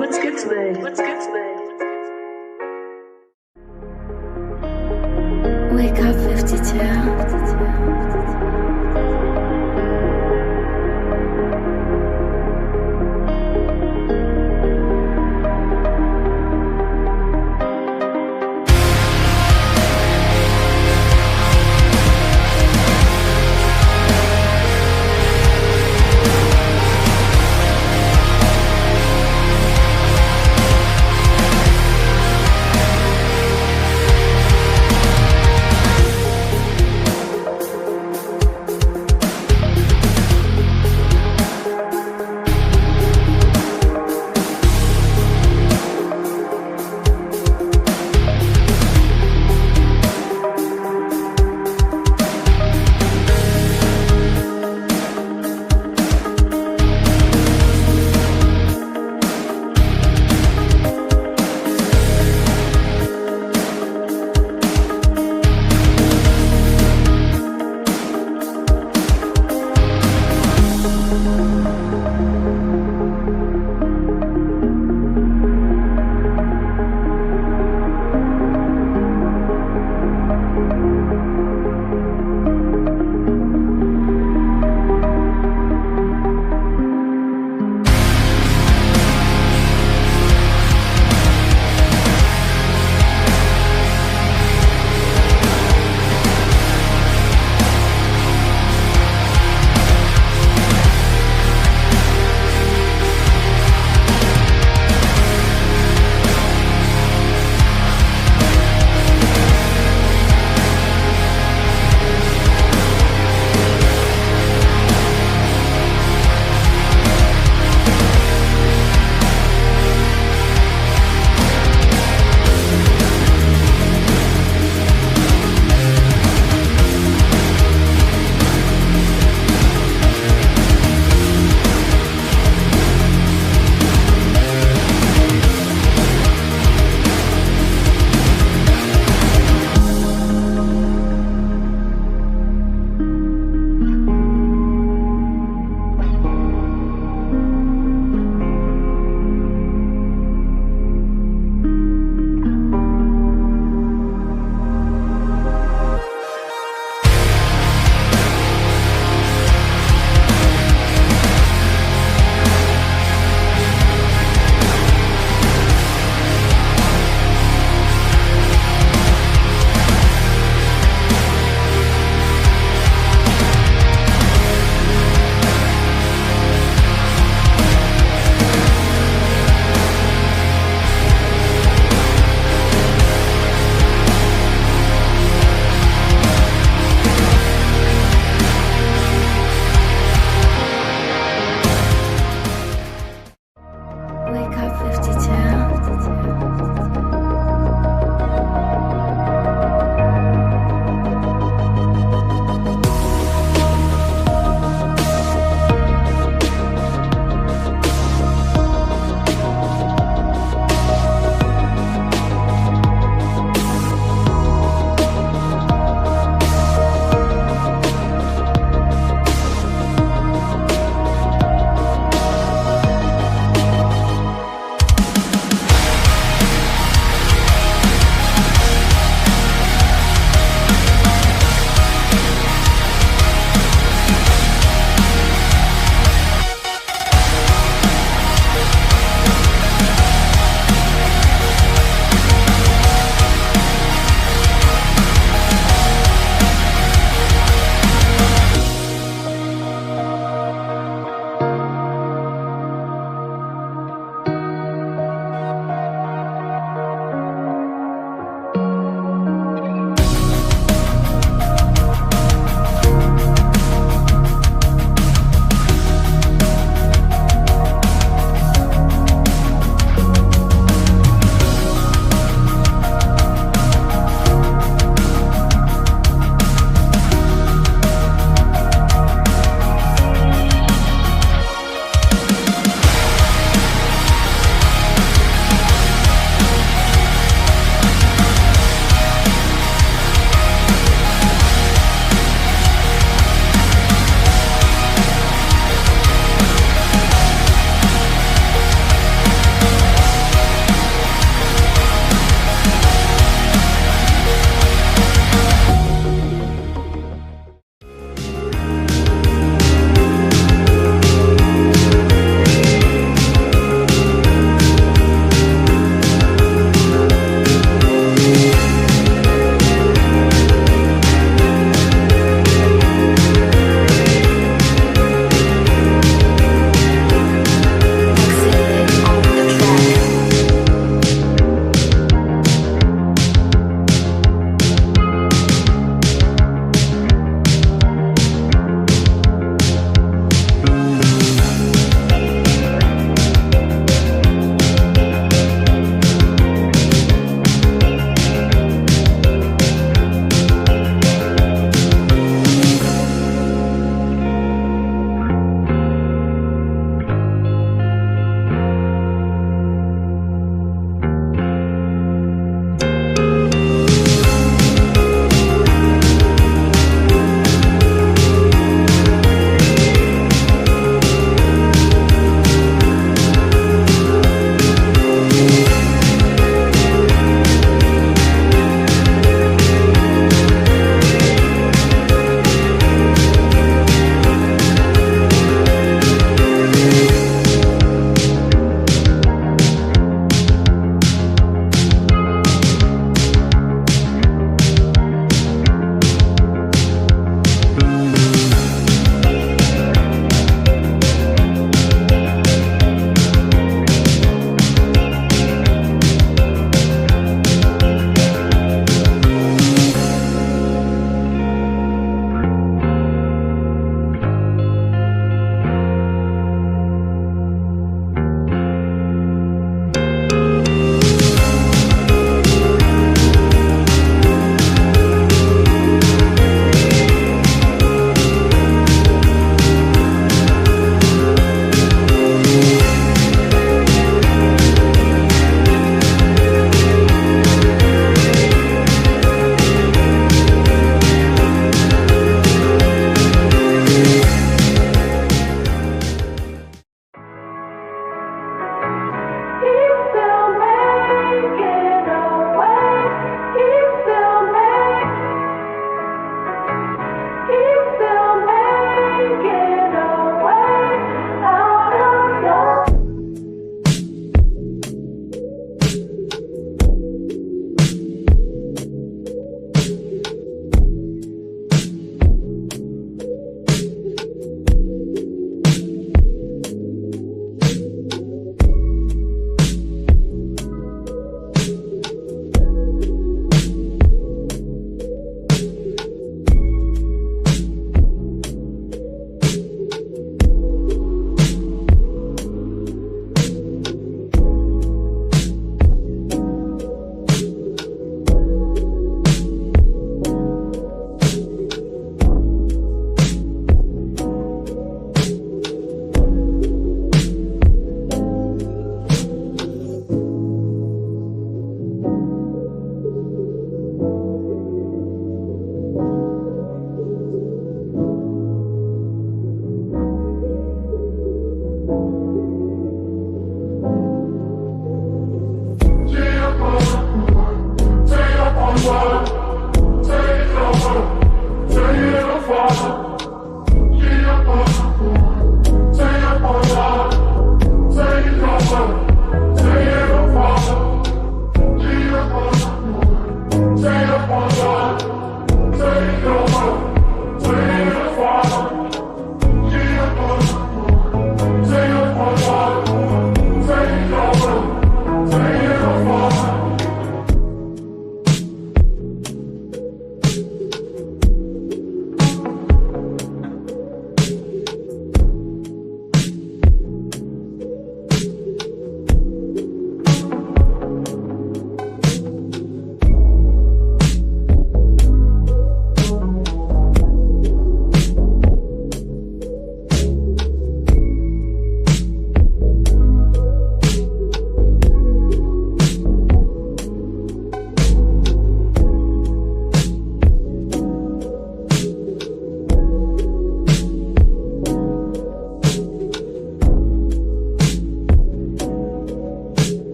What's good today? Wake up 52.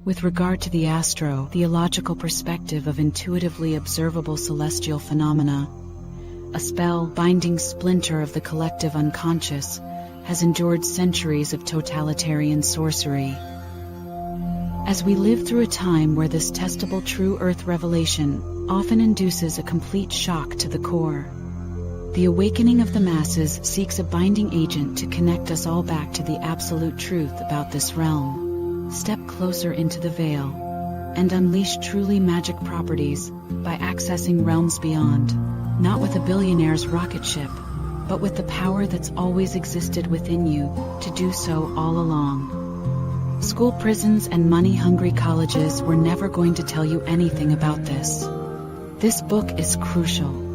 with regard to the astro-theological perspective of intuitively observable celestial phenomena, a spell-binding splinter of the collective unconscious, has endured centuries of totalitarian sorcery. As we live through a time where this testable true earth revelation often induces a complete shock to the core, the awakening of the masses seeks a binding agent to connect us all back to the absolute truth about this realm. Step closer into the veil and unleash truly magic properties by accessing realms beyond, not with a billionaire's rocket ship, but with the power that's always existed within you to do so all along. School prisons and money-hungry colleges were never going to tell you anything about this. This book is crucial.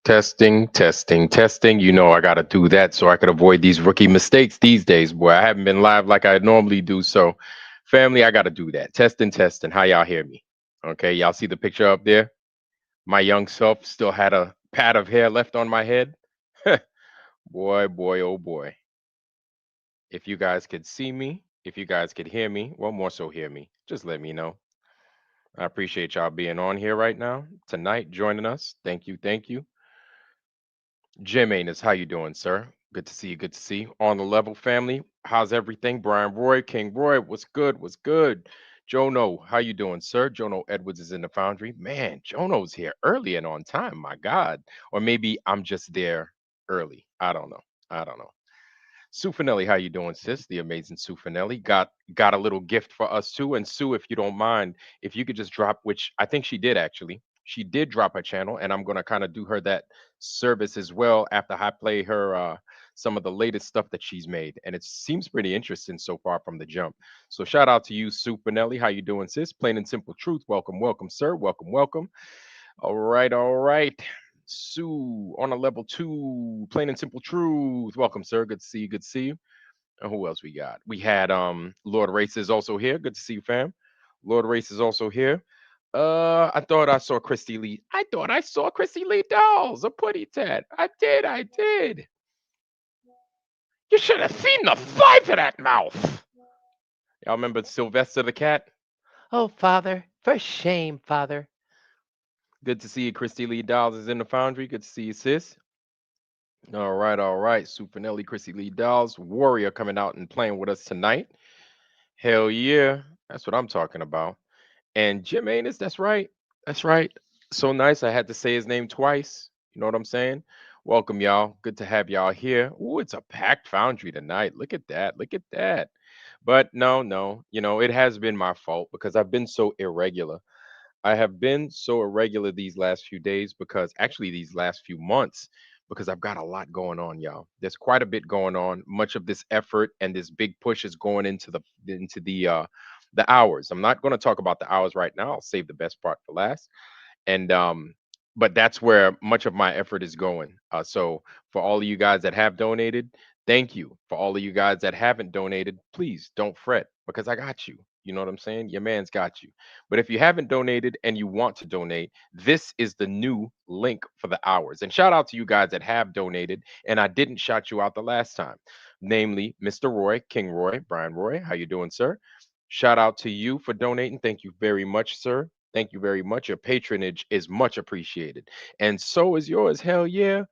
Testing, testing, testing. You know I gotta do that so I could avoid these rookie mistakes these days. Boy, I haven't been live like I normally do. So, family, I gotta do that. Testing, testing. How y'all hear me? Okay, y'all see the picture up there? My young self still had a pad of hair left on my head. Boy, boy, oh boy. If you guys could see me, if you guys could hear me, well, more so hear me, just let me know. I appreciate y'all being on here right now, tonight, joining us. Thank you, thank you. Jim Anus, how you doing, sir? Good to see you. Good to see you. On the level, family. How's everything? Brian Roy, King Roy, what's good? What's good? Jono, how you doing, sir? Jono Edwards is in the foundry. Man, Jono's here early and on time. My God. Or maybe I'm just there early. I don't know. I don't know. SUEFINelli, how you doing, sis? The amazing SUEFINelli got a little gift for us too. And Sue, if you don't mind, if you could just drop, which I think she did actually. She did drop her channel, and I'm gonna kind of do her that service as well after I play her some of the latest stuff that she's made, and it seems pretty interesting so far from the jump. So shout out to you, SUEFINelli. How you doing, sis? Plain and simple truth. Welcome, welcome, sir. Welcome, welcome. All right, all right. Sue on a level 2, plain and simple truth. Welcome, sir. Good to see you. Good to see you. And who else we got? We had Lord Race is also here. Good to see you, fam. Lord Race is also here. I thought I saw Christy Lee. I thought I saw Christy Lee Dolls, a putty tat. I did, I did. You should have seen the size of that mouth. Y'all remember Sylvester the cat? Oh, father, for shame, father. Good to see you. Christy Lee Dolls is in the foundry. Good to see you, sis. All right, all right. SUEFINelli, Christy Lee Dolls, Warrior coming out and playing with us tonight. Hell yeah. That's what I'm talking about. And Jim Anus, that's right. That's right. So nice. I had to say his name twice. You know what I'm saying? Welcome, y'all. Good to have y'all here. Ooh, it's a packed foundry tonight. Look at that. Look at that. But no, no, it has been my fault because I've been so irregular. I have been so irregular these last few days because actually these last few months because I've got a lot going on, y'all. There's quite a bit going on. Much of this effort and this big push is going into the hours. I'm not going to talk about the hours right now. I'll save the best part for last. And but that's where much of my effort is going. So for all of you guys that have donated, thank you. For all of you guys that haven't donated, please don't fret because I got you. You know what I'm saying? Your man's got you. But if you haven't donated and you want to donate, this is the new link for the hours. And shout out to you guys that have donated. And I didn't shout you out the last time, namely Mr. Roy, King Roy, Brian Roy. How you doing, sir? Shout out to you for donating. Thank you very much, sir. Thank you very much. Your patronage is much appreciated, and so is yours. Hell yeah.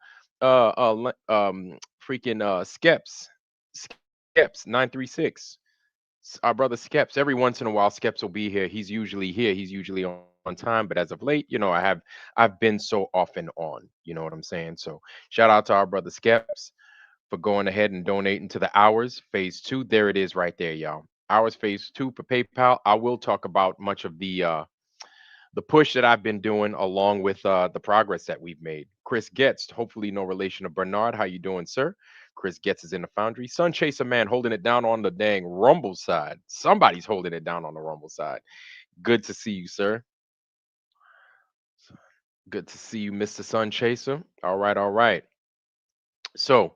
Freaking Skeps 936. Our brother Skeps. Every once in a while, Skeps will be here. He's usually here. He's usually on on time, but as of late, I've been so off and on. You know what I'm saying? So shout out to our brother Skeps for going ahead and donating to the hours phase two. There it is right there, y'all. Hours phase two for PayPal. I will talk about much of the push that I've been doing along with the progress that we've made. Chris Getz, hopefully no relation to Bernard. How you doing, sir? Chris Getz is in the foundry. Sun Chaser Man holding it down on the dang Rumble side. Somebody's holding it down on the Rumble side. Good to see you, sir. Good to see you, Mr. Sun Chaser. All right, all right. So,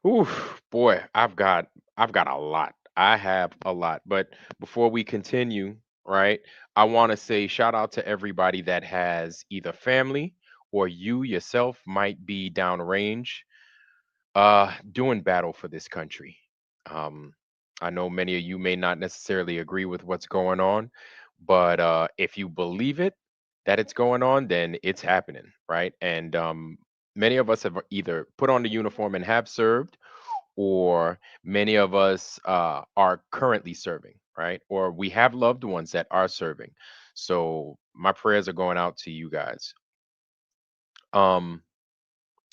ooh, boy, I've got a lot. I have a lot. But before we continue, right, I want to say shout out to everybody that has either family or you yourself might be downrange doing battle for this country. Um, I know many of you may not necessarily agree with what's going on, but if you believe it that it's going on, then it's happening, right? And many of us have either put on the uniform and have served, or many of us are currently serving, right? Or we have loved ones that are serving. So my prayers are going out to you guys. Um,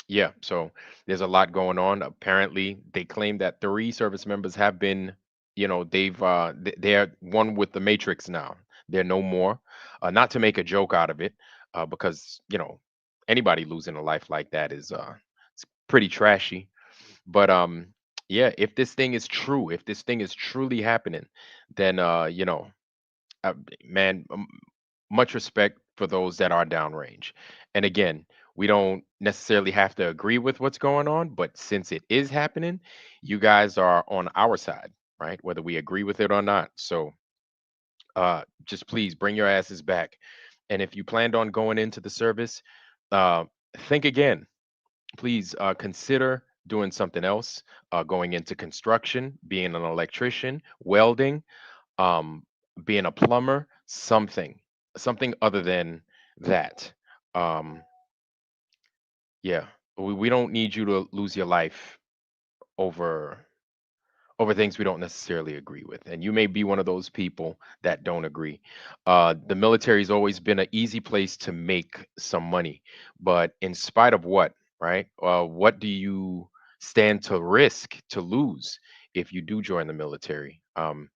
yeah, so there's a lot going on. Apparently, they claim that three service members have been, they're one with the Matrix now. They're no more. Not to make a joke out of it, because anybody losing a life like that is it's pretty trashy. But yeah, if this thing is true, if this thing is truly happening, then uh, man, much respect for those that are downrange. And again, we don't necessarily have to agree with what's going on, but since it is happening, you guys are on our side, right? Whether we agree with it or not. So just please bring your asses back. And if you planned on going into the service, uh, think again. Please consider doing something else, going into construction, being an electrician, welding, um, being a plumber, something other than that. Um, yeah, we don't need you to lose your life over things we don't necessarily agree with. And you may be one of those people that don't agree. The military's always been an easy place to make some money, but in spite of what, right? What do you stand to risk to lose if you do join the military? I'll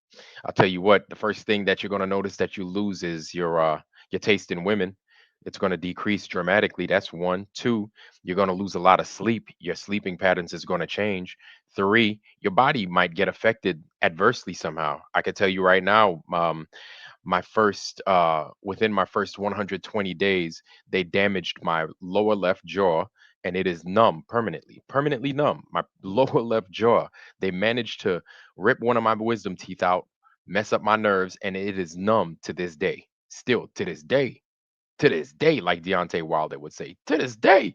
tell you what, the first thing that you're going to notice that you lose is your taste in women. It's going to decrease dramatically. That's one. Two, you're going to lose a lot of sleep. Your sleeping patterns is going to change. Three, your body might get affected adversely somehow. I can tell you right now, my first within my first 120 days, they damaged my lower left jaw, and it is numb permanently numb. My lower left jaw, they managed to rip one of my wisdom teeth out, mess up my nerves, and it is numb to this day. Still to this day, like Deontay Wilder would say, to this day. You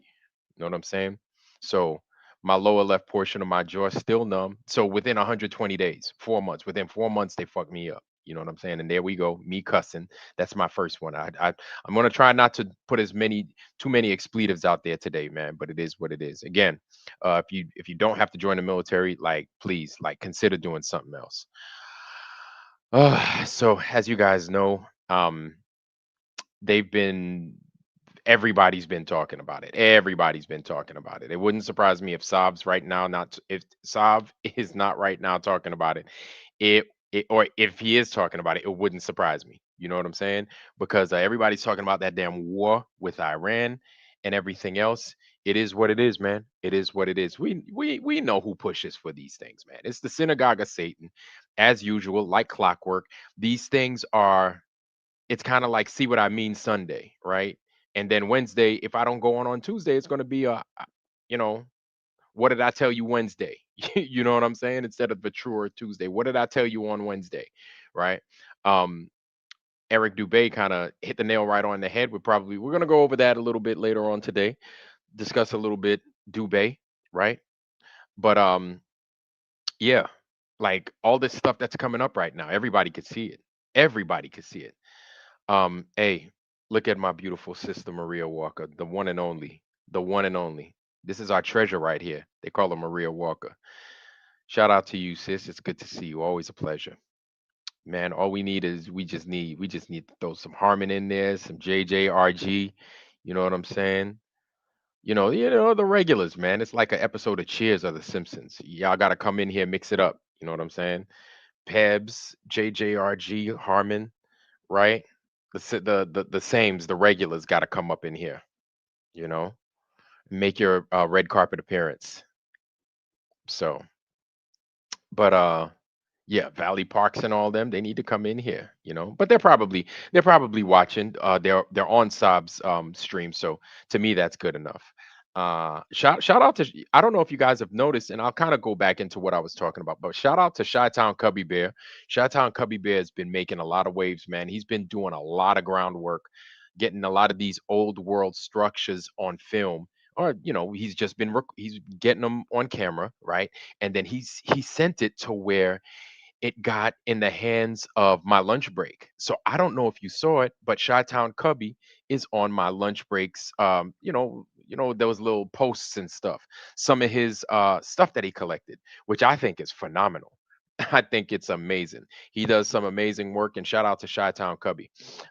know what I'm saying? So my lower left portion of my jaw is still numb. So within 120 days, 4 months, within 4 months, they fucked me up. You know what I'm saying? And there we go, me cussing. That's my first one. I'm gonna try not to put too many expletives out there today, man. But it is what it is. Again, if you don't have to join the military, like please, like consider doing something else. So as you guys know, they've been everybody's been talking about it. Everybody's been talking about it. It wouldn't surprise me if Saab's right now not if Saab is not right now talking about it. Or if he is talking about it, it wouldn't surprise me. You know what I'm saying? Because everybody's talking about that damn war with Iran and everything else. It is what it is, man. It is what it is. We know who pushes for these things, man. It's the synagogue of Satan, as usual, like clockwork. These things are it's kind of like see what I mean Sunday, right? And then Wednesday, if I don't go on Tuesday, it's going to be you know, what did I tell you Wednesday? You know what I'm saying? Instead of the truer Tuesday, what did I tell you on Wednesday, right? Um, Eric Dubay kind of hit the nail right on the head. We're going to go over that a little bit later on today, discuss a little bit Dubay, right? But yeah, like all this stuff that's coming up right now, everybody could see it. Everybody could see it. Hey, look at my beautiful sister Maria Walker, the one and only, the one and only. This is our treasure right here. They call her Maria Walker. Shout out to you, sis. It's good to see you. Always a pleasure. Man, all we need is we just need to throw some Harmon in there, some JJRG. You know what I'm saying? You know the regulars, man. It's like an episode of Cheers or The Simpsons. Y'all got to come in here, mix it up. You know what I'm saying? Pebs, JJRG, Harmon, right? The sames, the regulars got to come up in here. You know, make your red carpet appearance. So, but yeah, Valley Parks and all them, they need to come in here, But they're probably watching. They're on Sob's stream, so to me that's good enough. Shout out to I don't know if you guys have noticed, and I'll kind of go back into what I was talking about, but shout out to Chi-Town Cubby Bear. Chi-Town Cubby Bear has been making a lot of waves, man. He's been doing a lot of groundwork, getting a lot of these old world structures on film. Or he's getting them on camera, right? And then he sent it to where it got in the hands of my lunch break. So I don't know if you saw it, but Chi-Town Cubby is on my lunch breaks. Those little posts and stuff. Some of his stuff that he collected, which I think is phenomenal. I think it's amazing. He does some amazing work, and shout out to Chi-Town Cubby.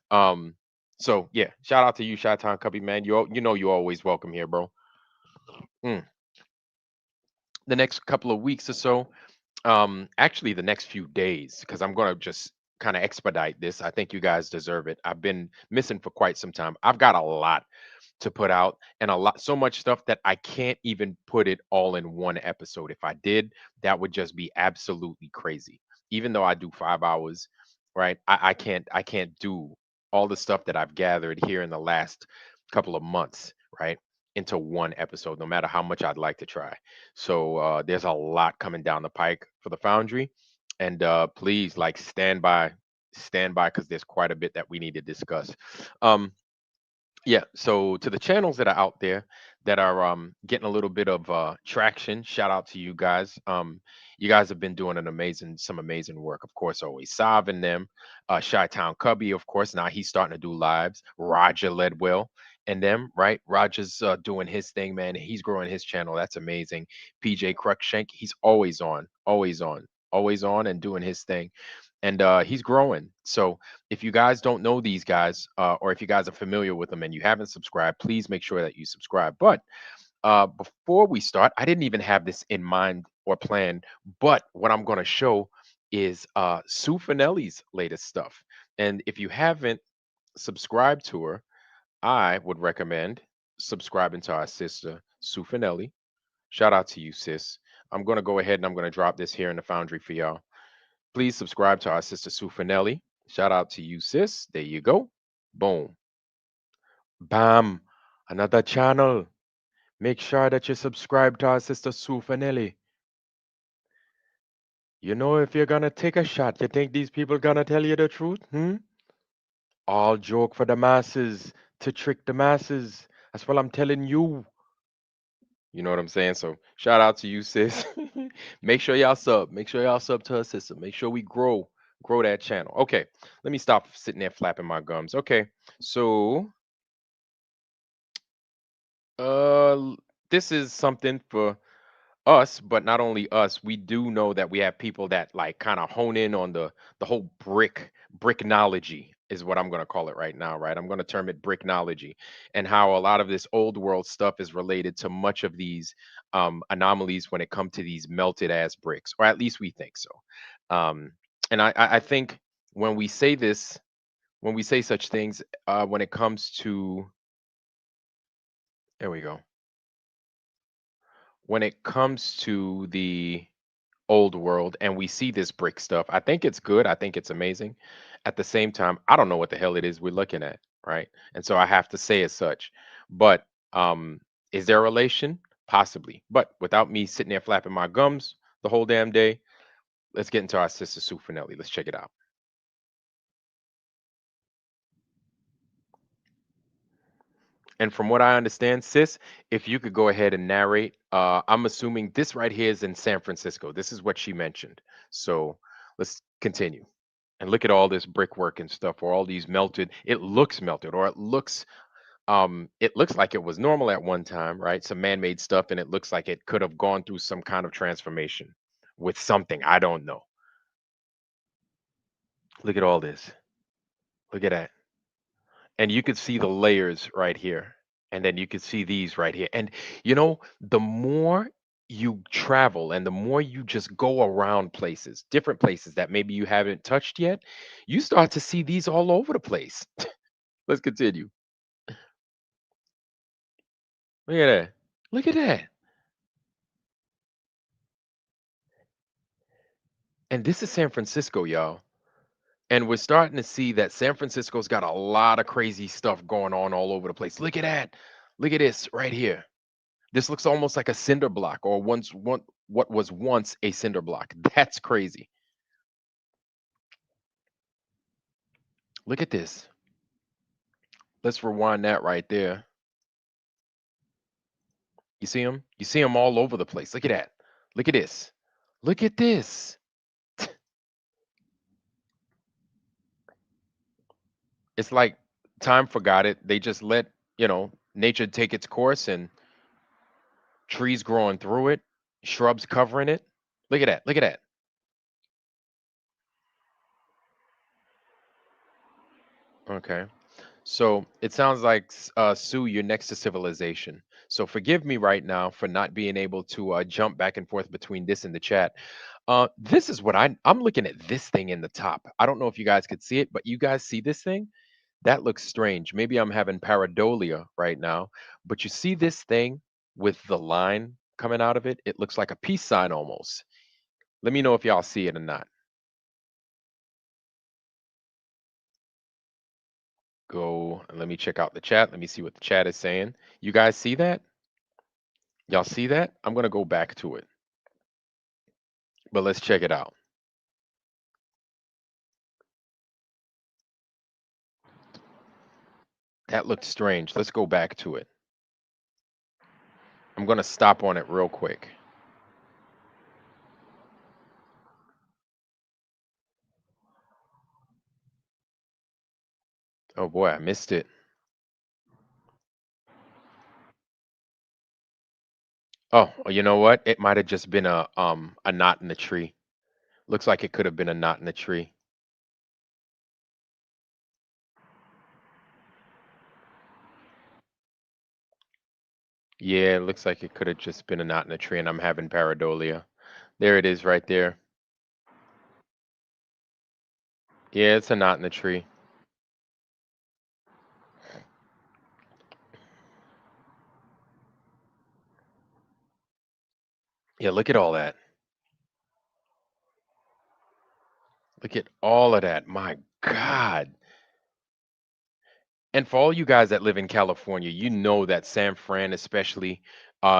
Um, so yeah, shout out to you, Chi-Town Cubby, man. You're always welcome here, bro. Mm. The next couple of weeks or so, actually the next few days, because I'm gonna just kind of expedite this. I think you guys deserve it. I've been missing for quite some time. I've got a lot to put out, and so much stuff that I can't even put it all in one episode. If I did, that would just be absolutely crazy. Even though I do 5 hours, right? I can't do all the stuff that I've gathered here in the last couple of months, right? Into one episode, no matter how much I'd like to try. So there's a lot coming down the pike for the Foundry, and please, like, stand by, because there's quite a bit that we need to discuss. Um, yeah, so to the channels that are out there that are getting a little bit of traction, shout out to you guys. You guys have been doing some amazing work. Of course, always Sav and them, Chi-Town Cubby, of course. Now he's starting to do lives. Roger Ledwell and them, right? Roger's doing his thing, man. He's growing his channel. That's amazing. PJ Cruikshank, he's always on and doing his thing. And he's growing. So if you guys don't know these guys, or if you guys are familiar with them and you haven't subscribed, please make sure that you subscribe. But before we start, I didn't even have this in mind or planned, but what I'm going to show is SUEFINelli's latest stuff. And if you haven't subscribed to her, I would recommend subscribing to our sister SUEFINelli. Shout out to you, sis. I'm going to go ahead and I'm going to drop this here in the Foundry for y'all. Please subscribe to our sister SUEFINelli. Shout out to you, sis. There you go. Boom. Bam. Another channel. Make sure that you subscribe to our sister SUEFINelli. If you're gonna take a shot, you think these people gonna tell you the truth? All joke for the masses, to trick the masses. That's what I'm telling you. You know what I'm saying? So shout out to you, sis. Make sure y'all sub. Make sure y'all sub to her sister. Make sure we grow that channel. Okay, let me stop sitting there flapping my gums. Okay, so this is something for us, but not only us. We do know that we have people that like kind of hone in on the whole bricknology is what I'm going to call it right now, right? I'm going to term it bricknology, and how a lot of this old world stuff is related to much of these anomalies when it comes to these melted ass bricks, or at least we think so. um and I think when we say this, when we say such things, when it comes to, there we go, when it comes to the old world and we see this brick stuff, I think it's good. I think it's amazing. At the same time, I don't know what the hell it is we're looking at, right? And so I have to say as such. But is there a relation? Possibly. But without me sitting there flapping my gums the whole damn day, let's get into our sister SUEFINelli. Let's check it out. And from what I understand, sis, if you could go ahead and narrate, I'm assuming this right here is in San Francisco. This is what she mentioned. So let's continue. And look at all this brickwork and stuff, or all these melted. It looks melted, or it looks like it was normal at one time, right? Some man-made stuff, and it looks like it could have gone through some kind of transformation with something. I don't know. Look at all this. Look at that. And you could see the layers right here. And then you could see these right here. And the more you travel and the more you just go around places, different places that maybe you haven't touched yet, you start to see these all over the place. Let's continue. Look at that. Look at that. And this is San Francisco, y'all. And we're starting to see that San Francisco's got a lot of crazy stuff going on all over the place. Look at that. Look at this right here. This looks almost like a cinder block or what was once a cinder block. That's crazy. Look at this. Let's rewind that right there. You see them? You see them all over the place. Look at that. Look at this. Look at this. It's like time forgot it. They just let, nature take its course and trees growing through it, shrubs covering it. Look at that. Look at that. Okay. So it sounds like, Sue, you're next to civilization. So forgive me right now for not being able to jump back and forth between this and the chat. This is what I'm looking at this thing in the top. I don't know if you guys could see it, but you guys see this thing? That looks strange. Maybe I'm having pareidolia right now, but you see this thing with the line coming out of it? It looks like a peace sign almost. Let me know if y'all see it or not. Go and let me check out the chat. Let me see what the chat is saying. You guys see that? Y'all see that? I'm going to go back to it, but let's check it out. That looked strange. Let's go back to it. I'm going to stop on it real quick. Oh boy, I missed it. Oh, you know what? It might have just been a knot in the tree. Looks like it could have been a knot in the tree. Yeah, it looks like it could have just been a knot in the tree and I'm having pareidolia. There it is right there. Yeah, it's a knot in the tree. Yeah, look at all that. Look at all of that. My God. And for all you guys that live in California, you know that San Fran, especially,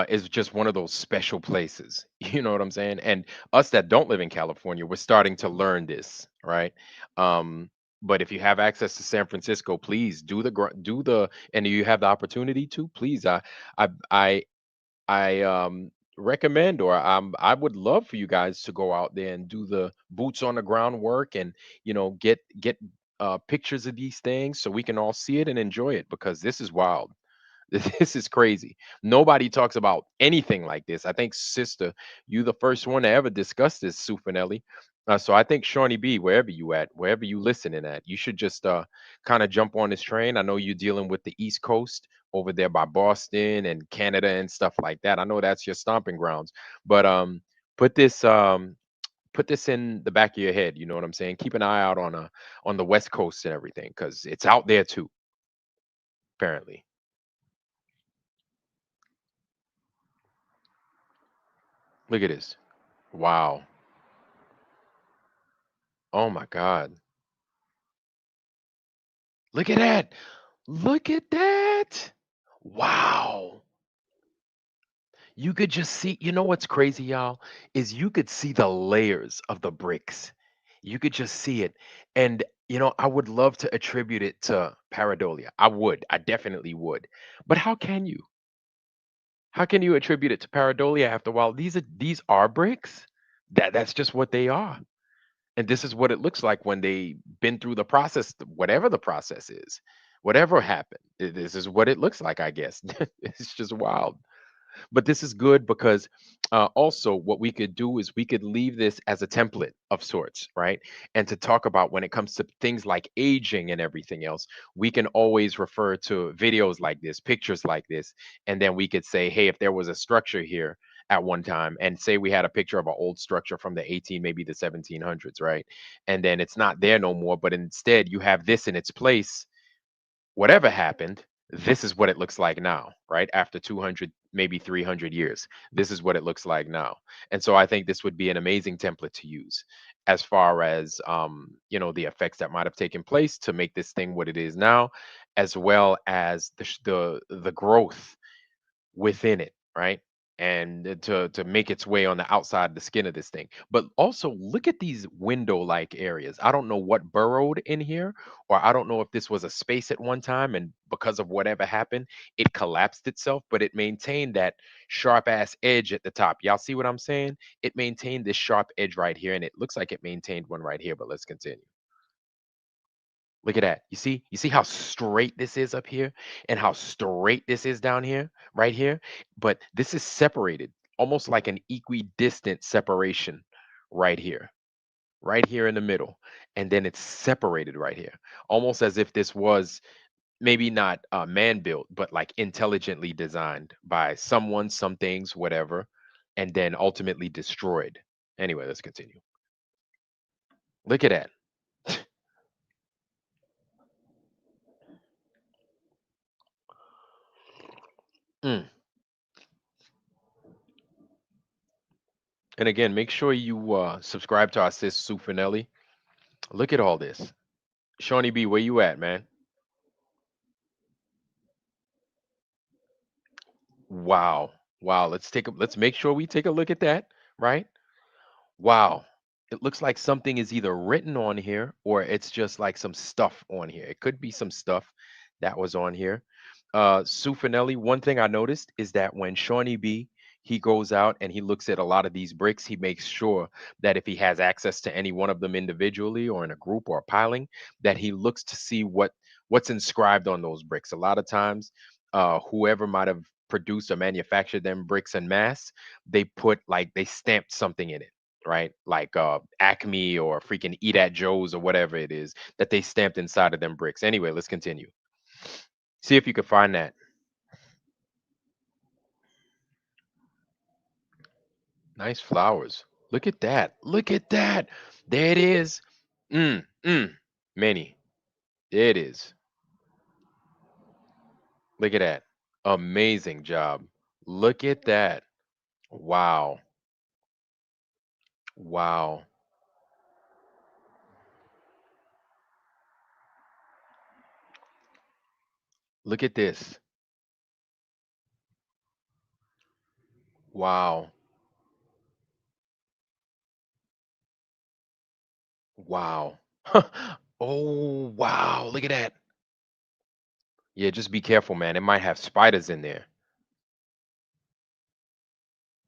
is just one of those special places. You know what I'm saying? And us that don't live in California, we're starting to learn this, right? Um, but if you have access to San Francisco, please and you have the opportunity to, please, I, I, I recommend or I would love for you guys to go out there and do the boots on the ground work and get pictures of these things so we can all see it and enjoy it because this is wild. This is crazy. Nobody talks about anything like this. I think, sister, you the first one to ever discuss this, SUEFINelli. So I think Shawnee B, wherever you at, wherever you listening at, you should just kind of jump on this train. I know you're dealing with the East Coast over there by Boston and Canada and stuff like that. I know that's your stomping grounds. But put this put this in the back of your head. You know what I'm saying? Keep an eye out on the West Coast and everything because it's out there too, apparently. Look at this. Wow. Oh my God. Look at that. Look at that. Wow. You could just see, what's crazy, y'all, is you could see the layers of the bricks. You could just see it. And, I would love to attribute it to pareidolia. I would. I definitely would. But how can you? How can you attribute it to pareidolia after a while? These are bricks. That's just what they are. And this is what it looks like when they been through the process, whatever the process is, whatever happened. This is what it looks like, I guess. It's just wild. But this is good because also what we could do is we could leave this as a template of sorts, right? And to talk about when it comes to things like aging and everything else, we can always refer to videos like this, pictures like this, and then we could say, hey, if there was a structure here at one time, and say we had a picture of an old structure from the 18, maybe the 1700s, right? And then it's not there no more, but instead you have this in its place. Whatever happened, this is what it looks like now, right? After 200, maybe 300 years, this is what it looks like now. And so I think this would be an amazing template to use as far as the effects that might have taken place to make this thing what it is now, as well as the growth within it, right? And to make its way on the outside of the skin of this thing. But also look at these window-like areas. I don't know what burrowed in here, or I don't know if this was a space at one time, and because of whatever happened, it collapsed itself, but it maintained that sharp ass edge at the top. Y'all see what I'm saying? It maintained this sharp edge right here, and it looks like it maintained one right here, but let's continue. Look at that. You see how straight this is up here and how straight this is down here, right here? But this is separated, almost like an equidistant separation right here in the middle. And then it's separated right here, almost as if this was maybe not man built, but like intelligently designed by someone, some things, whatever, and then ultimately destroyed. Anyway, let's continue. Look at that. Mm. And again, make sure you subscribe to our sis SUEFINelli. Look at all this. Shawnee B, where you at, man? Wow. Wow. Let's make sure we take a look at that, right? Wow. It looks like something is either written on here or it's just like some stuff on here. It could be some stuff that was on here. SUEFINelli, one thing I noticed is that when Shawnee B he goes out and he looks at a lot of these bricks, he makes sure that if he has access to any one of them individually or in a group or a piling, that he looks to see what's inscribed on those bricks. A lot of times, whoever might have produced or manufactured them bricks en masse, they put like they stamped something in it, right? Like Acme or freaking Eat at Joe's or whatever it is that they stamped inside of them bricks. Anyway, let's continue. See if you can find that. Nice flowers. Look at that. Look at that. There it is. Many. There it is. Look at that. Amazing job. Look at that. Wow. Wow. Look at this. Wow. Wow. Oh, wow. Look at that. Yeah, just be careful, man. It might have spiders in there.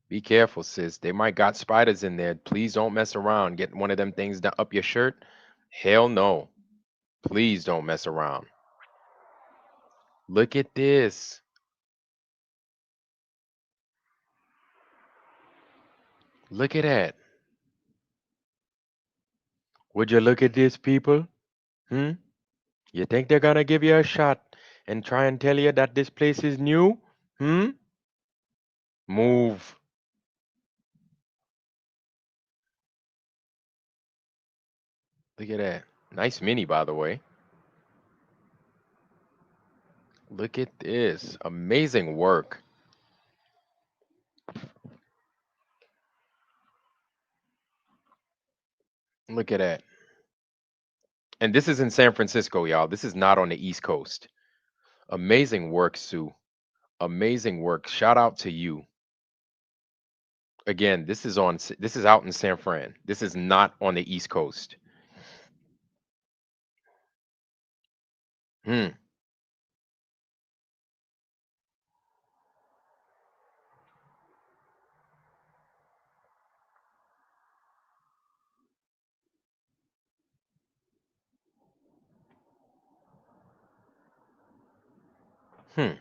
Be careful, sis. They might got spiders in there. Please don't mess around. Get one of them things up your shirt. Hell no. Please don't mess around. Look at this. Look at that. Would you look at this, people? Hmm? You think they're gonna give you a shot and try and tell you that this place is new? Hmm? Move. Look at that. Nice mini, by the way. Look at this. Amazing work. Look at that. And this is in San Francisco, y'all. This is not on the East Coast. Amazing work, Sue. Amazing work. Shout out to you. Again, this is out in San Fran. This is not on the East Coast. Hmm. Hmm.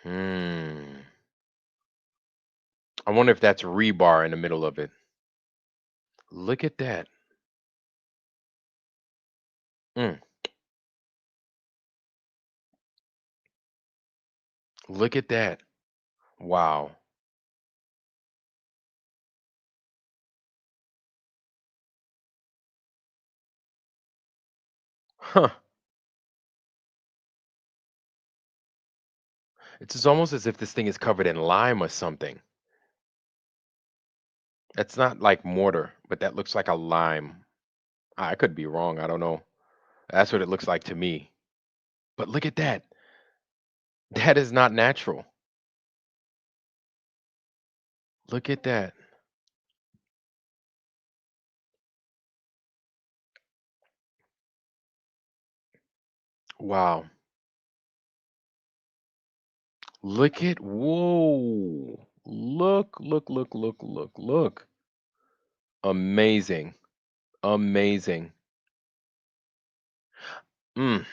Hmm. I wonder if that's rebar in the middle of it. Look at that. Mm. Look at that. Wow. Huh. It's just almost as if this thing is covered in lime or something. That's not like mortar, but that looks like a lime. I could be wrong. I don't know. That's what it looks like to me. But look at that. That is not natural. Look at that. Wow. Look at whoa. Look. Amazing. Amazing. Mm.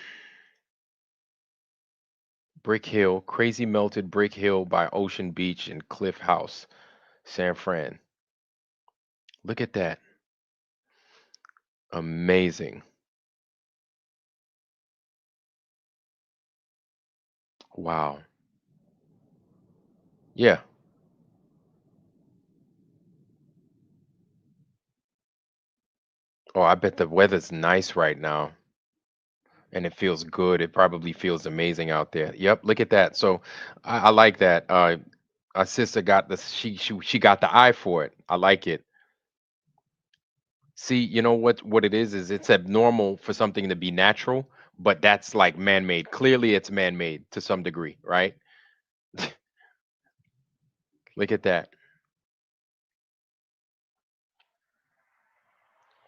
Brick Hill, crazy melted brick hill by Ocean Beach and Cliff House, San Fran. Look at that. Amazing. Wow. Yeah. Oh, I bet the weather's nice right now and it feels good. It probably feels amazing out there. Yep, look at that. So I like that. Our sister got the she got the eye for it. I like it. See, you know what it is it's abnormal for something to be natural, but that's like man-made. Clearly it's man-made to some degree, right? Look at that.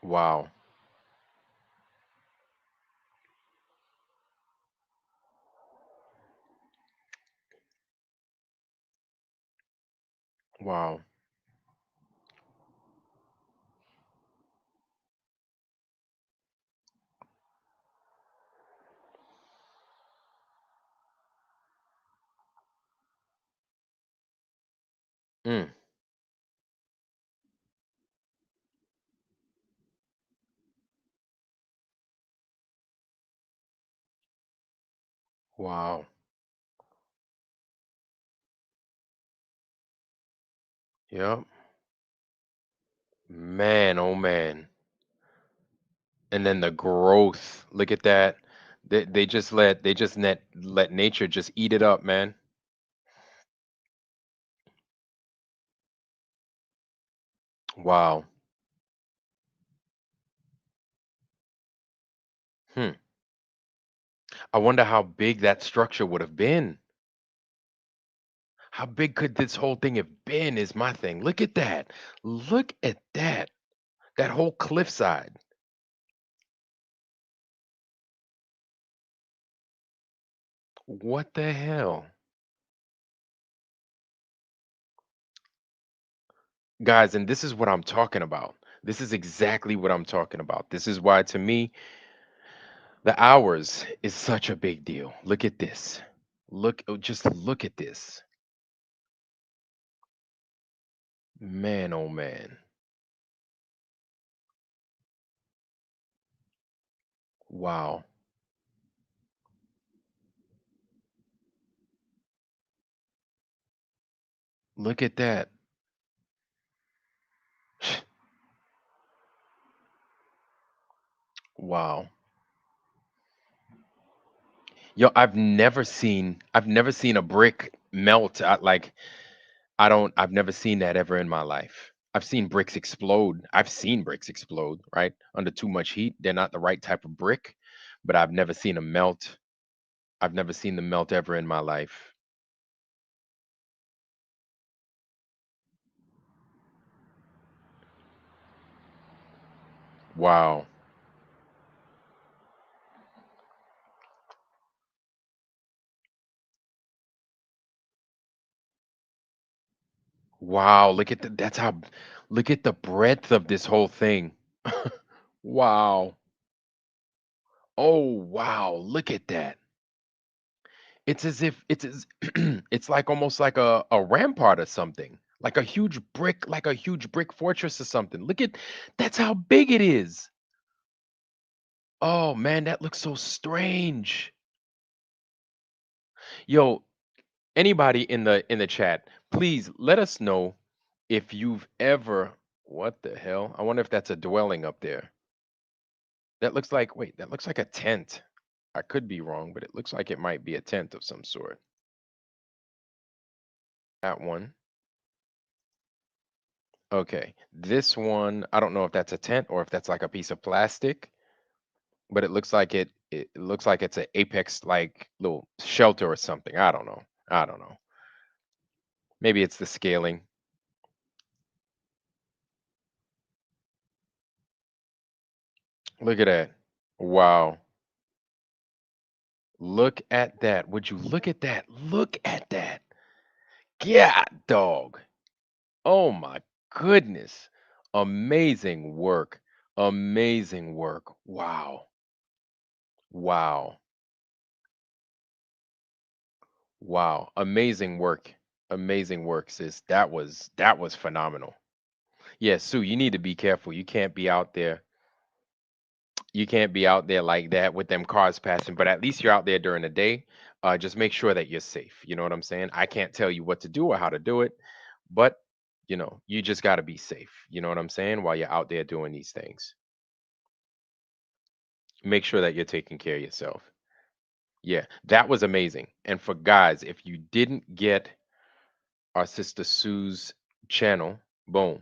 Wow. Wow. Mm. Wow. Yep. Man, oh man. And then the growth. Look at that. They just let nature just eat it up, man. Wow. Hmm. I wonder how big that structure would have been. How big could this whole thing have been is my thing. Look at that. Look at that. That whole cliffside. What the hell? Guys, and this is what I'm talking about. This is exactly what I'm talking about. This is why to me the hours is such a big deal. Look at this. Just look at this. Man, oh man. Wow. Look at that. Wow. Yo, I've never seen a brick melt. I've never seen that ever in my life. I've seen bricks explode. I've seen bricks explode, right? Under too much heat. They're not the right type of brick, but I've never seen them melt. I've never seen them melt ever in my life. Wow. Wow, look at the breadth of this whole thing. Wow. Oh, wow. Look at that. It's as if it's as it's like almost like a rampart or something, like a huge brick fortress or something. Look at that's how big it is. Oh man, that looks so strange. Yo, anybody in the chat, please let us know if you've ever what the hell? I wonder if that's a dwelling up there. That looks like wait, that looks like a tent. I could be wrong, but it looks like it might be a tent of some sort. That one. Okay. This one, I don't know if that's a tent or if that's like a piece of plastic, but it looks like it's an apex like little shelter or something. I don't know. I don't know. Maybe it's the scaling. Look at that. Wow. Look at that. Would you look at that? Look at that. Yeah, dog. Oh my goodness. Amazing work. Amazing work. Wow. Wow. Wow. Amazing work. Amazing work, sis. That was phenomenal. Yeah, Sue, you need to be careful. You can't be out there. You can't be out there like that with them cars passing, but at least you're out there during the day. Just make sure that you're safe. You know what I'm saying? I can't tell you what to do or how to do it, but you just got to be safe. You know what I'm saying? While you're out there doing these things, make sure that you're taking care of yourself. Yeah, that was amazing. And for guys, if you didn't get our sister Sue's channel, boom,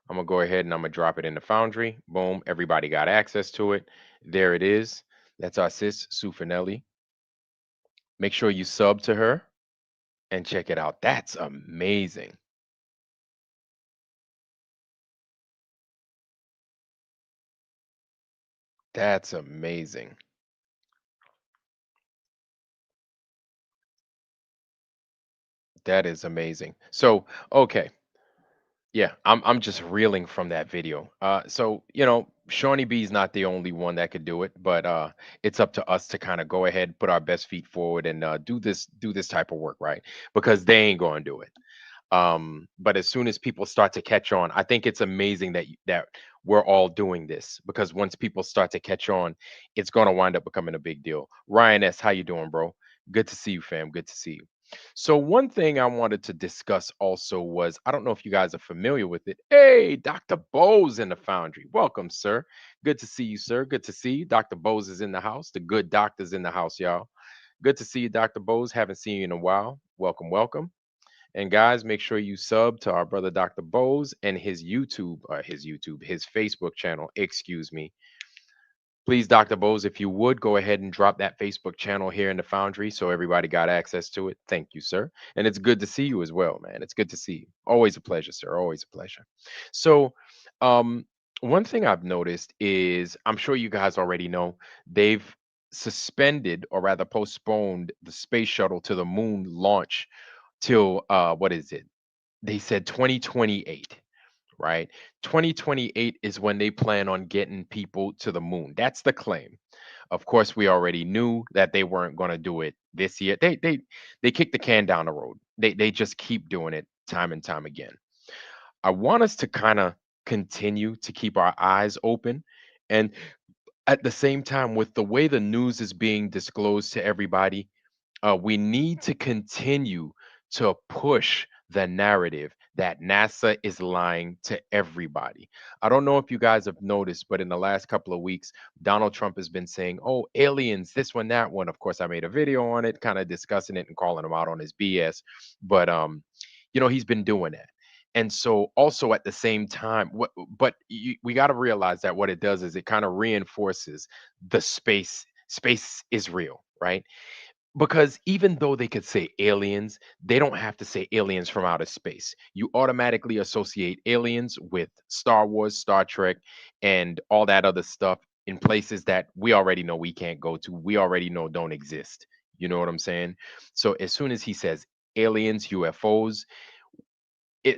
I'm gonna go ahead and I'm gonna drop it in the Foundry. Boom, everybody got access to it. There it is. That's our sis SUEFINelli. Make sure you sub to her and check it out. That's amazing. That's amazing. That is amazing. So, okay. Yeah, I'm just reeling from that video. So Shawnee B's not the only one that could do it, but it's up to us to kind of go ahead, put our best feet forward, and do this type of work, right? Because they ain't going to do it. But as soon as people start to catch on, I think it's amazing that we're all doing this because once people start to catch on, it's going to wind up becoming a big deal. Ryan S, how you doing, bro? Good to see you, fam. Good to see you. So one thing I wanted to discuss also was I don't know if you guys are familiar with it. Hey, Dr. Bose in the Foundry. Welcome, sir. Good to see you, sir. Good to see you. Dr. Bose is in the house. The good doctor's in the house, y'all. Good to see you, Dr. Bose. Haven't seen you in a while. Welcome, welcome. And guys, make sure you sub to our brother Dr. Bose and his Facebook channel, excuse me. Please, Dr. Bose, if you would go ahead and drop that Facebook channel here in the Foundry so everybody got access to it. Thank you, sir. And it's good to see you as well, man. It's good to see you. Always a pleasure, sir. Always a pleasure. So, um, one thing I've noticed is I'm sure you guys already know they've suspended or rather postponed the space shuttle to the moon launch till what is it? They said 2028, right? 2028 is when they plan on getting people to the moon. That's the claim. Of course, we already knew that they weren't going to do it this year. They kicked the can down the road. They just keep doing it time and time again. I want us to kind of continue to keep our eyes open and at the same time with the way the news is being disclosed to everybody, we need to continue to push the narrative that NASA is lying to everybody. I don't know if you guys have noticed, but in the last couple of weeks, Donald Trump has been saying, oh, aliens, this one, that one. Of course, I made a video on it, kind of discussing it and calling him out on his BS. But he's been doing that. And so also at the same time, we got to realize that what it does is it kind of reinforces the space is real, right? Because even though they could say aliens, they don't have to say aliens from outer space. You automatically associate aliens with Star Wars, Star Trek, and all that other stuff in places that we already know we can't go to, we already know don't exist. You know what I'm saying? So as soon as he says aliens, UFOs,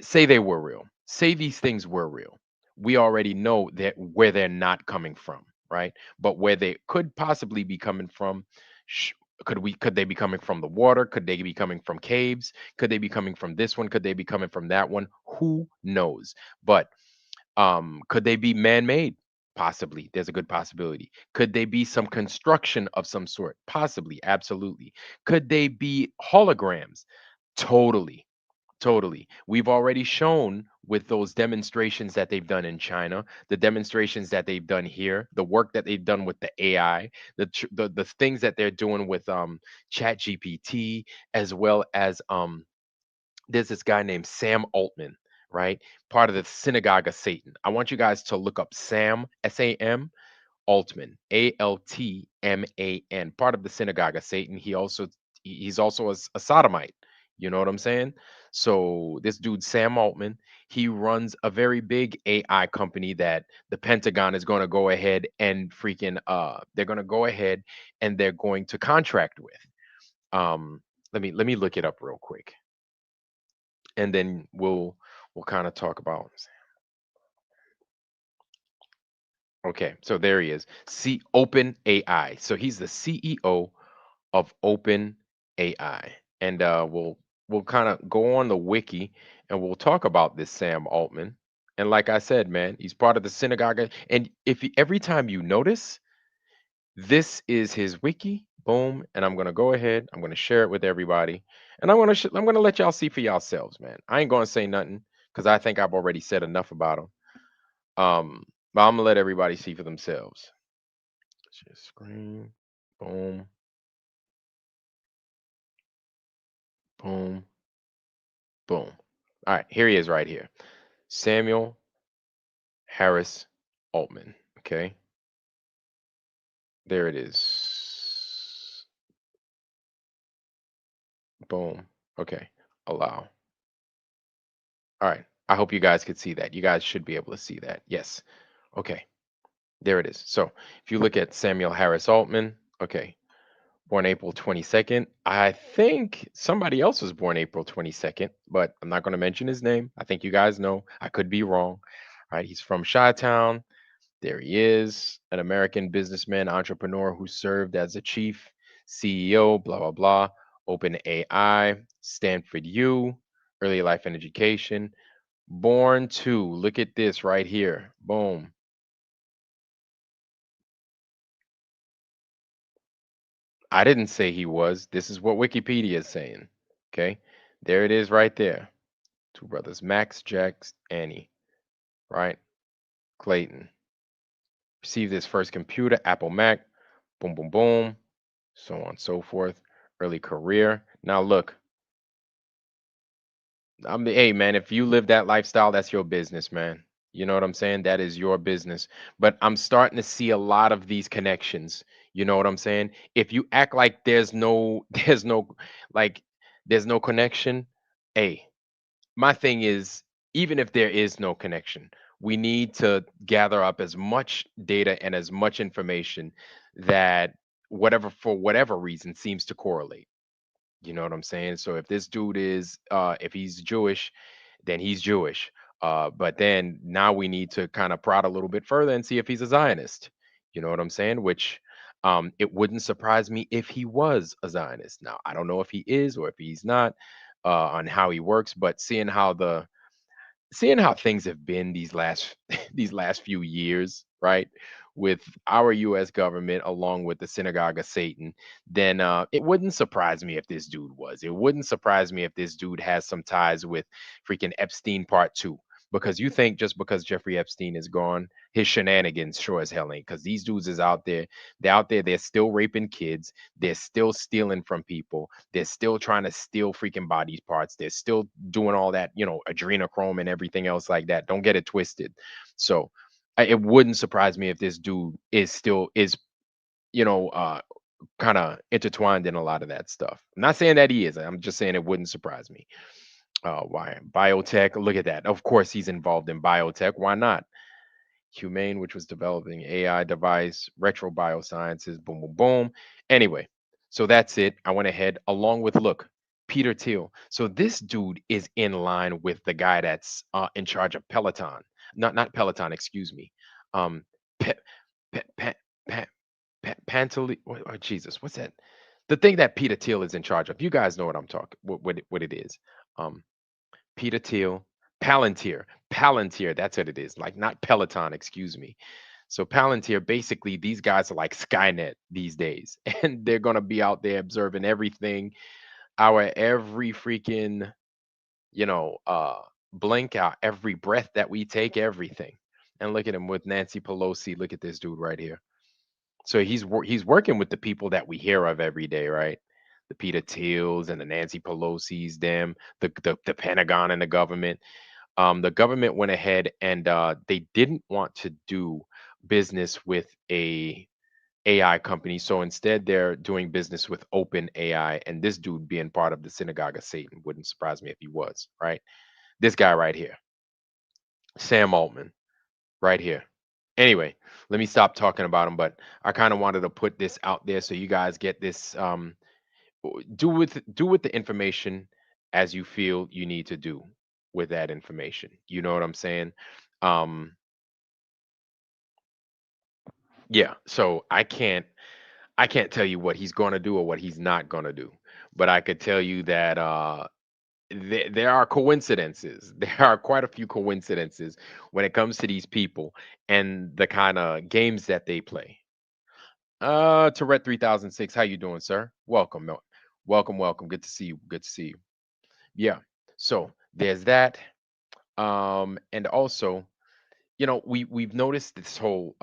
say they were real, say these things were real. We already know that where they're not coming from, right? But where they could possibly be coming from, Could they be coming from the water? Could they be coming from caves? Could they be coming from this one? Could they be coming from that one? Who knows? But could they be man-made? Possibly. There's a good possibility. Could they be some construction of some sort? Possibly. Absolutely. Could they be holograms? Totally. Totally. We've already shown with those demonstrations that they've done in China, the demonstrations that they've done here, the work that they've done with the AI, the things that they're doing with Chat GPT, as well as there's this guy named Sam Altman, right? Part of the Synagogue of Satan. I want you guys to look up Sam, S-A-M, Altman, Altman, part of the Synagogue of Satan. He's also a sodomite. You know what I'm saying? So this dude Sam Altman, he runs a very big AI company that the Pentagon is going to go ahead and freaking they're going to go ahead and they're going to contract with. Um let me look it up real quick, and then we'll kind of talk about. Okay, so there he is. See, Open AI. So he's the CEO of Open AI, and we'll kind of go on the wiki and we'll talk about this Sam Altman. And like I said, man, he's part of the synagogue. And every time you notice, this is his wiki. Boom, and I'm gonna go ahead. I'm gonna share it with everybody, and I'm gonna let y'all see for yourselves, man. I ain't gonna say nothing because I think I've already said enough about him. But I'm gonna let everybody see for themselves. Share screen. Boom. Boom. Boom. All right, here he is right here. Samuel Harris Altman. Okay. There it is. Boom. Okay. Allow. All right. I hope you guys could see that. You guys should be able to see that. Yes. Okay. There it is. So if you look at Samuel Harris Altman, okay, born April 22nd. I think somebody else was born April 22nd, but I'm not going to mention his name. I think you guys know. I could be wrong. All right. He's from Chi-Town. There he is, an American businessman, entrepreneur who served as a chief CEO, blah, blah, blah, Open AI, Stanford U, early life and education. Born to, look at this right here. Boom. I didn't say he was. This is what Wikipedia is saying. Okay. There it is right there. Two brothers, Max, Jax, Annie, right? Clayton. Received his first computer, Apple Mac, boom, boom, boom, so on and so forth. Early career. Now look, hey man, if you live that lifestyle, that's your business, man. You know what I'm saying? That is your business. But I'm starting to see a lot of these connections. You know what I'm saying? If you act like like there's no connection, hey, my thing is, even if there is no connection, we need to gather up as much data and as much information that whatever for whatever reason seems to correlate. You know what I'm saying? So if this dude is if he's Jewish, then he's Jewish. But then now we need to kind of prod a little bit further and see if he's a Zionist. You know what I'm saying? Which it wouldn't surprise me if he was a Zionist. Now, I don't know if he is or if he's not on how he works, but seeing how things have been these last these last few years, right, with our U.S. government along with the Synagogue of Satan, then it wouldn't surprise me if this dude was. It wouldn't surprise me if this dude has some ties with freaking Epstein Part Two. Because you think just because Jeffrey Epstein is gone, his shenanigans sure as hell ain't. Because these dudes is out there, they're out there, they're still raping kids, they're still stealing from people, they're still trying to steal freaking body parts. They're still doing all that, adrenochrome and everything else like that. Don't get it twisted. So it wouldn't surprise me if this dude is kind of intertwined in a lot of that stuff. I'm not saying that he is. I'm just saying it wouldn't surprise me. Why biotech? Look at that. Of course, he's involved in biotech. Why not? Humane, which was developing AI device, retro biosciences, boom, boom, boom. Anyway, so that's it. I went ahead along with look, Peter Thiel. So this dude is in line with the guy that's in charge of Peloton. Not Peloton, excuse me. Um, pe, pe, pe, pe, Pantele, oh Jesus, what's that? The thing that Peter Thiel is in charge of. You guys know what I'm talking. What it is. Um, Peter Thiel, Palantir. That's what it is. Like not Peloton. Excuse me. So Palantir, basically, these guys are like Skynet these days, and they're gonna be out there observing everything, our every freaking, you know, blink, our every breath that we take, everything. And look at him with Nancy Pelosi. Look at this dude right here. So he's working with the people that we hear of every day, right? The Peter Thiels and the Nancy Pelosi's, them, the Pentagon and the government went ahead and they didn't want to do business with a AI company. So instead, they're doing business with Open AI. And this dude being part of the synagogue of Satan wouldn't surprise me if he was, right? This guy right here, Sam Altman, right here. Anyway, let me stop talking about him, but I kind of wanted to put this out there so you guys get this. Do with the information as you feel you need to do with that information. You know what I'm saying? Um, yeah. So I can't tell you what he's going to do or what he's not going to do, but I could tell you that there are coincidences. There are quite a few coincidences when it comes to these people and the kind of games that they play. Tourette 3006, how you doing, sir? Welcome, welcome, welcome. Good to see you. Good to see you. Yeah. So there's that. And also, we've noticed this whole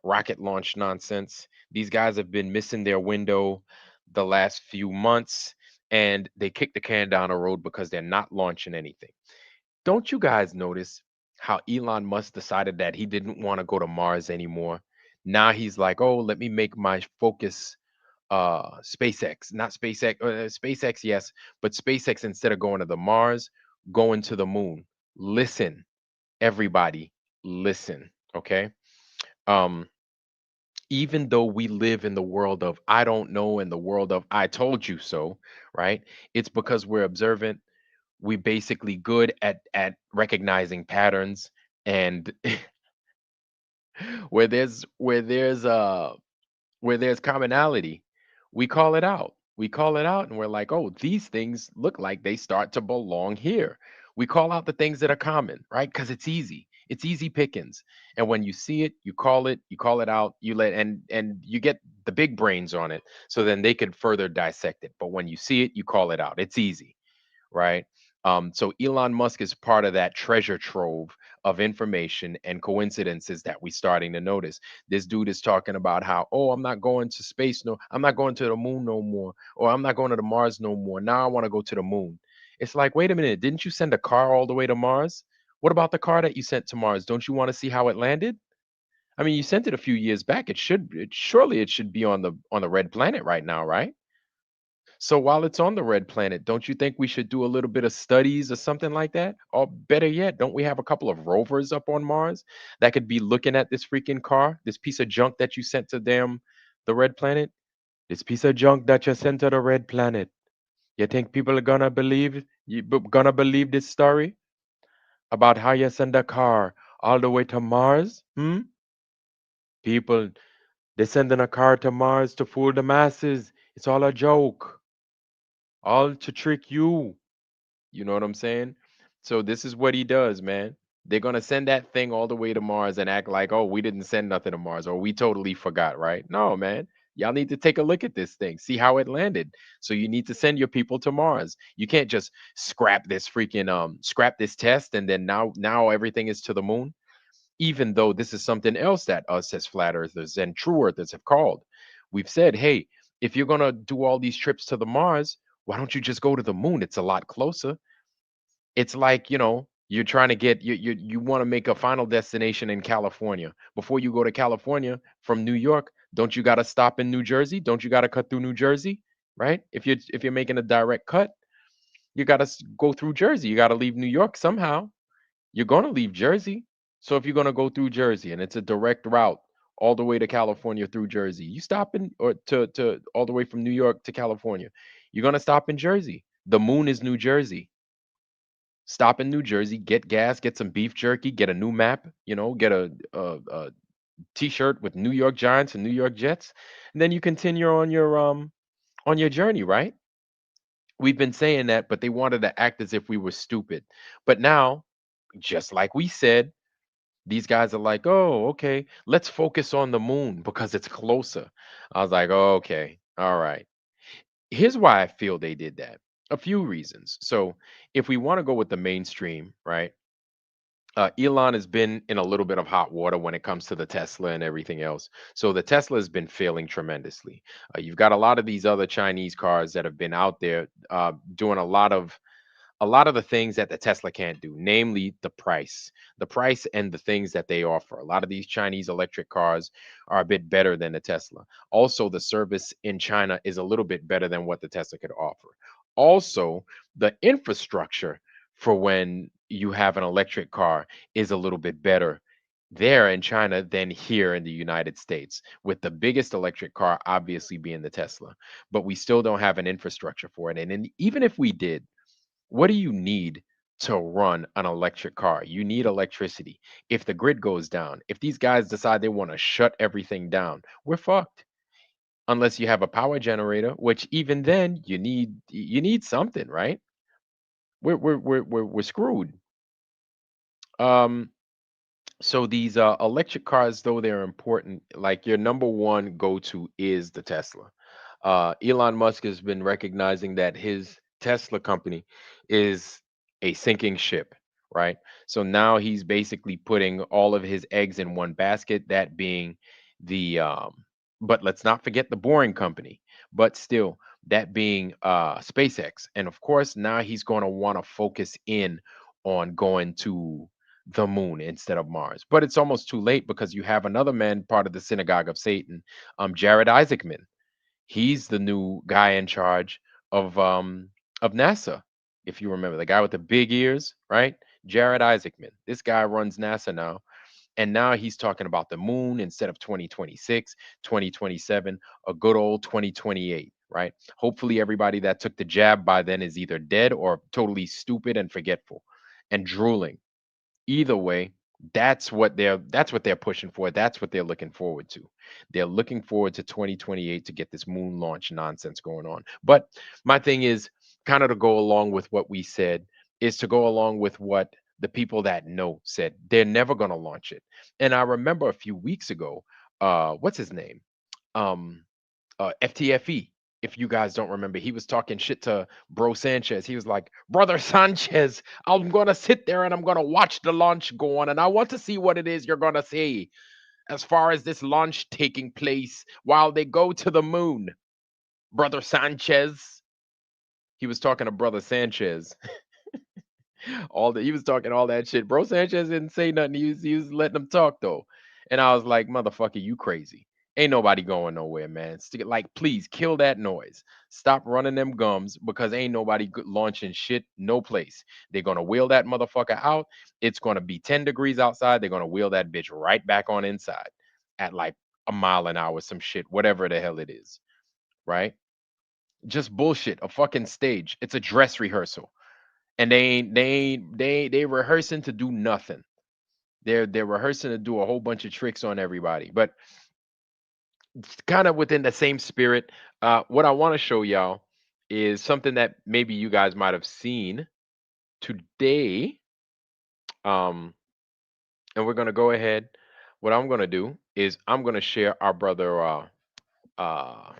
rocket launch nonsense. These guys have been missing their window the last few months, and they kicked the can down the road because they're not launching anything. Don't you guys notice how Elon Musk decided that he didn't want to go to Mars anymore? Now he's like, oh, let me make my focus SpaceX, not SpaceX, SpaceX, yes, but SpaceX, instead of going to the Mars, going to the moon. Listen, everybody, listen, okay? Um, even though we live in the world of I don't know and the world of I told you so, right? It's because we're observant. We basically good at recognizing patterns, and where there's where there's commonality, we call it out. We call it out and we're like, oh, these things look like they start to belong here. We call out the things that are common, right? Because it's easy. It's easy pickings. And when you see it, you call it out, you let and you get the big brains on it. So then they could further dissect it. But when you see it, you call it out. It's easy, right? So Elon Musk is part of that treasure trove of information and coincidences that we're starting to notice. This dude is talking about how, oh, I'm not going to space, no, I'm not going to the moon no more, or I'm not going to the Mars no more. Now I want to go to the moon. It's like, wait a minute, didn't you send a car all the way to Mars? What about the car that you sent to Mars? Don't you want to see how it landed? I mean, you sent it a few years back. Surely it should be on the red planet right now, right? So while it's on the red planet, don't you think we should do a little bit of studies or something like that? Or better yet, don't we have a couple of rovers up on Mars that could be looking at this freaking car, this piece of junk that you sent to them, the red planet? This piece of junk that you sent to the red planet. You think people are gonna believe this story about how you send a car all the way to Mars? Hmm? People, they're sending a car to Mars to fool the masses. It's all a joke, all to trick you. You know what I'm saying? So this is what he does, man. They're gonna send that thing all the way to Mars and act like, oh, we didn't send nothing to Mars, or we totally forgot, right? No, man. Y'all need to take a look at this thing, see how it landed. So you need to send your people to Mars. You can't just scrap this test and then now everything is to the moon. Even though this is something else that us as flat earthers and true earthers have called. We've said, hey, if you're gonna do all these trips to the Mars, why don't you just go to the moon? It's a lot closer. It's like, you're trying to get you want to make a final destination in California. Before you go to California from New York, don't you got to stop in New Jersey? Don't you got to cut through New Jersey? Right? If you're making a direct cut, you got to go through Jersey. You got to leave New York somehow. You're going to leave Jersey. So if you're going to go through Jersey and it's a direct route all the way to California through Jersey, you stop in or to all the way from New York to California. You're going to stop in Jersey. The moon is New Jersey. Stop in New Jersey, get gas, get some beef jerky, get a new map, get a t-shirt with New York Giants and New York Jets, and then you continue on your on your journey, right? We've been saying that, but they wanted to act as if we were stupid. But now, just like we said, these guys are like, oh, okay, let's focus on the moon because it's closer. I was like, oh, okay, all right. Here's why I feel they did that. A few reasons. So, if we want to go with the mainstream, right? Elon has been in a little bit of hot water when it comes to the Tesla and everything else. So the Tesla has been failing tremendously. You've got a lot of these other Chinese cars that have been out there doing a lot of the things that the Tesla can't do, namely the price and the things that they offer. A lot of these Chinese electric cars are a bit better than the Tesla. Also, the service in China is a little bit better than what the Tesla could offer. Also, the infrastructure for when you have an electric car is a little bit better there in China than here in the United States, with the biggest electric car obviously being the Tesla. But we still don't have an infrastructure for it. And even if we did, what do you need to run an electric car? You need electricity. If the grid goes down, if these guys decide they want to shut everything down, we're fucked. Unless you have a power generator, which even then you need something, right? We're screwed. Um, so these electric cars, though they're important, like your number one go-to is the Tesla. Elon Musk has been recognizing that his Tesla company is a sinking ship, right? So now he's basically putting all of his eggs in one basket, that being but let's not forget the boring company, but still, that being SpaceX. And of course, now he's going to want to focus in on going to the moon instead of Mars. But it's almost too late because you have another man, part of the synagogue of Satan, Jared Isaacman. He's the new guy in charge of NASA. If you remember, the guy with the big ears, right? Jared Isaacman. This guy runs NASA now. And now he's talking about the moon instead of 2026, 2027, a good old 2028, right? Hopefully everybody that took the jab by then is either dead or totally stupid and forgetful and drooling. Either way, that's what they're pushing for. That's what they're looking forward to. They're looking forward to 2028 to get this moon launch nonsense going on. But my thing is kind of to go along with what we said, is to go along with what the people that know said. They're never going to launch it. And I remember a few weeks ago, what's his name? Um FTFE. If you guys don't remember, he was talking shit to Bro Sanchez. He was like, Brother Sanchez, I'm going to sit there and I'm going to watch the launch go on. And I want to see what it is you're going to say as far as this launch taking place while they go to the moon. Brother Sanchez. He was talking to Brother Sanchez. He was talking all that shit. Bro Sanchez didn't say nothing. He was letting him talk though. And I was like, motherfucker, you crazy. Ain't nobody going nowhere, man. Like, please kill that noise. Stop running them gums because ain't nobody launching shit no place. They're gonna wheel that motherfucker out. It's gonna be 10 degrees outside. They're gonna wheel that bitch right back on inside at like a mile an hour, some shit, whatever the hell it is, right? Just bullshit. A fucking stage. It's a dress rehearsal, and they rehearsing to do nothing. They're rehearsing to do a whole bunch of tricks on everybody. But kind of within the same spirit, what I want to show y'all is something that maybe you guys might have seen today. Um, and we're gonna go ahead. What I'm gonna do is I'm gonna share our brother uh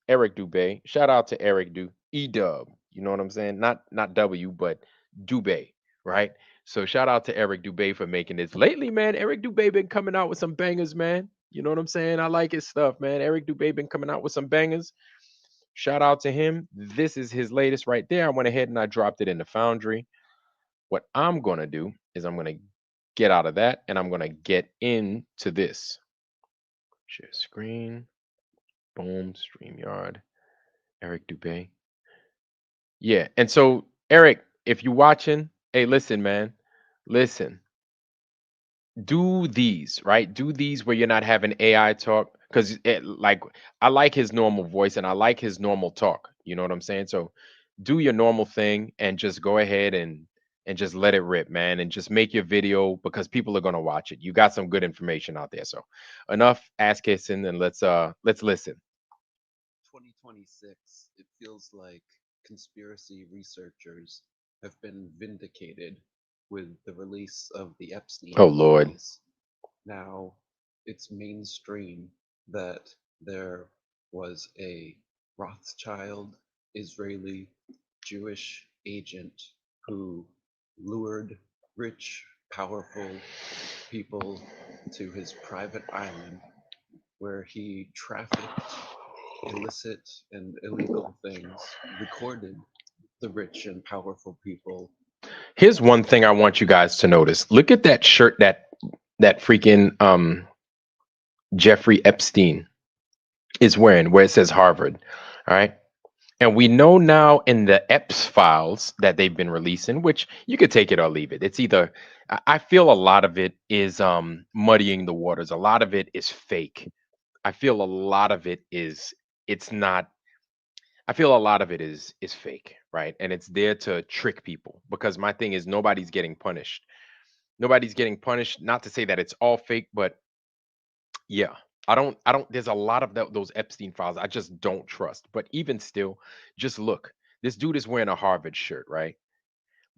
Eric Dubay. Shout out to Eric Edub. You know what I'm saying? Not W, but Dubay, right? So shout out to Eric Dubay for making this. Lately, man, Eric Dubay been coming out with some bangers, man. You know what I'm saying? I like his stuff, man. Eric Dubay been coming out with some bangers. Shout out to him. This is his latest right there. I went ahead and I dropped it in the Foundry. What I'm gonna do is I'm gonna get out of that and I'm gonna get into this. Share screen. Boom. StreamYard. Eric Dubay. Yeah. And so, Eric, if you're watching, hey, listen, man, listen, do these, right? Do these where you're not having AI talk. Because, like, I like his normal voice and I like his normal talk. You know what I'm saying? So, do your normal thing and just go ahead and just let it rip, man, and just make your video because people are gonna watch it. You got some good information out there. So, enough ass kissing and let's listen. 2026. it feels like conspiracy researchers have been vindicated with the release of the Epstein Oh Lord. files. Now it's mainstream that there was a Rothschild Israeli Jewish agent who lured rich, powerful people to his private island where he trafficked illicit and illegal things, recorded the rich and powerful people. Here's one thing I want you guys to notice. Look at that shirt that freaking Jeffrey Epstein is wearing, where it says Harvard. All right. And we know now in the EPS files that they've been releasing, which you could take it or leave it. It's either I feel a lot of it is muddying the waters. A lot of it is fake. I feel a lot of it is it's not I feel a lot of it is fake, right? And it's there to trick people because my thing is nobody's getting punished. Nobody's getting punished. Not to say that it's all fake, but yeah, I don't there's a lot of those Epstein files I just don't trust. But even still, just look. This dude is wearing a Harvard shirt, right?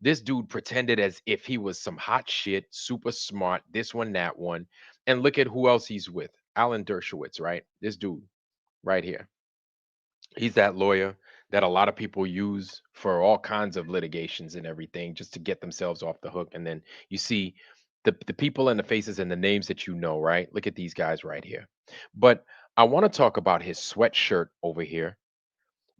This dude pretended as if he was some hot shit, super smart, this one, that one. And look at who else he's with. Alan Dershowitz, right? This dude right here. He's that lawyer that a lot of people use for all kinds of litigations and everything just to get themselves off the hook. And then you see the people and the faces and the names that you know, right? Look at these guys right here. But I want to talk about his sweatshirt over here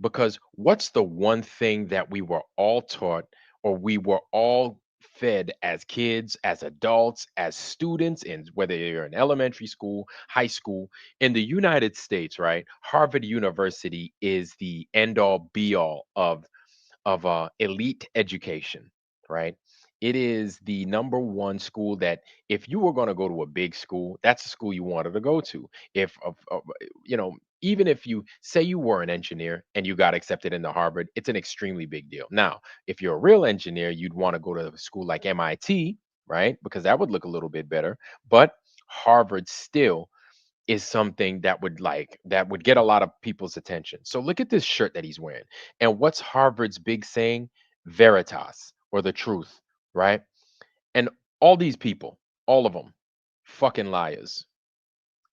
because what's the one thing that we were all taught or we were all fed as kids, as adults, as students, and whether you're in elementary school, high school, in the United States, right? Harvard University is the end all be all of elite education, right? It is the number one school that if you were going to go to a big school, that's the school you wanted to go to. If you know, even if you say you were an engineer and you got accepted into Harvard, it's an extremely big deal. Now, if you're a real engineer, you'd want to go to a school like MIT, right? Because that would look a little bit better. But Harvard still is something that would get a lot of people's attention. So look at this shirt that he's wearing. And what's Harvard's big saying? Veritas or the truth, right? And all these people, all of them, fucking liars.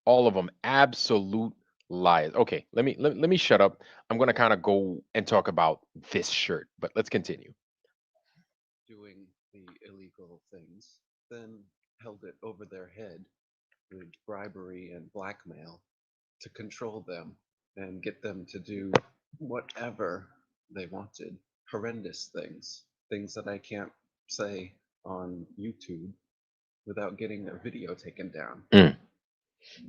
All of them absolute liars. Okay, let me shut up. I'm going to kind of go and talk about this shirt, but let's continue. Doing the illegal things, then held it over their head with bribery and blackmail to control them and get them to do whatever they wanted. Horrendous things, things that I can't say on YouTube without getting a video taken down. Mm,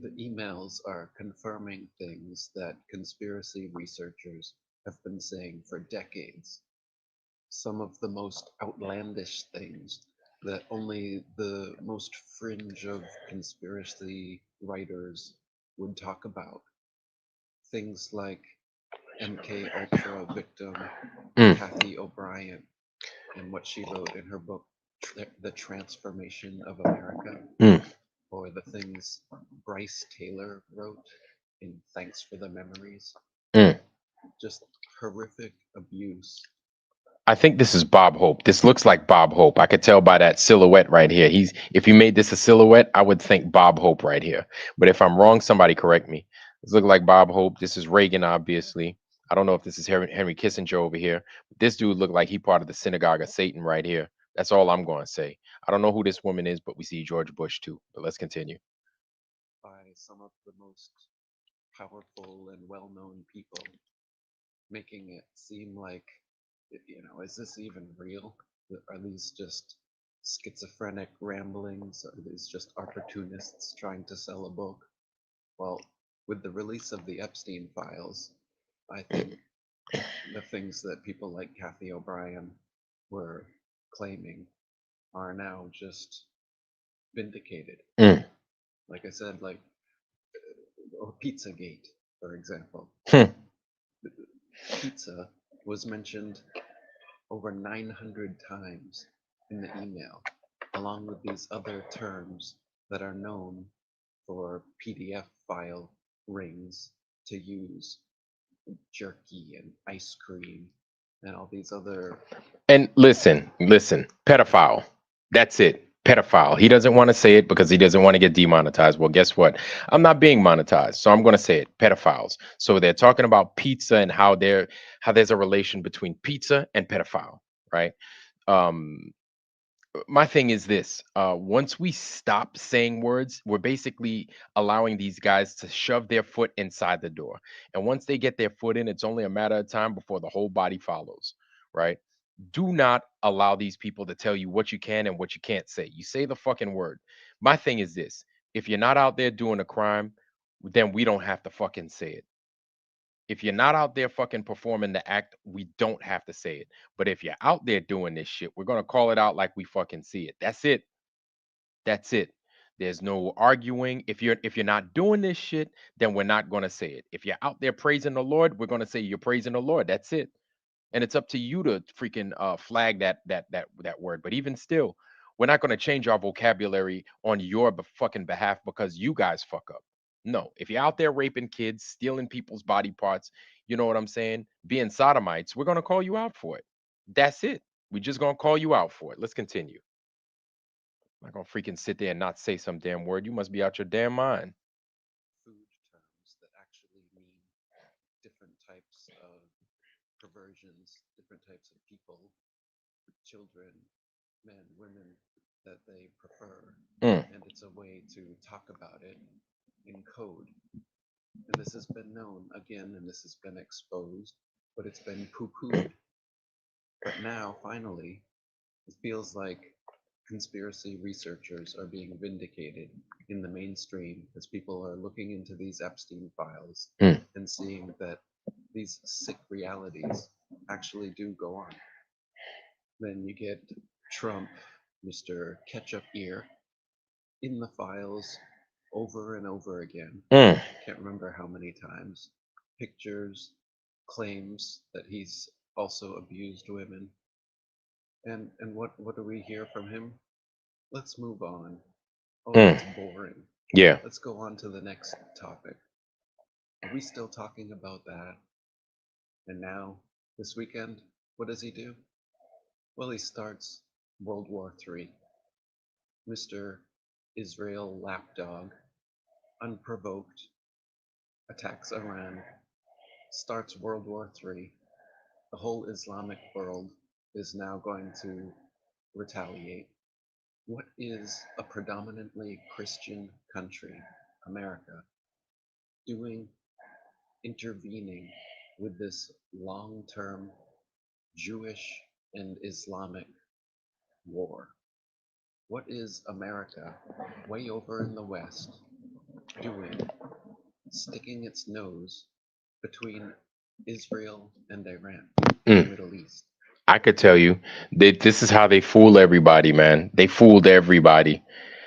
The emails are confirming things that conspiracy researchers have been saying for decades. Some of the most outlandish things that only the most fringe of conspiracy writers would talk about. Things like MK Ultra victim mm, Kathy O'Brien and what she wrote in her book, The Transformation of America, mm, or the things Bryce Taylor wrote in Thanks for the Memories. mm. Just horrific abuse. I think this is Bob Hope. This looks like Bob Hope. I could tell by that silhouette right here. He's if you made this a silhouette, I would think Bob Hope right here. But if I'm wrong, somebody correct me. This look like Bob Hope. This is Reagan, obviously. I don't know if this is Henry Kissinger over here. But this dude looked like he part of the synagogue of Satan right here. That's all I'm going to say. I don't know who this woman is, but we see George Bush too. But let's continue. By some of the most powerful and well known people, making it seem like, is this even real? Are these just schizophrenic ramblings? Are these just opportunists trying to sell a book? Well, with the release of the Epstein files, I think the things that people like Kathy O'Brien were claiming are now just vindicated. Mm, Like I said, like or Pizzagate, for example. hmm, Pizza was mentioned over 900 times in the email, along with these other terms that are known for PDF file rings to use. jerky and ice cream and all these other. And listen, pedophile. That's it. Pedophile. He doesn't want to say it because he doesn't want to get demonetized. Well, guess what? I'm not being monetized, so I'm going to say it. Pedophiles. So they're talking about pizza and how there's a relation between pizza and pedophile, right? Um, my thing is this: once we stop saying words, we're basically allowing these guys to shove their foot inside the door, and once they get their foot in, it's only a matter of time before the whole body follows, right? Do not allow these people to tell you what you can and what you can't say. You say the fucking word. My thing is this: if you're not out there doing a crime, then we don't have to fucking say it. If you're not out there fucking performing the act, we don't have to say it. But if you're out there doing this shit, we're gonna call it out like we fucking see it. That's it. That's it. There's no arguing. If you're not doing this shit, then we're not gonna say it. If you're out there praising the Lord, we're gonna say you're praising the Lord. That's it. And it's up to you to freaking flag that word. But even still, we're not gonna change our vocabulary on your fucking behalf because you guys fuck up. No, if you're out there raping kids, stealing people's body parts, you know what I'm saying, being sodomites, we're gonna call you out for it. That's it. We're just gonna call you out for it. Let's continue. I'm not gonna freaking sit there and not say some damn word. You must be out your damn mind. Food terms that actually mean different types of perversions, different types of people, children, men, women that they prefer. Mm, And it's a way to talk about it in code. And this has been known again, and this has been exposed, but it's been poo pooed. But now, finally, it feels like conspiracy researchers are being vindicated in the mainstream as people are looking into these Epstein files mm, and seeing that these sick realities actually do go on. Then you get Trump, Mr. Ketchup Ear, in the files over and over again. mm. Can't remember how many times. Pictures, claims that he's also abused women. And what do we hear from him? Let's move on. Oh, Mm. that's boring. Yeah. Let's go on to the next topic. Are we still talking about that? And now, this weekend, what does he do? Well, he starts World War III. Mr. Israel lapdog, unprovoked, attacks Iran, starts World War III. The whole Islamic world is now going to retaliate. What is a predominantly Christian country, America, doing, intervening with this long term Jewish and Islamic war? What is America, way over in the West, doing, sticking its nose between Israel and Iran in the Mm. Middle East? I could tell you that this is how they fool everybody, man. They fooled everybody.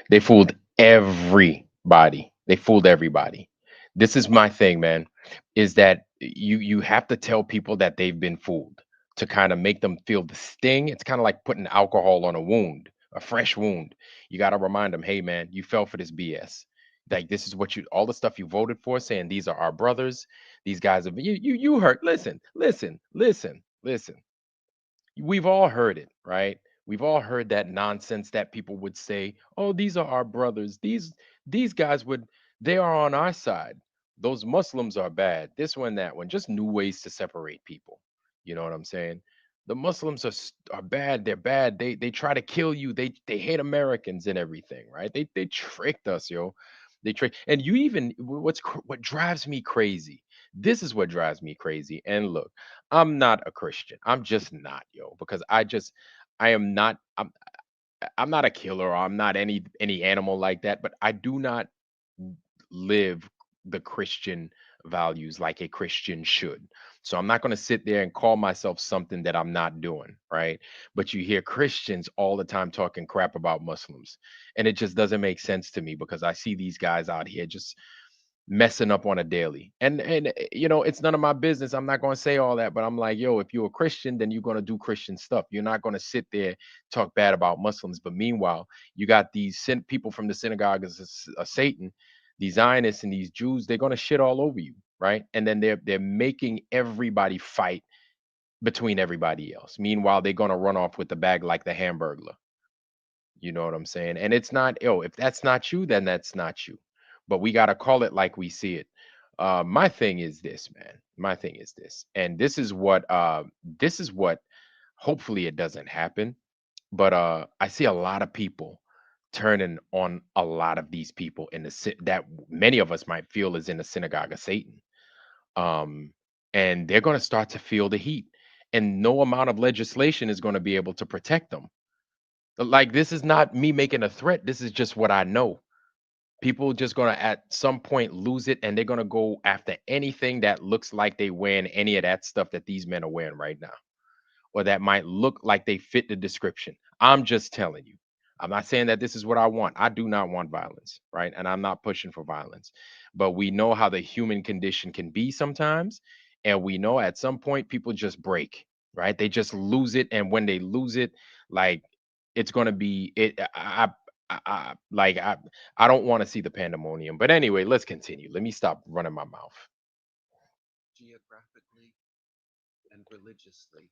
They fooled everybody. They fooled everybody. This is my thing, man, is that you have to tell people that they've been fooled to kind of make them feel the sting. It's kind of like putting alcohol on a wound, a fresh wound. You got to remind them, hey, man, you fell for this BS. Like this is what you all the stuff you voted for, saying these are our brothers. These guys have you heard. Listen. We've all heard it, right? We've all heard that nonsense that people would say, "Oh, these are our brothers. These guys would they are on our side. Those Muslims are bad. This one, that one." Just new ways to separate people. You know what I'm saying? The Muslims are bad. They're bad. They try to kill you. They hate Americans and everything, right? They tricked us, yo. They trick. And you even what drives me crazy. This is what drives me crazy. And look, I'm not a Christian. I'm just not, yo, because I am not I'm not a killer or I'm not any animal like that, but I do not live the Christian values like a Christian should. So I'm not going to sit there and call myself something that I'm not doing, right? But you hear Christians all the time talking crap about Muslims, and it just doesn't make sense to me because I see these guys out here just messing up on a daily. And it's none of my business. I'm not going to say all that, but I'm like, yo, if you're a Christian, then you're going to do Christian stuff. You're not going to sit there talk bad about Muslims. But meanwhile, you got these people from the synagogue of Satan, these Zionists and these Jews, they're going to shit all over you. right? And then they're making everybody fight between everybody else. Meanwhile, they're gonna run off with the bag like the Hamburglar. You know what I'm saying? And it's not, oh, if that's not you, then that's not you. But we gotta call it like we see it. My thing is this, man. My thing is this, and this is what hopefully it doesn't happen. But I see a lot of people turning on a lot of these people in the that many of us might feel is in the synagogue of Satan. Um, and they're going to start to feel the heat, and no amount of legislation is going to be able to protect them. Like, this is not me making a threat. This is just what I know. People just going to at some point lose it, and they're going to go after anything that looks like they wearing any of that stuff that these men are wearing right now, or that might look like they fit the description. I'm just telling you. I'm not saying that this is what I want. I do not want violence, right? And I'm not pushing for violence. But we know how the human condition can be sometimes. And we know at some point people just break, right? They just lose it. And when they lose it, like, it's going to be it. Like, I don't want to see the pandemonium. But anyway, let's continue. Let me stop running my mouth. Geographically and religiously,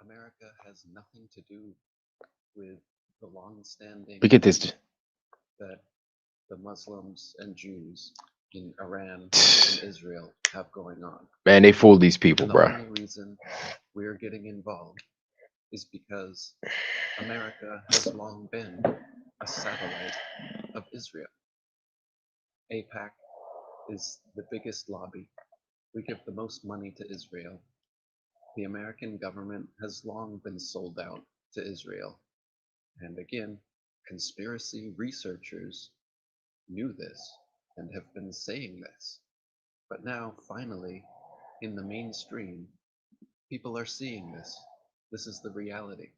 America has nothing to do with the long-standing Look at this. that the Muslims and Jews in Iran and Israel have going on. Man, they fooled these people, And the bro. only reason we're getting involved is because America has long been a satellite of Israel. AIPAC is the biggest lobby. We give the most money to Israel. The American government has long been sold out to Israel. And again, conspiracy researchers knew this and have been saying this. But now, finally, in the mainstream, people are seeing this. This is the reality.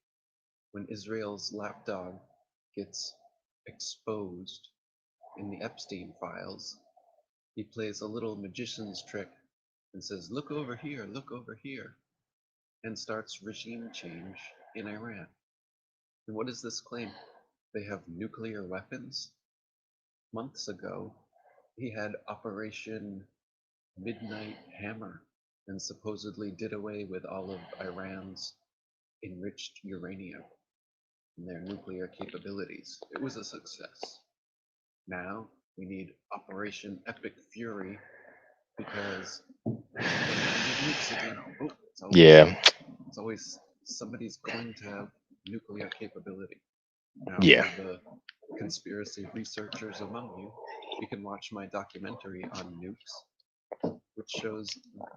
When Israel's lapdog gets exposed in the Epstein files, he plays a little magician's trick and says, look over here, and starts regime change in Iran. And what does this claim? They have nuclear weapons? Months ago, he had Operation Midnight Hammer and supposedly did away with all of Iran's enriched uranium and their nuclear capabilities. It was a success. Now we need Operation Epic Fury because they have nukes again. Oh, Yeah. It's always somebody's going to have nuclear capability. Now, Yeah. for the conspiracy researchers among you, you can watch my documentary on nukes, which shows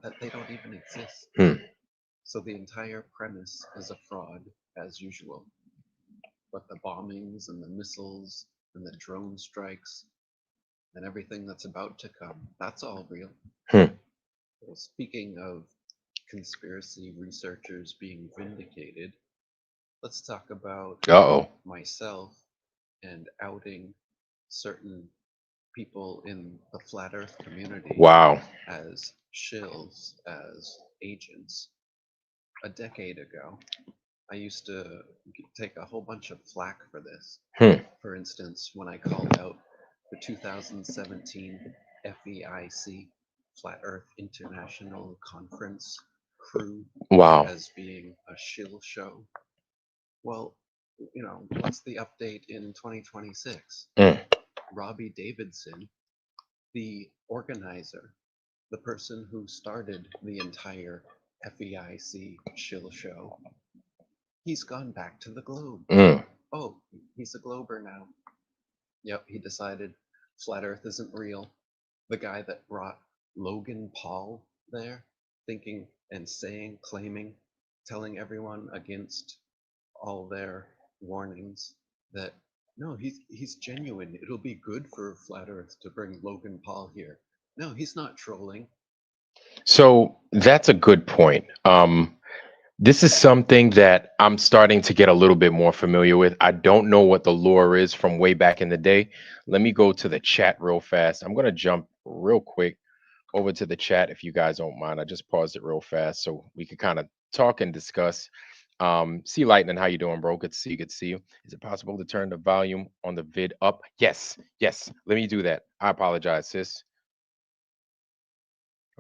that they don't even exist. So the entire premise is a fraud, as usual. But the bombings and the missiles and the drone strikes and everything that's about to come, that's all real. Well, speaking of conspiracy researchers being vindicated, let's talk about myself and outing certain people in the flat earth community as shills, as agents. A decade ago, I used to take a whole bunch of flack for this. For instance, when I called out the 2017 FEIC, Flat Earth International Conference crew as being a shill show. Well, you know, what's the update in 2026? Robbie Davidson, the organizer, the person who started the entire FEIC shill show, he's gone back to the globe. Oh, he's a glober now. Yep, he decided flat earth isn't real. The guy that brought Logan Paul there, thinking and saying, claiming, telling everyone against all their warnings that no, he's genuine. It'll be good for flat earth to bring Logan Paul here. No, he's not trolling. So that's a good point. This is something that I'm starting to get a little bit more familiar with. I don't know what the lore is from way back in the day. Let me go to the chat real fast. I'm going to jump real quick over to the chat if you guys don't mind. I just paused it real fast so we could kind of talk and discuss. See Lightning, how you doing, bro? Good to see you. Good to see you. Is it possible to turn the volume on the vid up? Yes. Let me do that. I apologize, sis.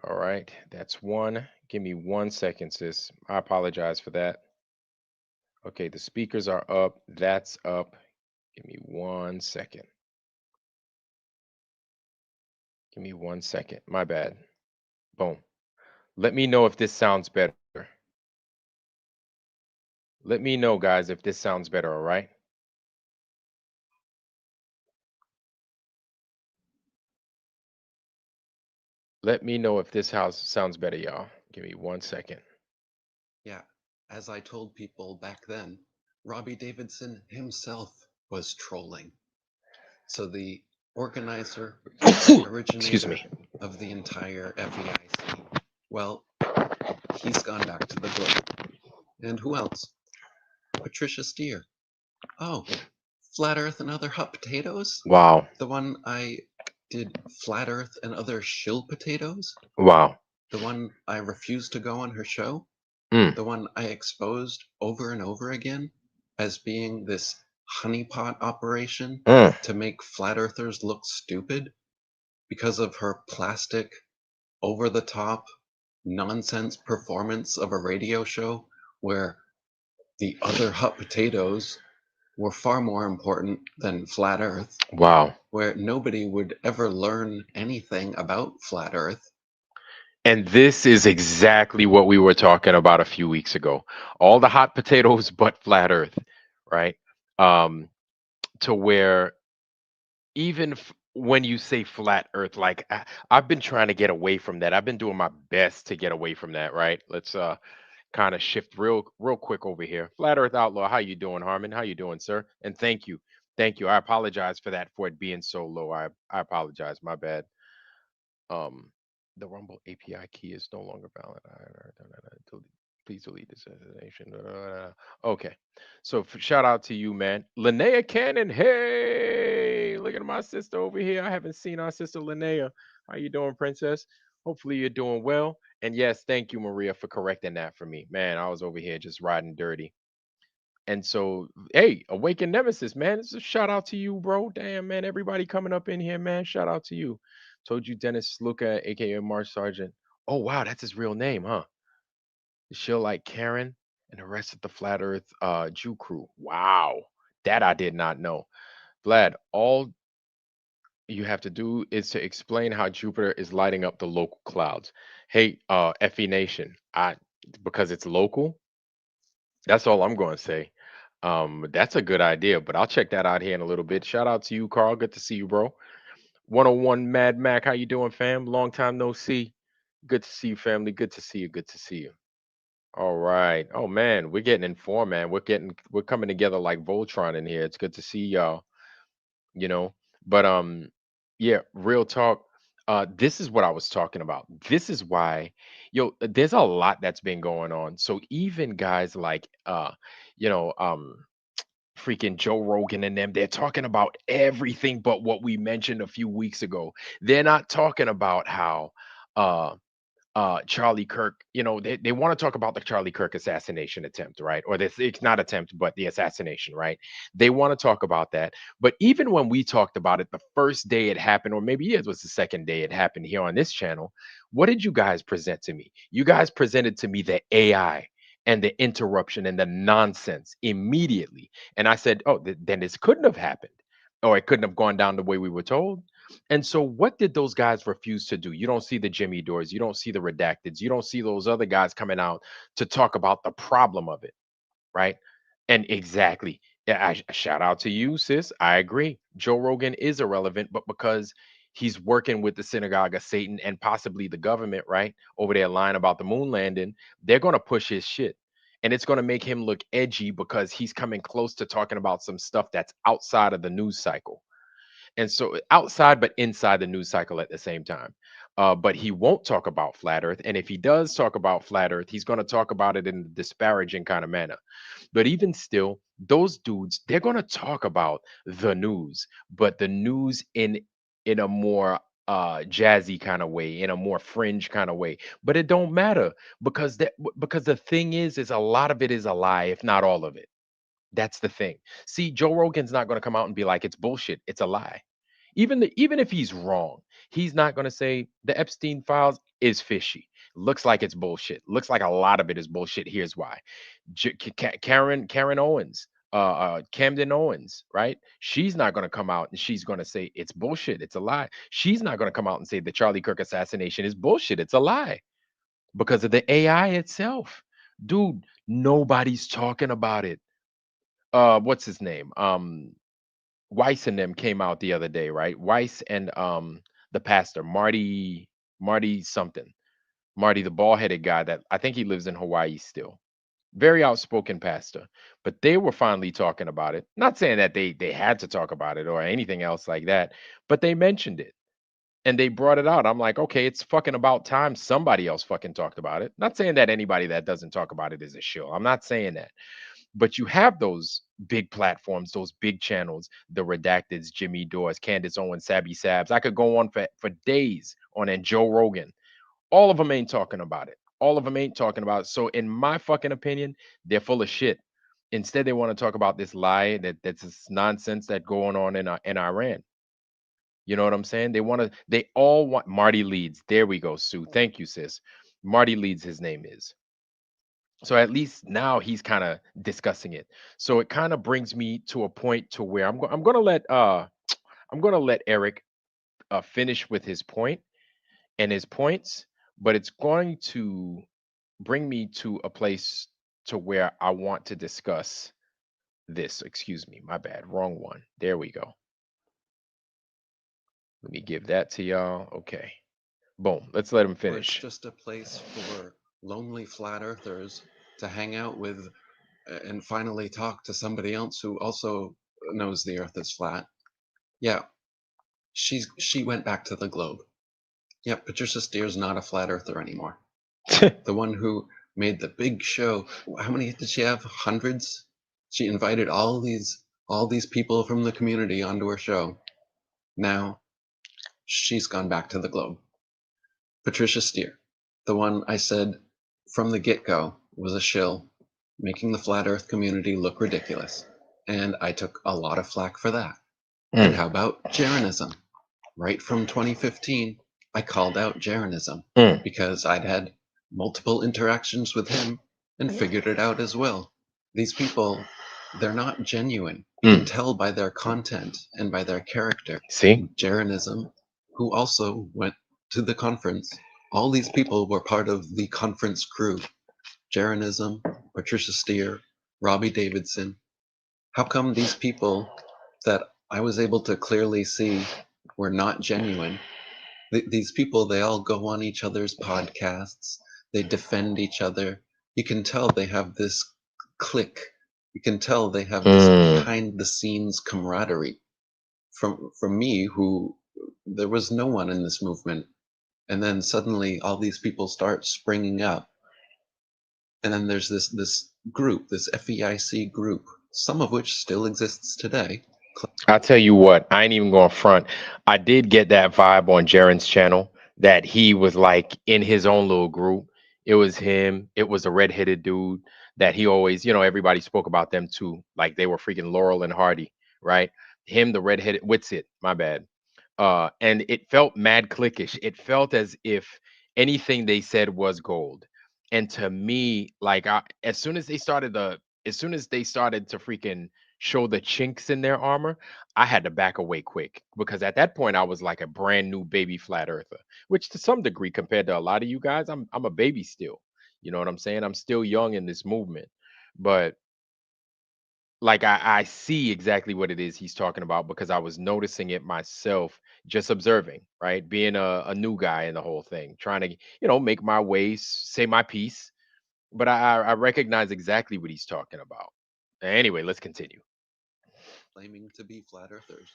All right, that's one. Give me 1 second, sis. I apologize for that. Okay, the speakers are up. That's up. Give me 1 second. Give me 1 second. My bad. Boom. Let me know if this sounds better. Let me know, guys, if this sounds better, all right? Let me know if this house sounds better, y'all. Give me 1 second. Yeah, as I told people back then, Robbie Davidson himself was trolling. So the organizer, Excuse originator me. of the entire FEIC, well, he's gone back to the book. And who else? Patricia Steer. Oh, Flat Earth and Other Hot Potatoes? Wow. The one I did Flat Earth and Other Shill Potatoes? Wow. The one I refused to go on her show? Mm, The one I exposed over and over again as being this honeypot operation mm. to make flat earthers look stupid because of her plastic, over the top, nonsense performance of a radio show where the other hot potatoes were far more important than flat earth, Wow. where nobody would ever learn anything about flat earth. And this is exactly what we were talking about a few weeks ago. All the hot potatoes but flat earth, right? Um, to where even when you say flat earth, like I've been trying to get away from that. I've been doing my best to get away from that, right? Let's kind of shift real quick over here. Flat Earth Outlaw, how you doing, Harmon? How you doing, sir? And thank you. Thank you. I apologize for that, for it being so low. I apologize. My bad. Um, the Rumble API key is no longer valid. Please delete this destination. Okay, so shout out to you, man. Linnea Cannon. Hey, look at my sister over here. I haven't seen our sister Linnea. How you doing, princess? Hopefully you're doing well. And yes, thank you, Maria, for correcting that for me. Man, I was over here just riding dirty. And so, hey, Awaken Nemesis, man. It's a shout out to you, bro. Damn, man. Everybody coming up in here, man. Shout out to you. Told you Dennis Luca, aka March Sergeant. Oh wow, that's his real name, huh? She'll like Karen and the rest of the Flat Earth Jew crew. Wow. That I did not know. Vlad, all you have to do is to explain how Jupiter is lighting up the local clouds. Hey, FE Nation, I because it's local, that's all I'm going to say. That's a good idea, but I'll check that out here in a little bit. Shout out to you, Carl. Good to see you, bro. 101 Mad Mac, how you doing, fam? Long time no see. Good to see you, family. Good to see you. Good to see you. All right. Oh man, we're getting informed, man. We're coming together like Voltron in here. It's good to see y'all, you know. But yeah, real talk. This is what I was talking about. This is why, there's a lot that's been going on. So even guys like you know, freaking Joe Rogan and them, they're talking about everything but what we mentioned a few weeks ago. They're not talking about how uh Charlie Kirk, they want to talk about the Charlie Kirk assassination attempt, right? Or this, it's not attempt, but the assassination, right? They want to talk about that. But even when we talked about it the first day it happened, or maybe it was the second day it happened here on this channel, what did you guys present to me? You guys presented to me the AI and the interruption and the nonsense immediately. And I said, oh, then this couldn't have happened, or it couldn't have gone down the way we were told. And so, what did those guys refuse to do? You don't see the Jimmy Doors, you don't see the Redacteds, you don't see those other guys coming out to talk about the problem of it, right? And exactly, yeah, shout out to you, sis. I agree. Joe Rogan is irrelevant, but because he's working with the synagogue of Satan and possibly the government, right, over there lying about the moon landing, they're going to push his shit. And it's going to make him look edgy because he's coming close to talking about some stuff that's outside of the news cycle, and so outside but inside the news cycle at the same time. But he won't talk about flat earth, and if he does talk about flat earth, he's going to talk about it in a disparaging kind of manner. But even still, those dudes, they're going to talk about the news, but the news in a more jazzy kind of way, in a more fringe kind of way. But it don't matter, because the thing is a lot of it is a lie, if not all of it. That's the thing. See, Joe Rogan's not going to come out and be like, it's bullshit, it's a lie. Even if he's wrong, he's not going to say the Epstein files is fishy. Looks like it's bullshit. Looks like a lot of it is bullshit. Here's why. Karen Owens, Camden Owens, right? She's not going to come out and she's going to say it's bullshit. It's a lie. She's not going to come out and say the Charlie Kirk assassination is bullshit. It's a lie because of the AI itself. Dude, nobody's talking about it. What's his name? Weiss and them came out the other day, right? Weiss and the pastor, Marty something. Marty, the bald-headed guy that I think he lives in Hawaii still. Very outspoken pastor. But they were finally talking about it. Not saying that they had to talk about it or anything else like that, but they mentioned it and they brought it out. I'm like, okay, it's fucking about time somebody else fucking talked about it. Not saying that anybody that doesn't talk about it is a shill. I'm not saying that. But you have those big platforms, those big channels, the Redacteds, Jimmy Dores, Candace Owens, Sabby Sabs. I could go on for days on, and Joe Rogan. All of them ain't talking about it. All of them ain't talking about it. So in my fucking opinion, they're full of shit. Instead, they want to talk about this lie that's this nonsense that going on in Iran. You know what I'm saying? They all want Marty Leeds. There we go, Sue. Thank you, sis. Marty Leeds, his name is. So at least now he's kind of discussing it. So it kind of brings me to a point to where I'm gonna let I'm gonna let Eric finish with his point and his points, but it's going to bring me to a place to where I want to discuss this. Excuse me, my bad, wrong one. There we go. Let me give that to y'all. Okay, boom. Let's let him Or it's finish. just a place for lonely flat earthers to hang out with and finally talk to somebody else who also knows the earth is flat. Yeah, she went back to the globe. Yeah, Patricia Steer's not a flat earther anymore. The one who made the big show. How many did she have? Hundreds? She invited all these people from the community onto her show. Now she's gone back to the globe. Patricia Steer, the one I said from the get-go was a shill, making the flat earth community look ridiculous. And I took a lot of flack for that. And how about Jeranism? Right from 2015, I called out Jeranism because I'd had multiple interactions with him and figured it out as well. These people, they're not genuine. You can tell by their content and by their character. See? Jeranism, who also went to the conference, all these people were part of the conference crew. Jeranism, Patricia Steer, Robbie Davidson. How come these people that I was able to clearly see were not genuine? These people, they all go on each other's podcasts. They defend each other. You can tell they have this clique. You can tell they have this behind the scenes camaraderie. From me, who there was no one in this movement, and then suddenly all these people start springing up, and then there's this group, this FEIC group, some of which still exists today. I'll tell you what, I ain't even going front. I did get that vibe on Jaren's channel that he was like in his own little group. It was him. It was a redheaded dude that he always, everybody spoke about them too. Like they were freaking Laurel and Hardy, right? Him, the redheaded Witsit, my bad. And it felt mad cliquish. It felt as if anything they said was gold. And to me, like as soon as they started to freaking show the chinks in their armor, I had to back away quick because at that point I was like a brand new baby flat earther, which to some degree compared to a lot of you guys, I'm a baby still. You know what I'm saying? I'm still young in this movement. But like I see exactly what it is he's talking about because I was noticing it myself, just observing, right? Being a new guy in the whole thing, trying to, make my way, say my piece. But I recognize exactly what he's talking about. Anyway, let's continue. Claiming to be flat earthers.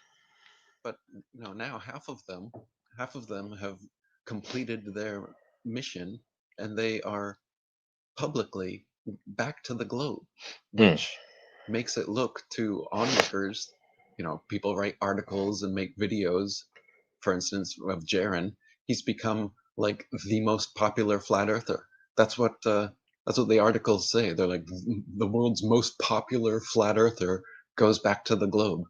But now half of them have completed their mission and they are publicly back to the globe, which makes it look to onlookers, people write articles and make videos, for instance, of Jaren. He's become like the most popular flat earther. That's what the articles say. They're like, the world's most popular flat earther goes back to the globe.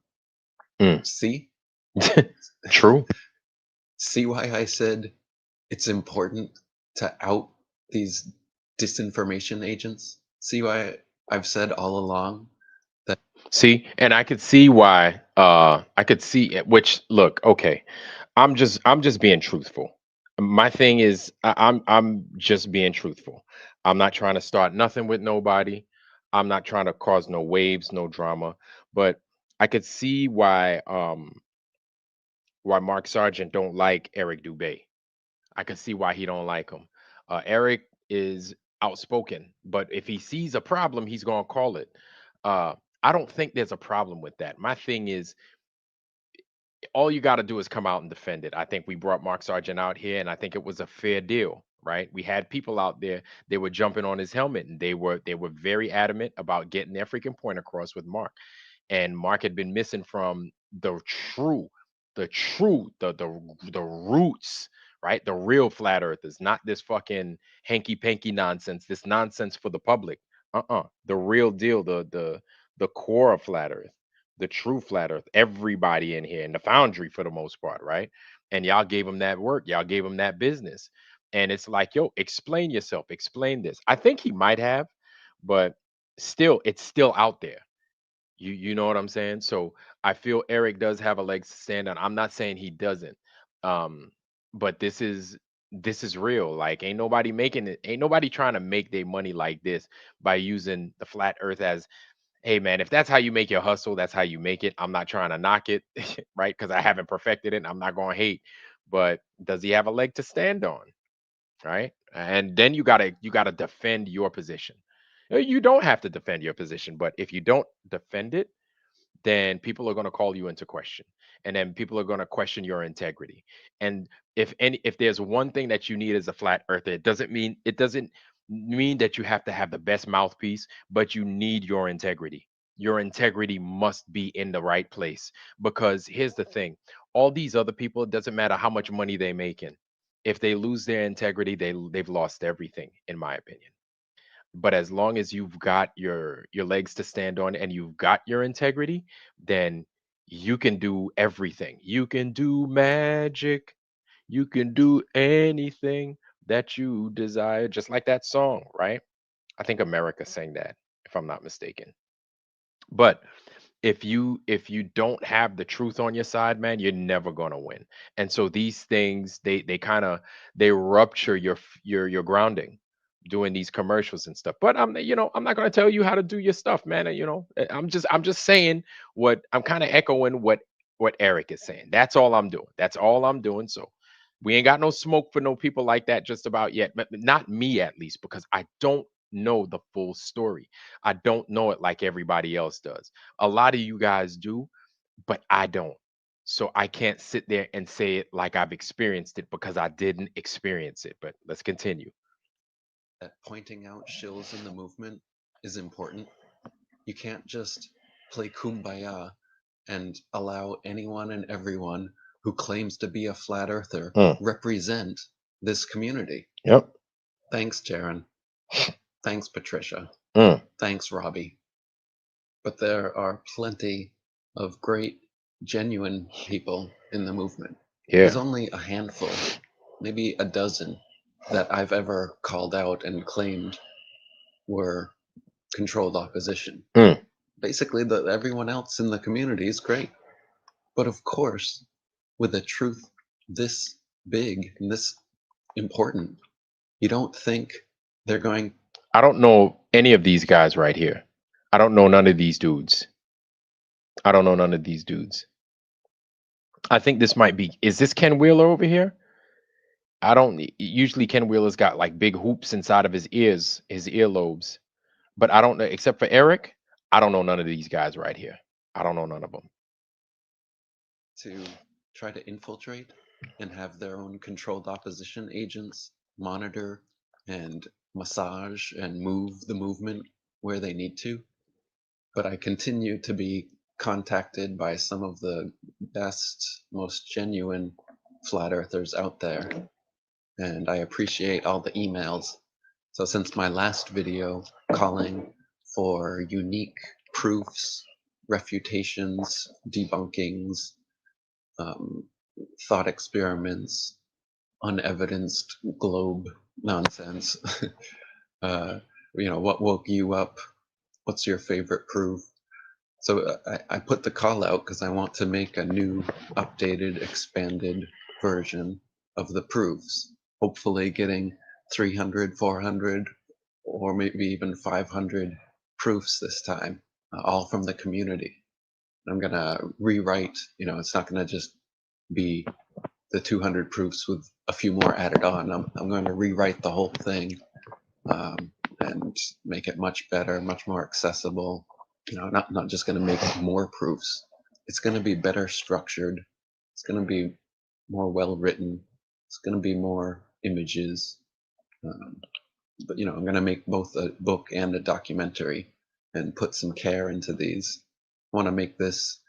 See? True. See why I said it's important to out these disinformation agents? See why I've said all along that See, and I could see why. I could see it. Which look, okay, I'm just being truthful. My thing is, I'm just being truthful. I'm not trying to start nothing with nobody. I'm not trying to cause no waves, no drama. But I could see why Mark Sargent don't like Eric Dubay. I can see why he don't like him. Eric is outspoken, but if he sees a problem, he's gonna call it. Uh, I don't think there's a problem with that. My thing is, all you got to do is come out and defend it. I think we brought Mark Sargent out here, and I think it was a fair deal, right? We had people out there; they were jumping on his helmet, and they were very adamant about getting their freaking point across with Mark. And Mark had been missing from the roots, right? The real flat earthers, not this fucking hanky panky nonsense, this nonsense for the public. The real deal, the core of flat earth, the true flat earth, everybody in here, and the foundry for the most part, right? And y'all gave him that work, y'all gave him that business. And it's like, yo, explain yourself, explain this. I think he might have, but still, it's still out there. You know what I'm saying? So I feel Eric does have a leg to stand on. I'm not saying he doesn't. Um, but this is real. Like ain't nobody making it, ain't nobody trying to make their money like this by using the flat earth as, hey man, if that's how you make your hustle, that's how you make it. I'm not trying to knock it, right? Because I haven't perfected it. And I'm not gonna hate. But does he have a leg to stand on? Right? And then you gotta defend your position. You don't have to defend your position, but if you don't defend it, then people are going to call you into question, and then people are going to question your integrity. And if there's one thing that you need as a flat earther, it doesn't mean that you have to have the best mouthpiece, but you need your integrity. Your integrity must be in the right place, because here's the thing: all these other people, it doesn't matter how much money they making, if they lose their integrity, they've lost everything, in my opinion. But as long as you've got your legs to stand on and you've got your integrity, then you can do everything. You can do magic. You can do anything that you desire, just like that song, right? I think America sang that, if I'm not mistaken. But if you don't have the truth on your side, man, you're never going to win. And so these things, they kind of, they rupture your grounding doing these commercials and stuff. But I'm not going to tell you how to do your stuff, man. I'm just saying what I'm kind of echoing what Eric is saying. That's all I'm doing. That's all I'm doing. So we ain't got no smoke for no people like that just about yet. But not me, at least, because I don't know the full story. I don't know it like everybody else does. A lot of you guys do, but I don't. So I can't sit there and say it like I've experienced it, because I didn't experience it. But let's continue. that pointing out shills in the movement is important. You can't just play kumbaya and allow anyone and everyone who claims to be a flat earther represent this community. Yep. Thanks, Jaron. Thanks, Patricia. Thanks, Robbie. But there are plenty of great, genuine people in the movement. Yeah. There's only a handful, maybe a dozen, that I've ever called out and claimed were controlled opposition. Basically, everyone else in the community is great. But of course, with a truth this big and this important, you don't think they're going. I don't know any of these guys right here. I don't know none of these dudes. I don't know none of these dudes. I think this might be. Is this Ken Wheeler over here? I don't. Usually Ken Wheeler's got like big hoops inside of his ears, his earlobes. But I don't know, except for Eric, I don't know none of these guys right here. I don't know none of them. To try to infiltrate and have their own controlled opposition agents monitor and massage and move the movement where they need to. But I continue to be contacted by some of the best, most genuine flat earthers out there. And I appreciate all the emails. So since my last video calling for unique proofs, refutations, debunkings, um, thought experiments, unevidenced globe nonsense. What woke you up? What's your favorite proof? So I put the call out because I want to make a new, updated, expanded version of the proofs, hopefully getting 300, 400, or maybe even 500 proofs this time, all from the community. I'm going to rewrite, it's not going to just be the 200 proofs with a few more added on. I'm going to rewrite the whole thing, and make it much better, much more accessible. Not just going to make more proofs. It's going to be better structured. It's going to be more well written. It's going to be more images. But I'm going to make both a book and a documentary and put some care into these. I want to make this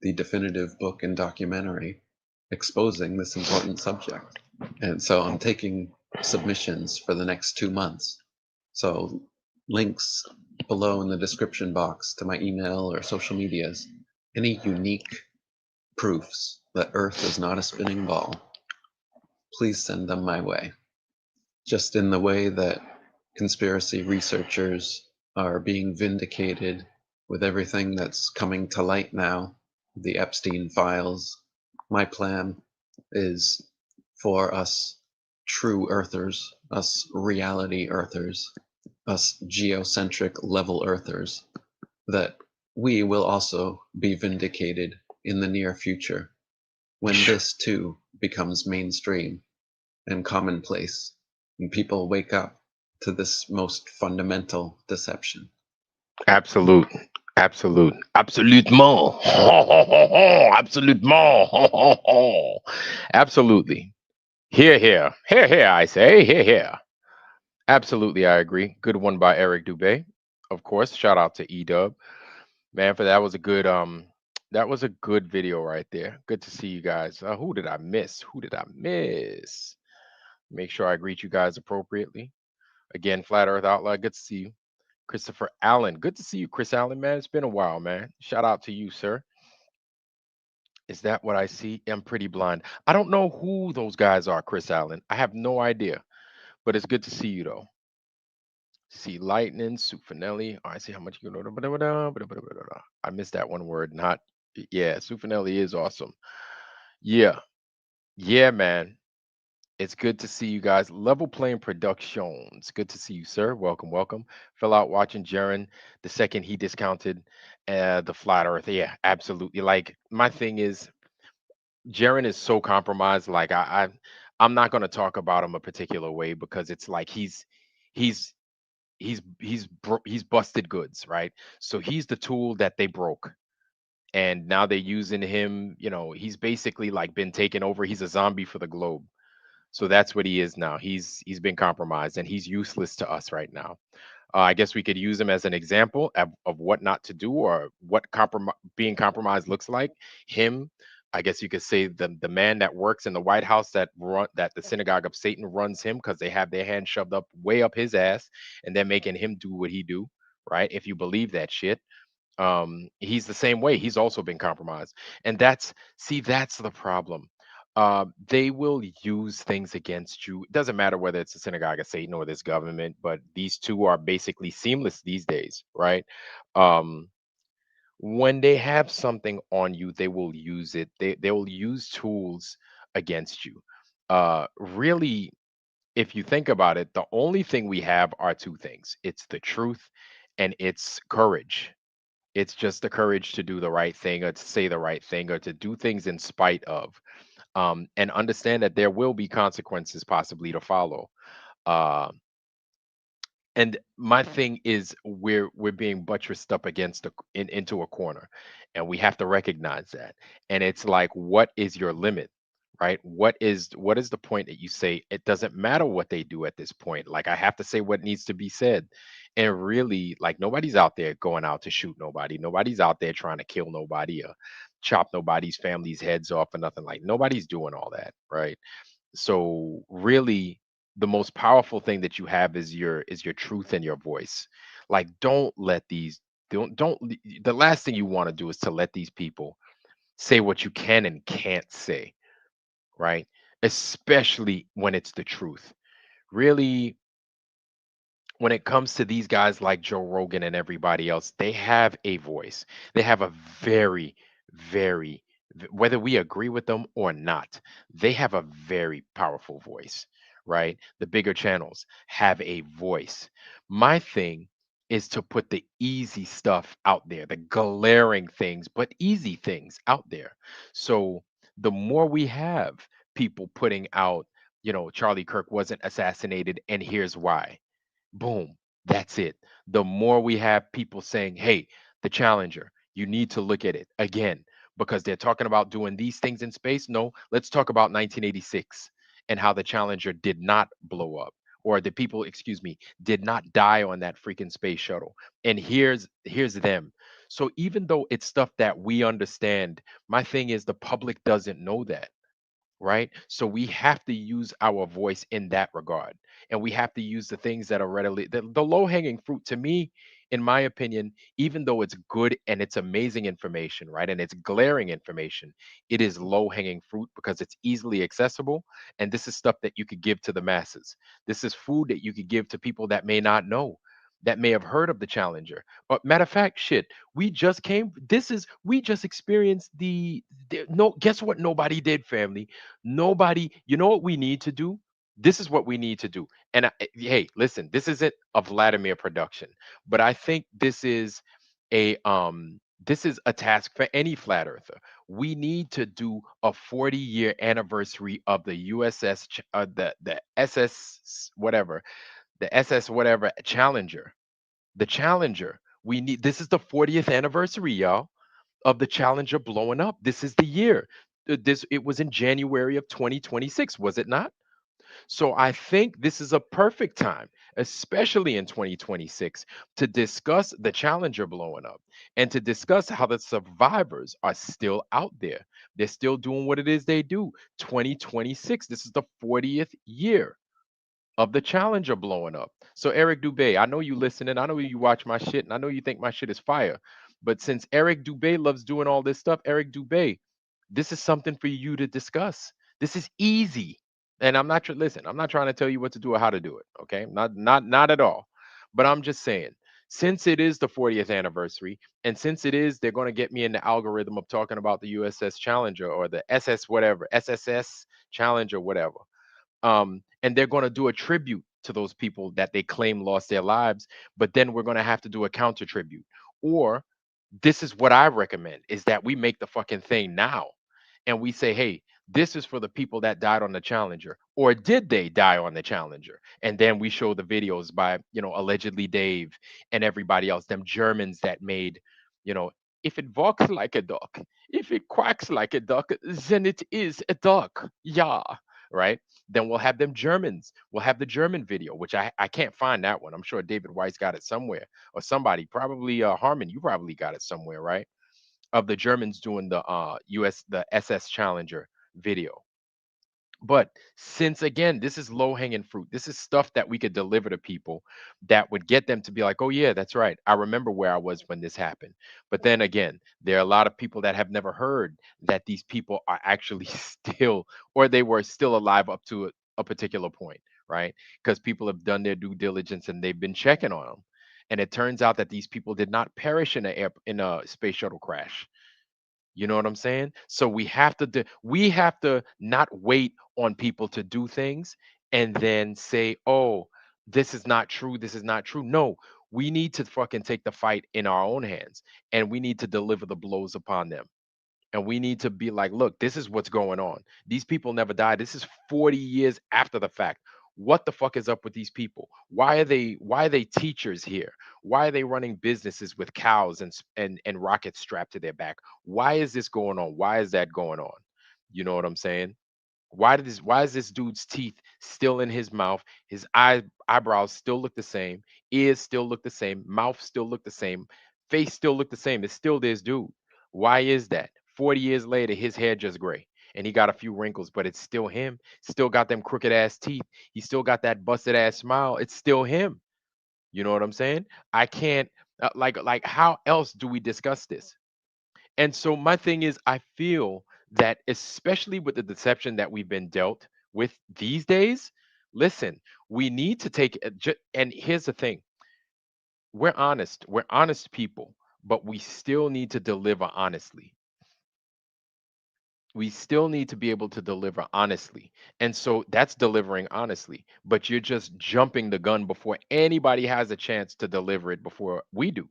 the definitive book and documentary exposing this important subject. And so I'm taking submissions for the next 2 months. So links below in the description box to my email or social medias. Any unique proofs that Earth is not a spinning ball, please send them my way. Just in the way that conspiracy researchers are being vindicated with everything that's coming to light now, the Epstein files, my plan is for us true earthers, us reality earthers, us geocentric level earthers, that we will also be vindicated in the near future when this too becomes mainstream and commonplace and people wake up to this most fundamental deception. Absolute. Absolute. Absolutement. Absolutement. Absolutely. Here, here. Here, here, I say. Here, here. Absolutely, I agree. Good one by Eric Dubay. Of course. Shout out to Edub. Man, for that was a good video right there. Good to see you guys. Who did I miss? Who did I miss? Make sure I greet you guys appropriately. Again, Flat Earth Outlaw, good to see you. Christopher Allen, good to see you, Chris Allen, man. It's been a while, man. Shout out to you, sir. Is that what I see? I'm pretty blind. I don't know who those guys are, Chris Allen. I have no idea, but it's good to see you, though. See Lightning, SUEFINElli. I see how much you know. I missed that one word. Not, yeah, SUEFINElli is awesome. Yeah, yeah, man. It's good to see you guys. Level Playing Productions. Good to see you, sir. Welcome, welcome. Fell out watching Jaren the second he discounted the flat earth. Yeah, absolutely. Like my thing is Jaren is so compromised. Like I'm not gonna talk about him a particular way because it's like he's he's busted goods, right? So he's the tool that they broke. And now they're using him, he's basically like been taken over. He's a zombie for the globe. So that's what he is now. He's been compromised and he's useless to us right now. I guess we could use him as an example of what not to do or what being compromised looks like. Him, I guess you could say the man that works in the White House that the synagogue of Satan runs him because they have their hand shoved up way up his ass and they're making him do what he do, right? If you believe that shit, he's the same way. He's also been compromised, and that's the problem. They will use things against you. It doesn't matter whether it's the synagogue of Satan or this government, but these two are basically seamless these days, right? um when they have something on you, they will use it. They will use tools against you. Really, if you think about it, the only thing we have are two things: it's the truth and it's courage. It's just the courage to do the right thing or to say the right thing or to do things in spite of, and understand that there will be consequences possibly to follow. Uh, and my thing is we're being buttressed up against into a corner, and we have to recognize that. And it's like, what is your limit, right? What is the point that you say it doesn't matter what they do at this point? Like, I have to say what needs to be said. And really, like, nobody's out there going out to shoot nobody. Nobody's out there trying to kill nobody or chop nobody's family's heads off or nothing. Like, nobody's doing all that, right? So really, the most powerful thing that you have is your truth and your voice. Like, don't let these don't the last thing you want to do is to let these people say what you can and can't say, right? Especially when it's the truth. Really, when it comes to these guys like Joe Rogan and everybody else, they have a voice. They have a very, very, whether we agree with them or not, they have a very powerful voice, right? The bigger channels have a voice. My thing is to put the easy stuff out there, the glaring things, but easy things out there. So the more we have people putting out, Charlie Kirk wasn't assassinated, and here's why. Boom. That's it. The more we have people saying, hey, the Challenger, you need to look at it again because they're talking about doing these things in space. No, let's talk about 1986 and how the Challenger did not blow up, or the people, excuse me, did not die on that freaking space shuttle. And here's them. So even though it's stuff that we understand, my thing is the public doesn't know that, right? So we have to use our voice in that regard. And we have to use the things that are readily, the low hanging fruit to me, in my opinion, even though it's good and it's amazing information, right? And it's glaring information, it is low hanging fruit because it's easily accessible. And this is stuff that you could give to the masses. This is food that you could give to people that may not know, that may have heard of the Challenger. But matter of fact, shit, we just experienced no, guess what nobody did, family? Nobody, you know what we need to do? This is what we need to do. And hey, listen, this isn't a Vladimir production, but I think this is a task for any flat earther. We need to do a 40-year anniversary of the the SS whatever, the SS whatever Challenger. The Challenger. We need This is the 40th anniversary, y'all, of the Challenger blowing up. This is the year. This It was in January of 2026, was it not? So I think this is a perfect time, especially in 2026, to discuss the Challenger blowing up and to discuss how the survivors are still out there. They're still doing what it is they do. 2026, this is the 40th year of the Challenger blowing up. So Eric Dubay, I know you listening. I know you watch my shit, and I know you think my shit is fire. But since Eric Dubay loves doing all this stuff, Eric Dubay, this is something for you to discuss. This is easy, and listen. I'm not trying to tell you what to do or how to do it. Okay, not at all. But I'm just saying, since it is the 40th anniversary, and since it is, they're going to get me in the algorithm of talking about the USS Challenger or the SS whatever, SSS Challenger, whatever, and they're going to do a tribute to those people that they claim lost their lives, but then we're going to have to do a counter tribute. Or this is what I recommend, is that we make the fucking thing now and we say, hey, this is for the people that died on the Challenger, or did they die on the Challenger? And then we show the videos by, allegedly Dave and everybody else, them Germans that made, you know if it walks like a duck, if it quacks like a duck, then it is a duck. Yeah, right. Then we'll have them Germans. We'll have the German video, which I can't find that one. I'm sure David Weiss got it somewhere, or somebody, probably Harmon, you probably got it somewhere, right? Of the Germans doing the SS Challenger video. But since again, this is low hanging fruit, this is stuff that we could deliver to people that would get them to be like, oh, yeah, that's right. I remember where I was when this happened. But then again, there are a lot of people that have never heard that these people are actually still, or they were still alive up to a particular point, right? Because people have done their due diligence and they've been checking on them. And it turns out that these people did not perish in a space shuttle crash. You know what I'm saying? So we have to not wait on people to do things and then say, "Oh, this is not true. This is not true." No, we need to fucking take the fight in our own hands and we need to deliver the blows upon them. And we need to be like, look, this is what's going on. These people never died. This is 40 years after the fact. What the fuck is up with these people? Why are they teachers here? Why are they running businesses with cows and rockets strapped to their back? Why is this going on? Why is that going on? You know what I'm saying? Why is this dude's teeth still in his mouth? His eyebrows still look the same, ears still look the same, mouth still look the same, face still look the same. It's still this dude. Why is that? 40 years later, his hair just gray and he got a few wrinkles, but it's still him. Still got them crooked ass teeth. He still got that busted ass smile. It's still him. You know what I'm saying? I can't, like how else do we discuss this? And so my thing is, I feel that especially with the deception that we've been dealt with these days, listen, we need to take and here's the thing. We're honest. We're honest people, but we still need to deliver honestly. We still need to be able to deliver honestly. And so that's delivering honestly, but you're just jumping the gun before anybody has a chance to deliver it before we do.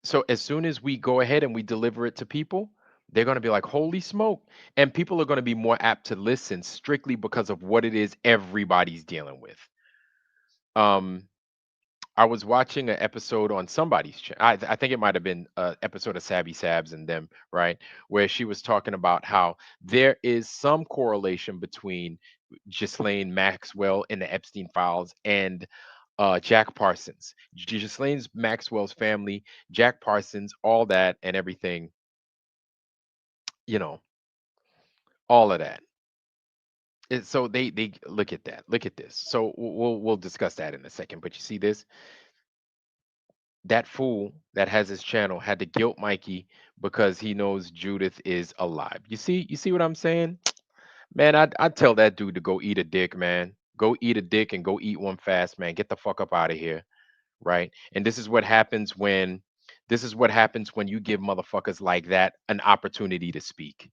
So as soon as we go ahead and we deliver it to people, they're going to be like, holy smoke. And people are going to be more apt to listen strictly because of what it is everybody's dealing with. Um, I was watching an episode on somebody's channel. I think it might have been an episode of Sabby Sabs and them, right? Where she was talking about how there is some correlation between Ghislaine Maxwell in the Epstein files and Jack Parsons. Ghislaine Maxwell's family, Jack Parsons, all that and everything, you know, all of that. So they look at that. Look at this. So we'll discuss that in a second. But you see this? That fool that has his channel had to guilt Mikey because he knows Judith is alive. You see what I'm saying? Man, I'd tell that dude to go eat a dick, man. Go eat a dick and go eat one fast, man. Get the fuck up out of here. Right? And this is what happens when you give motherfuckers like that an opportunity to speak.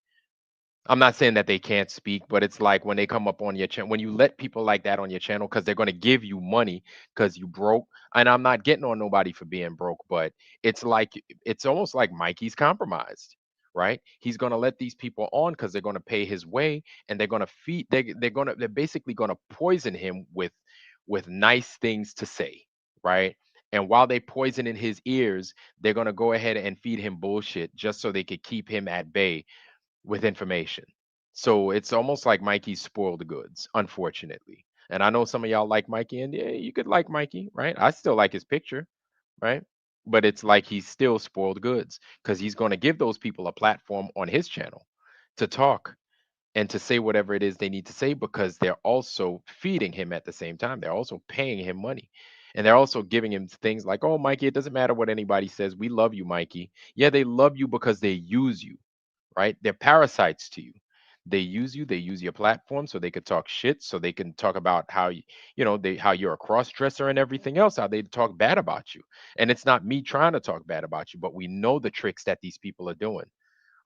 I'm not saying that they can't speak, but it's like when they come up on your channel, when you let people like that on your channel, because they're going to give you money because you broke. And I'm not getting on nobody for being broke, but it's almost like Mikey's compromised, right? He's going to let these people on because they're going to pay his way, and they're going to feed. They're basically going to poison him with nice things to say, right? And while they poison in his ears, they're going to go ahead and feed him bullshit just so they could keep him at bay with information. So it's almost like Mikey's spoiled goods, unfortunately. And I know some of y'all like Mikey, and yeah, you could like Mikey, right? I still like his picture, right? But it's like he's still spoiled goods because he's going to give those people a platform on his channel to talk and to say whatever it is they need to say because they're also feeding him at the same time. They're also paying him money. And they're also giving him things like, oh, Mikey, it doesn't matter what anybody says. We love you, Mikey. Yeah, they love you because they use you, right? They're parasites to you. They use you. They use your platform so they could talk shit. So they can talk about how how you're a cross dresser and everything else. How they talk bad about you. And it's not me trying to talk bad about you, but we know the tricks that these people are doing,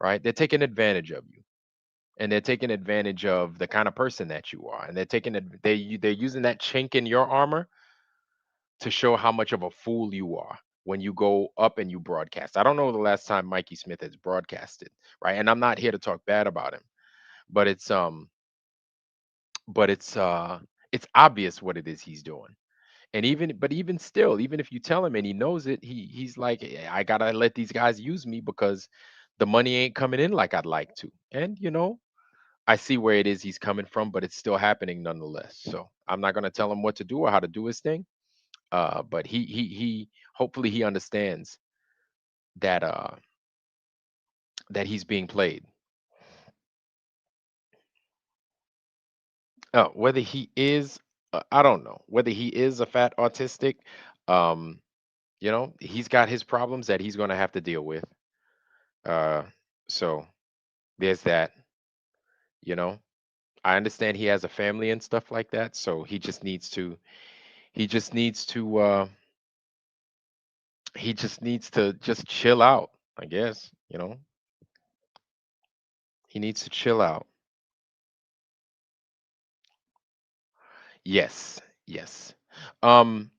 right? They're taking advantage of you, and they're taking advantage of the kind of person that you are, and they're using that chink in your armor to show how much of a fool you are when you go up and you broadcast. I don't know the last time Mikey Smith has broadcasted, right? And I'm not here to talk bad about him, but it's obvious what it is he's doing. And even still, even if you tell him and he knows it, he's like, I gotta let these guys use me because the money ain't coming in like I'd like to. And I see where it is he's coming from, but it's still happening nonetheless. So I'm not gonna tell him what to do or how to do his thing. But he hopefully he understands that that he's being played. Whether he is, I don't know whether he is a fat autistic. Um, he's got his problems that he's going to have to deal with. Uh, so there's that. You know, I understand he has a family and stuff like that. So he just needs to, just chill out. I guess he needs to chill out. Yes, yes. Um,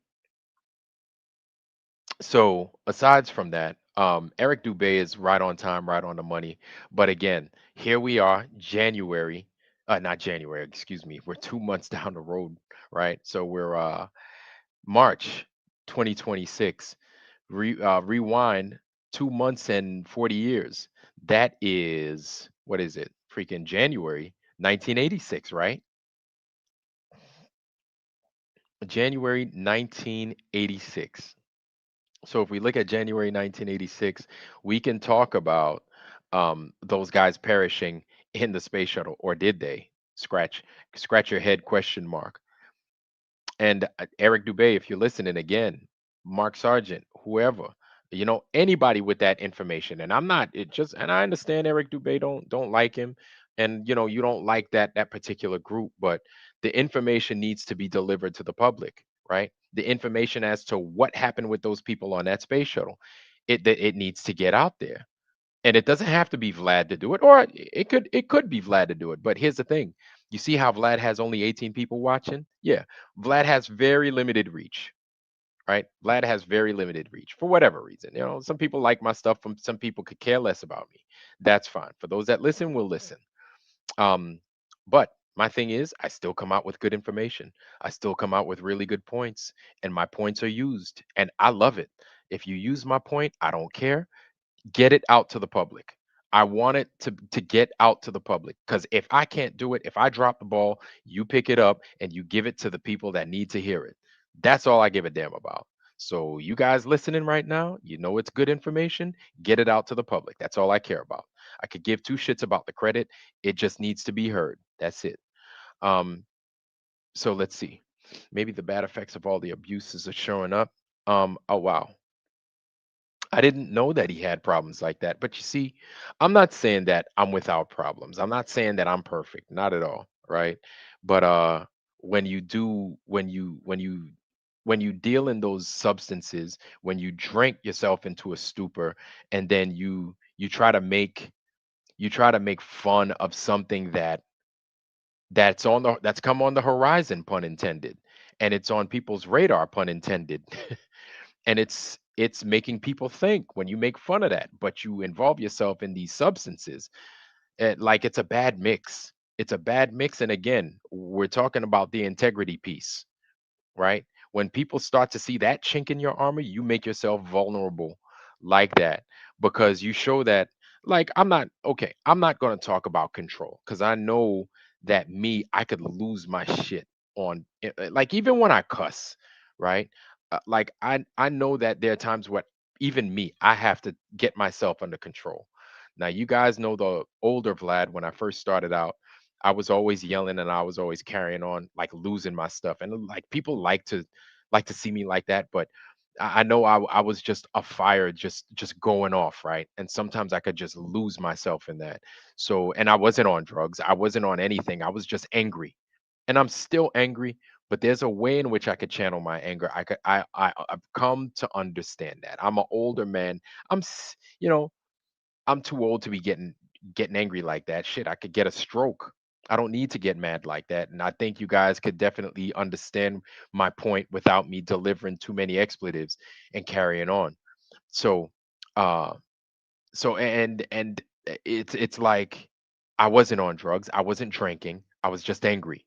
So aside from that, Eric Dubay is right on time, right on the money. But again, here we are, January, not January, excuse me. We're 2 months down the road, right? So we're March 2026. Rewind 2 months and 40 years. That is, what is it? Freaking January 1986, right? January 1986. So if we look at January 1986, we can talk about those guys perishing in the space shuttle, or did they? Scratch your head question mark. And Eric Dubay, if you're listening again, Mark Sargent, whoever, Anybody with that information. And I'm not it just and I understand Eric Dubay don't like him, and you don't like that particular group, but the information needs to be delivered to the public, right? The information as to what happened with those people on that space shuttle, it needs to get out there. And it doesn't have to be Vlad to do it, or it could be Vlad to do it. But here's the thing. You see how Vlad has only 18 people watching? Yeah. Vlad has very limited reach, right? Vlad has very limited reach for whatever reason. Some people like my stuff, from some people could care less about me. That's fine. For those that listen, will listen. Um, but my thing is, I still come out with good information. I still come out with really good points, and my points are used, and I love it. If you use my point, I don't care. Get it out to the public. I want it to get out to the public, because if I can't do it, if I drop the ball, you pick it up and you give it to the people that need to hear it. That's all I give a damn about. So you guys listening right now, it's good information. Get it out to the public. That's all I care about. I could give two shits about the credit. It just needs to be heard. That's it. Um, so let's see. Maybe the bad effects of all the abuses are showing up. Oh wow. I didn't know that he had problems like that. But you see, I'm not saying that I'm without problems. I'm not saying that I'm perfect. Not at all, right? But when you do when you deal in those substances, when you drink yourself into a stupor, and then you try to make fun of something that's come on the horizon, pun intended, and it's on people's radar, pun intended. And it's making people think when you make fun of that, but you involve yourself in these substances. Like, it's a bad mix. It's a bad mix. And again, we're talking about the integrity piece, right? When people start to see that chink in your armor, you make yourself vulnerable like that, because you show that, like, I'm not going to talk about control, because I know that I could lose my shit like, even when I cuss, right? Like, I know that there are times where even me, I have to get myself under control. Now, you guys know the older Vlad. When I first started out, I was always yelling, and I was always carrying on, like, losing my stuff. And like, people like to see me like that, but I know I was just a fire, just going off, right? And sometimes I could just lose myself in that. So, and I wasn't on drugs, I wasn't on anything. I was just angry, and I'm still angry. But there's a way in which I could channel my anger. I've come to understand that. I'm an older man. I'm s- you know I'm too old to be getting angry like that. Shit, I could get a stroke. I don't need to get mad like that. And I think you guys could definitely understand my point without me delivering too many expletives and carrying on. So, uh, it's like, I wasn't on drugs, I wasn't drinking, I was just angry.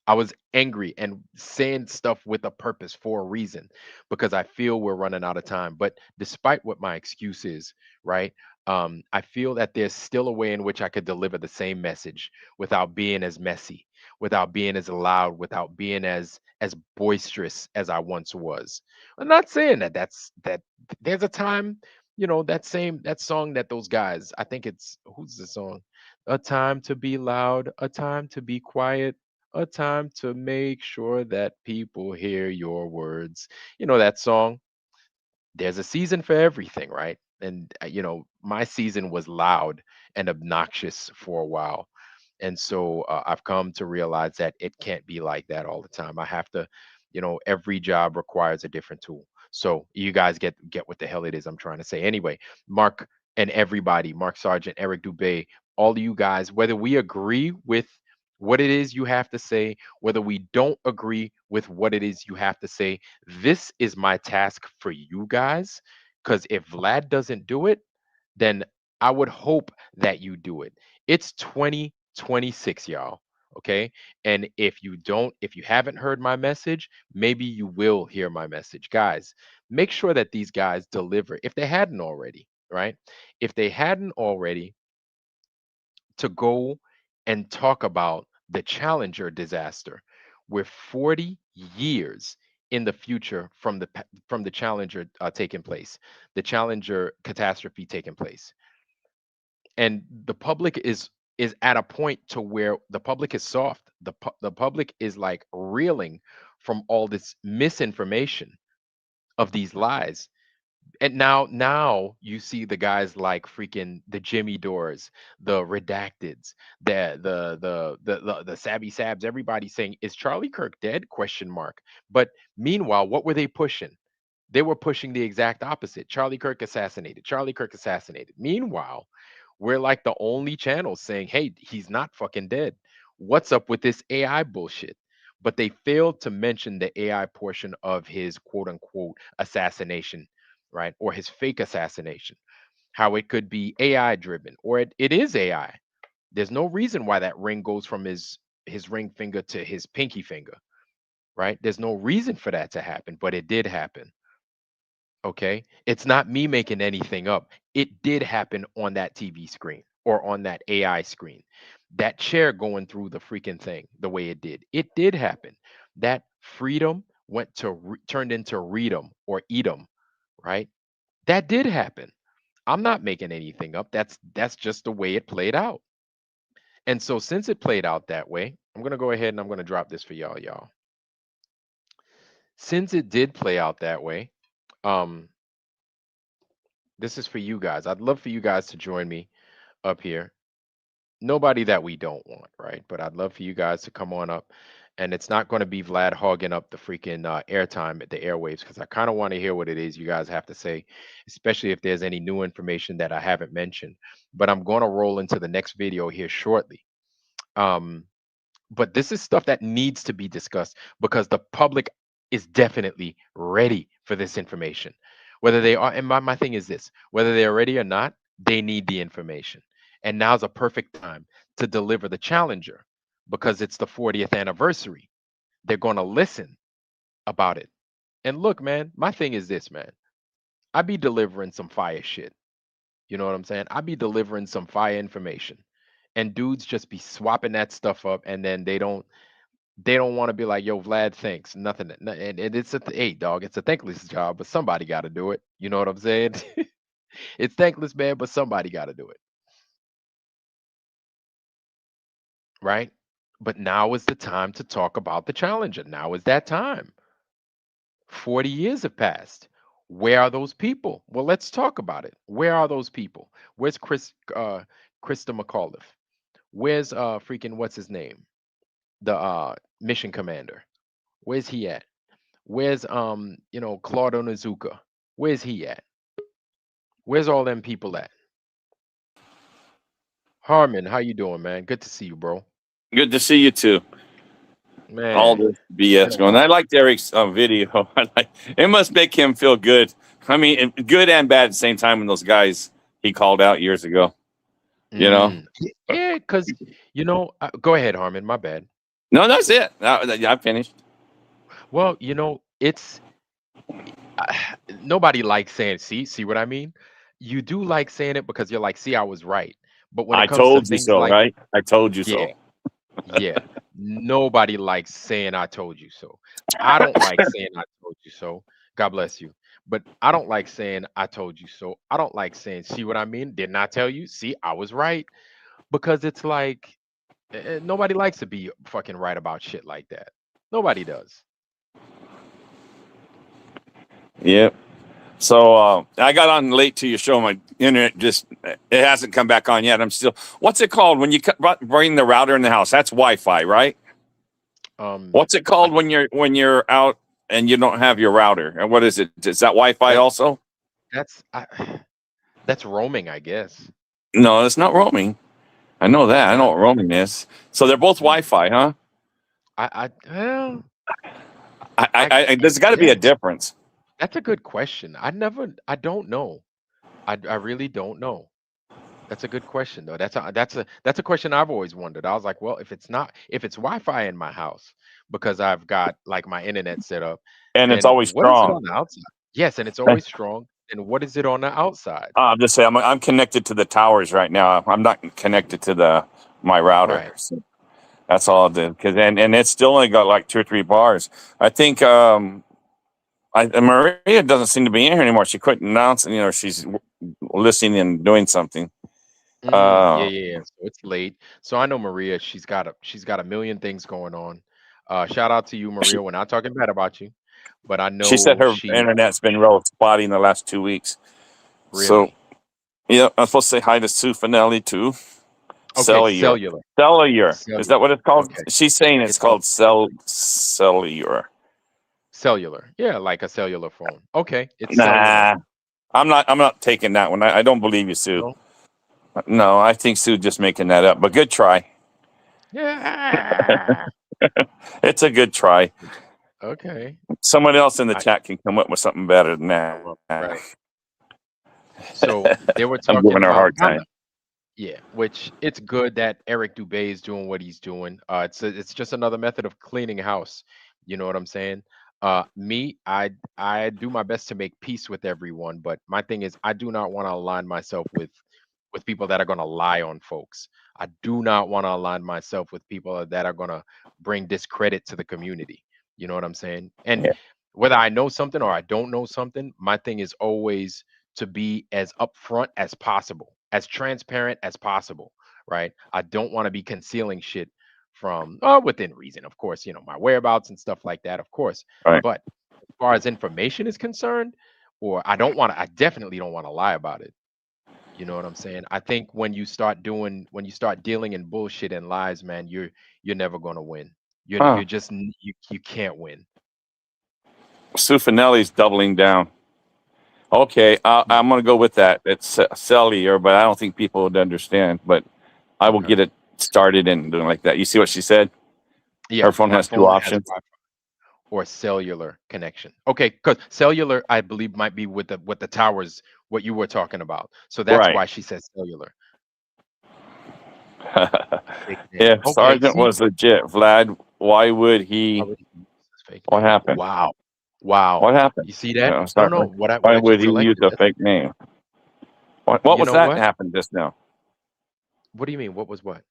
I was angry and saying stuff with a purpose, for a reason, because I feel we're running out of time. But despite what my excuse is, right? I feel that there's still a way in which I could deliver the same message without being as messy, without being as loud, without being as boisterous as I once was. I'm not saying that there's a time, that song that those guys, I think it's, who's the song? A time to be loud, a time to be quiet, a time to make sure that people hear your words. You know that song? There's a season for everything, right? And my season was loud and obnoxious for a while. And so I've come to realize that it can't be like that all the time. I have to, every job requires a different tool. So you guys get what the hell it is I'm trying to say. Anyway, Mark and everybody, Mark Sargent, Eric Dubay, all of you guys, whether we agree with what it is you have to say, whether we don't agree with what it is you have to say, this is my task for you guys. Because if Vlad doesn't do it, then I would hope that you do it. It's 2026, y'all. Okay. And if you haven't heard my message, maybe you will hear my message. Guys, make sure that these guys deliver, if they hadn't already, right? If they hadn't already, to go and talk about the Challenger disaster. We're 40 years in the future from the Challenger taking place, the Challenger catastrophe taking place, and the public is at a point to where the public is soft. The public is like reeling from all this misinformation of these lies. And now you see the guys like freaking the Jimmy Doors, the Redacteds, the Sabby Sabs, everybody saying, is Charlie Kirk dead? Question mark. But meanwhile, what were they pushing? They were pushing the exact opposite. Charlie Kirk assassinated. Charlie Kirk assassinated. Meanwhile, we're like the only channel saying, hey, he's not fucking dead. What's up with this AI bullshit? But they failed to mention the AI portion of his quote unquote assassination, right? Or his fake assassination, how it could be AI driven, or it is AI. There's no reason why that ring goes from his ring finger to his pinky finger, right? There's no reason for that to happen, but it did happen. Okay. It's not me making anything up. It did happen on that TV screen or on that AI screen. That chair going through the freaking thing the way it did. It did happen. That freedom went to turned into readum or eatum, right? That did happen. I'm not making anything up. That's just the way it played out. And so since it played out that way, I'm going to go ahead and I'm going to drop this for y'all. Since it did play out that way, um this is for you guys. I'd love for you guys to join me up here. Nobody that we don't want, right? But I'd love for you guys to come on up. And it's not going to be Vlad hogging up the freaking airtime at the airwaves because I kind of want to hear what it is you guys have to say, especially if there's any new information that I haven't mentioned. But I'm going to roll into the next video here shortly. Um, but this is stuff that needs to be discussed because the public is definitely ready for this information. Whether they are, and my thing is this, whether they're ready or not, they need the information. And now's a perfect time to deliver the challenger because it's the 40th anniversary. They're going to listen about it. And look, man, my thing is this, man. I be delivering some fire shit. You know what I'm saying? I be delivering some fire information. And dudes just be swapping that stuff up and then they don't want to be like, yo, Vlad thinks nothing. And it's hey, dog, it's a thankless job, but somebody got to do it. You know what I'm saying? It's thankless, man, but somebody got to do it. Right? But now is the time to talk about the challenger. Now is that time. 40 years have passed. Where are those people? Well, let's talk about it. Where are those people? Where's Krista McAuliffe? Where's freaking what's his name? The mission commander. Where's he at? Where's Claude Onizuka? Where's he at? Where's all them people at? Harmon, how you doing, man? Good to see you, bro. Good to see you too. All Man, this it's been BS a going. I while. liked Eric's video. It must make him feel good. I mean, good and bad at the same time. When those guys he called out years ago, you know. Yeah, because go ahead, Harmon. My bad. No, that's it. I finished. Well, it's nobody likes saying, see what I mean? You do like saying it because you're like, see, I was right. But when it I comes to told you things so, like, right? I told you yeah, so. yeah, nobody likes saying I told you so. I don't like saying I told you so. God bless you. But I don't like saying I told you so. I don't like saying, see what I mean? Didn't I tell you? See, I was right. Because it's like nobody likes to be fucking right about shit like that. Nobody does. Yep. So I got on late to your show. My internet just it hasn't come back on yet. I'm still. What's it called when you bring the router in the house? That's Wi-Fi, right? Um, What's it I, called when you're out and you don't have your router? And what is it? Is that Wi-Fi that also? that's I, that's roaming, I guess. No, it's not roaming. I know that. It's I know not. what roaming is. So they're both Mm, Wi-Fi, huh? well, I There's got to be a guess difference. that's a good question. I don't know. I really don't know. That's a good question though. That's a question I've always wondered. I was like, well, if it's Wi-Fi in my house because I've got like my internet set up, And it's then always what is it strong. on the outside? Yes, and it's always strong. Then what is it on the outside? I'm just saying, I'm connected to the towers right now. I'm not connected to my router. Right. So that's all I did. And it's still only got like 2 or 3 bars. I think Maria doesn't seem to be in here anymore. She quit announcing. She's listening and doing something. Yeah, Uh, yeah, yeah. So it's late. So I know Maria, she's got a million things going on. Shout out to you, she, Maria. We're not talking bad about you. but I She said know her she internet's been real spotty in the last 2 weeks. So, really. yeah, I'm supposed to say hi to SUEFINelli too. Okay, Cellular. cellular. Cellular. Is Cellular. that what it's called? Okay. She's saying it's It's called called cellular. cellular. Yeah, like a cellular phone. Okay, it's cellular. Nah, I'm not taking that one. I don't believe you, Sue. No. No, I think Sue just making that up. But good try. Yeah. It's a good try. Okay. Someone else in the I chat can come up with something better than come that. up, right. So they were I'm talking giving her a about hard time. yeah, which it's good that Eric Dubay is doing what he's doing. It's just another method of cleaning house. You know what I'm saying? Me, I do my best to make peace with everyone, but my thing is I do not want to align myself with people that are going to lie on folks. I do not want to align myself with people that are going to bring discredit to the community. You know what I'm saying? And Yeah. whether I know something or I don't know something, my thing is always to be as upfront as possible, as transparent as possible, right? I don't want to be concealing shit from within reason, of course, my whereabouts and stuff like that, of course. Right. But as far as information is concerned, or I definitely don't want to lie about it. You know what I'm saying? I think when you start dealing in bullshit and lies, man, you're never gonna win. Huh. You can't win. SUEFINelli's doubling down. Okay, I'm going to go with that. It's cellular, but I don't think people would understand. But I will Okay. get it started and doing like that. You see what she said? Yeah, Her phone my has two phone has options. Wi-Fi or cellular connection. Okay, because cellular, I believe, might be with the towers, what you were talking about. So that's Right. why she says cellular. Fake name. If Okay, Sergeant see, was legit, Vlad, why would why he? would he use this fake What name? happened? Wow, wow. What happened? You see that? No, no. Sorry. What Why I would just he use selected. a fake name? What You was know that what? happened just now? What do you mean? What was what?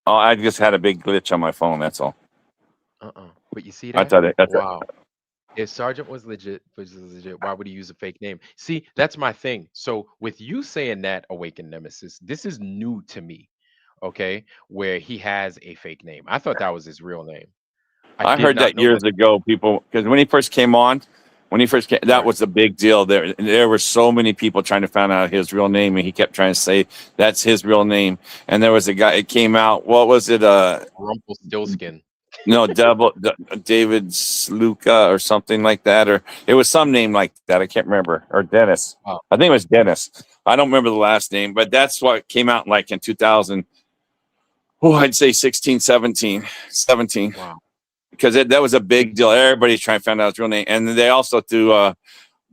Oh, I just had a big glitch on my phone. That's all. But you see I that? thought it. That's it. Wow. If Sergeant was legit, why would he use a fake name? See, that's my thing. So with you saying that, Awakened Nemesis, this is new to me. Okay, where he has a fake name. I thought that was his real name. I I did heard not that know years that. ago. People, because when he first came on, that Right. was a big deal. There were so many people trying to find out his real name, and he kept trying to say that's his real name. And there was a guy. It came out. What was it? Rumpelstiltskin. No, David Sluka or something like that, or it was some name like that. I can't remember. Or Dennis. Wow. I think it was Dennis. I don't remember the last name, but that's what came out like in 2000. Oh, I'd say 16, 17, Wow. because that was a big deal. Everybody's trying to find out his real name, and they also threw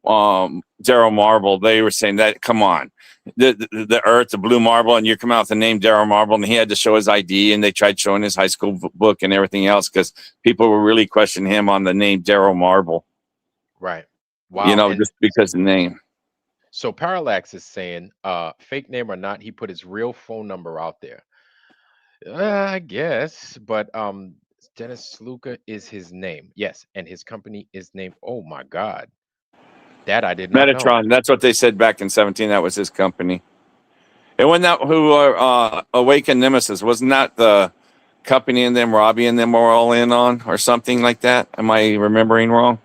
Daryl Marble. They were saying that, come on, the Earth, the blue marble, and you come out with the name Daryl Marble, and he had to show his ID, and they tried showing his high school book and everything else because people were really questioning him on the name Daryl Marble. Right. Wow. And Just because the name. so Parallax is saying, fake name or not, he put his real phone number out there. I guess, but Dennis Sluka is his name. Yes, and his company is named. Oh my God, that I did not know. Metatron. That's what they said back in 17. That was his company. And when that who Awakened Nemesis, wasn't that the company and them, Robbie and them were all in on, or something like that? Am I remembering wrong?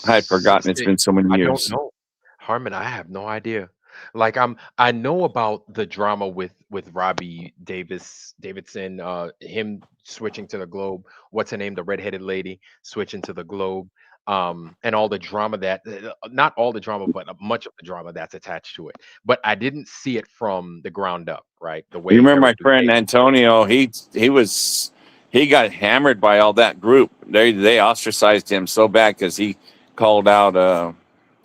I had forgotten. It's been so many I don't years. know, Harmon. I have no idea. Like I know about the drama with Robbie Davidson, him switching to the Globe. What's her name? The redheaded lady switching to the Globe. And all the drama that not all the drama, but much of the drama that's attached to it. But I didn't see it from the ground up, right? The You way remember my Eric friend Dubay. Antonio? He got hammered by all that group. They ostracized him so bad because he called out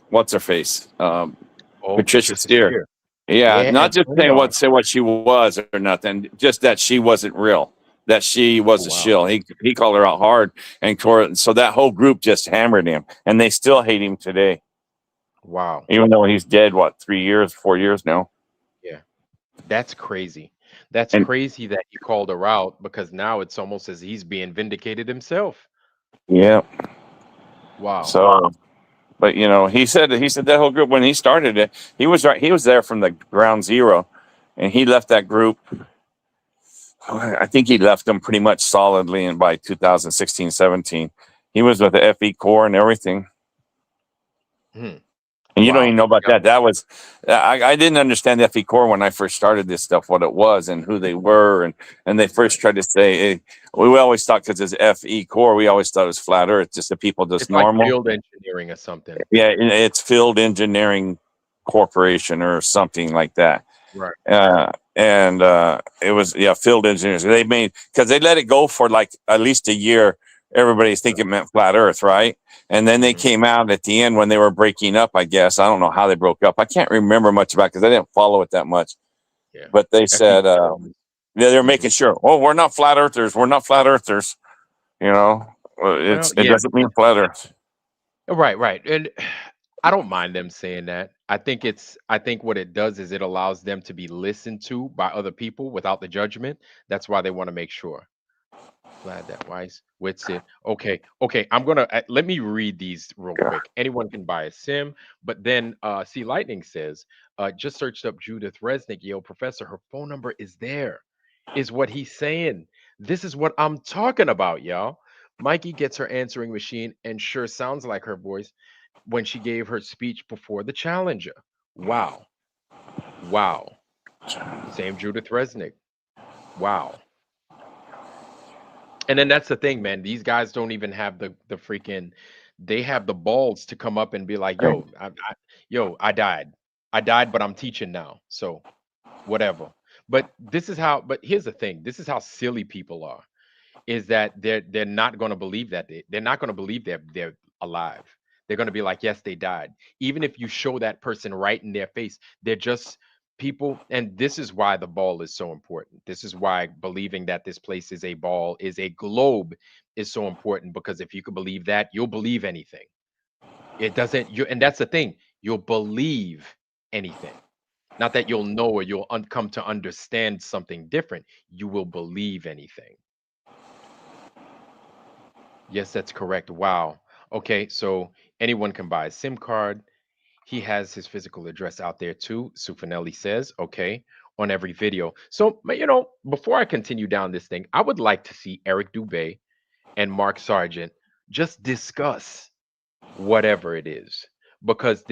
what's her face, Oh, Patricia Patricia Steer. Steer. Yeah, Yeah, not just saying Antonio. what she was or nothing, just that she wasn't real, that she Oh was a wow. shill. He called her out hard, and so that whole group just hammered him, and they still hate him today, Wow. even though he's dead. What, 3 years, 4 years now? Yeah. That's crazy. That's And crazy that he called her out because now it's almost as he's being vindicated himself. yeah, Wow. so. But he said that whole group when he started it, he was right. He was there from the ground zero, and he left that group. I think he left them pretty much solidly, and by 2016, 17, He was with the FE Corps and everything. Hmm. And you don't even Wow. know about that. That was, I didn't understand FE Corps when I first started this stuff, what it was and who they were. And they first tried to say, hey, we always thought because it's FE Corps, we always thought it was flat earth, just the people just It's like normal. field engineering or something. Yeah, it's Field Engineering Corporation or something like that. Right. It was, field engineers. They made, because they let it go for like at least a year. Everybody's thinking it meant flat earth, right? And then they Mhm. came out at the end when they were breaking up, I guess. I don't know how they broke up. I can't remember much about it because I didn't follow it that much. Yeah. But they FE said, they're Mhm. making sure, oh, we're not flat earthers. We're not flat earthers. You know, Well, it yeah. doesn't mean flat earth. Right. And I don't mind them saying that. I think what it does is it allows them to be listened to by other people without the judgment. That's why they want to make sure. Glad that Weiss wits it. Okay. I'm gonna let me read these real quick. Anyone can buy a sim, but then see Lightning says, just searched up Judith Resnick, Yale professor. Her phone number is there, is what he's saying. This is what I'm talking about, y'all. Mikey gets her answering machine and sure sounds like her voice when she gave her speech before the challenger. Wow. Same Judith Resnick. Wow. And then that's the thing, man. These guys don't even have the freaking. They have the balls to come up and be like, Right. "Yo, I died. I died, but I'm teaching now. So whatever." But this is how. But here's the thing. This is how silly people are. Is that they're not going to believe that they're not going to believe they're alive. They're going to be like, yes, they died. Even if you show that person right in their face, they're just people. And this is why the ball is so important. This is why believing that this place is a ball, is a globe, is so important, because if you can believe that, you'll believe anything. It doesn't you And that's the thing, you'll believe anything. Not that you'll know or you'll come to understand something different. You will believe anything. Yes, that's correct. Wow. Okay, so anyone can buy a SIM card. He has his physical address out there too. SUEFINelli says, okay, on every video. So, before I continue down this thing, I would like to see Eric Dubay and Mark Sargent just discuss whatever it is, because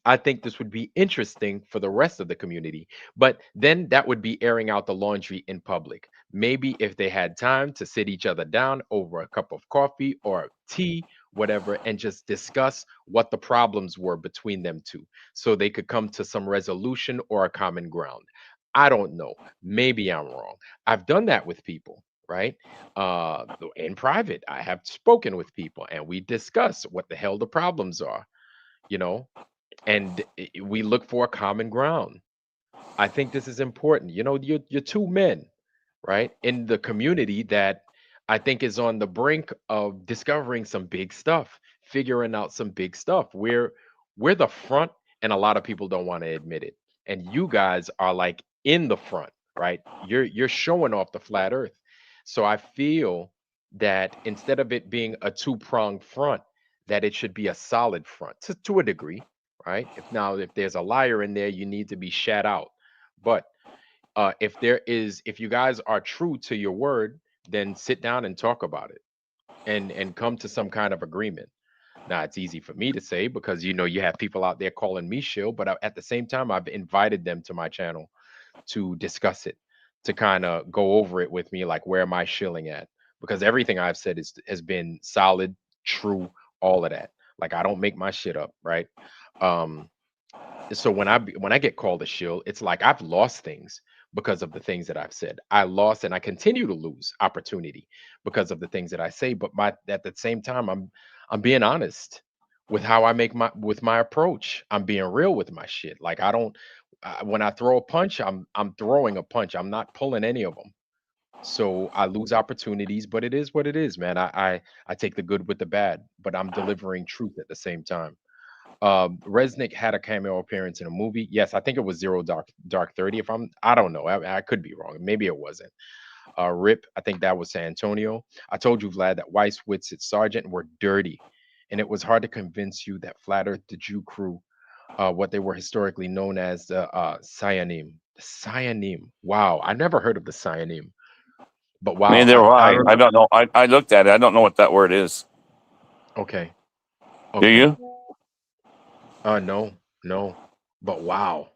I think this would be interesting for the rest of the community. But then that would be airing out the laundry in public. Maybe if they had time to sit each other down over a cup of coffee or tea, whatever, and just discuss what the problems were between them two, so they could come to some resolution or a common ground. I don't know, maybe I'm wrong. I've done that with people, right? In private, I have spoken with people and we discuss what the hell the problems are, you know, and we look for a common ground. I think this is important. You're two men, right, in the community that I think is on the brink of discovering some big stuff, figuring out some big stuff. We're the front, and a lot of people don't want to admit it. And you guys are like in the front, right? You're showing off the flat earth. So I feel that instead of it being a two-pronged front, that it should be a solid front to a degree, right? If there's a liar in there, you need to be shat out. But if you guys are true to your word, then sit down and talk about it, and come to some kind of agreement. Now, it's easy for me to say because you have people out there calling me shill, but at the same time, I've invited them to my channel to discuss it, to kind of go over it with me, like, where am I shilling at? Because everything I've said has been solid, true, all of that. Like, I don't make my shit up, right? Um, so when I get called a shill, it's like I've lost things because of the things that I've said. I lost and I continue to lose opportunity because of the things that I say. But at the same time, I'm being honest with how I make my approach. I'm being real with my shit. Like, I don't when I throw a punch, I'm throwing a punch. I'm not pulling any of them. So I lose opportunities, but it is what it is, man. I take the good with the bad, but I'm delivering truth at the same time. Resnick had a cameo appearance in a movie. Yes, I think it was Zero Dark 30. I don't know. I could be wrong. Maybe it wasn't. Rip, I think that was San Antonio. I told you, Vlad, that Weiss, Witz, and Sargent were dirty, and it was hard to convince you that Flat Earth, the Jew crew, what they were historically known as the Cyanim. The Cyanim. Wow, I never heard of the Cyanim, but wow, Neither do I I. I remember. don't know. I looked at it. I don't know what that word is. Okay. Do Okay. you? No, no. But wow.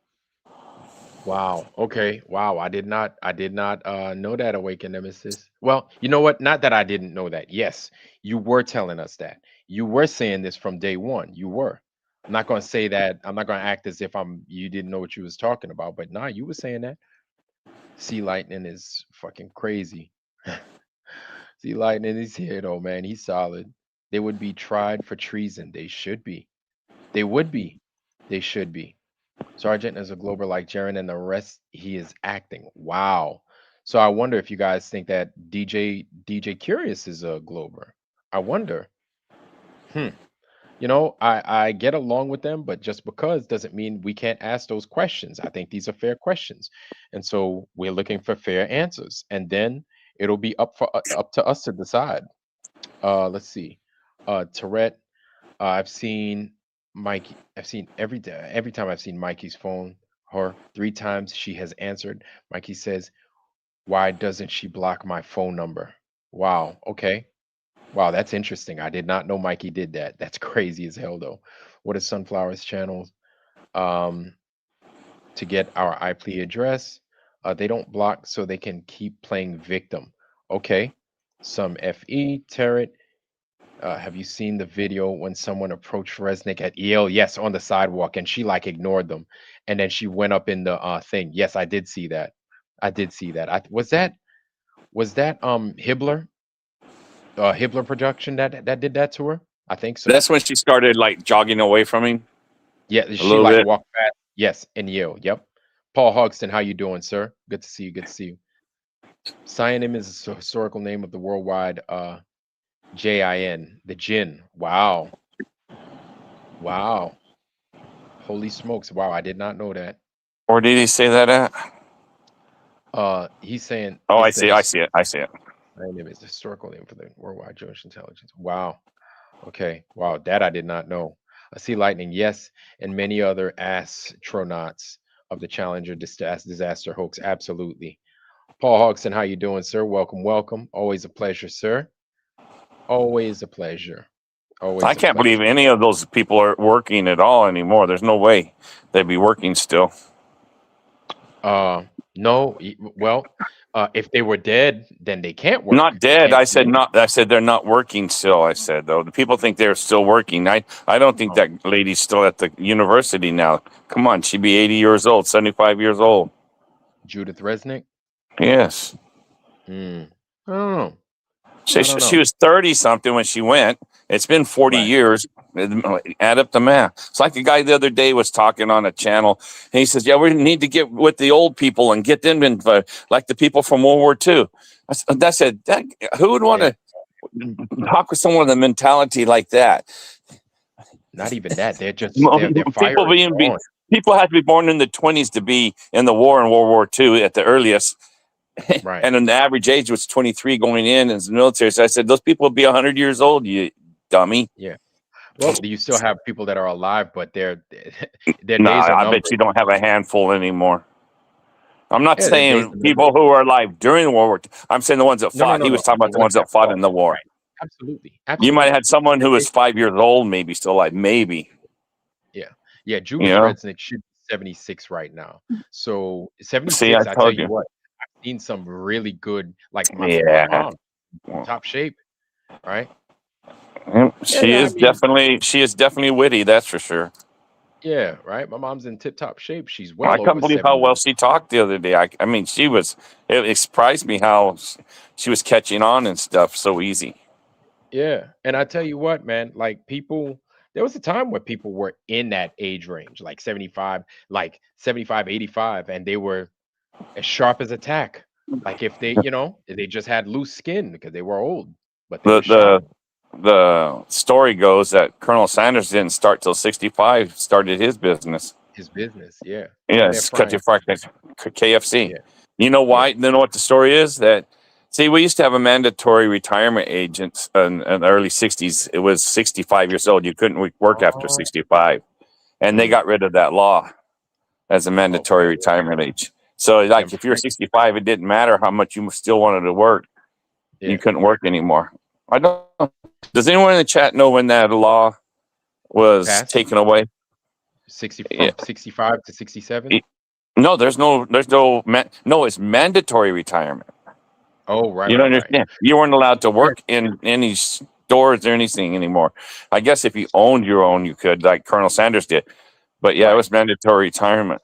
Wow. Okay. Wow. I did not know that, Awaken Nemesis. Well, you know what? Not that I didn't know that. Yes, you were telling us that. You were saying this from day one. You were. I'm not gonna say that. I'm not gonna act as if you didn't know what you was talking about, but nah, you were saying that. Sea Lightning is fucking crazy. Sea Lightning is here though, man. He's solid. They would be tried for treason. They should be. They would be. They should be. Sergeant is a Glober like Jaren, and the rest he is acting. Wow. So I wonder if you guys think that DJ Curious is a Glober. I wonder. Hmm. I get along with them, but just because doesn't mean we can't ask those questions. I think these are fair questions, and so we're looking for fair answers, and then it'll be up to us to decide. Let's see. Tourette. I've seen Mikey. I've seen every time I've seen Mikey's phone, her 3 times she has answered. Mikey says, "Why doesn't she block my phone number?" Wow. Okay. Wow, that's interesting. I did not know Mikey did that. That's crazy as hell, though. What is Sunflower's channel? Um, to get our IP address. They don't block so they can keep playing victim. Okay. Some FE, Tarot. Have you seen the video when someone approached Resnick at Yale? Yes, on the sidewalk, and she like ignored them, and then she went up in the thing. Yes, I did see that. I did see that. Was that Hibbler, Hibbler production that did that to her? I think so. That's when she started like jogging away from him Yeah, a she little like bit. walked past. Yes, in Yale. Yep. Paul Hogston, how you doing, sir? Good to see you. Good to see you. Cyanim is a historical name of the worldwide JIN, the Jinn. Wow. Wow. Holy smokes. Wow, I did not know that. Or did he say that at? He's saying Oh, I it's the see. I see it. I see it. name is the historical name for the worldwide Jewish intelligence. Wow. Okay. Wow, that I did not know. I see lightning, yes, and many other astronauts of the Challenger disaster hoax. Absolutely. Paul Hodgson, how you doing, sir? Welcome, welcome. Always a pleasure, sir. Always a pleasure. I Always a can't believe pleasure. any of those people are working at all anymore. There's no way they'd be working still. No, well, if they were dead, then they can't work. Not They dead. can't I be said in. not. I said they're not working still. I said though the people think they're still working. I don't think Oh, that lady's still at the university now. Come on, she'd be 80 years old, 75 years old. Judith Resnick? Yes, Hmm. I don't know. she I don't she know. was 30 something when she went. It's been 40 Right. years. Add up the math. It's like the guy the other day was talking on a channel, and he says, "Yeah, we need to get with the old people and get them in, like the people from World War II." I said, who would want Yeah. to talk with someone with a mentality like that? Not even that. Their People fire is gone. people had to be born in the 20s to be in the war in World War II at the earliest, Right. and then the average age was 23 going in as the military. So I said, those people will be 100 years old, you dummy. Yeah. Well, you still have people that are alive, but their No, days are I bet numbered. you don't have a handful anymore. I'm not Yeah, their days saying are numbered. people who are alive during World War II. I'm saying the ones that No, no, fought. no, He was no. talking The about the ones ones that that fought fought. in the war. Right. Absolutely. You might have Absolutely. had someone Their who was days, 5 years old, maybe still alive, maybe. yeah. Yeah. You Judith know. Resnick should be 76 right now. So See, I 76, I tell told you you. what, I've seen some really good, like my Yeah. mom, top shape, right? She Yeah, I is mean, definitely witty, that's for sure. yeah, right. My mom's in tip-top shape. She's I well couldn't over believe how 70. well she talked the other day. I mean, it surprised me how she was catching on and stuff so easy. Yeah. And I tell you what, man, like there was a time where people were in that age range, like 75, like 75, 85, and they were as sharp as a tack. Like if they just had loose skin because they were old, but they The were sharp. the the story goes that Colonel Sanders didn't start till 65, started his business. His business, yeah. Sitting there Yes, cut frying. your fry KFC. Yeah, You know why? yeah. You know what the story is? That see, we used to have a mandatory retirement age in the early 60s. It was 65 years old. You couldn't work after Oh, 65, and they mm, got rid of that law as a mandatory okay. retirement age. So, Them like, if you're French, 65, it didn't matter how much you still wanted to work. You yeah. couldn't work anymore. I don't. Does anyone in the chat know when that law was Passed taken away? 60 Yeah. from 65 to 67. No, there's no, no. It's mandatory retirement. Oh, right, You don't right, right. understand. You weren't allowed to Right. work in any stores or anything anymore. I guess if you owned your own, you could, like Colonel Sanders did. But yeah, it Right. was mandatory retirement.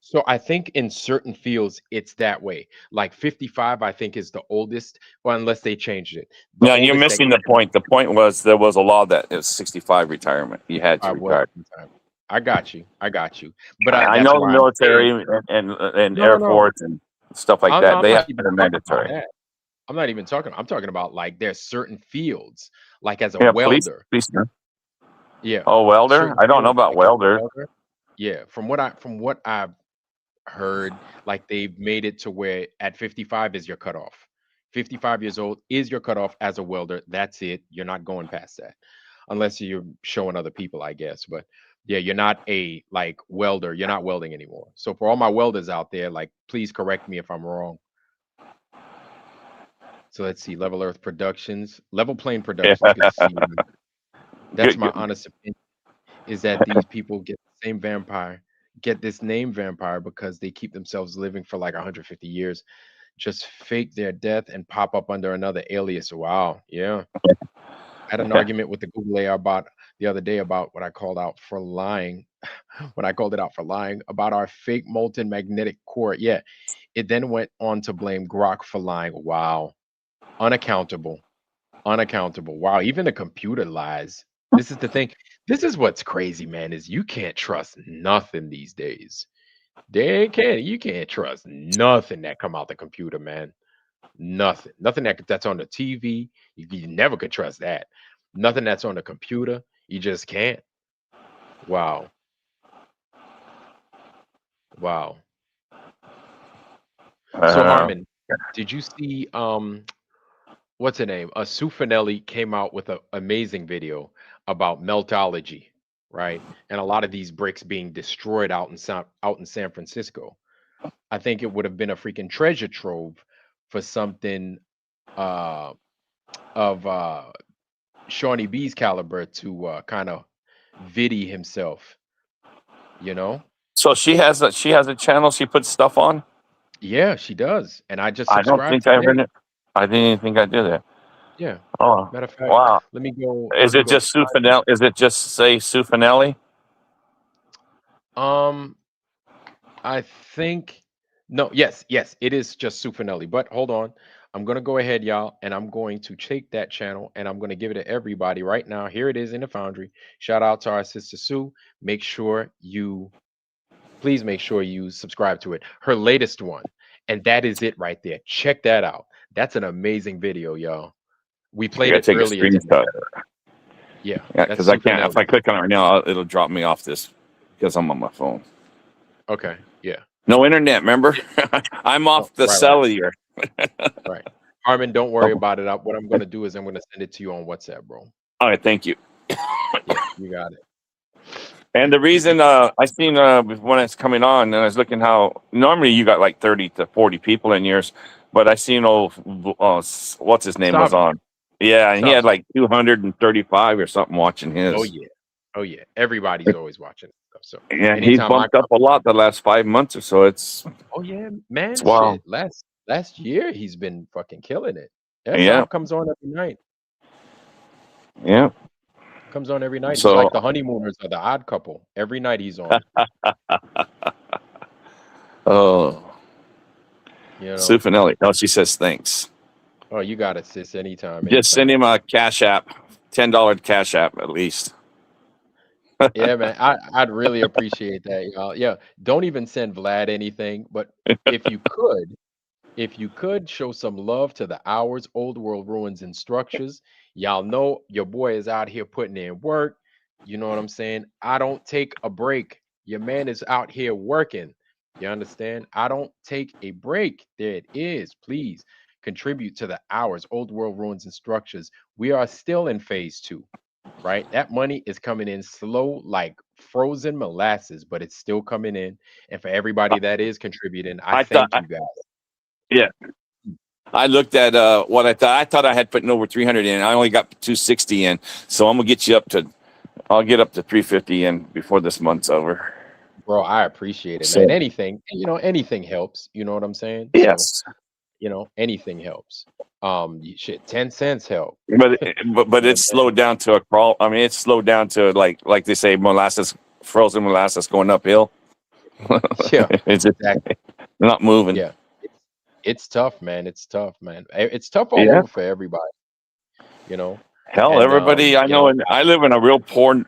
So I think in certain fields it's that way. Like 55, I think is the oldest, well, unless they changed it. The No, you're oldest that missing the point. The point was there was a law that is 65 retirement. You had to I was retire. retirement. I got you. I got you. But I that's know the why I'm saying military and no, no, Air no. Force and stuff like I'm, that. I'm They not have even it talking about mandatory. that. I'm not even talking. I'm talking about like there's certain fields, like as a Yeah, welder. police. Yeah, Oh, welder. certain I don't know fields, about like as a welder. welder. Yeah, from what I've heard, like they've made it to where at 55 is your cutoff. 55 years old is your cutoff as a welder. That's it. You're not going past that, unless you're showing other people, I guess. But yeah, you're not a like welder. You're not welding anymore. So for all my welders out there, like please correct me if I'm wrong. So let's see, Level Earth Productions, Level Plane Productions. Good to see you. That's Good, my good. honest opinion. Is that these people get the same vampire, get this name vampire because they keep themselves living for like 150 years, just fake their death and pop up under another alias. Wow. Yeah. I had an argument with the Google AI bot the other day about what I called out for lying. When I called it out for lying about our fake molten magnetic core. Yeah. It then went on to blame Grok for lying. Wow. Unaccountable. Unaccountable. Wow. Even the computer lies. This is the thing. This is what's crazy, man, is you can't trust nothing these days. You can't trust nothing that come out the computer, man. Nothing. Nothing that's on the TV. You never could trust that. Nothing that's on the computer. You just can't. Wow. Wow. So Uh, Harmon, did you see what's her name? SUEFINelli came out with an amazing video about meltology, right? And a lot of these bricks being destroyed out in San Francisco. I think it would have been a freaking treasure trove for something uh of Shawnee B's caliber to kind of vidi himself, you know? so she has a channel she puts stuff on. Yeah, she does. And I just I don't subscribed think I ever today. knew. I didn't even think I did that. Yeah. Oh, Matter of fact, wow. let me go Is it just find it. SUEFINeLli? Is it just say SUEFINeLli? Um I think no, yes, it is just SUEFINeLli. But hold on. I'm gonna go ahead, y'all, and I'm going to take that channel and I'm gonna give it to everybody right now. Here it is in the foundry. Shout out to our sister Sue. Make sure you please make sure you subscribe to it. Her latest one. And that is it right there. Check that out. That's an amazing video, y'all. We I played gotta it take a earlier today. screenshot. Yeah, Yeah, that's because I can't. If SUEFINeLli. I click on it right now, it'll drop me off this because I'm on my phone. Okay, yeah. No internet. Remember, I'm Oh, off the right, right, cellular. right. Harmon, don't worry Oh, about it. What I'm gonna do is I'm gonna send it to you on WhatsApp, bro. all right, thank you. Yeah, you got it. And the reason I seen when it's coming on, and I was looking how normally you got like 30 to 40 people in yours, but I seen what's his name was Savi, on. Yeah, and he had Savi. like 235 or something watching Oh his. yeah. Oh yeah. Everybody's always watching stuff. So Yeah, he's anytime I bumped up a lot the last 5 months or so. It's oh yeah, it's man, wild. shit. Last year he's been fucking killing it. Yeah, Yeah, Sav comes on every night. yeah. Comes on every night. He's So like the honeymooners or the odd couple. Every night he's on, oh, you know. SUEFINeLli. No, she says thanks. Oh, you got it, sis. Anytime, Just send anytime. him a Cash App, $10 Cash App at least. Yeah, man. I'd really appreciate that, y'all. Yeah. Don't even send Vlad anything, but if you could, if you could show some love to the OWRS Old World Ruins and Structures, y'all know your boy is out here putting in work. You know what I'm saying? I don't take a break. Your man is out here working. You understand? I don't take a break. There it is. Please contribute to the OWRS Old World Ruins and Structures. We are still in phase 2, right? That money is coming in slow, like frozen molasses, but it's still coming in. And for everybody that is contributing, I I thought, thank you guys. yeah, I looked at what I thought. I thought I had putting over 300 in. I only got 260 in. So I'm gonna get you up to. I'll get up to 350 in before this month's over. Bro, I appreciate it, man. So Anything, anything helps. You know what I'm saying? So, yes, anything helps. Shit, 10 cents help. but You know what I'm it's saying? slowed down to a crawl. I mean, it's slowed down to like they say molasses, frozen molasses going uphill. Yeah, It's just exactly. not moving. Yeah. It's it's tough, man. It's tough, man. It's tough all Yeah. over for everybody, you know. Hell, And everybody I know, and I live in a real poor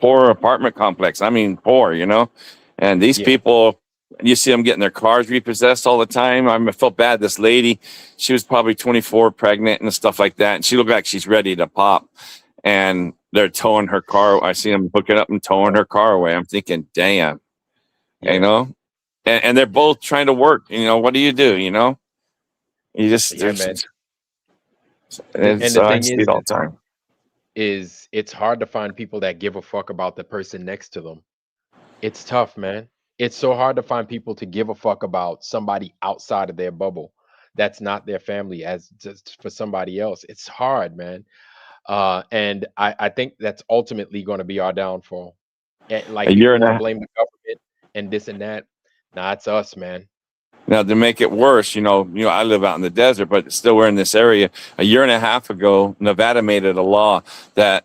apartment complex. I mean, poor, and these yeah, people, you see them getting their cars repossessed all the time. I felt bad. This lady, she was probably 24, pregnant and stuff like that. And she looked like she's ready to pop. And they're towing her car. I see them hooking up and towing her car away. I'm thinking, damn, you yeah, know, and they're yeah, both trying to work. What do? You just, yeah, man. there's, And it's, the I thing see it all the time. is it's hard to find people that give a fuck about the person next to them. It's tough, man. It's so hard to find people to give a fuck about somebody outside of their bubble that's not their family as just for somebody else. It's hard, man. And I think that's ultimately going to be our downfall. A Like year people and want to a blame the government and this and that. Nah, it's us, man. Now, to make it worse, I live out in the desert, but still we're in this area. A year and a half ago, Nevada made it a law that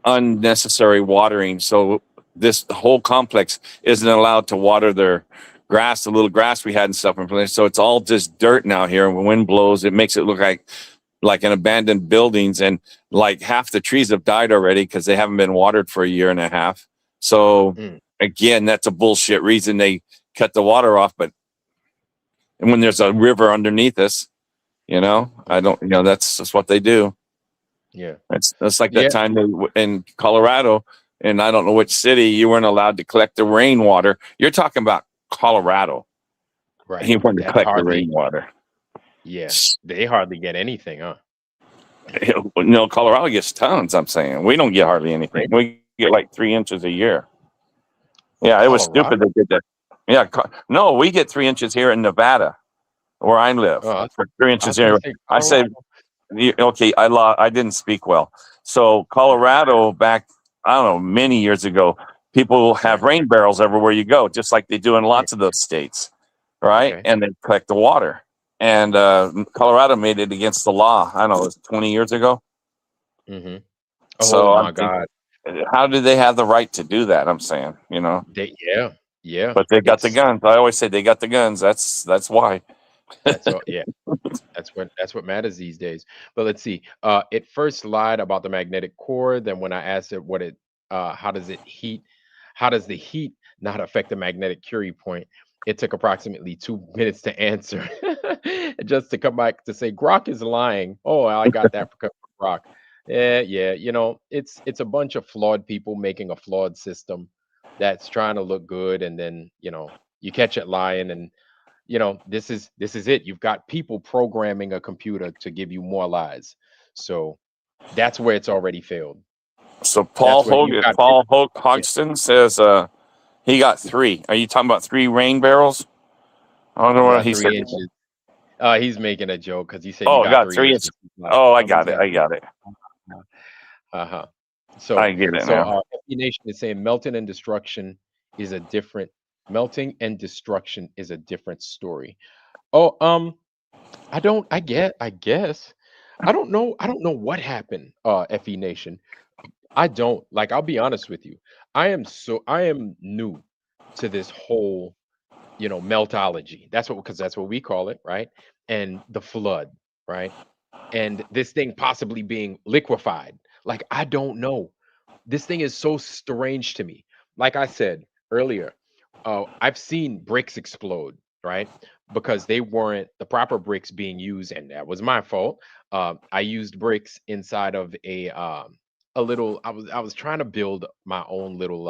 unnecessary watering. So this whole complex isn't allowed to water their grass, the little grass we had and stuff in place. So it's all just dirt now here. And when wind blows, it makes it look like an abandoned buildings, and like half the trees have died already because they haven't been watered for a year and a half. So Mm, again, that's a bullshit reason they cut the water off. But and when there's a river underneath us, I mm, don't, that's what they do. yeah, That's like that yeah. time in Colorado, and I don't know which city, you weren't allowed to collect the rainwater. You're talking about Colorado. Right. You weren't to That's collect the hardly. rainwater. Yeah, they hardly get anything, huh? Colorado gets tons. I'm saying we don't get hardly anything. Really? We get like 3 inches a year. Yeah, it was stupid Colorado? they did that. Yeah, no, we get 3 inches here in Nevada, where I live. Oh, For three I inches was gonna here, say I say Colorado. okay, I didn't speak well. So Colorado, back, I don't know, many years ago, people have Right. rain barrels everywhere you go, just like they do in Yeah. lots of those states, right? Okay. And they collect the water. And Colorado made it against the law. I don't know, it was 20 years ago. Mm-hmm. Oh So my I'm God. thinking, how do they have the right to do that? I'm saying. Yeah, yeah. But they got the It's guns. I always say they got the guns. That's why. that's all. Yeah, that's what matters these days. But let's see. It first lied about the magnetic core. Then when I asked it what it, how does it heat? How does the heat not affect the magnetic Curie point? It took approximately 2 minutes to answer, just to come back to say Grok is lying. Oh, I got that from Grok. Yeah, yeah. It's a bunch of flawed people making a flawed system that's trying to look good, and then you catch it lying, and this is it. You've got people programming a computer to give you more lies. So that's where it's already failed. So That's where you've got Paul yeah, Hodgson says he got three. Are you talking about three rain barrels? I don't know what he said. 3 inches. He's making a joke because he said you Oh, I got got 3 inches. 3 inches. He's like, Oh, I someone's got it. got I got it. uh-huh. So I get it so now. FB Nation is saying is a different melting and destruction is a different story. Oh, I guess. I don't know what happened, FE Nation. I don't. Like, I'll be honest with you. I am new to this whole, meltology. Because that's what we call it, right? And the flood, right? And this thing possibly being liquefied. Like, I don't know. This thing is so strange to me. Like I said earlier, I've seen bricks explode, right? Because they weren't the proper bricks being used, and that was my fault. I used bricks inside of a little. I was trying to build my own little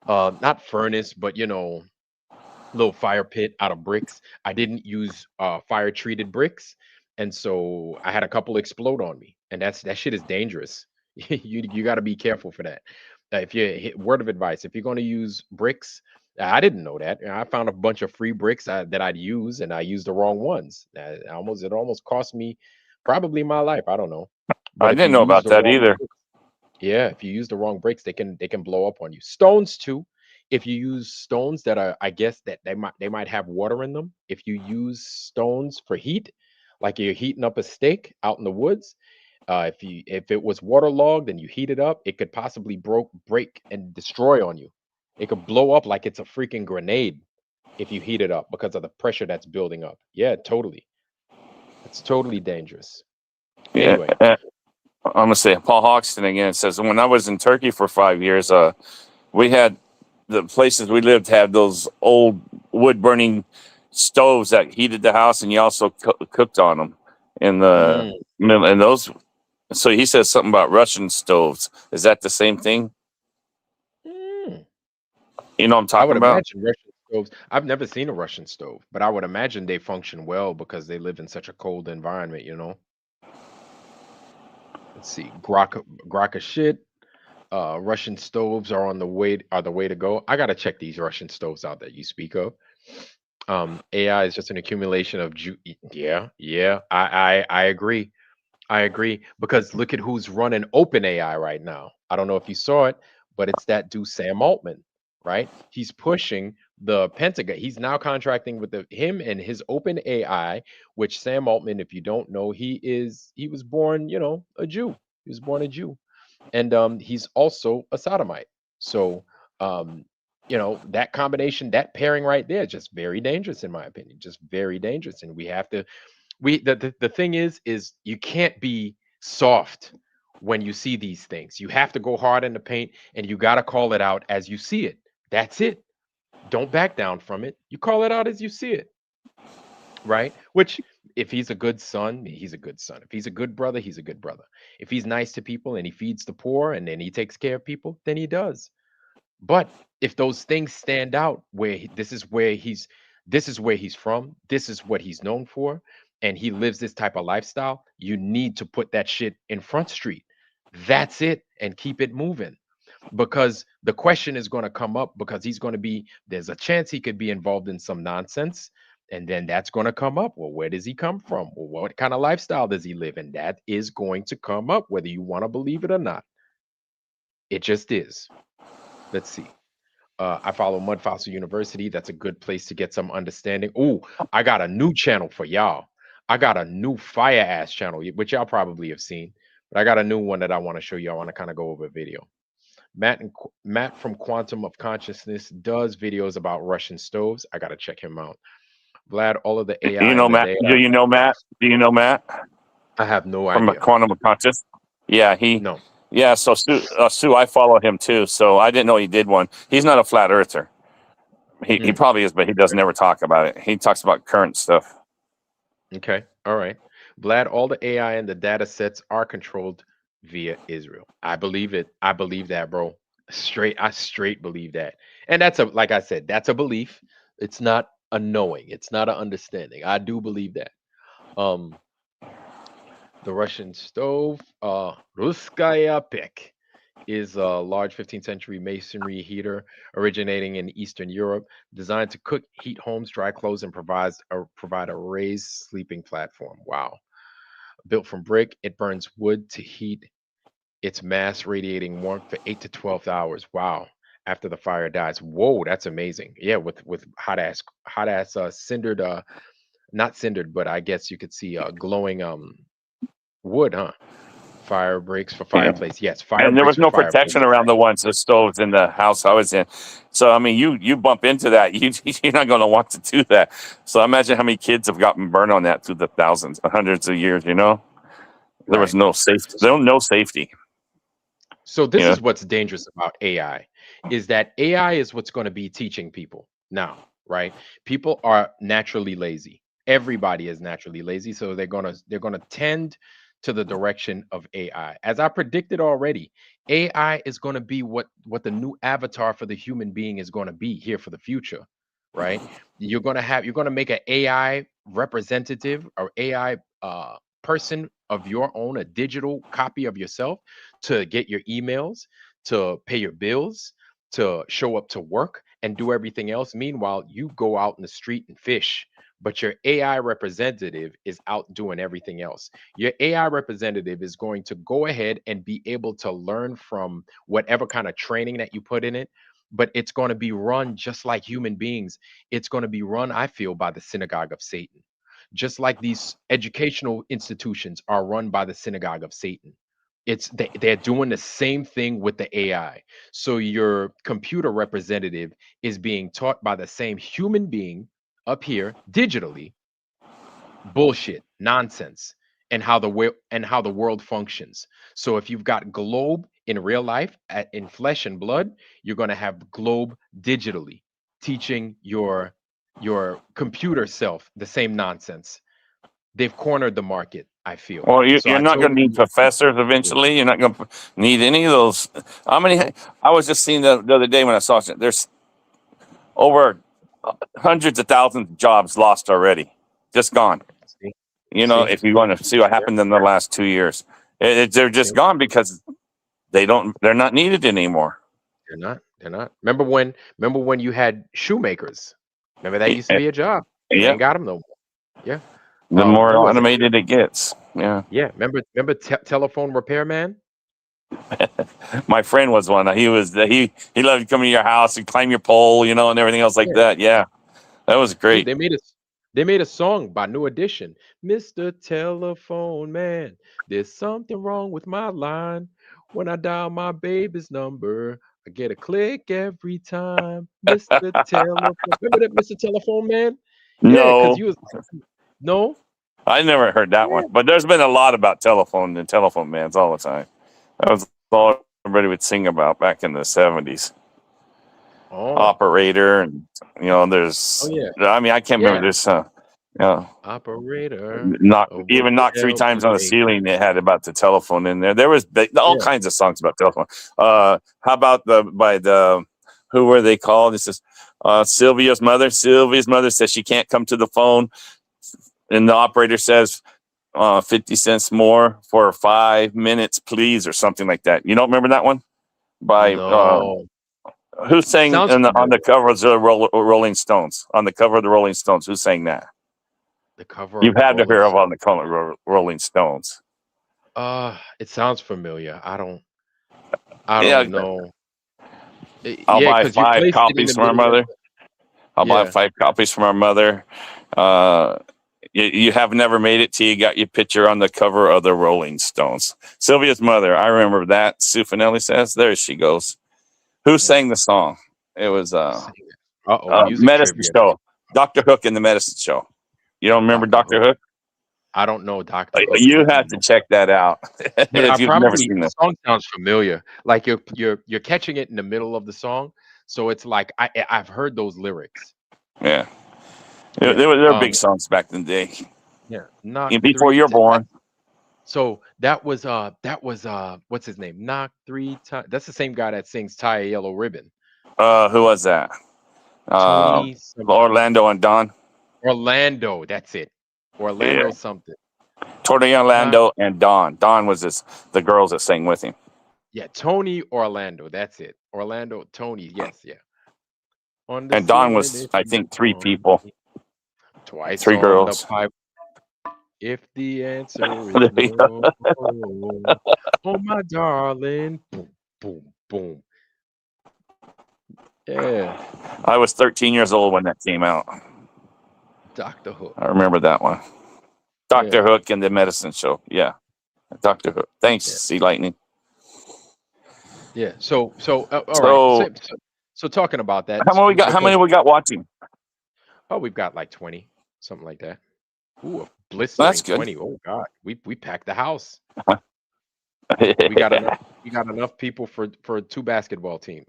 not furnace, but little fire pit out of bricks. I didn't use fire treated bricks, and so I had a couple explode on me, and that shit is dangerous. You got to be careful for that. If you Word of advice, if you're going to use bricks, I didn't know that. I found a bunch of free bricks that I'd use, and I used the wrong ones. It almost cost me probably my life. I don't know, but I if you didn't know use about the that wrong, either. yeah, if you use the wrong bricks, they can blow up on you. Stones too. If you use stones that are, I guess that they might have water in them. If you use stones for heat, like you're heating up a steak out in the woods, if it was waterlogged and you heat it up, it could possibly break and destroy on you. It could blow up like it's a freaking grenade if you heat it up because of the pressure that's building up. Yeah, totally. It's totally dangerous. Yeah, Anyway, I'm gonna say Paul Hoxton again. It says when I was in Turkey for 5 years, we had the places we lived had those old wood burning stoves that heated the house, and you also cooked on them in the mm, middle. And those, so he says something about Russian stoves. Is that the same thing? mm. You know what I'm I talking would about? imagine Russian stoves. I've never seen a Russian stove, but I would imagine they function well because they live in such a cold environment, you know? Let's see. Graka shit. Russian stoves are the way to go. I gotta check these Russian stoves out that you speak of. AI is just an accumulation of yeah, yeah. I agree. I agree because look at who's running OpenAI right now. I don't know if you saw it, but it's that dude Sam Altman, right? He's pushing the Pentagon. He's now contracting with him and his OpenAI, which Sam Altman, if you don't know, he was born, a Jew. He was born a Jew, and he's also a sodomite. So um, that combination, that pairing right there, just very dangerous in my opinion, just very dangerous, and we have to the thing is you can't be soft when you see these things. You have to go hard in the paint and you got to call it out as you see it. That's it. Don't back down from it. You call it out as you see it, right? Which if he's a good son, he's a good son. If he's a good brother, he's a good brother. If he's nice to people and he feeds the poor and then he takes care of people, then he does. But if those things stand out where this is where he's from, this is what he's known for, and he lives this type of lifestyle, you need to put that shit in front street. That's it, and keep it moving. Because the question is going to come up because there's a chance he could be involved in some nonsense. And then that's going to come up. Well, where does he come from? Well, what kind of lifestyle does he live? And that is going to come up, whether you want to believe it or not. It just is. Let's see. I follow Mud Fossil University. That's a good place to get some understanding. Oh, I got a new channel for y'all. I got a new fire ass channel, which y'all probably have seen, but I got a new one that I want to show you. I want to kind of go over a video. Matt from Quantum of Consciousness does videos about Russian stoves. I gotta check him out. Vlad, all of the Do you AI know and the Matt? Do data. you know Matt? Do you know Matt I have no from idea. Quantum of Conscious? Yeah, No. yeah. So Sue, I follow him too. So I didn't know he did one. He's not a flat earther. He Mm, probably is, but he doesn't ever talk about it. He talks about current stuff. okay. All right. Vlad, all the AI and the data sets are controlled via Israel. I believe it. I believe that, bro. I straight believe that. And like I said, that's a belief. It's not a knowing. It's not an understanding. I do believe that. Um, the Russian stove, Ruskaya Pek, is a large 15th century masonry heater originating in Eastern Europe, designed to cook, heat homes, dry clothes, and provide a raised sleeping platform. Wow. Built from brick, it burns wood to heat its mass radiating warmth for 8 to 12 hours. Wow. After the fire dies. Whoa, that's amazing. Yeah, with hot ass cindered not cindered, but I guess you could see glowing wood, huh? Fire breaks for Yeah. fireplace. Yes, fire And there breaks was for no fireplace. protection around the stoves in the house I was in. So I mean, you bump into that, you're not going to want to do that. So imagine how many kids have gotten burned on that through the thousands, hundreds of years. There was Right. no safety. There was no safety. So You this know, is what's dangerous about AI is that AI is what's going to be teaching people now, right? People are naturally lazy. Everybody is naturally lazy, so they're going to tend to the direction of AI. As I predicted already, AI is going to be what the new avatar for the human being is going to be here for the future, right? You're going to make an AI representative or AI person of your own, a digital copy of yourself to get your emails, to pay your bills, to show up to work, and do everything else. Meanwhile, you go out in the street and fish, but your AI representative is out doing everything else. Your AI representative is going to go ahead and be able to learn from whatever kind of training that you put in it, but it's going to be run just like human beings. It's going to be run, I feel, by the synagogue of Satan. Just like these educational institutions are run by the synagogue of Satan. They're doing the same thing with the AI. So your computer representative is being taught by the same human being up here digitally, bullshit, nonsense, and how the world functions. So if you've got globe in real life, in flesh and blood, you're going to have globe digitally, teaching your computer self the same nonsense. They've cornered the market, I feel. Well, So you're I not going to totally need professors eventually. You're not going to need any of those. How many? I was just seeing the other day when I saw it. There's over hundreds of thousands of jobs lost already, just gone. see, You know, see, if you want to see what happened in the last 2 years, they're just gone because they're not needed anymore. they're not. Remember when you had shoemakers? Remember that used to be a job. They Yeah, ain't got them no more. Yeah. the more Who was it? automated it gets. Yeah, Yeah. Remember telephone repairman? my friend was one. He loved to come to your house and climb your pole, you know, and everything else like Yeah. that. Yeah, that was Dude, great. they made a song by New Edition. Mr. Telephone Man, there's something wrong with my line. When I dial my baby's number, I get a click every time. Mr. Telephone. Remember that Mr. Telephone Man? Yeah, because No, you was no? I never heard that Yeah. one. But there's been a lot about telephone and telephone mans all the time. That was all everybody would sing about back in the 70s. Oh, Operator, and oh there's. yeah. I mean, I can't remember Yeah. this. Operator Knock of the even knock three times on the railway. ceiling. It had about the telephone in there. There was all Yeah. kinds of songs about telephone. How about who were they called? This is Sylvia's mother. Sylvia's mother says she can't come to the phone, and the operator says 50 cents more for 5 minutes, please, or something like that. You don't remember that one? By No. who sang Sounds on the familiar. cover of the Rolling Stones? On the cover of the Rolling Stones, who sang that? The cover You've of the had to Rolling hear of Stone. on the cover of Rolling Stones. It sounds familiar. I Yeah, don't know. I'll Yeah, buy because you 5 placed it in copies the from our middle of mother. I'll buy yeah. 5 copies from our mother. You have never made it till you got your picture on the cover of the Rolling Stones. Sylvia's mother, I remember that. SUEFINelli says, there she goes. Who sang the song? It was Music Medicine trivia. Show. Dr. Hook and the Medicine Show. You don't remember Dr. Dr. Hook. Hook? I don't know Dr. Hook. You have to check that out But I if you've never promise you, seen the that. song sounds familiar. Like you're catching it in the middle of the song, so it's like I've heard those lyrics. Yeah. Yeah. They were big songs back in the day. Yeah. Knock Before 3 you're born. So that was what's his name? Knock 3 times. That's the same guy that sings Tie a Yellow Ribbon. Who was that? Tony Orlando and Don. Orlando, that's it. Orlando Yeah. something. Tony Knock, Orlando and Don. Don was the girls that sang with him. yeah, Tony Orlando, that's it. Orlando, Tony, yes, yeah. On the And Don ceiling, was, if I you think, 3 want people, me. Twice 3 on the girls. pipe. If the answer is There you go. no, oh my darling, boom, boom, boom. Yeah, I was 13 years old when that came out. Dr. Hook. I remember that one. Dr. Yeah, Hook and the Medicine Show. Yeah. Dr. Hook. Thanks, yeah, Sea Lightning. yeah. So, all right. So So talking about that, how many we got? How many we got watching? we've got like 20, something like that. Ooh, a That's blistering good. 20. Oh God, we packed the house. We got enough people for 2 basketball team.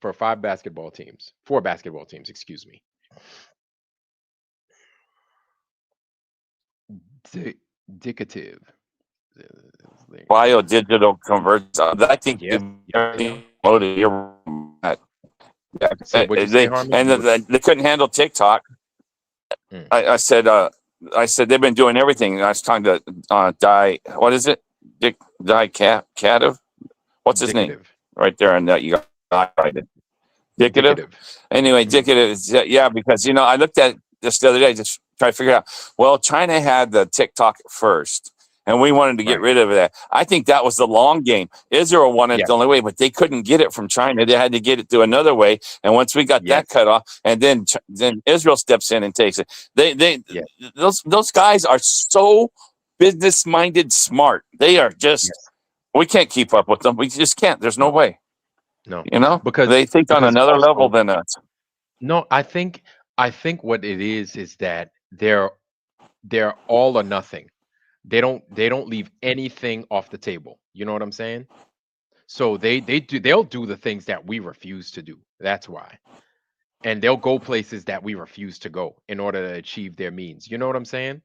For 5 basketball teams, 4 basketball teams. Excuse me. Indicative. Biodigital converts. I think Yes. you're right. So what'd you say, Harmon? They couldn't handle TikTok. Mm. I said they've been doing everything. I was talking to what is it? Cativ? What's his name? Indicative. Right there, and that you got highlighted. Dicative. Indicative. Anyway, Mhm. dicative. Yeah, because I looked at this the other day, just try to figure it out. Well, China had the TikTok first, and we wanted to get Right. rid of that. I think that was the long game. Israel wanted Yes. the only way, but they couldn't get it from China. They had to get it through another way. And once we got that Yes. cut off, and then Israel steps in and takes it. Yes. Those guys are so business minded, smart. They are just. Yes. We can't keep up with them. We just can't. There's no No. way. No. They Because think on another level also than us. no, I think what it is that they're all or nothing. They don't leave anything off the table. You know what I'm saying? So they'll do the things that we refuse to do. That's why. And they'll go places that we refuse to go in order to achieve their means. You know what I'm saying?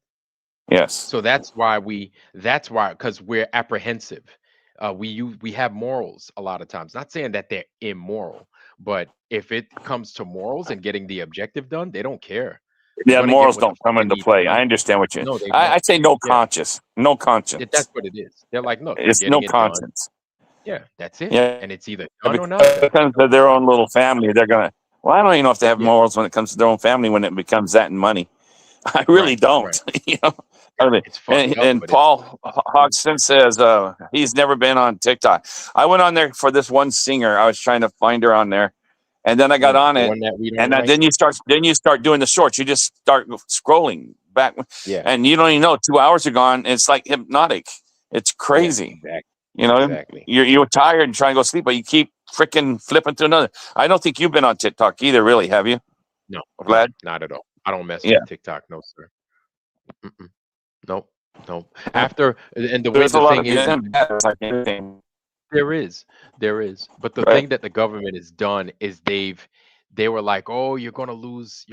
Yes. So that's why because we're apprehensive. We have morals a lot of times. Not saying that they're immoral, but if it comes to morals and getting the objective done, they don't care. They're Yeah, gonna get morals what the don't fuck come they into need to play. I do. understand what you. No, they I don't. say no Yeah, conscience. No that's conscience. what it is. They're like, look, we're It's no getting it done. conscience. Yeah, that's it. Yeah, And it's either done or because not when done. it comes to their own little family, they're gonna. Well, I don't even know if they have Yeah, morals when it comes to their own family when it becomes that and money. I really right, don't. right. I mean, It's fucked and, up, and but it's Paul Hodgson says he's never been on TikTok. I went on there for this one singer. I was trying to find her on there, and then I got on the it, one that we don't and like. then you start doing the shorts. You just start scrolling back, Yeah, and you don't even know 2 hours are gone. It's like hypnotic. It's yeah, crazy. exactly, You know, exactly. you're tired and trying to go sleep, but you keep freaking flipping to another. I don't think you've been on TikTok either, really, have you, No, no, Vlad? not at all. I don't mess Yeah. with TikTok, no sir. Mm-mm. Nope, nope. After and the way There's a the lot thing of is, good and bad. It's like anything, there is, there is. But the right? thing that the government has done is they were like, oh, you're gonna lose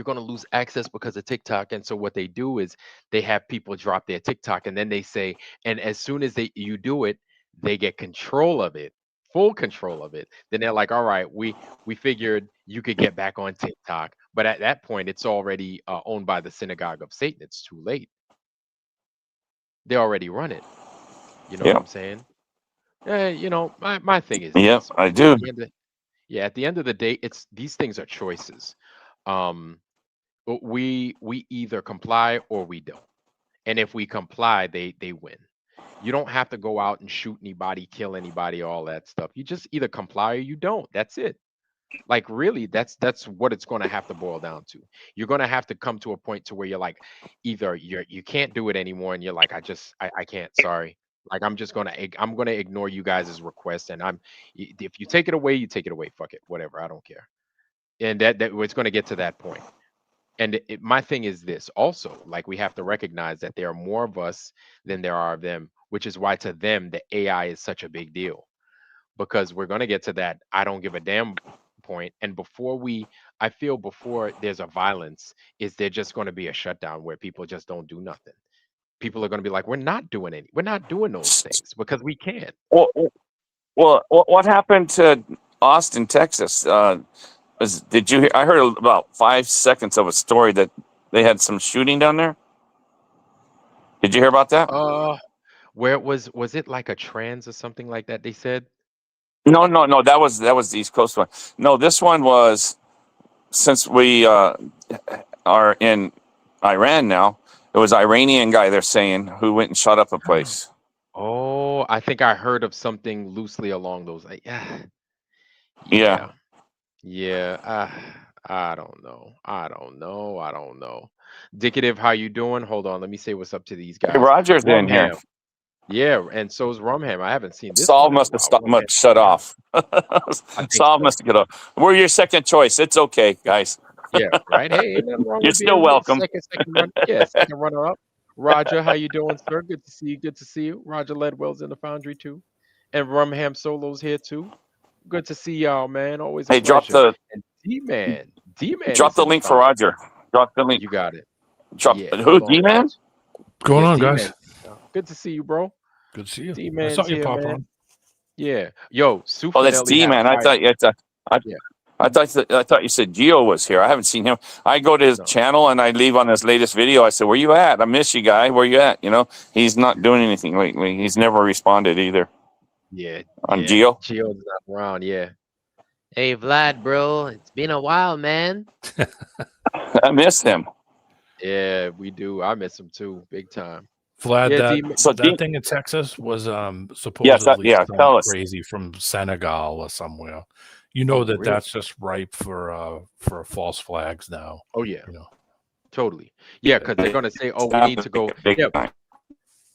access because of TikTok. And so what they do is they have people drop their TikTok and then they say, and as soon as you do it, they get control of it, full control of it. Then they're like, all right, we figured you could get back on TikTok. But at that point, it's already owned by the synagogue of Satan. It's too late. They already run it. You know what Yeah. I'm saying? My thing is Yeah, this. I At do. the end of Yeah, at the end of the day, it's these things are choices. Um, but we either comply or we don't. And if we comply, they win. You don't have to go out and shoot anybody, kill anybody, all that stuff. You just either comply or you don't. That's it. Like really, that's what it's going to have to boil down to. You're going to have to come to a point to where you're like, either you can't do it anymore, and you're like, I can't. Sorry. Like I'm gonna ignore you guys' request, and if you take it away, you take it away. Fuck it, whatever. I don't care. And that it's going to get to that point. And my thing is this also, like we have to recognize that there are more of us than there are of them, which is why to them the AI is such a big deal because we're going to get to that I don't give a damn point. And I feel before there's a violence, is there just going to be a shutdown where people just don't do nothing? People are going to be like, we're not doing those things because we can't. Well, what happened to Austin, Texas? Did you hear? I heard about 5 seconds of a story that they had some shooting down there. Did you hear about that? Uh, where was it like a trans or something like that? They said. No, no, no. That was the East Coast one. No, this one was since we are in Iran now. It was Iranian guy they're saying who went and shot up a place. Oh, I think I heard of something loosely along those. Yeah, Yeah. yeah, yeah. I don't know. I don't know. I don't know. Dicative, how you doing? Hold on. Let me say what's up to these Hey, guys. Roger's in here. Rumham. Yeah, and so is Rumham. I haven't seen this Saul one in a must have while. stopped, Rumham, shut yeah, off. I think Saul so. must have got off. We're your second choice. It's okay, guys. Yeah, right. Hey, ain't nothing wrong You're with still being welcome. second run. Yeah, second runner up. Roger, how you doing, sir? Good to see you. Good to see you. Roger Ledwell's in the foundry too, and Rumham Solo's here too. Good to see y'all, man. Always a Hey, drop pleasure. the And D-Man drop is the in the link for foundry. Roger. Drop the link. You got it. Drop Yeah, who? hold on, D-Man? Raj. What's going Yeah, on, D-Man. guys? Good to see you, bro. Good to see you. I saw D-Man's you here, pop man. on. Yeah. Yo, Oh, that's SUEFINelli had D-Man. I fire. thought Yeah, I thought you said Gio was here. I haven't seen him. I go to his no. channel and I leave on his latest video. I said, "Where you at? I miss you, guy. Where you at?" He's not doing anything lately. He's never responded either Yeah, on yeah. Gio. Gio's not around, yeah. Hey Vlad, bro, it's been a while, man. I miss him. Yeah, we do. I miss him too, big time. Vlad, Yeah, that D. So that thing in Texas was yes, supposedly yeah. some Tell us. crazy from Senegal or somewhere. You know Oh, that really? that's just ripe for false flags now. Oh yeah, You know. totally. Yeah, because they're gonna say, "Oh, we need to go." Big Yeah, time.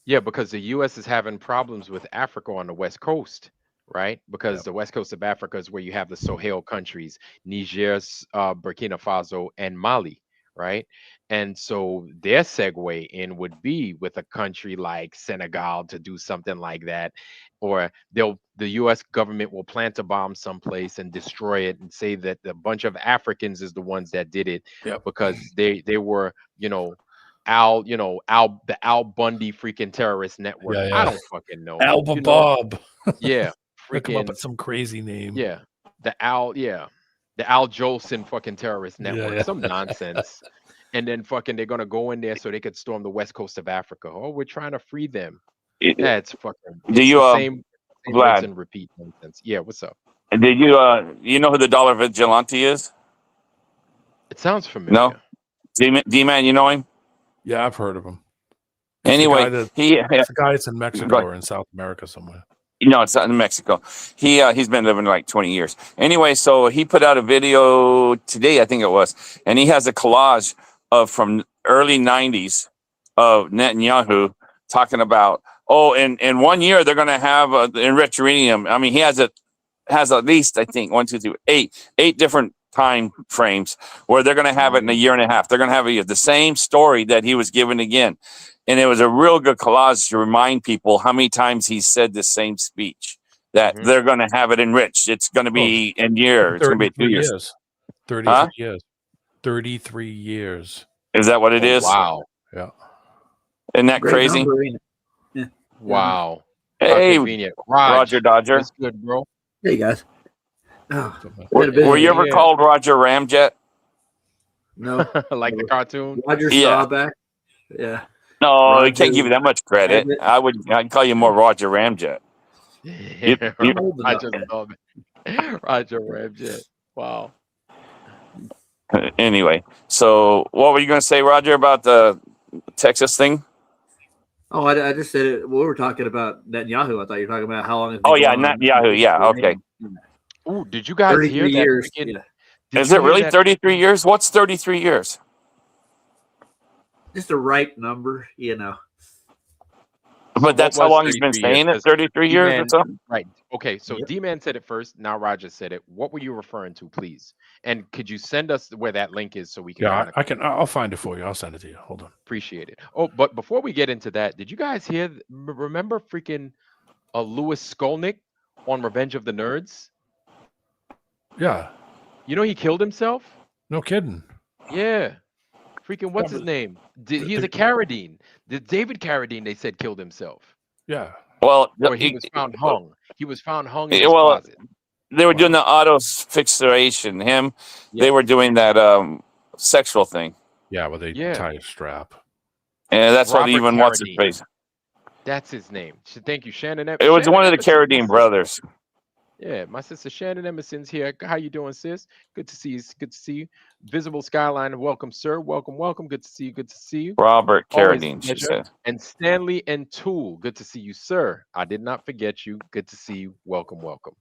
yeah, because the U.S. is having problems with Africa on the West Coast, right? Because Yep. the West Coast of Africa is where you have the Sahel countries, Niger, Burkina Faso, and Mali, right? And so their segue in would be with a country like Senegal to do something like that, or the U.S. government will plant a bomb someplace and destroy it and say that the bunch of Africans is the ones that did it Yep. because they were, the Al Bundy freaking terrorist network. Yeah, I yeah. don't fucking know. Alba You know, Bob. yeah, They come up freaking with some crazy name. yeah, the Al Jolson fucking terrorist Yeah, network, yeah. some nonsense. And then fucking they're gonna go in there so they could storm the west coast of Africa. Oh, we're trying to free them. That's fucking. Do It's you, the same rinse Vlad? and repeat nonsense. Yeah, what's up? Did you, you know who the dollar vigilante is? It sounds No, familiar. D-Man, you know him? Yeah, I've heard of him. Anyway, It's he the guy that's in Mexico Right. or in South America somewhere. No, it's not in Mexico. He's been living like 20 years. Anyway, so he put out a video today, I think it was, and he has a collage of from early 90s of Netanyahu talking about, oh, in 1 year they're going to have enriched uranium. I mean, he has at least, I think, 1, 2, 3, 8 different time frames where they're going to have it in a year and a half. They're going to have the same story that he was given again. And it was a real good collage to remind people how many times he said the same speech that Mhm. they're going to have it enriched. It's going to be in year. It's going to be 2 years. 33 Huh? years. 33 years. Is that what it Oh, is? wow. Yeah. Isn't that Great crazy? number, ain't it? Yeah. Wow. How Hey, convenient. Roger Dodger. What's good, bro? Hey guys. Oh, Were you ever Yeah. called Roger Ramjet? no. Like the cartoon? Roger Yeah. Staubach. Yeah. No, I Roger can't give you that much credit. Rabbit. I'd call you more Roger Ramjet. You- I'm old enough. Roger love it. Roger Ramjet. Wow. Anyway, so what were you going to say, Roger, about the Texas thing? Oh, I just said it. We were talking about Netanyahu. I thought you were talking about how long it's Oh been yeah, going not on. Yahoo. Yeah, okay. Ooh, did you guys hear 33 that? years. freaking- Yeah. did Is you it hear really that- 33 years? What's 33 years? Just the right number, you know. But what that's how was long he's been 33 years? saying it, 'Cause 33 years or D-Man- something? Right. Okay. So Yep. D-Man said it first. Now Roger said it. What were you referring to, please? And could you send us where that link is so we can Yeah, kind of I'll find it for you. I'll send it to you. Hold on. appreciate it? Oh, but before we get into that, did you guys hear? Remember freaking Louis Skolnick on Revenge of the Nerds? Yeah. You know he killed himself. No kidding. Yeah. Freaking what's his name? He's a Carradine. The David Carradine, they said, killed himself. Yeah. Well, Or he was found hung. He was found hung in his well, closet. they were doing the auto fixation. They Yeah. were doing that sexual thing. Yeah, where they Yeah. tie a strap. And that's what Robert even what's his Carradine. face. That's his name. Thank you, Shannon. It was Shannon one of the Emerson's my Carradine sister. brothers. Yeah, my sister Shannon Emerson's here. How you doing, sis? Good to see you. Good to see you. Visible Skyline, welcome, sir. Welcome, welcome. Good to see you. Good to see you. Robert Always a Carradine, she pleasure. said. And Stanley and Tool, good to see you, sir. I did not forget you. Good to see you. Welcome, welcome.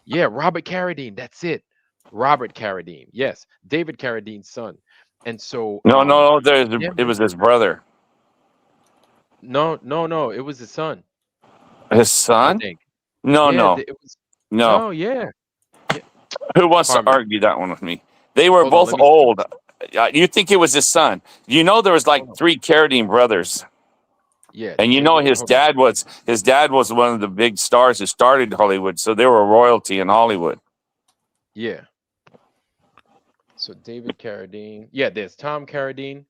Yeah, Robert Carradine. That's it. Robert Carradine. Yes, David Carradine's son. And so No, yeah, it was his brother. no. It was his son. His I son? think. No, Yeah, no, it was. no. No, yeah. Who wants to Pardon me. argue that one with me? They were Hold on, both let me- old. You think it was his son? You know there was like Hold on. 3 Carradine brothers, Yeah. and you know his hold on. dad was one of the big stars who started Hollywood, so they were royalty in Hollywood. Yeah. So David Carradine. Yeah, there's Tom Carradine.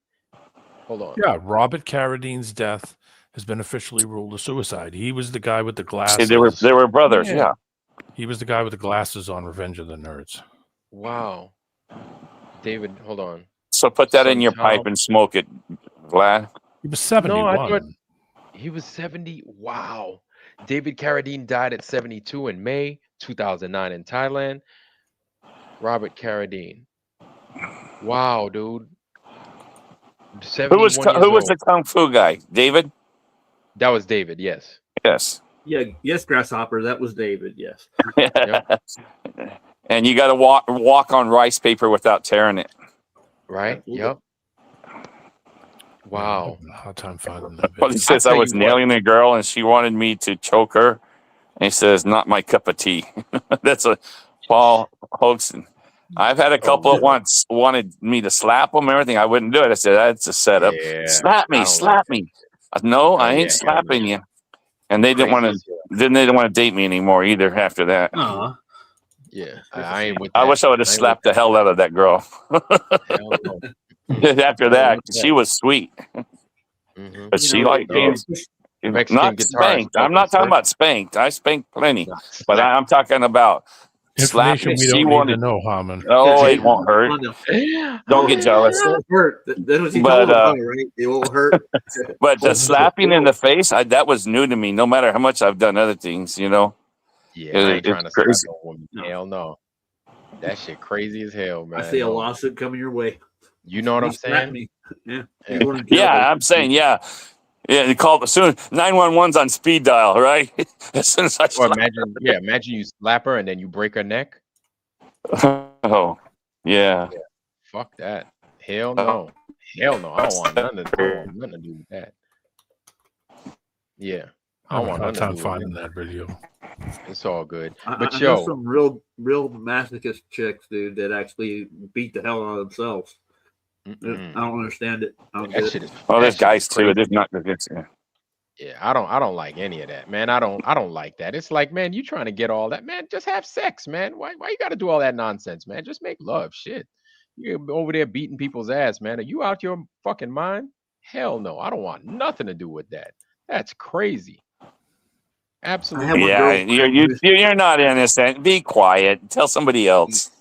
Hold on. Yeah, Robert Carradine's death has been officially ruled a suicide. He was the guy with the See, glasses. they were brothers. Yeah. Yeah. He was the guy with the glasses on Revenge of the Nerds. Wow. David, hold on. So put that in Son your Tom. pipe and smoke it, Vlad. He was 71. No, I thought he was 70. Wow. David Carradine died at 72 in May 2009 in Thailand. Robert Carradine. Wow, dude. Who 71 years was old. the kung fu guy? David? That was David, yes. Yes. Yeah, yes, Grasshopper. That was David. Yes. Yep. And you got to walk on rice paper without tearing it. Right? Yep. Wow. Hard time finding that Well, he video. says I was nailing a girl and she wanted me to choke her. And he says, not my cup of tea. That's a Paul Hoaxton. I've had a couple at once wanted me to slap them and everything. I wouldn't do it. I said, that's a setup. Yeah, Slap me, slap me. No, I ain't slapping you. And they didn't want to. Then they didn't want to date me anymore either. After that, yeah, I ain't with I that. wish I would have slapped the hell out of that girl. Hell no. After that, she was sweet, but she liked being not spanked. I'm not talking about spanked. I spanked plenty, but I'm talking about Information slapping. we She don't need wanted to know, Harmon. Oh, it won't hurt. Don't get jealous. It won't hurt. That's what you But, told him, right? It won't hurt. But the slapping in the face, that was new to me. No matter how much I've done other things, you know. Yeah, I ain't trying to slap no woman. Hell no. That shit crazy as hell, man. I see a lawsuit coming your way. You know what I'm saying? Yeah. Yeah, I'm saying, yeah. Yeah, they call it soon. 911's on speed dial, right? As soon as I imagine you slap her and then you break her neck. Oh, yeah. Fuck that. Hell no. Hell no. I don't want nothing to do with that. Yeah. I don't want nothing to do with finding that video. It's all good. But I know some real masochist chicks, dude, that actually beat the hell out of themselves. I don't understand it. I don't get it. Well, there's guys too. There's not the good. Yeah, I don't like any of that, man. I don't like that. It's like, man, you trying to get all that, man? Just have sex, man. Why you got to do all that nonsense, man? Just make love, shit. You're over there beating people's ass, man. Are you out your fucking mind? Hell no. I don't want nothing to do with that. That's crazy. Absolutely. Yeah, you're not innocent. Be quiet. Tell somebody else.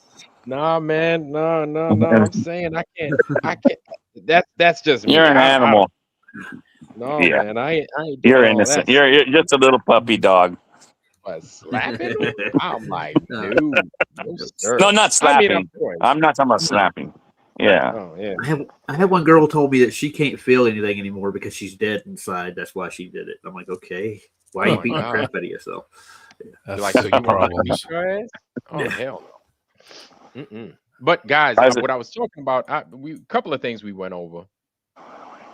Nah, man. No. I'm saying I can't. That's just me. You're an animal. No, man. I ain't You're innocent. You're just a little puppy dog. What, slapping? I'm like, dude. No, not slapping. I'm not talking about slapping. Yeah. Oh, yeah. I had one girl told me that she can't feel anything anymore because she's dead inside. That's why she did it. I'm like, okay. Why are you beating the crap out of yourself? Yeah. Like, so you problems? Oh, hell no. But guys, what I was talking about, a couple of things we went over,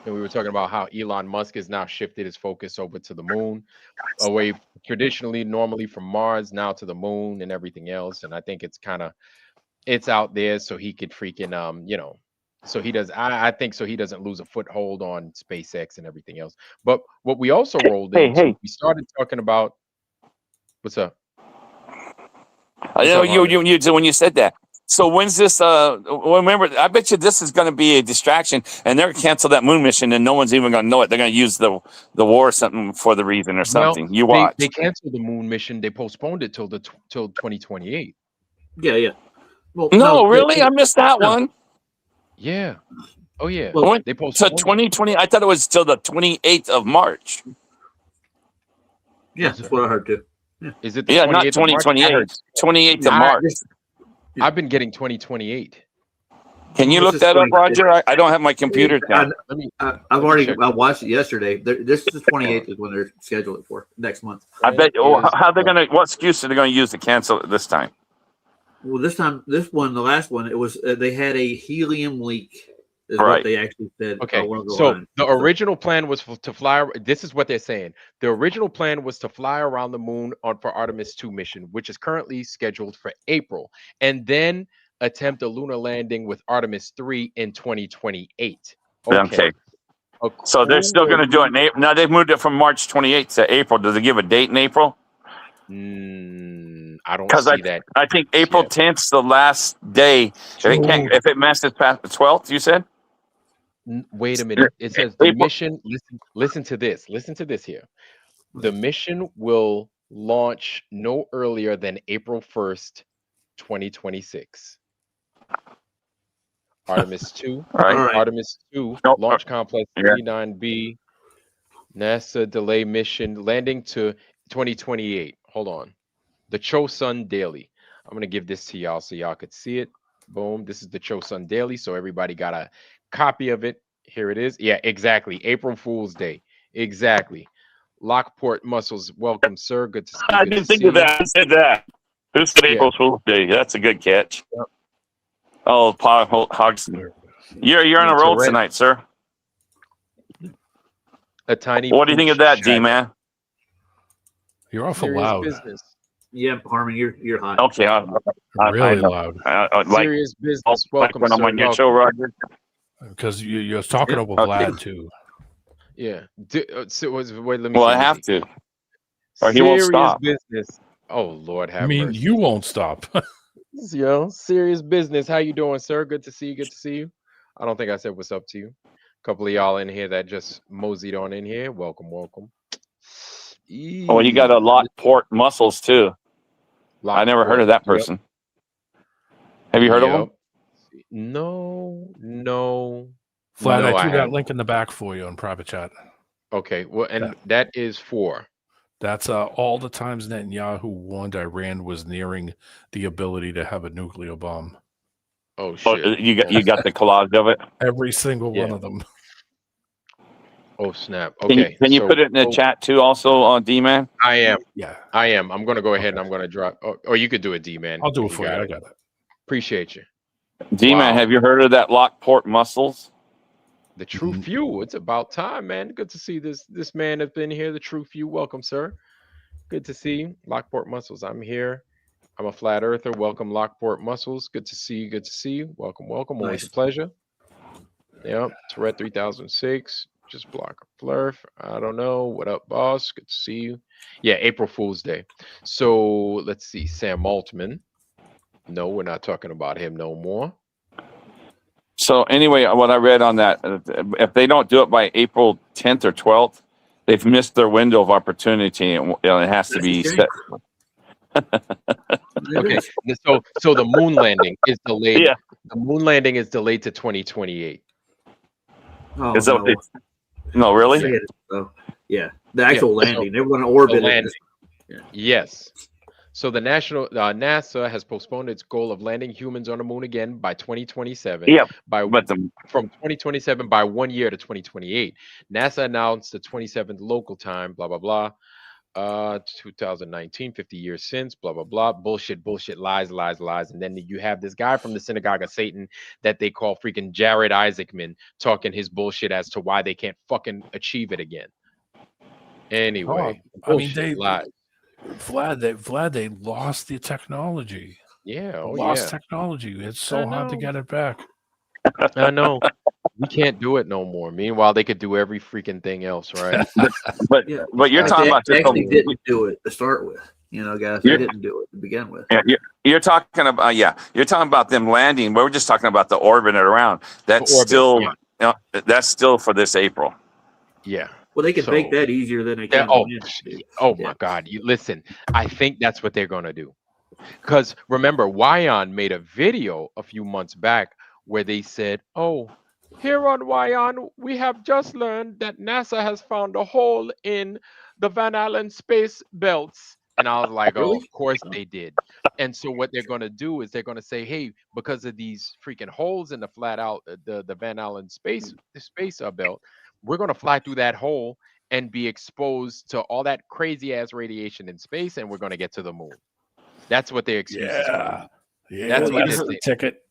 and we were talking about how Elon Musk has now shifted his focus over to the moon, away normally from Mars, now to the moon and everything else. And I think it's out there so he could freaking so he does. I think so he doesn't lose a foothold on SpaceX and everything else. But what we also rolled into, we started talking about. What's up? I know you when you said that. So when's this? Remember, I bet you this is going to be a distraction, and they're going to cancel that moon mission, and no one's even going to know it. They're going to use the war or something for the reason or something. Well, you watch. They canceled the moon mission. They postponed it till 2028. Yeah. Well, no, really, I missed that one. Yeah. Oh yeah. Well, they postponed 2020. I thought it was till the 28th of March. Yeah, that's what I heard too. Yeah. Is it? Not 2028. 28th of March. I've been getting 2028. Can you look that up, Roger? I don't have my computer down. I've already watched it yesterday. This is the 28th is when they're scheduled it for next month. I bet. How they're gonna? What excuse are they going to use to cancel it this time? Well, the last one, it was they had a helium leak. Is right. What they actually said. Okay. So the original plan was to fly. This is what they're saying. The original plan was to fly around the moon for Artemis 2 mission, which is currently scheduled for April, and then attempt a lunar landing with Artemis 3 in 2028. Okay. So they're still going to do it in April. Now they've moved it from March 28th to April. Does it give a date in April? I don't see that. I think April 10th is the last day. If it messes past the 12th, you said? Wait a minute. It says the mission. Listen to this. Listen to this here. The mission will launch no earlier than April 1st, 2026. Artemis 2. Right. Artemis 2 Launch Complex 39B. NASA delay mission landing to 2028. Hold on. The Chosun Daily. I'm gonna give this to y'all so y'all could see it. Boom. This is the Chosun Daily, so everybody got a copy of it. Here it is. Yeah, exactly. April Fool's Day. Exactly. Lockport Muscles, welcome, sir. Good to see you. I Good didn't to think see of you. that. I said that. Who said Yeah. April Fool's Day? That's a good catch. Yep. Oh, Paul Hodgson. You're on Yeah, a roll Tourette, tonight, sir. a tiny What do you think of pooch that, shadow. G-Man? You're awful Serious loud. business. Yeah, Harmon, you're hot. Okay, I Really know. loud. Like Serious business. Welcome, when I'm sir. on your Welcome. show, Roger. Because you're talking over Okay. Vlad too. Yeah. Wait, let me Well, see. I Let me have see. to, or he won't Serious stop. business. Oh Lord, I have mean, mercy. you won't stop. Serious business. How you doing, sir? Good to see you. Good to see you. I don't think I said what's up to you. A couple of y'all in here that just moseyed on in here. Welcome, welcome. Oh, you got a Eee. Lockport Muscles too. I never heard of that Yep. person. Have you heard of him? No. Vlad, No, I I threw that haven't. link in the back for you on private chat. Okay. Well, and that is for. That's all the times Netanyahu warned Iran was nearing the ability to have a nuclear bomb. Oh Oh, shit. you got the collage of it. Every single one Yeah. of them. Oh snap. Okay. Can you so put it in the chat too? Also, on D-Man. I am. Yeah. I am. I'm gonna go ahead and I'm gonna drop. Or you could do it, D man. I'll do it for you. I got it. Appreciate you. D-Man, Wow. have you heard of that Lockport Muscles? The True Few. It's about time, man. Good to see this man has been here. The True Few. Welcome, sir. Good to see you. Lockport Muscles. I'm here. I'm a flat earther. Welcome, Lockport Muscles. Good to see you. Good to see you. Welcome, welcome. Always Nice. a pleasure. Yep. Tourette 3006. Just block a flurf. I don't know. What up, boss? Good to see you. Yeah, April Fool's Day. So let's see. Sam Altman. No, we're not talking about him no more. So anyway, what I read on that, if they don't do it by April 10th or 12th, they've missed their window of opportunity, and it has to be set. Okay, so the moon landing is delayed. Yeah. The moon landing is delayed to 2028. Oh, Is that no. no, really? Say it, so, yeah, the actual landing. They want to The orbit landing. it. Yes. So the national NASA has postponed its goal of landing humans on the moon again by 2027. Yeah, From 2027 by 1 year to 2028. NASA announced the 27th local time. Blah blah blah. 2019, 50 years since. Blah blah blah. Bullshit. Lies. And then you have this guy from the synagogue of Satan that they call freaking Jared Isaacman talking his bullshit as to why they can't fucking achieve it again. Anyway, I mean, lies. Vlad, they lost the technology. Yeah, Lost technology. It's so hard to get it back. I know. We can't do it no more. Meanwhile, they could do every freaking thing else, right? but you're talking about they actually didn't do it to start with. You know, guys, they didn't do it to begin with. Yeah, you're talking about you're talking about them landing. We're just talking about the orbiting around. That's still that's still for this April. Yeah. Well, they can make that easier than they can. My God! You listen. I think that's what they're gonna do. Because remember, Wyon made a video a few months back where they said, "Oh, here on Wyon, we have just learned that NASA has found a hole in the Van Allen space belts." And I was like, "Oh, of course they did." And so what they're gonna do is they're gonna say, "Hey, because of these freaking holes in the the Van Allen space belt, we're gonna fly through that hole and be exposed to all that crazy ass radiation in space, and we're gonna get to the moon." That's what their excuse is gonna be. Yeah, that's what that's the ticket.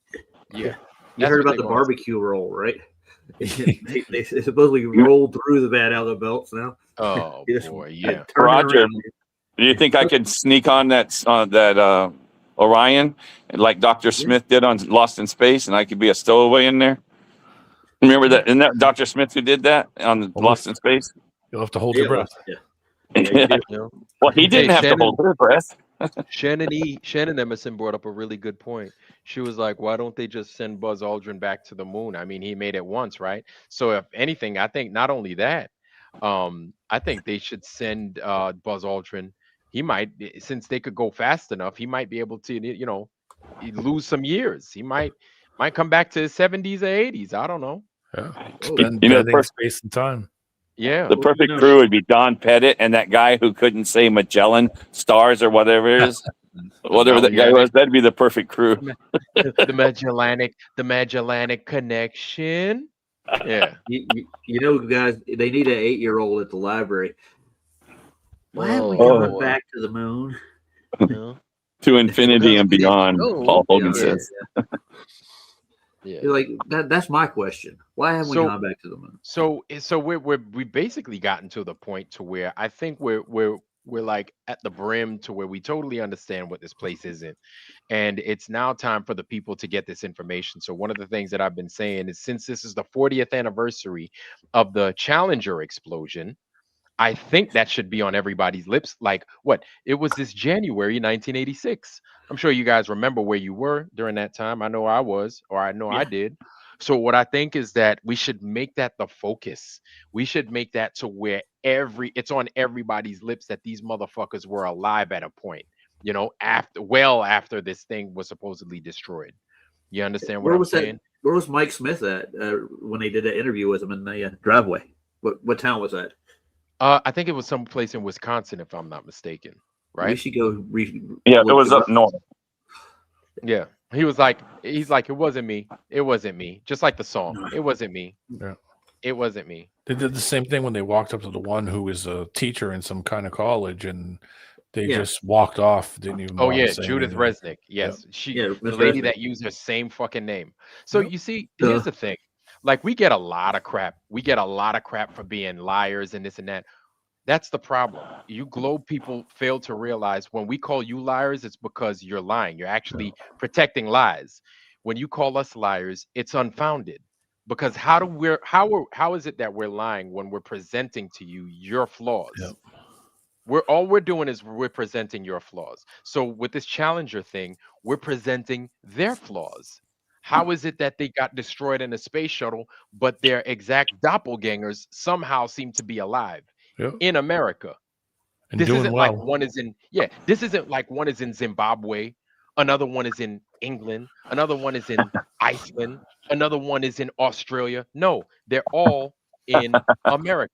Yeah. You heard about the barbecue roll, right? they supposedly rolled through the Van Allen belts now. Oh boy, yeah. Roger, do you think I could sneak on that Orion like Dr. Smith did on Lost in Space, and I could be a stowaway in there? Remember that? Isn't that Dr. Smith who did that on Lost in Space? You'll have to hold your breath. Well, he didn't have to hold his breath. Shannon Emerson brought up a really good point. She was like, why don't they just send Buzz Aldrin back to the moon? I mean, he made it once, right? So if anything, I think not only that, I think they should send Buzz Aldrin. He might, since they could go fast enough, he might be able to, lose some years. He might come back to his 70s or 80s. I don't know. Yeah. Spend space and time. Yeah. The perfect crew would be Don Pettit and that guy who couldn't say Magellan stars or whatever it is. Whatever that guy was, that'd be the perfect crew. The Magellanic connection. Yeah. You know, guys, they need an 8-year-old at the library. Why haven't we Oh, gone boy. back to the moon? No. To infinity and beyond, No. Paul Hogan Yeah, says. Yeah. You're like that's my question. Why haven't we So- gone back to the moon? So we basically gotten to the point to where I think we're like at the brim to where we totally understand what this place isn't, and it's now time for the people to get this information. So one of the things that I've been saying is, since this is the 40th anniversary of the Challenger explosion, I think that should be on everybody's lips. Like, what? It was this January 1986. I'm sure you guys remember where you were during that time. I know I was, or I know I did. So what I think is that we should make that the focus. We should make that to where it's on everybody's lips that these motherfuckers were alive at a point, after this thing was supposedly destroyed. You understand what I'm saying? Where was Mike Smith at when they did that interview with him in the driveway? What town was that? I think it was someplace in Wisconsin, if I'm not mistaken. We Right? should go. Yeah, it was up north. Yeah. He's like, it wasn't me. It wasn't me. Just like the song. It wasn't me. Yeah. It wasn't me. They did the same thing when they walked up to the one who was a teacher in some kind of college, and they just walked off. Didn't even. Oh bother yeah, saying Judith anything. Resnick. Yes, the Miss lady Resnick. that used her same fucking name. So you see, here's the thing. Like, we get a lot of crap. We get a lot of crap for being liars and this and that. That's the problem. You globe people fail to realize when we call you liars, it's because you're lying. You're actually protecting lies. When you call us liars, it's unfounded. Because how is it that we're lying when we're presenting to you your flaws? Yep. We're doing is we're presenting your flaws. So with this Challenger thing, we're presenting their flaws. How is it that they got destroyed in a space shuttle, but their exact doppelgangers somehow seem to be alive in America? And This doing isn't well. like one is in this isn't like one is in Zimbabwe, another one is in England, another one is in Iceland, another one is in Australia. No, they're all in America.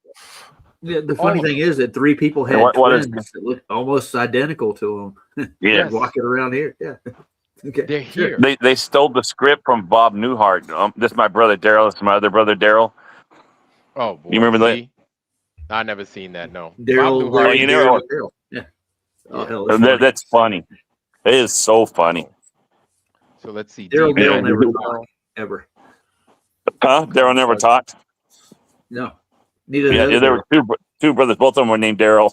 Yeah, the funny thing is that 3 people had twins that look almost identical to them. Yeah, walking around here. Yeah, okay. They're here. They stole the script from Bob Newhart. This is my brother Daryl. This is my other brother Daryl. Oh boy, you remember that? I never seen that. No, Daryl. Oh, you know, Daryl. Yeah. Oh hell, that's funny. It is so funny. So let's see. Daryl Yeah. never talked ever. Huh? Daryl never talked. No, neither. Yeah, there were two brothers. Both of them were named Daryl.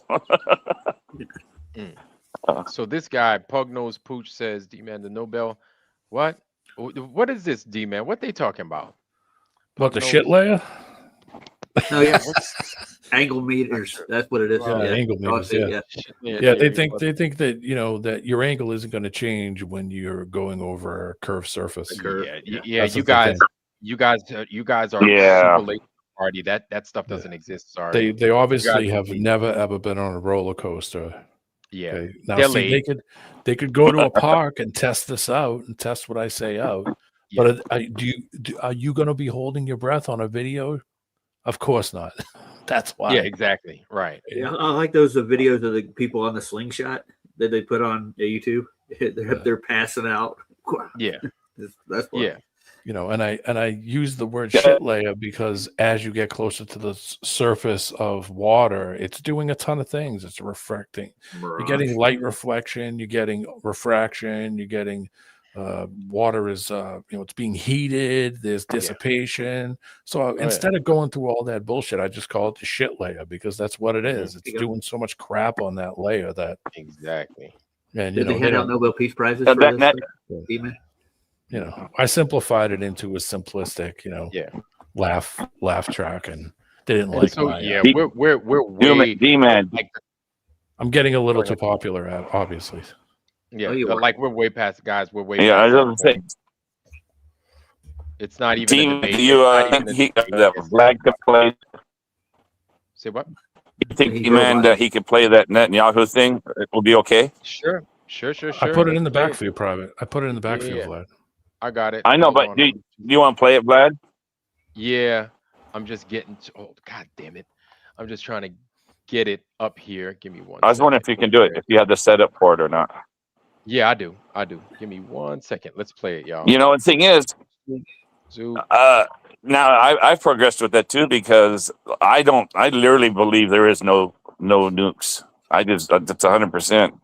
So this guy, Pug Nose Pooch, says, D-Man, the Nobel. What? What is this, D-Man? What they talking about? What, the shit layer? No, yeah. Angle meters. That's what it is. Yeah, angle meters. Yeah, they think that that your angle isn't going to change when you're going over a curved surface. Yeah. You guys are super late to the party. That stuff doesn't exist. Sorry. They obviously have never ever been on a roller coaster. Yeah. Okay. Now see, they could go to a park and test this out and test what I say out. But are you going to be holding your breath on a video? Of course not. That's why. Yeah, exactly. Right. Yeah, I like those videos of the people on the slingshot that they put on YouTube. They're passing out. Yeah, that's funny. Yeah. And I use the word shit layer because as you get closer to the surface of water, it's doing a ton of things. It's refracting. You're getting light reflection. You're getting refraction. You're getting water is it's being heated. There's dissipation. So instead of going through all that bullshit, I just call it the shit layer because that's what it is. It's doing so much crap on that layer that exactly. And did they hand out Nobel Peace Prizes for this? I simplified it into a simplistic, laugh track, and they didn't like. So my, we're way D-Man. I'm getting a little too popular at obviously. Yeah, we're way past guys. We're way. Yeah, I past was saying. It's not even. Team, the flag to play. Say what? You think D-Man he could play that Netanyahu thing? It will be okay. Sure. I put it in the back for you, Private. I put it in the back for you, Vlad. I got it. I know, but do you want to play it, Vlad? Yeah, I'm just getting. God damn it! I'm just trying to get it up here. Give me one. I was wondering if you can do it, if you have the setup for it or not. Yeah, I do. I do. Give me 1 second. Let's play it, y'all. You know, the thing is, Zoo. now I've progressed with that too because I literally believe there is no nukes. That's 100%.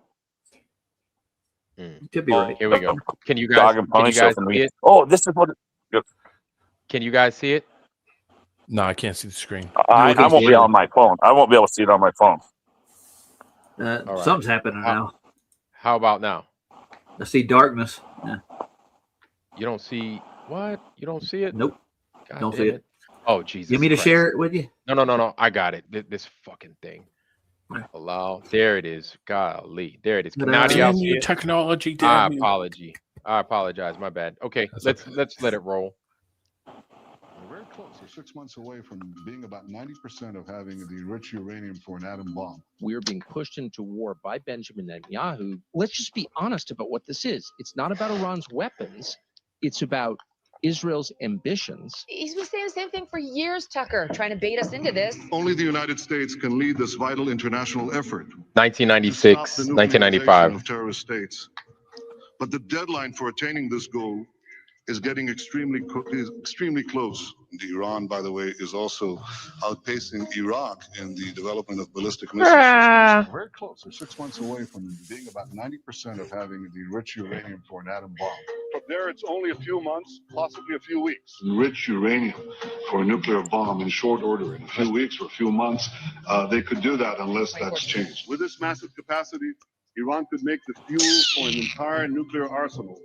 You could be right. Here we go. Can you Dog guys? and Can pony you show guys for see me. it? Oh, this is what. Can you guys see it? No, I can't see the screen. I won't be on my phone. I won't be able to see it on my phone. All right. Something's happening now. How about now? I see darkness. Yeah. You don't see what? You don't see it? Nope. God Don't damn see it. it. Oh, Jesus. You want me to Christ. share it with you? No. I got it. This fucking thing. Allow. There it is. Golly. There it is. Now do y'all Damn see you, it? technology. I Damn you. I apologize. My bad. Okay, let's let it roll. We're very close. We're 6 months away from being about 90% of having the enriched uranium for an atom bomb. We're being pushed into war by Benjamin Netanyahu. Let's just be honest about what this is. It's not about Iran's weapons. It's about Israel's ambitions. He's been saying the same thing for years, Tucker, trying to bait us into this. Only the United States can lead this vital international effort. 1996, 1995. Of terrorist states. But the deadline for attaining this goal is getting extremely close. Iran, by the way, is also outpacing Iraq in the development of ballistic missile systems. We're very close. We're 6 months away from being about 90% of having the enriched uranium for an atom bomb. From there, it's only a few months, possibly a few weeks. Enrich uranium for a nuclear bomb in short order, in a few weeks or a few months. They could do that unless that's changed. With this massive capacity, Iran could make the fuel for an entire nuclear arsenal.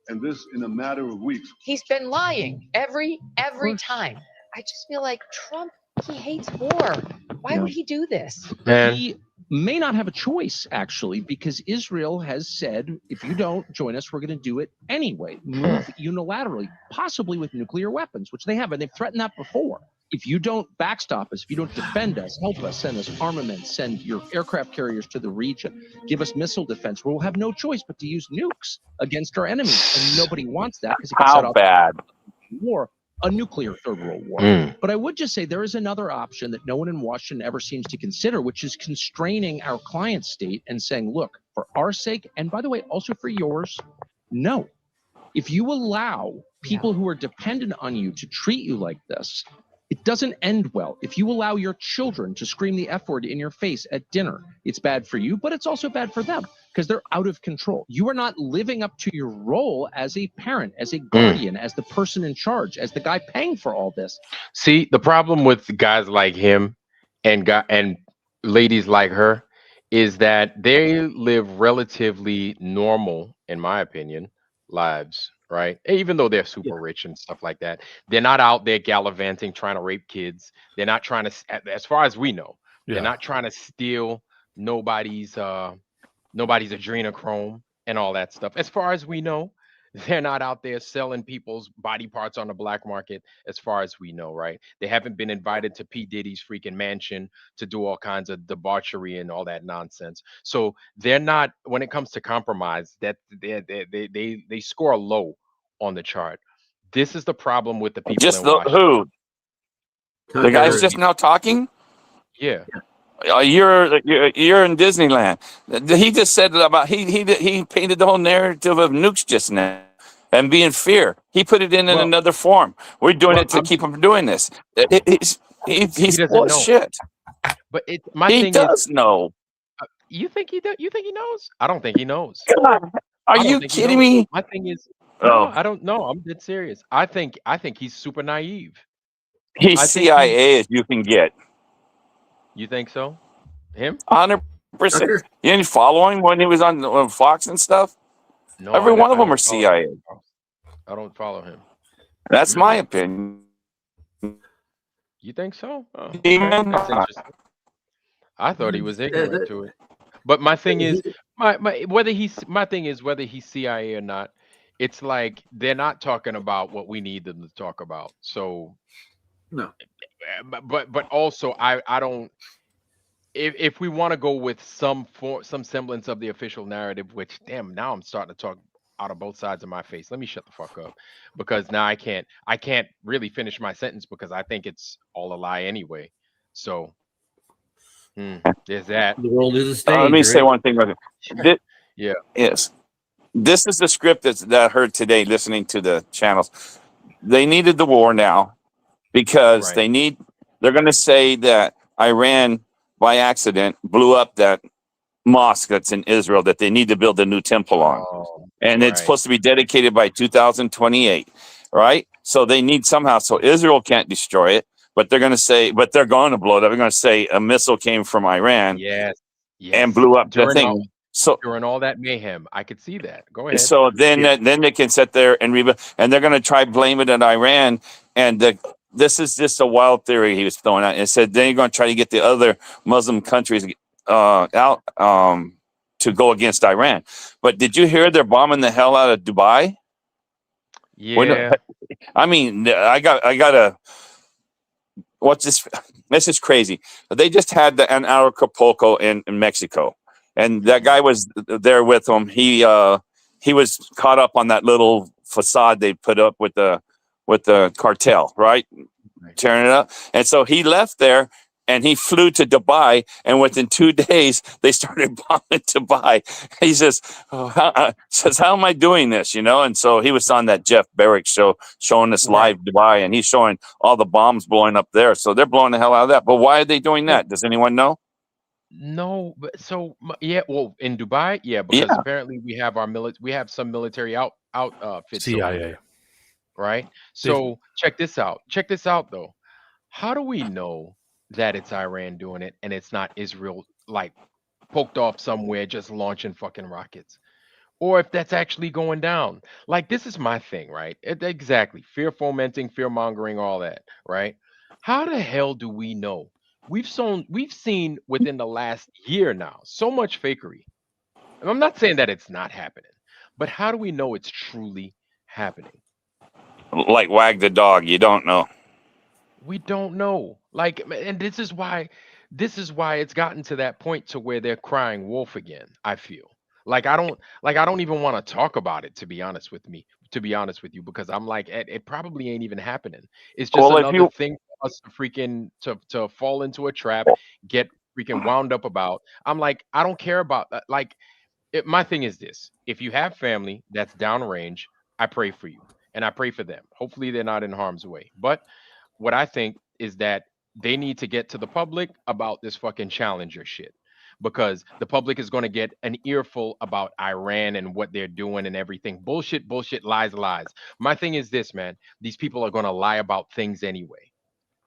And this in a matter of weeks. He's been lying every time. I just feel like Trump, he hates war. Why would he do this? He may not have a choice, actually, because Israel has said, if you don't join us, we're going to do it anyway. Move unilaterally, possibly with nuclear weapons, which they have, and they've threatened that before. If you don't backstop us, if you don't defend us, help us, send us armaments, send your aircraft carriers to the region, give us missile defense, we'll have no choice but to use nukes against our enemies. And nobody wants that because it could set off war, a nuclear third world war. But I would just say there is another option that no one in Washington ever seems to consider, which is constraining our client state and saying, look, for our sake, and by the way, also for yours, no. If you allow people who are dependent on you to treat you like this, it doesn't end well. If you allow your children to scream the F word in your face at dinner, it's bad for you, but it's also bad for them because they're out of control. You are not living up to your role as a parent, as a guardian, as the person in charge, as the guy paying for all this. See, the problem with guys like him and ladies like her is that they live relatively normal, in my opinion, lives. Right. Even though they're super rich and stuff like that, they're not out there gallivanting, trying to rape kids. They're not trying to, as far as we know, they're not trying to steal nobody's adrenochrome and all that stuff. As far as we know, they're not out there selling people's body parts on the black market, as far as we know, right? They haven't been invited to P. Diddy's freaking mansion to do all kinds of debauchery and all that nonsense. So they're not, when it comes to compromise, that they score low on the chart. This is the problem with the people in Washington. The guy's just now talking? Yeah. You're in Disneyland. He just said about he painted the whole narrative of nukes just now and be in fear. He put it in another form. We're doing it to keep him from doing this. He's full of shit. But he does know. You think he does? You think he knows? I don't think he knows. God, are you kidding me? My thing is, no, I don't know. I'm dead serious. I think he's super naive. He's CIA as you can get. You think so? Him? 100%. You didn't follow him when he was on Fox and stuff? No, every one of them are CIA. I don't follow him. That's my opinion. You think so? Oh, Demon? that's interesting. I thought he was ignorant to it. But my thing is, my thing is whether he's CIA or not. It's like they're not talking about what we need them to talk about. So no. But also I don't. If we want to go with some semblance of the official narrative, which damn, now I'm starting to talk out of both sides of my face. Let me shut the fuck up, because now I can't really finish my sentence because I think it's all a lie anyway. So there's that. The world is a stage. Let me say one thing. Yeah. Yes. This is the script that I heard today listening to the channels. They needed the war now because Right. they're going to say that Iran by accident blew up that mosque that's in Israel that they need to build a new temple on. Oh, And it's right. supposed to be dedicated by 2028, right? So they need somehow, so Israel can't destroy it, but they're going to say, but they're going to blow it up. They're going to say a missile came from Iran Yes. and Yes. blew up the During all thing. So during all that mayhem, I could see that. Go ahead. so then Yeah. then they can sit there and rebuild, and they're going to try blame it on Iran. And this is just a wild theory he was throwing out. It said then you're going to try to get the other Muslim countries out to go against Iran. But did you hear they're bombing the hell out of Dubai? Yeah. I mean, I got a what's this? This is crazy. They just had an Acapulco in Mexico, and that guy was there with them. He was caught up on that little facade they put up with the cartel, right? Tearing it up, and so he left there. And he flew to Dubai, and within 2 days, they started bombing Dubai. He says, how am I doing this? You know? And so he was on that Jeff Barrick show, showing us live Dubai, and he's showing all the bombs blowing up there. So they're blowing the hell out of that. But why are they doing that? Does anyone know? No, but so yeah, well, in Dubai, yeah, because apparently we have we have some military outfits over CIA. there, right? So check this out. Check this out though. How do we know that it's Iran doing it and it's not Israel like poked off somewhere just launching fucking rockets? Or if that's actually going down. Like this is my thing, right? Exactly. Fear fomenting, fear mongering, all that, right? How the hell do we know? We've seen within the last year now so much fakery. And I'm not saying that it's not happening, but how do we know it's truly happening? Like wag the dog, you don't know. We don't know. Like, and this is why it's gotten to that point to where they're crying wolf again, I feel. Like I don't even want to talk about it to be honest with you, because I'm like, it probably ain't even happening. It's just Well, if another you thing for us to freaking to fall into a trap, get freaking wound up about. I'm like, I don't care about that. Like my thing is this: if you have family that's downrange, I pray for you and I pray for them. Hopefully they're not in harm's way. But what I think is that they need to get to the public about this fucking Challenger shit, because the public is going to get an earful about Iran and what they're doing and everything. Bullshit, bullshit, lies, lies. My thing is this, man. These people are going to lie about things anyway.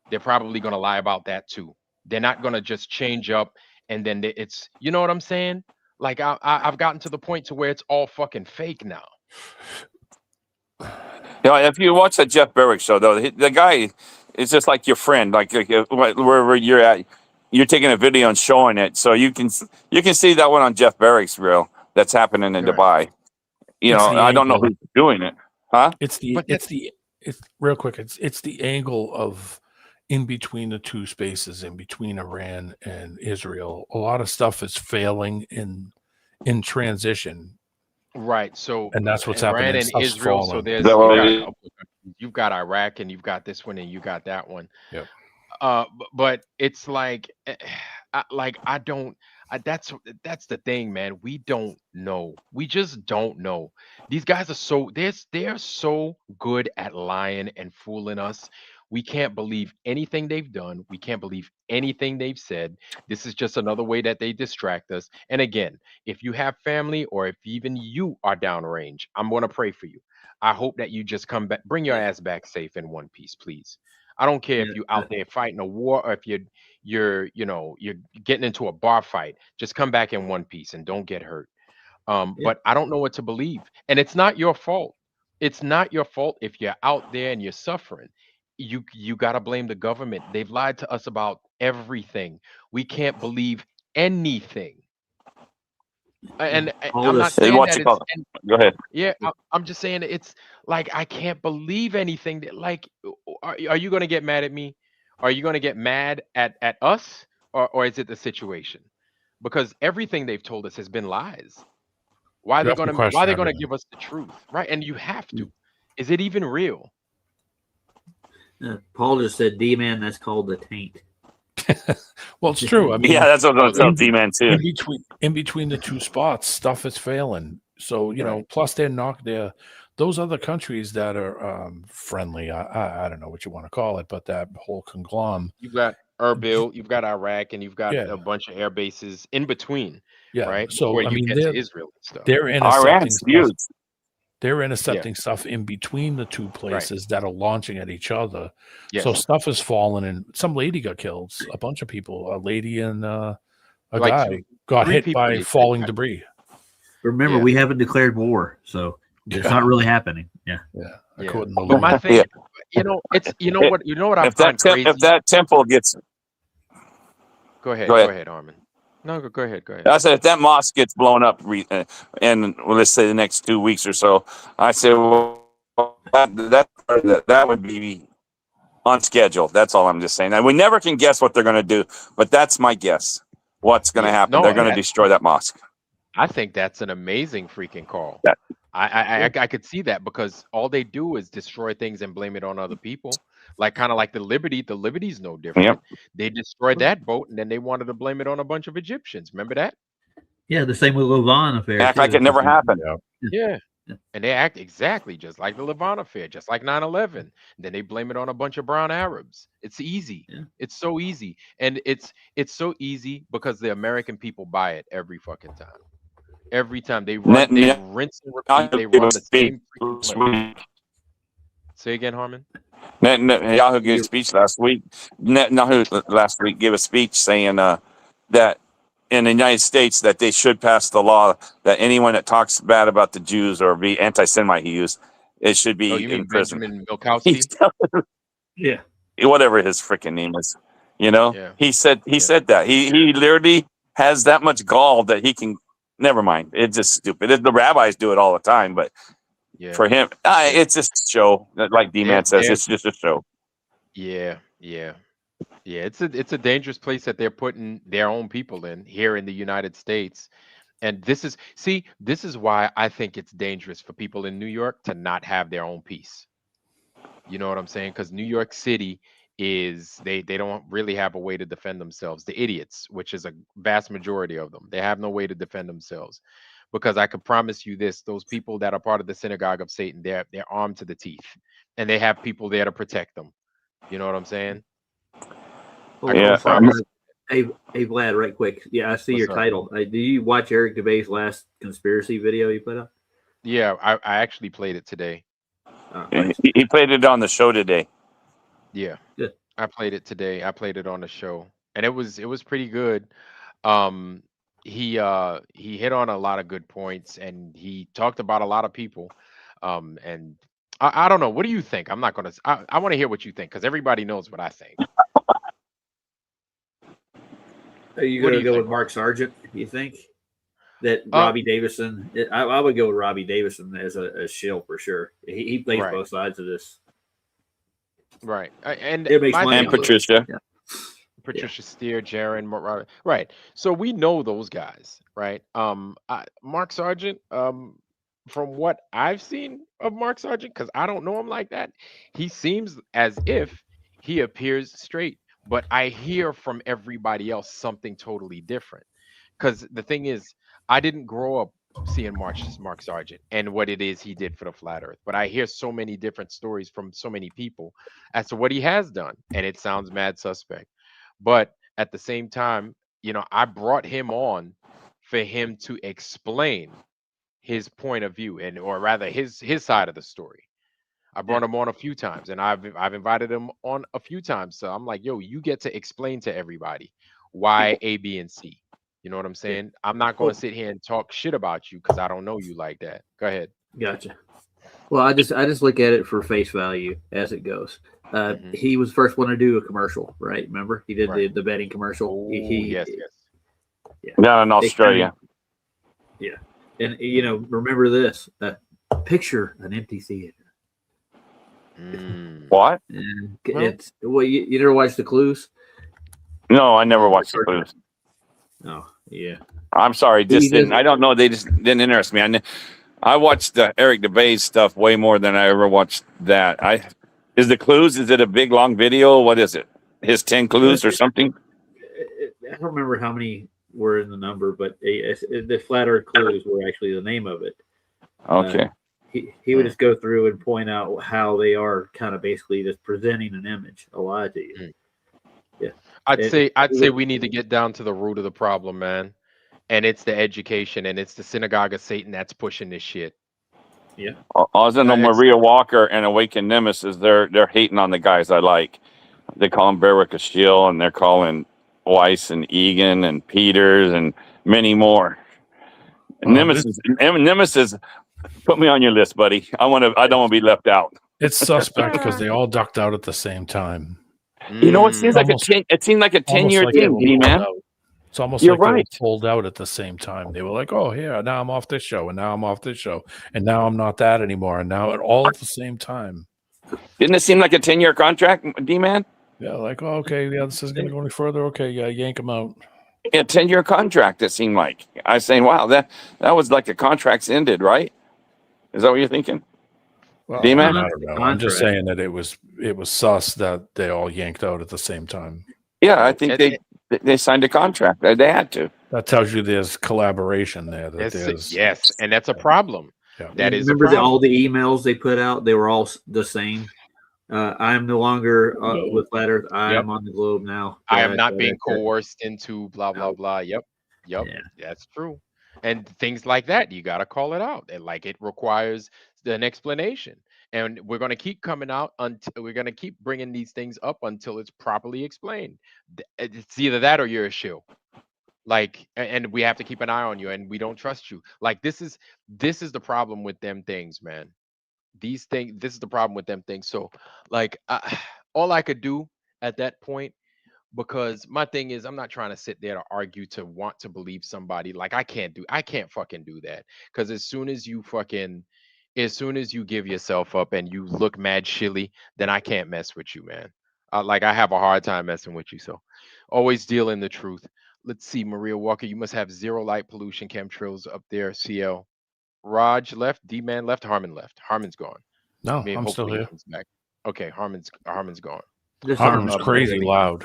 They're probably going to lie about that too. They're not going to just change up and then it's, you know what I'm saying? Like I've gotten to the point to where it's all fucking fake now. You know, if you watch that Jeff Barrick show, though, the guy is just like your friend. Like wherever you're at, you're taking a video and showing it, so you can see that one on Jeff Barrick's reel that's happening in Dubai. You know, I don't know who's doing it, huh? It's real quick. It's the angle of in between the two spaces, in between Iran and Israel. A lot of stuff is failing in transition. Right. So and that's what's Iran happening. and Israel. So there's you've got Iraq and you've got this one and you got that one. Yep. But it's like, that's the thing, man. We don't know. We just don't know. These guys are they're so good at lying and fooling us. We can't believe anything they've done. We can't believe anything they've said. This is just another way that they distract us. And again, if you have family or if even you are downrange, I'm going to pray for you. I hope that you just come back, bring your ass back safe in one piece, please. I don't care if you're out there fighting a war or if you're getting into a bar fight. Just come back in one piece and don't get hurt. But I don't know what to believe. And it's not your fault. It's not your fault if you're out there and you're suffering. You got to blame the government. They've lied to us about everything. We can't believe anything. And I'm not saying that it's go ahead. Yeah, I'm just saying it's like I can't believe anything that, like, are you going to get mad at me? Are you going to get mad at us, or is it the situation? Because everything they've told us has been lies. Why are they going to give us the truth, right? And you have to. Is it even real? Paul just said, D-man, that's called the taint. Well, it's true. I mean, yeah, that's what I'm going to tell D-man too. In between the two spots, stuff is failing. So plus they're those other countries that are friendly. I don't know what you want to call it, but that whole conglomerate. You've got Erbil, you've got Iraq, and you've got Yeah. a bunch of air bases in between. Yeah. Right. So Before I you mean, get to Israel and stuff. they're intercepting Iran's stuff. huge. They're intercepting stuff in between the two places that are launching at each other. Yes. So stuff is falling, and some lady got killed. A bunch of people, a lady and a Like guy got 3 hit people by they falling died. debris. Remember, we haven't declared war, so it's not really happening. Yeah. According to But my Luna. thing, it's what I find crazy. If that temple gets, Go ahead, Armin. No, go ahead. I said if that mosque gets blown up, and let's say the next 2 weeks or so, I say, well, that would be on schedule. That's all I'm just saying. And we never can guess what they're going to do, but that's my guess. What's going to happen? No, They're going to destroy that mosque. I think that's an amazing freaking call. Yeah. I could see that because all they do is destroy things and blame it on other people. Kind of like the Liberty. The Liberty's no different. Yep. They destroyed that boat and then they wanted to blame it on a bunch of Egyptians. Remember that? Yeah, the same with Levant affair. Act like it never happened. Yeah. And they act exactly just like the Levant affair, just like 9/11. Then they blame it on a bunch of brown Arabs. It's easy. Yeah. It's so easy. And it's so easy because the American people buy it every fucking time. Every time they run, they rinse and repeat. They run the same freaking play. Say again, Harmon. Yahoo gave a speech last week. Last week gave a speech saying that in the United States that they should pass the law that anyone that talks bad about the Jews or be anti-Semite, he used, it should be in prison. Benjamin Milkowski? Yeah. Whatever his freaking name is, Yeah. He said that he literally has that much gall that he can. Never mind. It's just stupid. The rabbis do it all the time, but for him, it's just a show. Like D-Man says, it's just a show. Yeah. It's a dangerous place that they're putting their own people in here in the United States. And this is why I think it's dangerous for people in New York to not have their own peace. You know what I'm saying? Because New York City is they don't really have a way to defend themselves. The idiots, which is a vast majority of them, they have no way to defend themselves. Because I could promise you this: those people that are part of the synagogue of Satan, they're armed to the teeth, and they have people there to protect them. You know what I'm saying? Hey, Vlad, right quick. Yeah, I see your title. Do you watch Eric Dubay's last conspiracy video he put up? Yeah, I actually played it today. He played it on the show today. Yeah, good. I played it today. I played it on the show, and it was pretty good. He hit on a lot of good points, and he talked about a lot of people. And I don't know. What do you think? I'm not gonna. I want to hear what you think because everybody knows what I think. Are you going to go with Mark Sargent? You think that Robbie Davison? I would go with Robbie Davison as a shill for sure. He plays both sides of this. Right, and it makes money. And Patricia. Yeah. Patricia Steer, Jaron, right. So we know those guys, right? Mark Sargent, from what I've seen of Mark Sargent, because I don't know him like that, he seems as if he appears straight, but I hear from everybody else something totally different. Because the thing is, I didn't grow up seeing Mark Sargent and what it is he did for the flat earth, but I hear so many different stories from so many people as to what he has done, and it sounds mad suspect. But at the same time, I brought him on for him to explain his point of view, or rather his side of the story. I brought him on a few times, and I've invited him on a few times. So I'm like, yo, you get to explain to everybody why A, B, and C. You know what I'm saying? I'm not going to sit here and talk shit about you because I don't know you like that. Go ahead. Gotcha. Well, I just look at it for face value as it goes. He was the first one to do a commercial, right? Remember, he did the betting commercial. Yes. Down in Australia. And remember this: picture an empty theater. What? It's you never watched The Clues? No, I never watched The Clues. Oh, yeah. I'm sorry, I don't know. They just didn't interest me. I watched the Eric Dubay stuff way more than I ever watched that. Is The Clues? Is it a big long video? What is it? His 10 clues or something? I don't remember how many were in the number, but the Flat Earth Clues were actually the name of it. Okay. He would just go through and point out how they are kind of basically just presenting an image, a lie to you. Yeah. I'd say we need to get down to the root of the problem, man. And it's the education, and it's the synagogue of Satan that's pushing this shit. Yeah. Other than Maria Walker and Awakened Nemesis, they're hating on the guys I like. They call him Berwick Ashiel, and they're calling Weiss and Egan and Peters and many more. Nemesis, put me on your list, buddy. I don't want to be left out. It's suspect because they all ducked out at the same time. You know, it seems like it seemed like a 10-year thing, D-Man. It's almost like they were pulled out at the same time. They were like, "Oh, here now I'm off this show, and now I'm off this show, and now I'm not that anymore, and now all at the same time." Didn't it seem like a 10-year contract, D-Man? Yeah, like, oh, okay, yeah, this isn't going to go any further. Okay, yeah, yank them out. Yeah, 10-year contract. It seemed like. I was saying, wow, that was like the contract's ended, right? Is that what you're thinking? Well, D-Man? I don't know. I'm just saying that it was sus that they all yanked out at the same time. Yeah, I think they signed a contract. They had to. That tells you there's collaboration there. Yes, and that's a problem. Yeah. That is remember all the emails they put out? They were all the same. I'm no longer with Flat I am on the globe now. I am not being coerced into blah blah blah. Yep, yeah. That's true. And things like that, you got to call it out. And like it requires an explanation. And we're going to keep coming out until we're going to keep bringing these things up until it's properly explained. It's either that or you're a shill. Like, and we have to keep an eye on you, and we don't trust you. Like this is the problem with them things, man. This is the problem with them things. So like all I could do at that point, because my thing is I'm not trying to sit there to argue to want to believe somebody. Like I can't fucking do that. Because as soon as you give yourself up and you look mad shilly, then I can't mess with you, man. Like I have a hard time messing with you. So always deal in the truth. Let's see, Maria Walker, you must have zero light pollution chemtrails up there. CL. Raj left, D-Man left, Harmon left. Harmon's gone. No, I'm still here. Back. Okay, Harmon's gone. Harmon's crazy loud.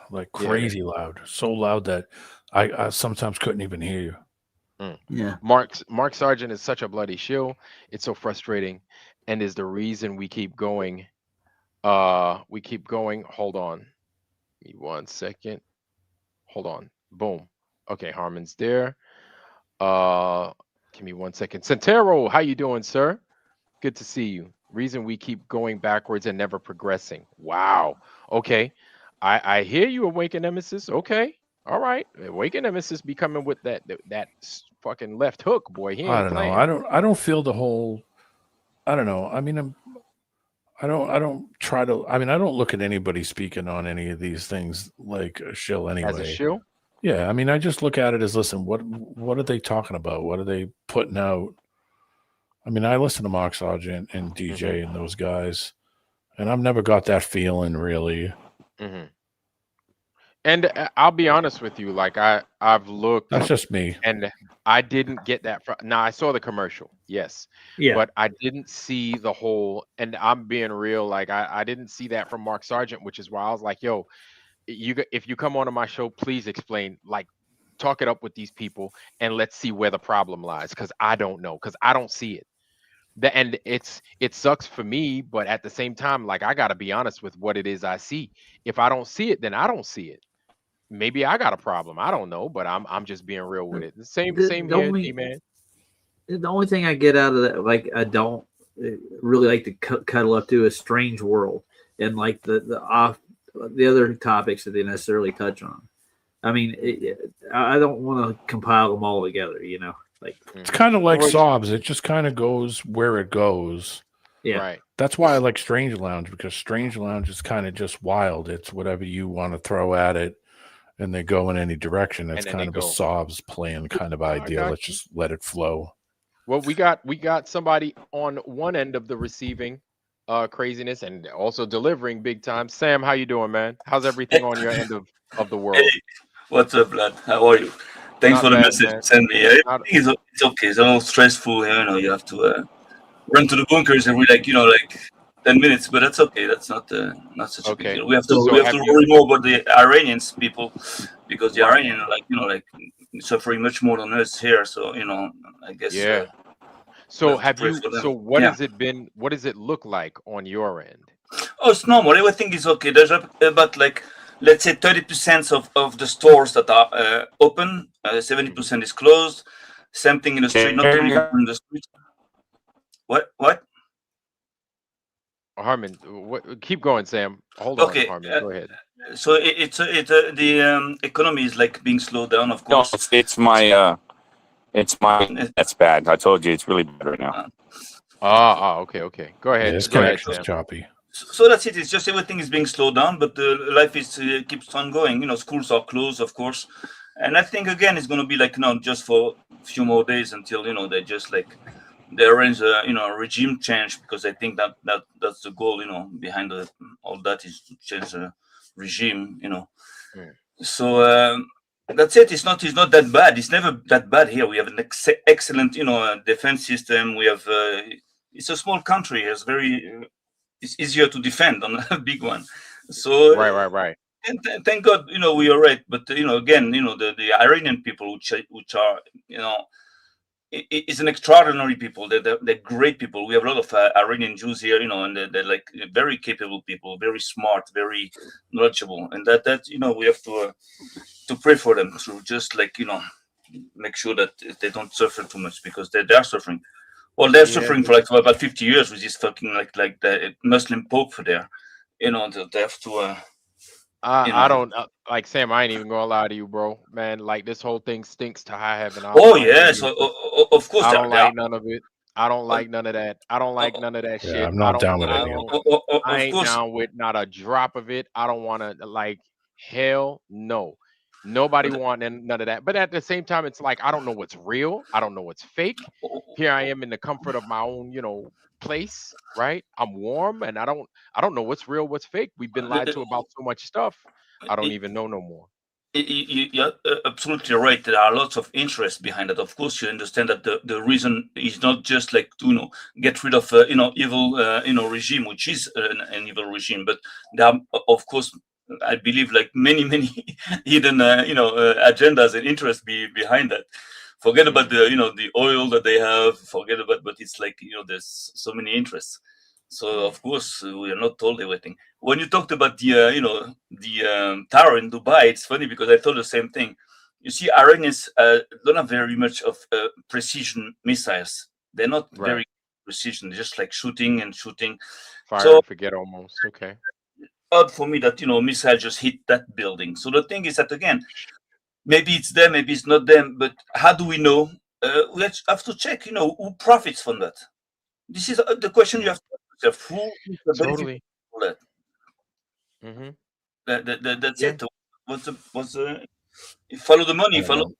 Like crazy loud. So loud that I sometimes couldn't even hear you. Yeah. Mark Sargent is such a bloody shill. It's so frustrating and is the reason we keep going. Hold on. Give me 1 second. Hold on. Boom. Okay, Harmon's there. Give me 1 second. Santero, how you doing, sir? Good to see you. Reason we keep going backwards and never progressing. Wow. Okay. I hear you, Awakened Nemesis. Okay. All right. Awakened Nemesis be coming with that fucking left hook, boy. I don't know. I don't feel the whole. I don't know. I mean, I don't try to. I mean, I don't look at anybody speaking on any of these things like a shill anyway. As a shill? Yeah. I mean, I just look at it as listen. What are they talking about? What are they putting out? I mean, I listen to Mark Sargent and DJ and those guys, and I've never got that feeling really. Mm-hmm. And I'll be honest with you, like I've looked. That's just me. And I didn't get that. Now I saw the commercial, yes. Yeah. But I didn't see the whole. And I'm being real, like I didn't see that from Mark Sargent, which is why I was like, yo, if you come onto my show, please explain, like, talk it up with these people, and let's see where the problem lies, because I don't know, because I don't see it. And it sucks for me, but at the same time, like I gotta be honest with what it is I see. If I don't see it, then I don't see it. Maybe I got a problem. I don't know, but I'm just being real with it. Same here, D-Man. The only thing I get out of that, like I don't really like to cuddle up to, is Strange World and like the other topics that they necessarily touch on. I mean, I don't want to compile them all together, you know. Like it's kind of like Sobs. It just kind of goes where it goes. Yeah. Right. That's why I like Strange Lounge, because Strange Lounge is kind of just wild. It's whatever you want to throw at it, and they go in any direction. It's kind of a Sobs plan kind of idea. Let's just let it flow. Well, we got somebody on one end of the receiving craziness and also delivering big time. Sam, how you doing, man? How's everything on your end of the world? Hey, what's up, lad? How are you? Thanks for the message you sent me. It's okay. It's a little stressful. You know, you have to run to the bunkers every 10 minutes, but that's okay. That's not such a big deal. We have to worry more about the Iranians people, because the Iranians are suffering much more than us here. So I guess. Yeah. So have to have pray you? for them. So what Yeah. has it been? What does it look like on your end? Oh, it's normal. Everything is okay. There's about like, let's say 30% of the stores that are open, 70% is closed. Same thing in the street, not only in the street. What? Harmon, what? Keep going, Sam. Hold on, Okay. Harmon. Go ahead. So the economy is like being slowed down, of No, course. it's my that's bad. I told you it's really bad right now. Okay. Go ahead. Yeah, his Go ahead, connection's Sam. choppy. So that's it. It's just everything is being slowed down, but life is keeps on going. Schools are closed, of course, and I think again it's going to be like just for a few more days until they just like they arrange a a regime change, because I think that's the goal behind all that is to change the regime. So that's it. It's not that bad. It's never that bad here. We have an excellent defense system. We have it's a small country. It's easier to defend on a big one. So Right. and thank God, we are right. But again, the Iranian people, which are it's an extraordinary people. They're great people. We have a lot of Iranian Jews here, and they're like very capable people, very smart, very knowledgeable, and that we have to pray for them, to just like make sure that they don't suffer too much, because they are suffering. Well, they're suffering for like about 50 years with this fucking like the Muslim Pope there. They have to. I don't like Sam. I ain't even gonna lie to you, bro. Man, like this whole thing stinks to high heaven. Oh yes, of course. I don't like none of it. I don't like none of that. I don't like none of that shit. I'm not down with any of it. I ain't down with not a drop of it. I don't want to like hell no. Nobody want none of that. But at the same time, it's like I don't know what's real. I don't know what's fake. Here I am in the comfort of my own, place, right? I'm warm and I don't know what's real, what's fake. We've been lied to about so much stuff. I don't even know no more. You're absolutely right. There are lots of interest behind that. Of course, you understand that the reason is not just like to get rid of evil regime, which is an evil regime, but there are, of course, I believe like many hidden agendas and interests behind that. Forget about the oil that they have. Forget about, but it's like there's so many interests. So of course we are not told everything. When you talked about the tower in Dubai, it's funny because I thought the same thing. You see, Iranians don't have very much of precision missiles. They're not very precision. They're just like shooting. Fire and forget almost. Okay. Odd for me that missile just hit that building. So the thing is that again, maybe it's them, maybe it's not them. But how do we know? We have to check. Who profits from that? This is the question you have to ask yourself. Who is the Totally. benefit of that? That's it. What's the follow the money? Follow.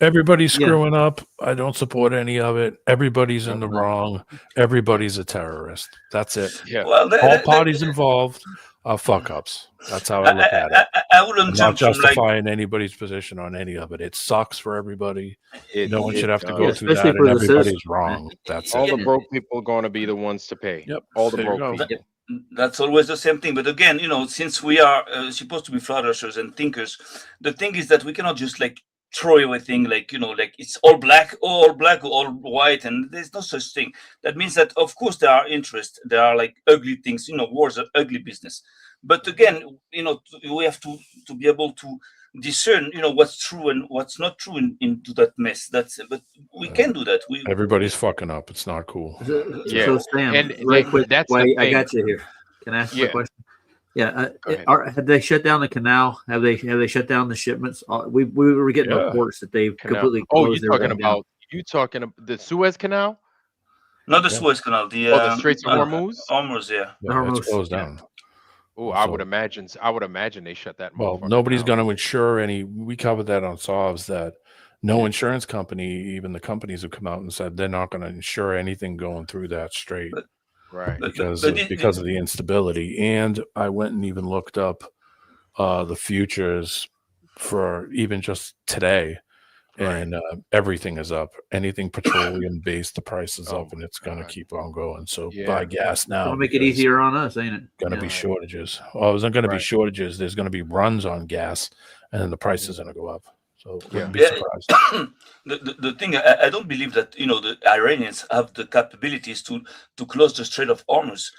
Everybody's screwing up. I don't support any of it. Everybody's in the wrong. Everybody's a terrorist. That's it. Yeah. Well, all parties involved are fuck ups. That's how I look at it. I wouldn't I'm jump not from like justifying anybody's position on any of it. It sucks for everybody. No one should have to does. go through that, and everybody's wrong. That's all it. the broke people are going to be the ones to pay. Yep. All the There you broke go. people. That's always the same thing. But again, since we are supposed to be flourishers and thinkers, the thing is that we cannot just like throw everything like like it's all black or all white, and there's no such thing. That means that of course there are interests, there are like ugly things. Wars are ugly business. But again, we have to be able to discern, what's true and what's not true into that mess. That's it. But we can do that. Everybody's fucking up. It's not cool. So Sam, And right quick, that's the I thing. got you here. Can I ask you a question? Yeah, Go ahead. have they shut down the canal? Have they shut down the shipments? We were getting reports that they completely closed you're talking about the Suez Canal? Not the Suez Canal. The Straits of Hormuz? Hormuz, yeah. It's closed down. Oh, I would imagine they shut that. Well, nobody's going to insure any. We covered that on SOVs that no insurance company, even the companies have come out and said they're not going to insure anything going through that strait, right? Because of the instability. And I went and even looked up the futures for even just today, and everything is up. Anything petroleum based, the price is up, and it's going to keep on going. So buy gas now. It'll make it easier on us, ain't it? Going to be shortages. Well, there's not going to be shortages. There's going to be runs on gas, and then the price is going to go up. So Yeah. wouldn't be surprised. The thing, I don't believe that the Iranians have the capabilities to close the Strait of Hormuz.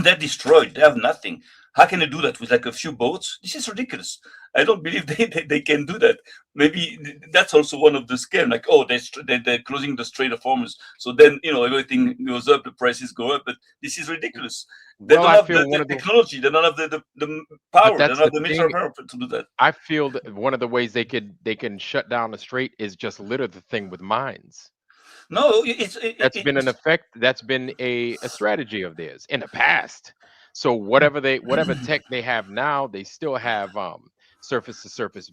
They're destroyed. They have nothing. How can they do that with like a few boats? This is ridiculous. I don't believe they can do that. Maybe that's also one of the scam. Like, oh, they're closing the Strait of Hormuz, so then everything goes up, the prices go up. But this is ridiculous. They Well, don't I have feel the one of the technology. They don't have the but power. They that's don't have the the military thing. power to do that. I feel that one of the ways they can shut down the strait is just litter the thing with mines. No, That's been an effect. That's been a strategy of theirs in the past. So whatever tech they have now, they still have surface to surface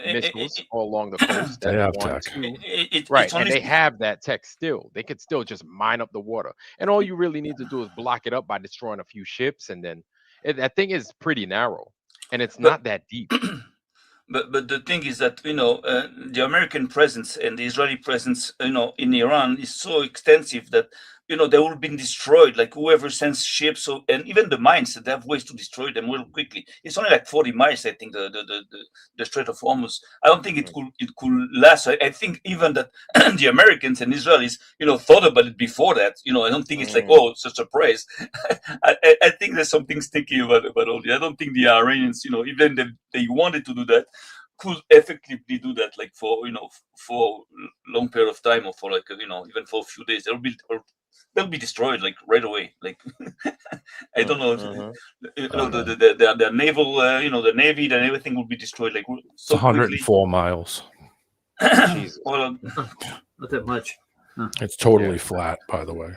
missiles all along the coast. They That's have one, tech. two. It's Right, and only they have that tech still. They could still just mine up the water, and all you really need to do is block it up by destroying a few ships, and then that thing is pretty narrow, and it's but not that deep. but the thing is that the American presence and the Israeli presence in Iran is so extensive that they will be destroyed. Like whoever sends ships, and even the mines, they have ways to destroy them real quickly. It's only like 40 miles, I think, the Strait of Hormuz. I don't think it could last. I think even that the Americans and Israelis thought about it before that. I don't think it's like, oh, it's a surprise. I think there's something sticky about all this. I don't think the Iranians, even if they wanted to do that, could effectively do that, like for long period of time, or for like even for a few days. They'll be destroyed like right away. Like I don't know. The naval, the navy, then everything will be destroyed like so It's 104 miles. Well, Not that much. Huh. It's totally flat, by the way.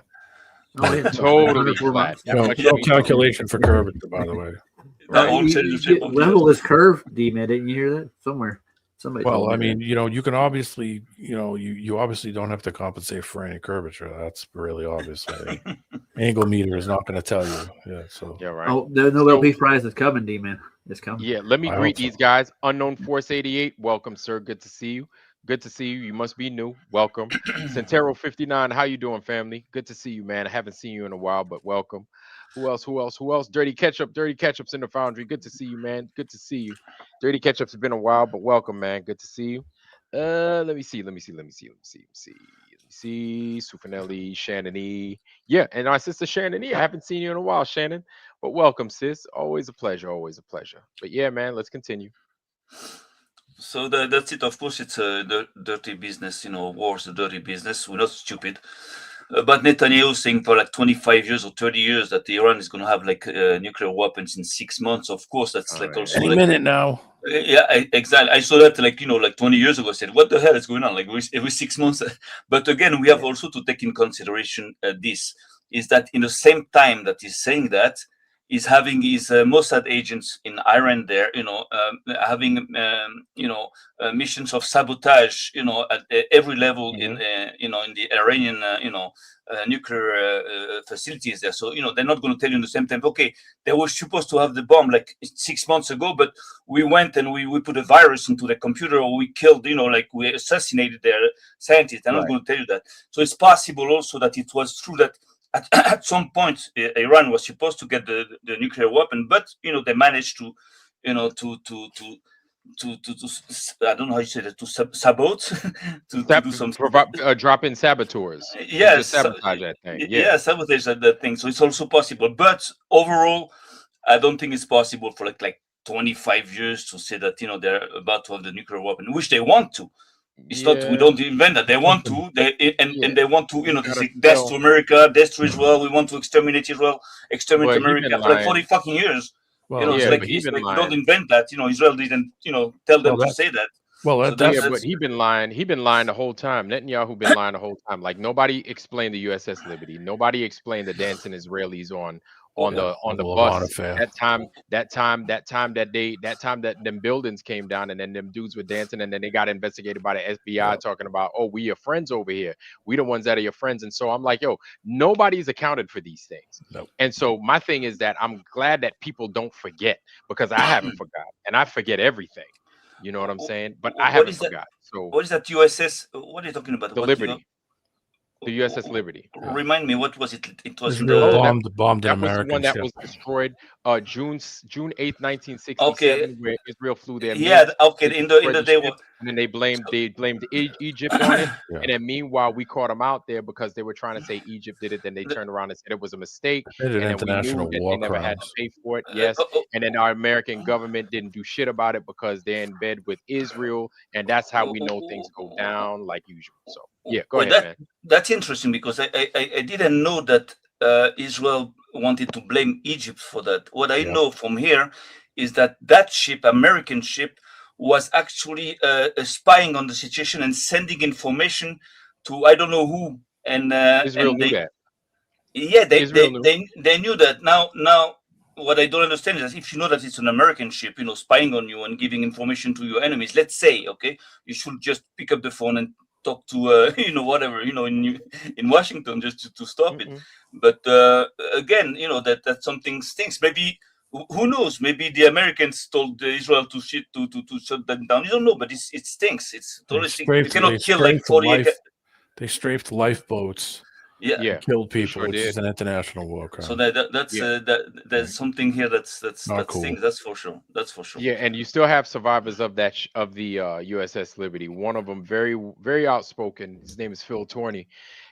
Oh, yeah. Totally 104 flat. miles. No calculation for curvature, by the way. Level is curve, D-Man. Didn't you hear that somewhere? Somebody. Well, I mean, you can obviously, you obviously don't have to compensate for any curvature. That's really obvious. Angle meter is not going to tell you. Yeah. So. Yeah. Right. Oh, the Nobel Peace Prize is coming, D-Man. It's coming. Yeah. Let me greet these guys. Unknown Force 88. Welcome, sir. Good to see you. Good to see you. You must be new. Welcome. Centero 59. How you doing, family? Good to see you, man. I haven't seen you in a while, but welcome. Who else? Dirty Ketchup. Dirty Ketchup's in the foundry. Good to see you, man. Good to see you. Dirty Ketchup's been a while, but welcome, man. Good to see you. Let me see. SUEFINelli, Shannon E. Yeah, and our sister Shannon E. I haven't seen you in a while, Shannon. But welcome, sis. Always a pleasure. Always a pleasure. But yeah, man, let's continue. So that's it. Of course, it's a dirty business. War's a dirty business. We're not stupid. But Netanyahu saying for like 25 years or 30 years that Iran is going to have like nuclear weapons in 6 months. Of course, that's like also any like, minute now. Yeah, exactly. I saw that like 20 years ago. I said, what the hell is going on? Like every 6 months. But again, we have also to take in consideration this is that in the same time that he's saying that, is having his Mossad agents in Iran there, having missions of sabotage, at every level in the Iranian, nuclear facilities there. So they're not going to tell you in the same time. Okay, they were supposed to have the bomb like 6 months ago, but we went and we put a virus into the computer, or we killed, like we assassinated their scientists. They're not going to tell you that. So it's possible also that it was true that. At some point, Iran was supposed to get the nuclear weapon, but they managed to, to I don't know how you say that, to sabote, to do some drop in saboteurs. Yes, sabotage that thing. Yeah, sabotage that thing. So it's also possible, but overall, I don't think it's possible for like 25 years to say that they're about to have the nuclear weapon, which they want to. It's not we don't invent that. They want to. And they want to. To say death to America, death to Israel. We want to exterminate Israel, exterminate America for like 40 fucking years. Well, it's like we don't invent that. Israel didn't. Tell them to say that. Well, but he's been lying. He's been lying the whole time. Netanyahu been lying the whole time. Like nobody explained the USS Liberty. Nobody explained the dancing Israelis on the bus. That time that them buildings came down and then them dudes were dancing and then they got investigated by the FBI talking about, oh, we your friends over here. We the ones that are your friends. And so I'm like, yo, nobody's accounted for these things. Nope. And so my thing is that I'm glad that people don't forget, because I haven't forgot, and I forget everything. You know what I'm saying? But I haven't forgot. So what is that USS? What are you talking about? The Liberty. The USS Liberty. Remind me, what was it? It was in Israel the. bombed an That was the American one that ship. was destroyed June 8th, 1967, Okay. where Israel flew their Yeah. MiGs. Okay. They In destroyed the the day. ship, and then they blamed Egypt on it. Yeah. And then meanwhile, we caught them out there because they were trying to say Egypt did it. Then they turned around and said it was a mistake. They did And then we knew international that war they never had to crimes. pay for it. Yes. And then our American government didn't do shit about it because they're in bed with Israel. And that's how we know things go down like usual. So yeah, go Well, ahead, man. that's interesting because I didn't know that Israel wanted to blame Egypt for that. What I know from here is that that ship, American ship, was actually spying on the situation and sending information to I don't know who. And Israel and knew they, that. yeah, Israel knew. they knew that. Now, what I don't understand is that if you know that it's an American ship, spying on you and giving information to your enemies, let's say, okay, you should just pick up the phone and talk to, whatever, in Washington just to stop it. But again, that something stinks. Maybe who knows? Maybe the Americans told Israel to shut them down. You don't know, but it stinks. It's totally stinks. You cannot kill like 40. They strafed lifeboats. Yeah, and killed people, sure which did. is an international war crime. So there's something here that's Not cool. stinks. That's for sure. That's for sure. Yeah, and you still have survivors of that of the USS Liberty. One of them very very outspoken. His name is Phil Torney,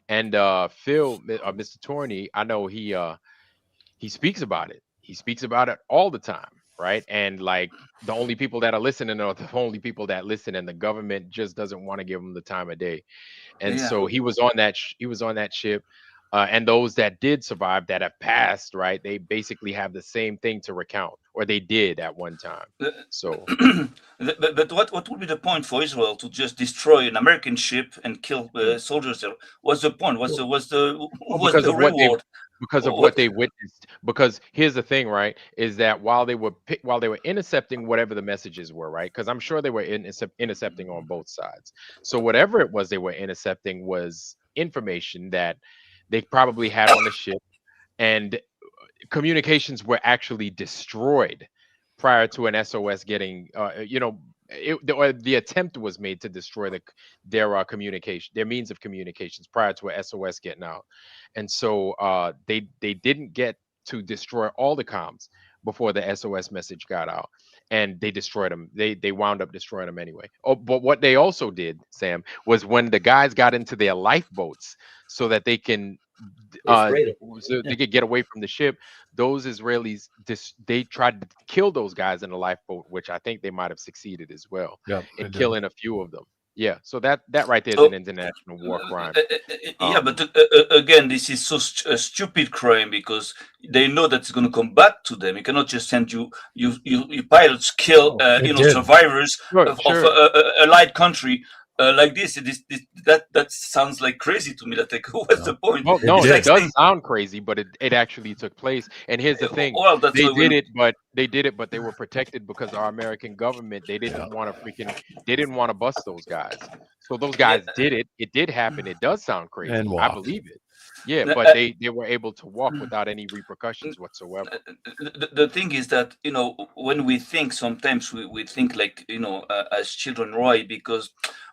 and Mr. Torney, I know he speaks about it. He speaks about it all the time, right? And like the only people that are listening are the only people that listen, and the government just doesn't want to give them the time of day. And so he was on that ship. And those that did survive that have passed, right? They basically have the same thing to recount, or they did at one time. So, but what would be the point for Israel to just destroy an American ship and kill soldiers there? What's the point? What's the reward? Because of what they witnessed. Because here's the thing, right? Is that while they were intercepting whatever the messages were, right? Because I'm sure they were intercepting on both sides. So whatever it was they were intercepting was information that they probably had on the ship, and communications were actually destroyed prior to an SOS getting, the attempt was made to destroy their communication, their means of communications prior to a SOS getting out. And so they didn't get to destroy all the comms before the SOS message got out, and they destroyed them. They wound up destroying them anyway. Oh, but what they also did, Sam, was when the guys got into their lifeboats so that they can they could get away from the ship, those Israelis they tried to kill those guys in the lifeboat, which I think they might have succeeded as well in killing a few of them. Yeah, so that right there is an international war crime. But again, this is so a stupid crime because they know that it's going to come back to them. You cannot just send you pilots kill survivors of a allied country like this. That sounds like crazy to me. That like, what's the point? Well, no, it does sound crazy, but it actually took place. And here's the thing: they did it, but they were protected because our American government they didn't want to bust those guys. So those guys did it. It did happen. It does sound crazy. I believe it. Yeah, but they were able to walk without any repercussions whatsoever. The thing is that when we think, sometimes we think like as children, right? Because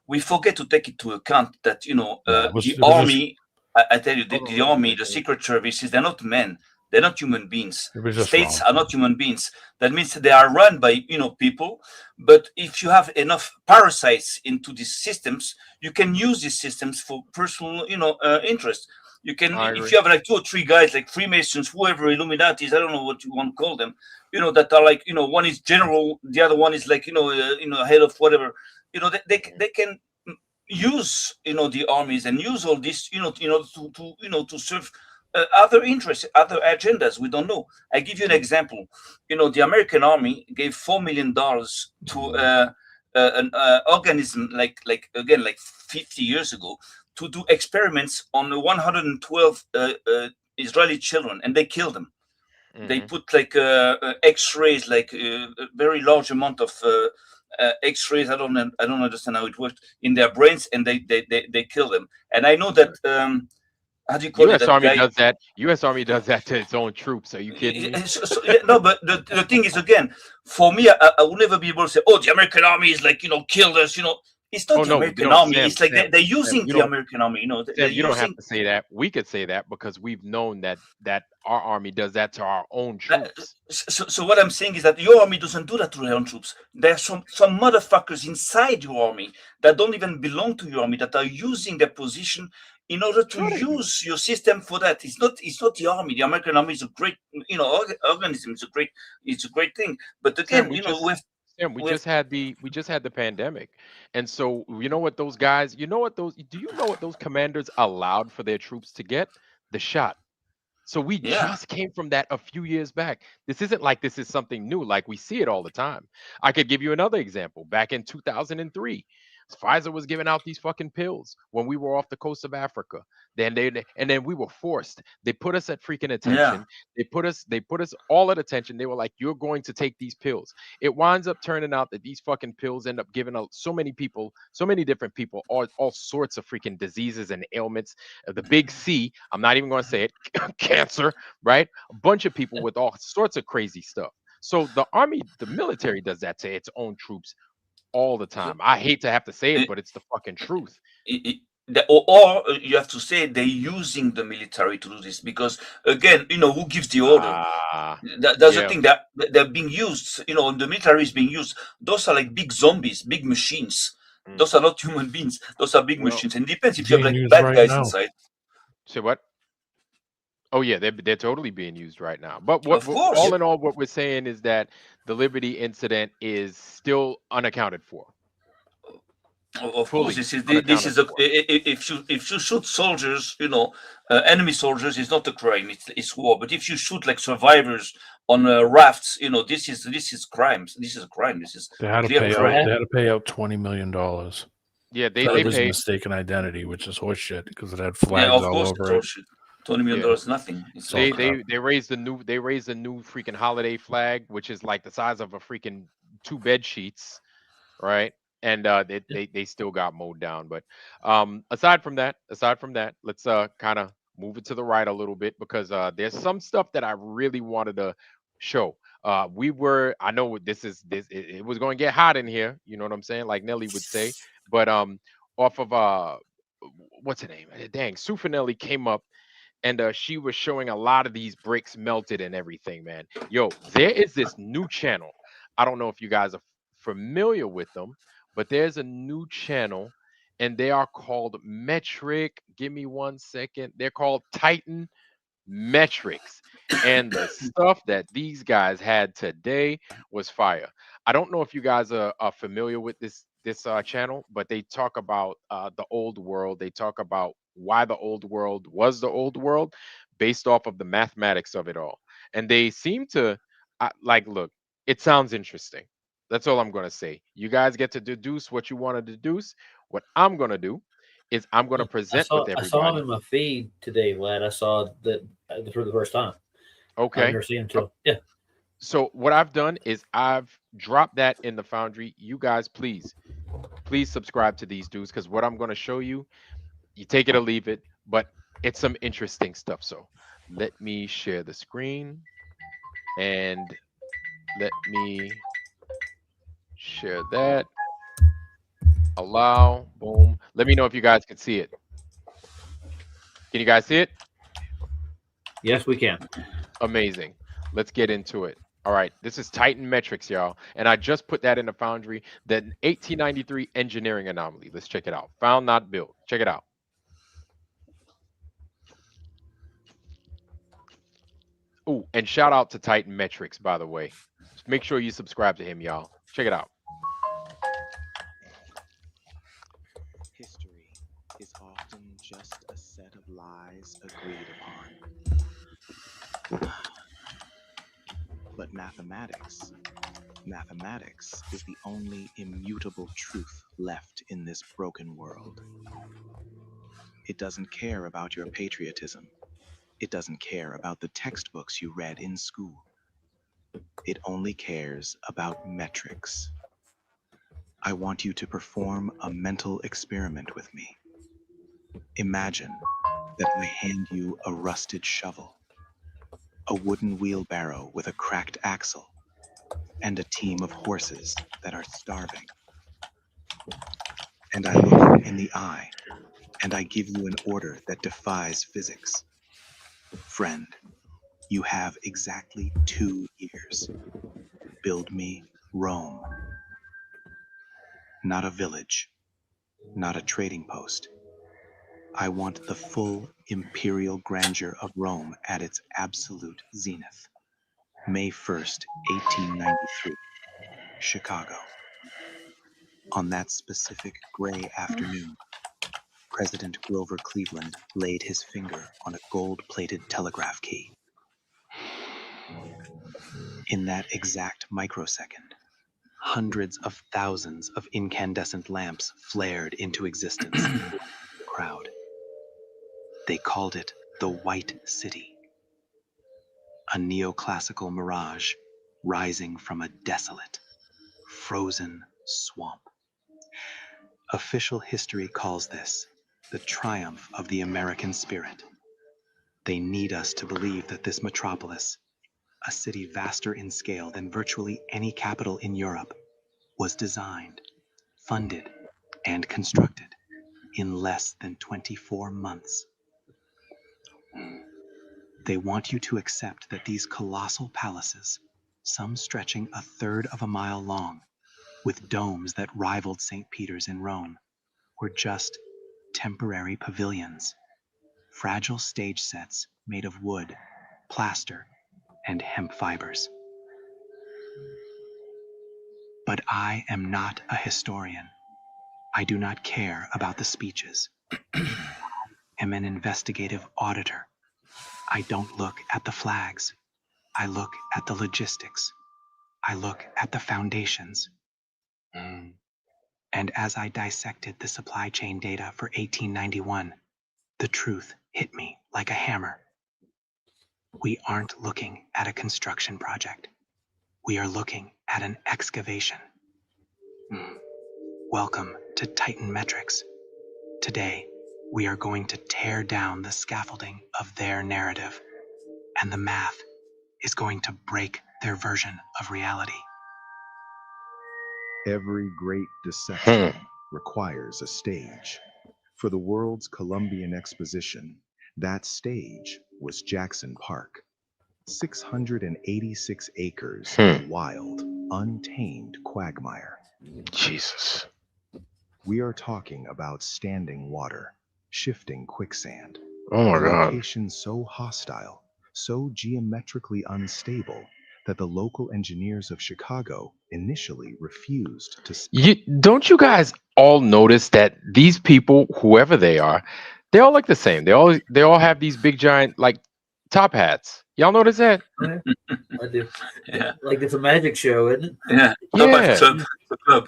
we forget to take into account that the army. I tell you, the army, the secret services, they're not men. They're not human beings. States are not human beings. That means they are run by people. But if you have enough parasites into these systems, you can use these systems for personal interest. You can, if you have like 2 or 3 guys like Freemasons, whoever, Illuminatis, I don't know what you want to call them, that are like one is general, the other one is like head of whatever. They can use the armies and use all this to serve other interests, other agendas. We don't know. I give you an example. The American army gave $4 million to an organism like 50 years ago to do experiments on 112 Israeli children, and they killed them. They put like X-rays, like a very large amount of X-rays. I don't understand how it works in their brains, and they kill them. And I know that. How do you call U.S. Army does that. U.S. Army does that to its own troops. Are you kidding me? No, but the thing is, again, for me, I will never be able to say, "Oh, the American army is like killed us." it's not Oh the no, American no, army. Sam, It's like Sam, they're Sam, using you the don't, American army. They're Sam, you don't have using. to say that. We could say that because we've known that our army does that to our own troops. So what I'm saying is that your army doesn't do that to their own troops. There are some motherfuckers inside your army that don't even belong to your army that are using their position in order to use your system for that. It's not the army. The American army is a great organism. It's a great thing. But Sam, again, we just had the pandemic, and so you know what those guys, do you know what those commanders allowed for their troops to get? The shot. So we just came from that a few years back. This isn't like this is something new, like we see it all the time. I could give you another example. Back in 2003, Pfizer was giving out these fucking pills when we were off the coast of Africa. Then we were forced. They put us at freaking attention. They put us all at attention. They were like, "You're going to take these pills." It winds up turning out that these fucking pills end up giving out so many people, so many different people, all sorts of freaking diseases and ailments. The big C, I'm not even going to say it, cancer, right? A bunch of people with all sorts of crazy stuff. So the army, the military does that to its own troops all the time. I hate to have to say it, but it's the fucking truth. Or you have to say they're using the military to do this because again, who gives the order? That's the thing, that they're being used. The military is being used. Those are like big zombies, big machines. Those are not human beings. Those are big machines. And it depends if you have like bad guys inside. Say what? Oh yeah, they're totally being used right now. But Of course. all in all, what we're saying is that the Liberty incident is still unaccounted for. Of course, this is if you shoot soldiers, enemy soldiers, is not a crime. It's war. But if you shoot like survivors on rafts, this is crimes. This is a crime. This is they had to clear pay crime. out. They had to pay out $20 million. Yeah, they paid mistaken identity, which is horseshit because it had flags all over it. $20 million is nothing. They raised a new freaking holiday flag, which is like the size of a freaking 2 bed sheets, right? And they still got mowed down. But aside from that, let's kind of move it to the right a little bit because there's some stuff that I really wanted to show. I know it was going to get hot in here, you know what I'm saying, like Nelly would say. But off of what's her name? Dang, SUEFINelli came up and she was showing a lot of these bricks melted and everything, man. Yo, there is this new channel. I don't know if you guys are familiar with them, but there's a new channel and they are called Metric. Give me 1 second. They're called Titan Metrics. And the stuff that these guys had today was fire. I don't know if you guys are familiar with this channel, but they talk about the old world. They talk about why the old world was the old world based off of the mathematics of it all. And they seem to look, it sounds interesting. That's all I'm going to say. You guys get to deduce what you want to deduce. What I'm going to do is I'm going to present with everybody. I saw him in my feed today, Vlad. I saw that for the first time. Okay. I've never seen him too. Yeah. So what I've done is I've dropped that in the Foundry. You guys, please subscribe to these dudes because what I'm going to show you, you take it or leave it, but it's some interesting stuff. So let me share the screen and let me share that. Allow. Boom. Let me know if you guys can see it. Can you guys see it? Yes, we can. Amazing. Let's get into it. All right. This is Titan Metrics, y'all. And I just put that in the Foundry. The 1893 engineering anomaly. Let's check it out. Found, not built. Check it out. Oh, and shout out to Titan Metrics, by the way. Just make sure you subscribe to him, y'all. Check it out. History is often just a set of lies agreed upon. But mathematics is the only immutable truth left in this broken world. It doesn't care about your patriotism. It doesn't care about the textbooks you read in school. It only cares about metrics. I want you to perform a mental experiment with me. Imagine that I hand you a rusted shovel, a wooden wheelbarrow with a cracked axle, and a team of horses that are starving. and I look you in the eye, and I give you an order that defies physics. Friend, you have exactly 2 years. Build me Rome. Not a village, not a trading post. I want the full imperial grandeur of Rome at its absolute zenith. May 1st, 1893, Chicago. On that specific gray afternoon, President Grover Cleveland laid his finger on a gold-plated telegraph key. In that exact microsecond, hundreds of thousands of incandescent lamps flared into existence in the crowd. They called it the White City, a neoclassical mirage rising from a desolate, frozen swamp. Official history calls this the triumph of the American spirit. They need us to believe that this metropolis, a city vaster in scale than virtually any capital in Europe, was designed, funded, and constructed in less than 24 months. They want you to accept that these colossal palaces, some stretching a third of a mile long, with domes that rivaled St. Peter's in Rome, were just temporary pavilions, fragile stage sets made of wood, plaster, and hemp fibers. But I am not a historian. I do not care about the speeches. I am an investigative auditor. I don't look at the flags. I look at the logistics. I look at the foundations. And as I dissected the supply chain data for 1891, the truth hit me like a hammer. We aren't looking at a construction project. We are looking at an excavation. Welcome to Titan Metrics. Today, we are going to tear down the scaffolding of their narrative, and the math is going to break their version of reality. Every great deception requires a stage. For the world's Columbian Exposition, that stage was Jackson Park. 686 acres of wild, untamed quagmire. Jesus. We are talking about standing water, shifting quicksand. Oh my a God. location so hostile, so geometrically unstable, that the local engineers of Chicago initially refused to. Don't you guys all notice that these people, whoever they are, they all look the same. They all have these big giant like top hats. Y'all notice that? Yeah, I do. Yeah. Like it's a magic show, isn't it? Yeah. Yeah. The club.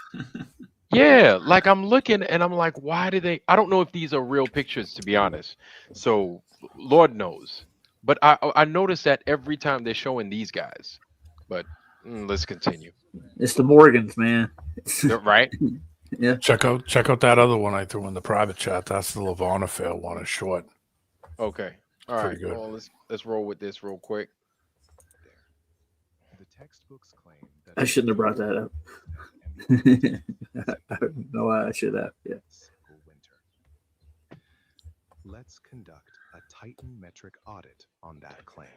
Yeah, like I'm looking and I'm like, why do they? I don't know if these are real pictures, to be honest. So Lord knows. But I notice that every time they're showing these guys. But let's continue. It's the Morgans, man. Right? Yeah. Check out that other one I threw in the private chat. That's the Lavon affair one. Is short. Okay. All right. Pretty good. Well, let's roll with this real quick. The textbooks claim that I shouldn't have brought that up. I don't know why I should have. Yeah. Let's conduct a Titan metric audit on that claim.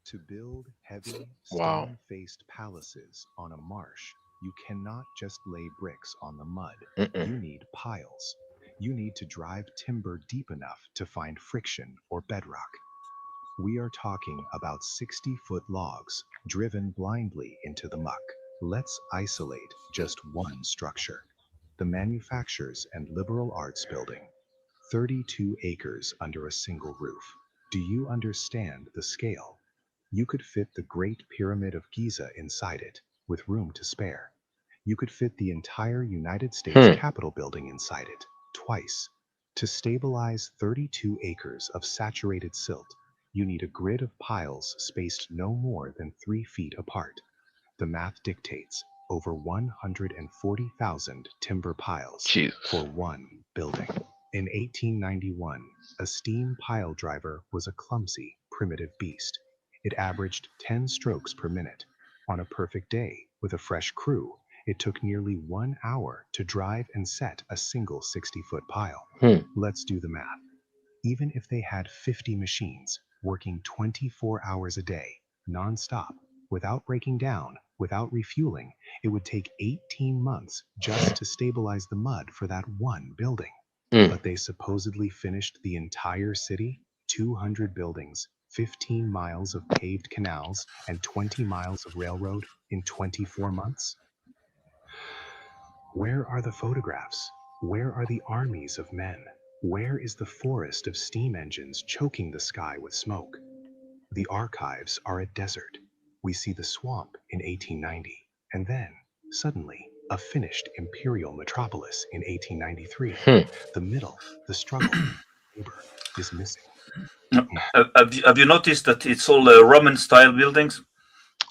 To build heavy, Wow. stone-faced palaces on a marsh, you cannot just lay bricks on the mud. Mm-mm. You need piles. You need to drive timber deep enough to find friction or bedrock. We are talking about 60-foot logs driven blindly into the muck. Let's isolate just one structure. The Manufacturers and Liberal Arts Building. 32 acres under a single roof. Do you understand the scale? You could fit the Great Pyramid of Giza inside it, with room to spare. You could fit the entire United States Capitol building inside it, twice. To stabilize 32 acres of saturated silt, you need a grid of piles spaced no more than 3 feet apart. The math dictates over 140,000 timber piles for one building. In 1891, a steam pile driver was a clumsy, primitive beast. It averaged 10 strokes per minute. On a perfect day, with a fresh crew, It took nearly 1 hour to drive and set a single 60-foot pile. Let's do the math. Even if they had 50 machines working 24 hours a day, non-stop, without breaking down, without refueling, it would take 18 months just to stabilize the mud for that one building. But they supposedly finished the entire city, 200 buildings, 15 miles of paved canals, and 20 miles of railroad in 24 months? Where are the photographs? Where are the armies of men? Where is the forest of steam engines choking the sky with smoke? The archives are a desert. We see the swamp in 1890, and then, suddenly, a finished imperial metropolis in 1893. The middle, the struggle, labor, is missing. Have you noticed that it's all Roman-style buildings?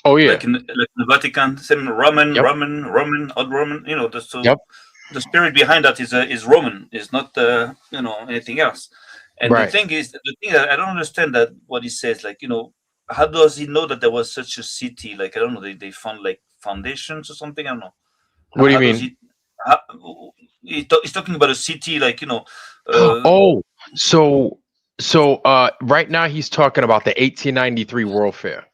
Oh yeah, like in the Vatican, same Roman, old Roman. You know, the spirit behind that is Roman, is not anything else. And the thing that I don't understand that what he says, like, how does he know that there was such a city? Like, I don't know, they found like foundations or something. I don't know. What do you mean? Does he? He's talking about a city, like So right now he's talking about the 1893 World Fair.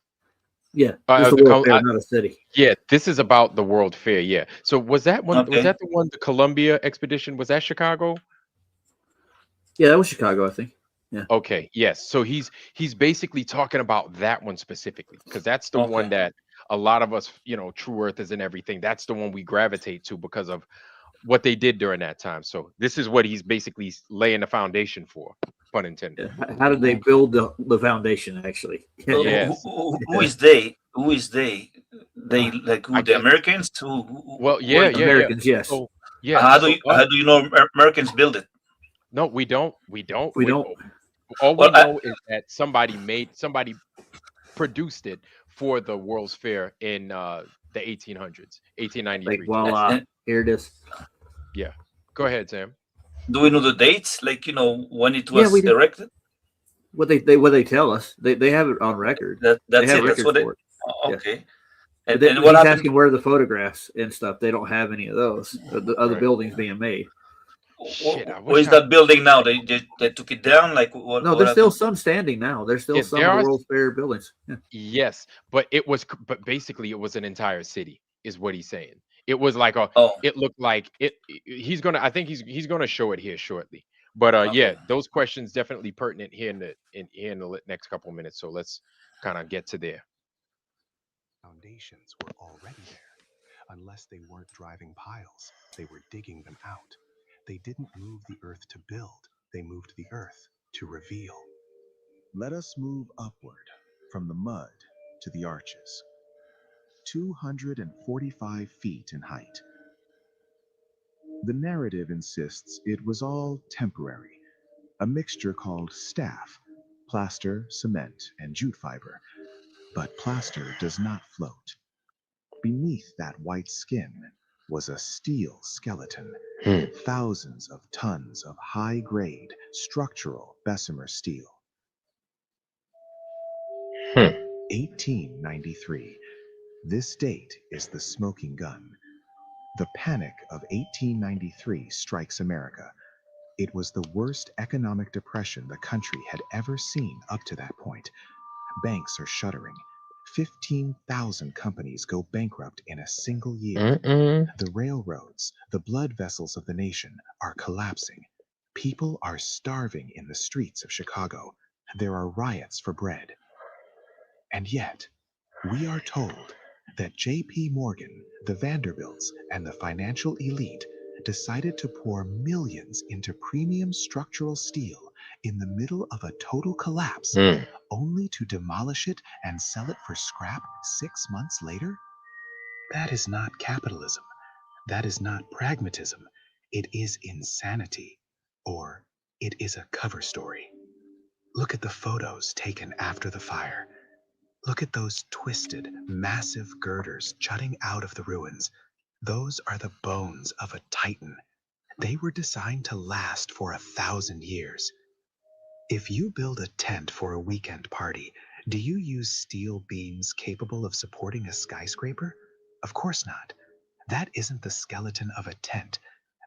Yeah, it's the World Fair, not a city. Yeah, this is about the World Fair. Yeah. So was that one? Was that the one? The Columbia expedition? Was that Chicago? Yeah, that was Chicago, I think. Yeah. Okay. Yes. So he's basically talking about that one specifically because that's the one that a lot of us, true earthers and everything. That's the one we gravitate to because of what they did during that time. So this is what he's basically laying the foundation for. Pun intended. Yeah. How did they build the foundation? Actually, yes. Who is they? Who is they? They like who? The Americans? Well, yeah, Americans. Yes. So, yeah. How do you know Americans build it? No, we don't. We don't. All we know is that somebody produced it for the World's Fair in the 1800s, 1893. Like, voila, here it is. Yeah. Go ahead, Sam. Do we know the dates? Like, when it was erected? What they tell us, they have it on record. That's it. That's what it. Okay. Yeah. And what happened? Asking where are the photographs and stuff. They don't have any of those. The other buildings being made. Where is that building now? They took it down. Like what? No, there's still some standing now. There's still some of the World's Fair buildings. Yeah. Yes, but basically it was an entire city, is what he's saying. It was like it looked like it. I think he's gonna show it here shortly. But yeah, those questions definitely pertinent here in the next couple of minutes. So let's kind of get to there. Foundations were already there. Unless they weren't driving piles, they were digging them out. They didn't move the earth to build, they moved the earth to reveal. Let us move upward from the mud to the arches. 245 feet in height. The narrative insists it was all temporary, a mixture called staff, plaster, cement, and jute fiber. But plaster does not float. Beneath that white skin was a steel skeleton, thousands of tons of high-grade structural Bessemer steel. 1893. This date is the smoking gun. The panic of 1893 strikes America. It was the worst economic depression the country had ever seen up to that point. Banks are shuttering. 15,000 companies go bankrupt in a single year. The railroads, the blood vessels of the nation, are collapsing. People are starving in the streets of Chicago. There are riots for bread. And yet, we are told that J.P. Morgan, the Vanderbilts, and the financial elite decided to pour millions into premium structural steel in the middle of a total collapse, only to demolish it and sell it for scrap 6 months later? That is not capitalism. That is not pragmatism. It is insanity. Or it is a cover story. Look at the photos taken after the fire. Look at those twisted, massive girders jutting out of the ruins. Those are the bones of a titan. They were designed to last for 1,000 years. If you build a tent for a weekend party, do you use steel beams capable of supporting a skyscraper? Of course not. That isn't the skeleton of a tent.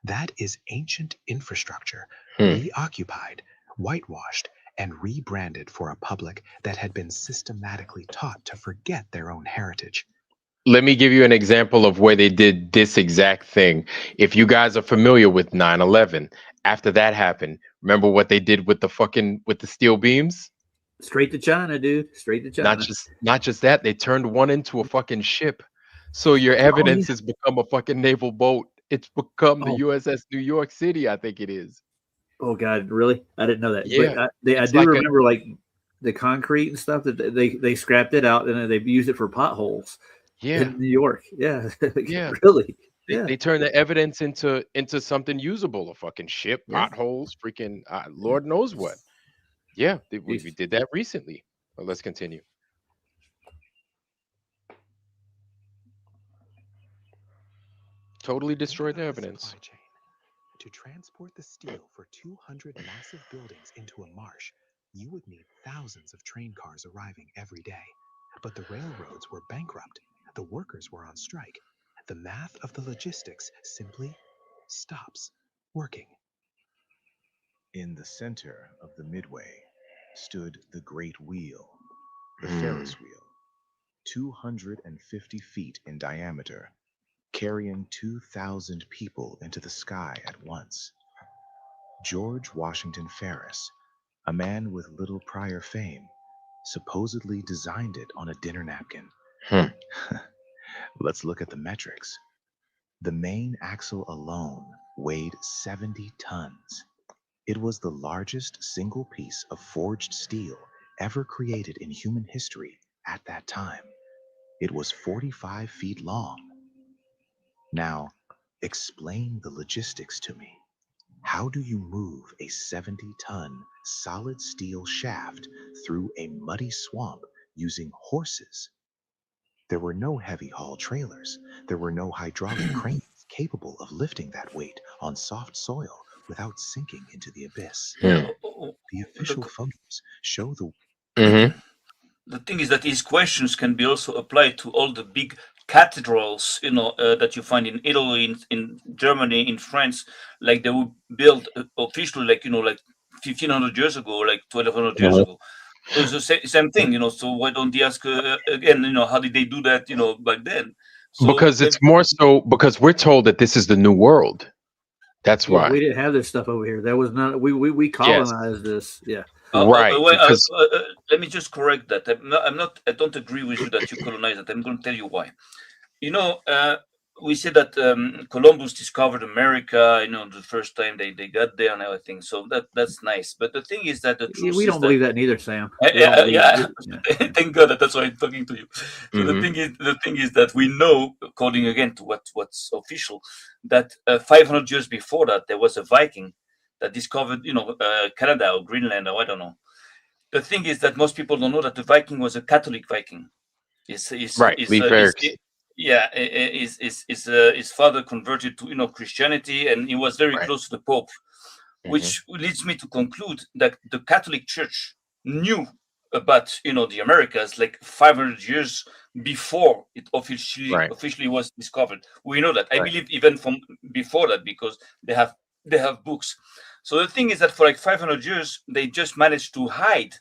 That is ancient infrastructure, Hmm. reoccupied, whitewashed, and rebranded for a public that had been systematically taught to forget their own heritage. Let me give you an example of where they did this exact thing. If you guys are familiar with 9/11, after that happened, remember what they did with the steel beams? Straight to China, dude. Straight to Not China. just that, they turned one into a fucking ship. So your Oh yeah. evidence has become a fucking naval boat. It's become the Oh. USS New York City, I think it is. Oh God, really? I didn't know that. But Yeah. I It's do like a remember like the concrete and stuff that they scrapped it out and then they used it for potholes yeah. in New York. Yeah. Yeah. Really? They, Yeah. they turn the evidence into something usable, a fucking ship, Yeah. potholes, freaking Lord knows what. Yeah, we Jeez. did that recently. But let's continue. Totally Think destroyed the about the evidence. supply chain. To transport the steel for 200 massive buildings into a marsh, you would need thousands of train cars arriving every day. But the railroads were bankrupt. The workers were on strike. The math of the logistics simply stops working. In the center of the midway stood the Great Wheel, the Ferris wheel, 250 feet in diameter, carrying 2,000 people into the sky at once. George Washington Ferris, a man with little prior fame, supposedly designed it on a dinner napkin. Hmm. Let's look at the metrics. The main axle alone weighed 70 tons. It was the largest single piece of forged steel ever created in human history at that time. It was 45 feet long. Now, explain the logistics to me. How do you move a 70-ton solid steel shaft through a muddy swamp using horses? There were no heavy haul trailers. There were no hydraulic cranes capable of lifting that weight on soft soil without sinking into the abyss. Yeah. The official photos show the Mm-hmm. The thing is that these questions can be also applied to all the big cathedrals, that you find in Italy, in Germany, in France. Like they would build officially, like 1,500 years ago, like 1,200 years ago. So it's the same thing, So why don't they ask again? How did they do that? Back then. So Because it's more so because we're told that this is the new world. That's Yeah, why. we didn't have this stuff over here. There was none. We Yes. colonized this. Yeah. Right. Because Let me just correct that. I don't agree with you that you colonized it. I'm going to tell you why. We said that Columbus discovered America. The first time they got there and everything. So that's nice. But the thing is that the truth We is don't that believe that neither, Sam. We don't yeah, believe yeah. it. Thank God that's why I'm talking to you. So Mhm. the thing is that we know, according again to what's official, that 500 years before that there was a Viking that discovered Canada or Greenland or I don't know. The thing is that most people don't know that the Viking was a Catholic Viking. Right, Leif Erikson. His father converted to Christianity, and he was very Right. close to the Pope, which leads me to conclude that the Catholic Church knew about the Americas like 500 years before it officially was discovered. We know that. I believe even from before that because they have books. So the thing is that for like 500 years they just managed to hide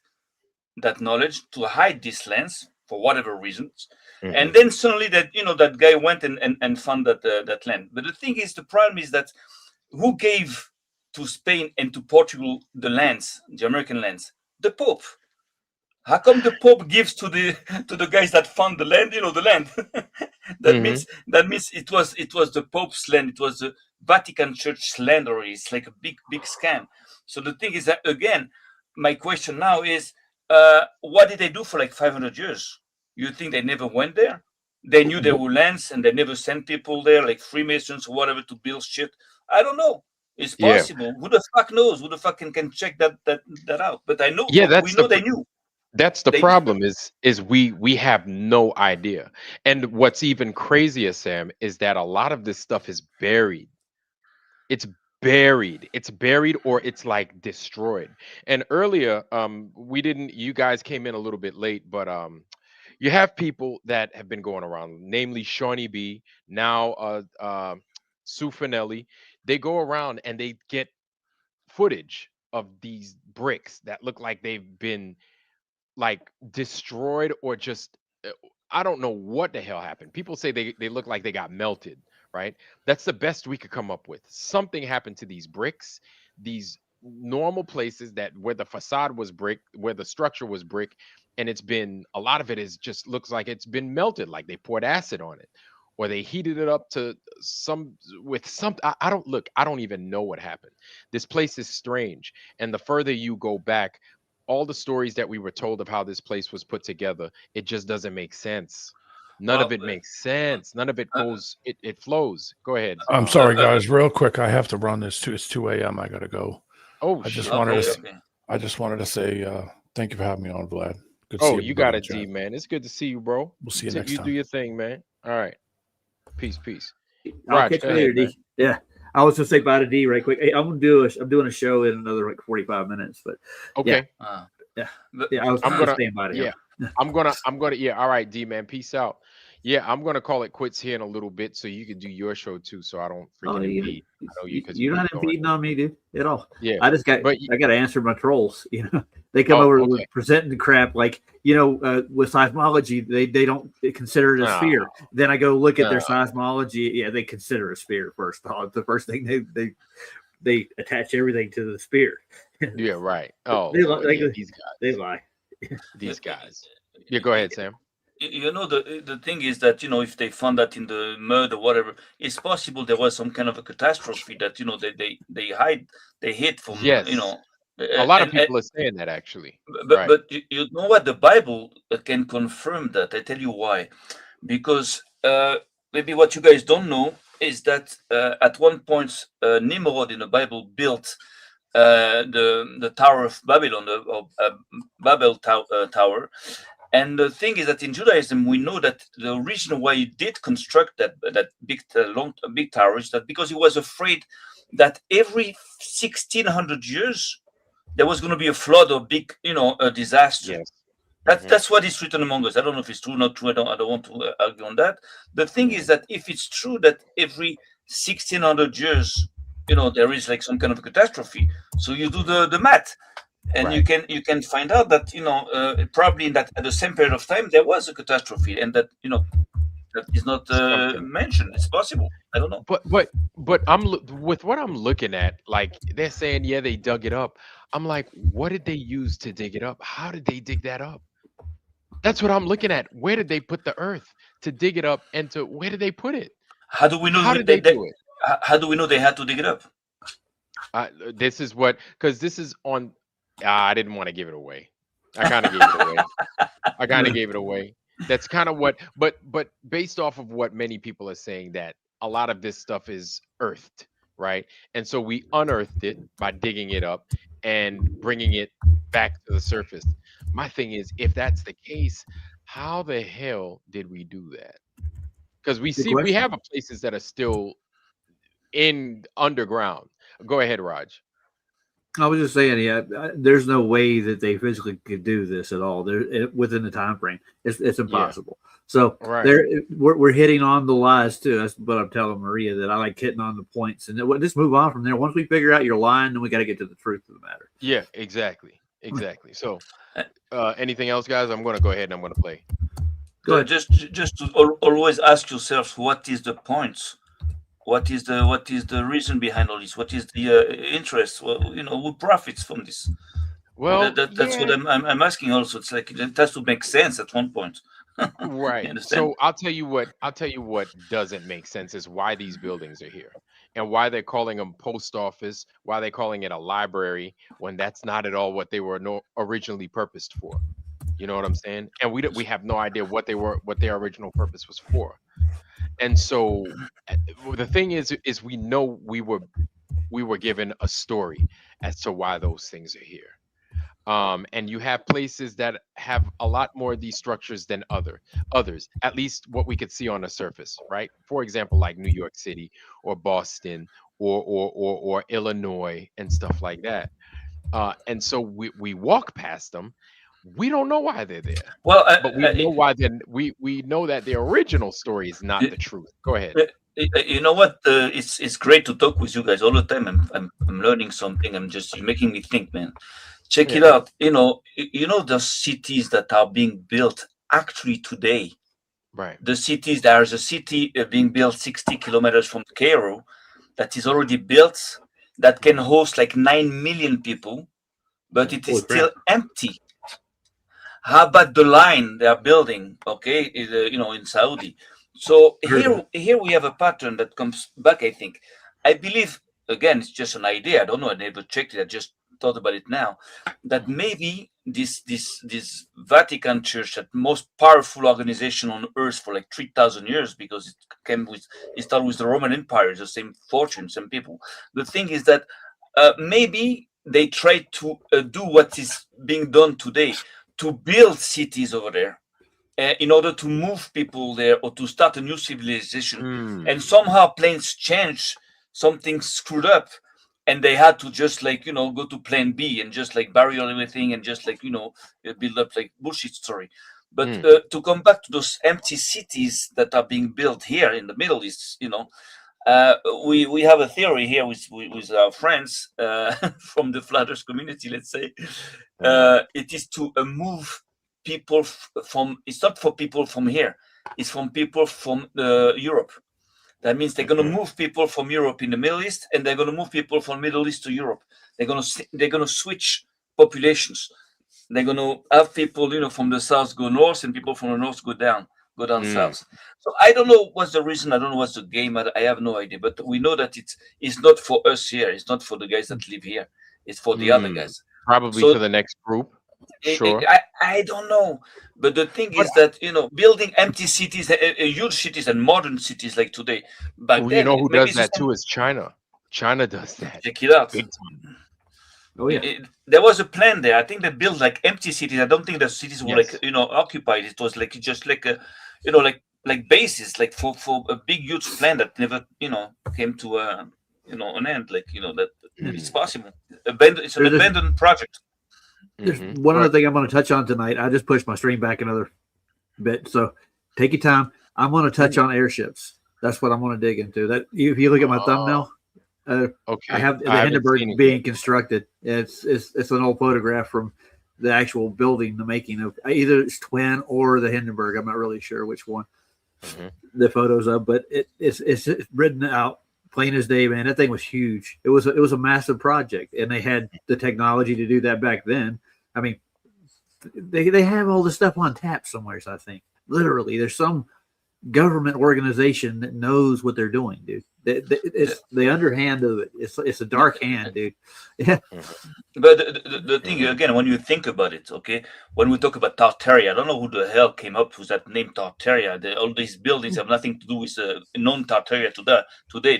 that knowledge, to hide these lands for whatever reasons. And then suddenly that guy went and found that land. But the thing is, the problem is that who gave to Spain and to Portugal the lands, the American lands? The Pope. How come the Pope gives to the guys that found the land, the land? that means it was the Pope's land. It was the Vatican Church's land, or it's like a big scam. So the thing is that again, my question now is, what did they do for like 500 years? You think they never went there? They knew there were lands and they never sent people there, like Freemasons or whatever, to build shit. I don't know. It's Yeah. possible. Who the fuck knows? Who the fuck can check that out? But I know. Yeah, We know they knew. That's the They- problem is we have no idea. And what's even crazier, Sam, is that a lot of this stuff is buried. It's buried or it's like destroyed. And earlier, you guys came in a little bit late, but You have people that have been going around, namely Shawnee B, now SUEFINelli. They go around and they get footage of these bricks that look like they've been like destroyed or just I don't know what the hell happened. People say they look like they got melted, right? That's the best we could come up with. Something happened to these bricks, these normal places that where the facade was brick, where the structure was brick, and it's been a lot of it is just looks like it's been melted, like they poured acid on it, or they heated it up to some with some. I don't look. I don't even know what happened. This place is strange, and the further you go back, all the stories that we were told of how this place was put together, it just doesn't make sense. None of Well, it makes sense. None of it goes, it flows. Go ahead. I'm sorry, guys. Real quick, I have to run this too. It's 2 a.m. I gotta go. Oh, I just shit. wanted Okay. to. I just wanted to say thank you for having me on, Vlad. Good to Oh, see you got everybody in it, D, chat. man. It's good to see you, bro. We'll see you Till next you do time. your thing, man. All right. Peace, peace. I'll Raj, catch go you later, ahead, man. D. Yeah. I was gonna say bye to D right quick. Hey, I'm doing a show in another like 45 minutes, but Okay. yeah. I was I'm gonna saying bye to him. I'm gonna yeah, all right, D man, peace out. Yeah, I'm gonna call it quits here in a little bit so you can do your show too, so I don't freaking impede. I know you because You're not impeding on me, dude, at all. Yeah, I just got but I got to answer my trolls. You know, they come Oh, over okay. with presenting the crap like with seismology, they don't consider it a sphere. Then I go look at their seismology. Yeah, they consider a sphere first off. The first thing they attach everything to the sphere. Yeah, right. Oh, they, Lord, yeah, these guys. They lie. These guys. Yeah, go ahead, Sam. You know, the thing is that, you know, if they found that in the mud or whatever, it's possible there was some kind of a catastrophe that, you know, they hid from, Yes. you know. A lot of people are saying that actually. But Right. but you know what, the Bible can confirm that. I tell you why. Because maybe what you guys don't know is that at one point Nimrod in the Bible built the Tower of Babylon, Babel Tower. And the thing is that in Judaism, we know that the reason why he did construct that big tower is that because he was afraid that every 1600 years there was going to be a flood or big, you know, a disaster. Yes. That's what is written among us. I don't know if it's true or not true. I don't want to argue on that. The thing is that if it's true that every 1600 years, you know, there is like some kind of catastrophe, so you do the math. And right. you can find out that, you know, probably in that at the same period of time there was a catastrophe, and that, you know, that is not mentioned. It's possible. I don't know. But with what I'm looking at, like they're saying, yeah, they dug it up. I'm like, what did they use to dig it up? How did they dig that up? That's what I'm looking at. Where did they put the earth to dig it up, and to where did they put it? How do we know? How did they do it? How do we know they had to dig it up? This is what, because this is on. I didn't want to give it away. I kind of gave it away. I kind of gave it away. That's kind of what, but based off of what many people are saying, that a lot of this stuff is earthed, right? And so we unearthed it by digging it up and bringing it back to the surface. My thing is, if that's the case, how the hell did we do that? Because we have places that are still in underground. Go ahead, Raj. I was just saying, yeah, there's no way that they physically could do this at all. They're within the time frame. It's impossible. Yeah. So we're hitting on the lies too. That's what I'm telling Maria, that I like hitting on the points, and then just move on from there. Once we figure out you're lying, then we got to get to the truth of the matter. Yeah, exactly. So, anything else, guys? I'm going to go ahead and I'm going to play. Go ahead. Just to always ask yourself, what is the point? What is the reason behind all this? What is the interest? Well, you know, who profits from this? Well, that's what I'm asking. Also, it's like it has to make sense at one point. Right. So I'll tell you what doesn't make sense is why these buildings are here, and why they're calling them post office, why they're calling it a library, when that's not at all what they were originally purposed for. You know what I'm saying? And we have no idea what their original purpose was for. And so the thing is we know we were given a story as to why those things are here. And you have places that have a lot more of these structures than others, at least what we could see on the surface, right? For example, like New York City or Boston or Illinois and stuff like that. And so we walk past them. We don't know why they're there. Well, but we know why then we know that the original story is not the truth. Go ahead. You know what? It's great to talk with you guys all the time. I'm learning something. You're making me think, man. Check it out. You know the cities that are being built actually today. Right. The cities. There's a city being built 60 kilometers from Cairo that is already built that can host like 9 million people, but it is still empty. How about the line they are building? Okay, in Saudi. So here we have a pattern that comes back. I think, I believe again, it's just an idea. I don't know. I never checked it. I just thought about it now. That maybe this Vatican Church, that most powerful organization on earth for like 3,000 years, because it started with the Roman Empire, the same fortune, same people. The thing is that maybe they try to do what is being done today, to build cities over there in order to move people there or to start a new civilization. And somehow plans change, something screwed up, and they had to just go to plan B and just bury everything and just build up bullshit story. But to come back to those empty cities that are being built here in the Middle East, we have a theory here with our friends from the Flat Earth community, let's say. It is to move people from, it's not for people from here, it's from people from Europe. That means they're going to move people from Europe in the Middle East, and they're going to move people from Middle East to Europe. They're going to switch populations. They're going to have people, from the south go north, and people from the north go down south. So I don't know what's the reason. I don't know what's the game. I have no idea. But we know that it's not for us here. It's not for the guys that live here. It's for the other guys. Probably for the next group. Sure. I don't know. But the thing is that, building empty cities, huge cities and modern cities like today. Back then, who does that too is China. China does that. Check it out. Big time. Oh yeah. There was a plan there. I think they built empty cities. I don't think the cities were occupied. It was just like bases, for a big huge plan that never came to an end. That it's possible. It's an abandoned project. There's one other thing I'm going to touch on tonight. I just pushed my stream back another bit, so take your time. I'm going to touch on airships. That's what I'm going to dig into. That if you look at my thumbnail, okay, I have the Hindenburg being constructed. It's an old photograph from the actual building, the making of either it's Twin or the Hindenburg. I'm not really sure which one the photos of, but it's written out plain as day, man. That thing was huge. It was a massive project, and they had the technology to do that back then. I mean, they have all this stuff on tap somewhere. So I think literally there's some government organization that knows what they're doing, dude. It's the underhand of it. It's a dark hand, dude. Yeah. But the thing again, when you think about it, okay, when we talk about Tartaria, I don't know who the hell came up with that name Tartaria. All these buildings have nothing to do with known Tartaria today.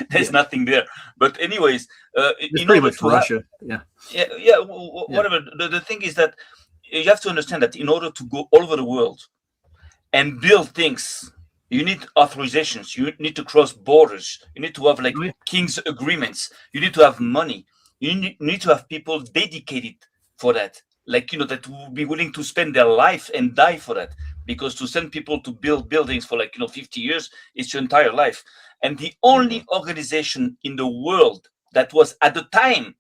There's nothing there. But anyways, it's pretty much Russia. Whatever. The thing is that you have to understand that in order to go all over the world and build things, you need authorizations. You need to cross borders. You need to have king's agreements. You need to have money. You need to have people dedicated for that. That will be willing to spend their life and die for that. Because to send people to build buildings for 50 years, it's your entire life. And the only organization in the world that was at the time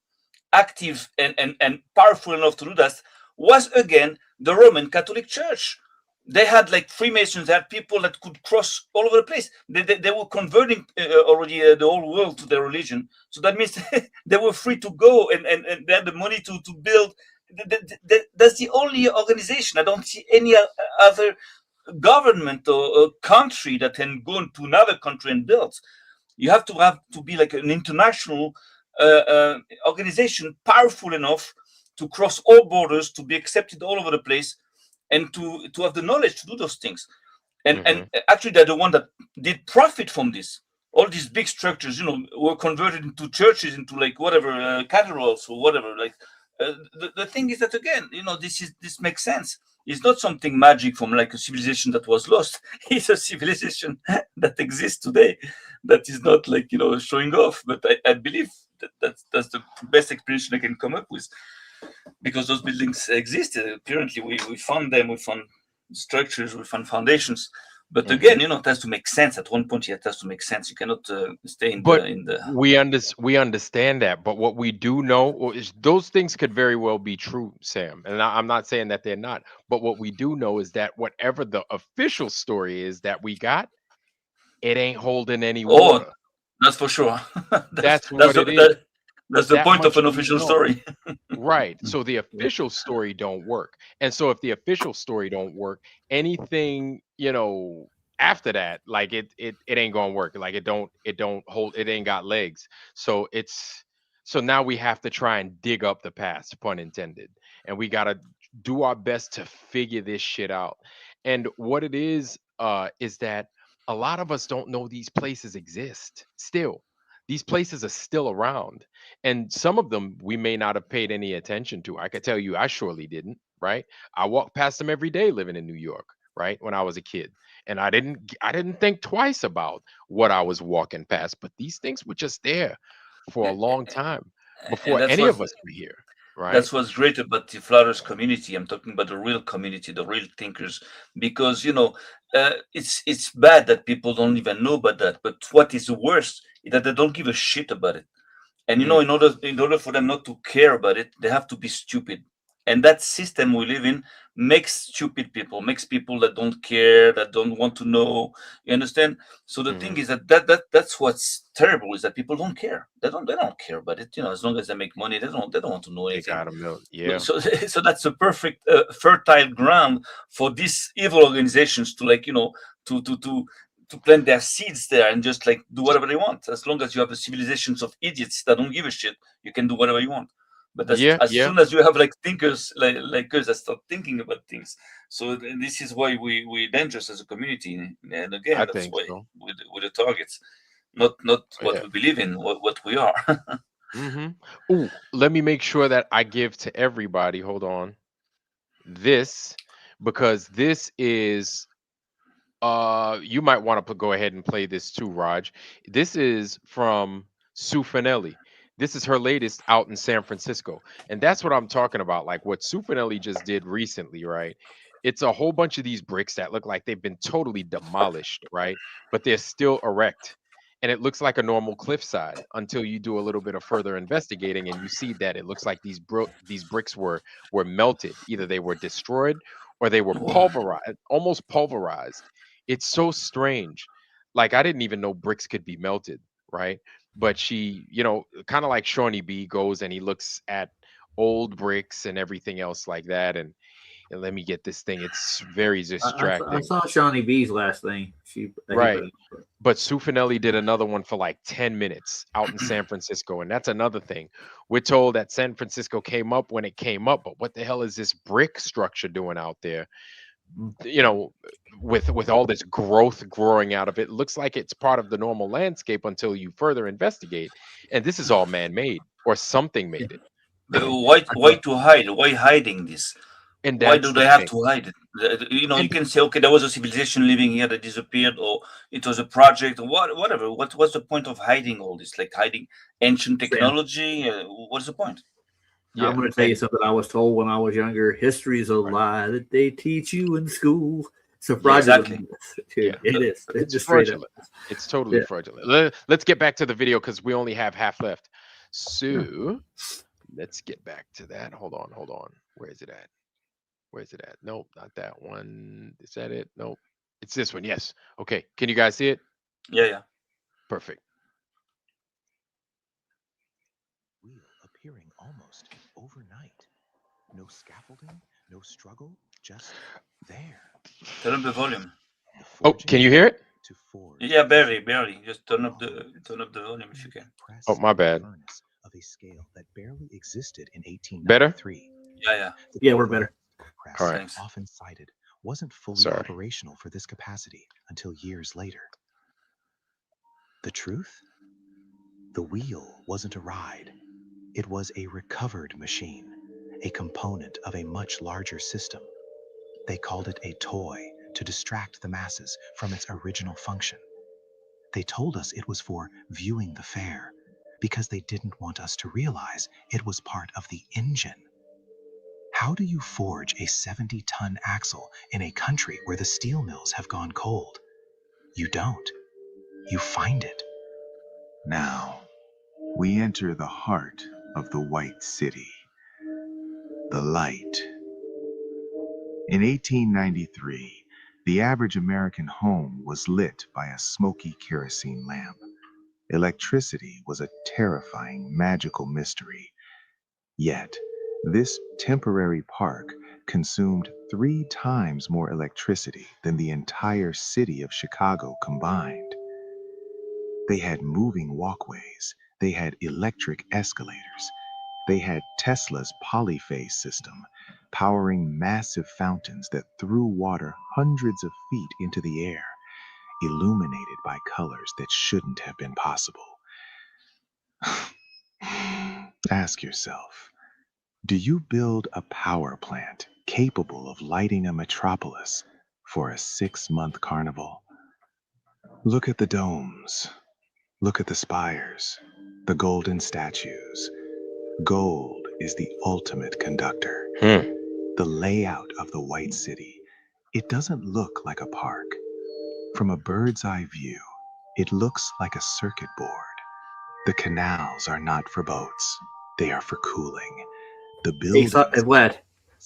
active and powerful enough to do that was again the Roman Catholic Church. They had Freemasons. They had people that could cross all over the place. They were converting already the whole world to their religion. So that means they were free to go and they had the money to build. That's the only organization. I don't see any other government or country that can go into another country and build. You have to be an international organization, powerful enough to cross all borders, to be accepted all over the place, and to have the knowledge to do those things. And actually, they're the one that did profit from this. All these big structures, were converted into churches, into cathedrals or whatever. The thing is that again, this makes sense. It's not something magic from a civilization that was lost. It's a civilization that exists today, that is not showing off. But I believe that's the best explanation I can come up with. because those buildings existed. Apparently, we found them, we found structures, we found foundations. But again, you know, it has to make sense. At one point, it has to make sense. You cannot stay in But the. we understand that. But what we do know is those things could very well be true, Sam. And I'm not saying that they're not. But what we do know is that whatever the official story is that we got, it ain't holding any Oh, water. that's for sure. That's what it is. That's the That point of much an we official know. story. Right. So the official story don't work. And so if the official story don't work, anything, after that, like it ain't gonna work. Like it don't hold, it ain't got legs. So now we have to try and dig up the past, pun intended. And we gotta do our best to figure this shit out. And what it is that a lot of us don't know these places exist still. These places are still around, and some of them we may not have paid any attention to. I could tell you I surely didn't, right? I walked past them every day living in New York, right? When I was a kid. And I didn't think twice about what I was walking past, but these things were just there for a long time And before that's any what of us were here, right? That's what's great about the Flowers community. I'm talking about the real community, the real thinkers, because it's bad that people don't even know about that. But what is worse is that they don't give a shit about it. And in order for them not to care about it, they have to be stupid. And that system we live in makes stupid people, makes people that don't care, that don't want to know. You understand? So the thing is that's what's terrible, is that people don't care. They don't care about it. As long as they make money, they don't want to know They anything. got a mill. Yeah. So so that's a perfect fertile ground for these evil organizations to to plant their seeds there and just like do whatever they want. As long as you have a civilizations of idiots that don't give a shit, you can do whatever you want. But Yeah, as yeah. soon as you have like thinkers like us that start thinking about things, so this is why we're dangerous as a community. And again, I that's think why so. with the targets, not what Yeah. we believe in, what we are. Ooh, let me make sure that I give to everybody. Hold on. This, because this is you might want to go ahead and play this too, Raj. This is from SUEFINelli. This is her latest out in San Francisco. And that's what I'm talking about. Like what SUEFINelli just did recently, right? It's a whole bunch of these bricks that look like they've been totally demolished, right? But they're still erect. And it looks like a normal cliffside until you do a little bit of further investigating and you see that it looks like these bricks were melted. Either they were destroyed or they were pulverized, almost pulverized. It's so strange. Like I didn't even know bricks could be melted, right? But she, kind of like Shawnee B goes and he looks at old bricks and everything else like that. And let me get this thing. It's very I distracting. saw Shawnee B's last thing. He Right. put it. But SUEFINelli did another one for like 10 minutes out in San Francisco. And that's another thing. We're told that San Francisco came up when it came up, but what the hell is this brick structure doing out there? You know, with all this growth growing out of it, looks like it's part of the normal landscape until you further investigate. And this is all man-made or something made it. Why to hide? Why hiding this? And Why that's do the they have thing. to hide it? You And can say, okay, there was a civilization living here that disappeared, or it was a project, or whatever. What's the point of hiding all this? Like hiding ancient Sam, technology? What's the point? I'm yeah, going to tell you and something I was told when I was younger. History is a right. lie that they teach you in school. It's a Yeah, Exactly. fraudulent. yeah. It is. It's It's just straight up. fraudulent. It's totally Yeah. fraudulent. Let's get back to the video because we only have half left. Yeah. So let's get back to that. Hold on. Where is it at? Where's it at? Nope, not that one. Is that it? Nope. It's this one. Yes. Okay. Can you guys see it? Yeah. Perfect. Wheel appearing almost overnight. No scaffolding, no struggle, just there. Turn up the volume. Oh, can you hear it? To forge Yeah, barely. Just turn up the volume if you can. Oh, my bad. furnace of a scale that barely existed in Better? 1893. Yeah. Yeah, we're better. Press, All right. Thanks. often cited, wasn't fully Sorry. operational for this capacity until years later. The truth? The wheel wasn't a ride. It was a recovered machine, a component of a much larger system. They called it a toy to distract the masses from its original function. They told us it was for viewing the fair because they didn't want us to realize it was part of the engine. How do you forge a 70-ton axle in a country where the steel mills have gone cold? You don't. You find it. Now, we enter the heart of the White City, the light. In 1893, the average American home was lit by a smoky kerosene lamp. Electricity was a terrifying, magical mystery. Yet, this temporary park consumed 3 times more electricity than the entire city of Chicago combined. They had moving walkways. They had electric escalators. They had Tesla's polyphase system, powering massive fountains that threw water hundreds of feet into the air, illuminated by colors that shouldn't have been possible. Ask yourself, do you build a power plant capable of lighting a metropolis for a 6-month carnival? Look at the domes. Look at the spires, the golden statues. Gold is the ultimate conductor. The layout of the White City, it doesn't look like a park. From a bird's eye view, it looks like a circuit board. The canals are not for boats. They are for cooling. The Hey, buildings... Vlad,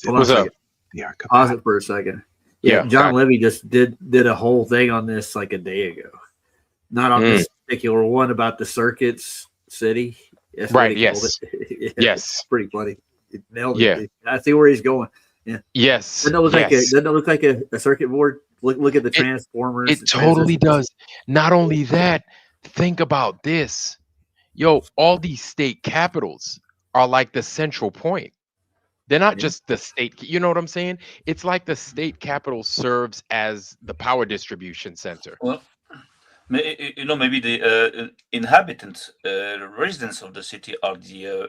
hold on a second. They are Pause it for a second. Yeah, Yeah, John got Levy just did a whole thing on this like a day ago. Not on this particular one about the circuits city. That's what Right. he called Yes. it. Yeah, Yes. pretty funny. It nailed Yeah. it. I see where he's going. Yeah. Yes. Doesn't it look like Yes. a circuit board? Look at the transformers. It the totally transistors. does. Not only that, think about this. Yo, all these state capitals are like the central point. They're not just the state, you know what I'm saying? It's like the state capital serves as the power distribution center. Well, maybe the inhabitants, residents of the city are the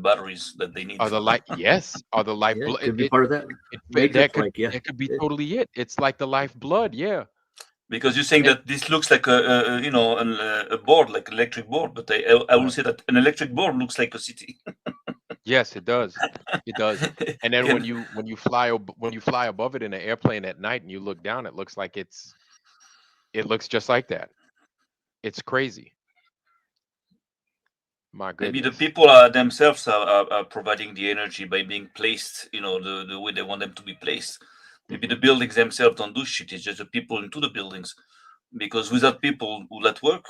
batteries that they need. Are the light? Yes. Are the life? Yeah, could be part of that. That Matrix, could like, yeah. that could be totally it. It's like the lifeblood. Yeah. Because you're saying that this looks like a board, like electric board, but I will say that an electric board looks like a city. Yes, it does. It does. And then when you fly above it in an airplane at night and you look down, it looks like it looks just like that. It's crazy. My Maybe goodness. the people themselves are providing the energy by being placed, the way they want them to be placed. Maybe the buildings themselves don't do shit. It's just the people into the buildings. Because without people, will that work?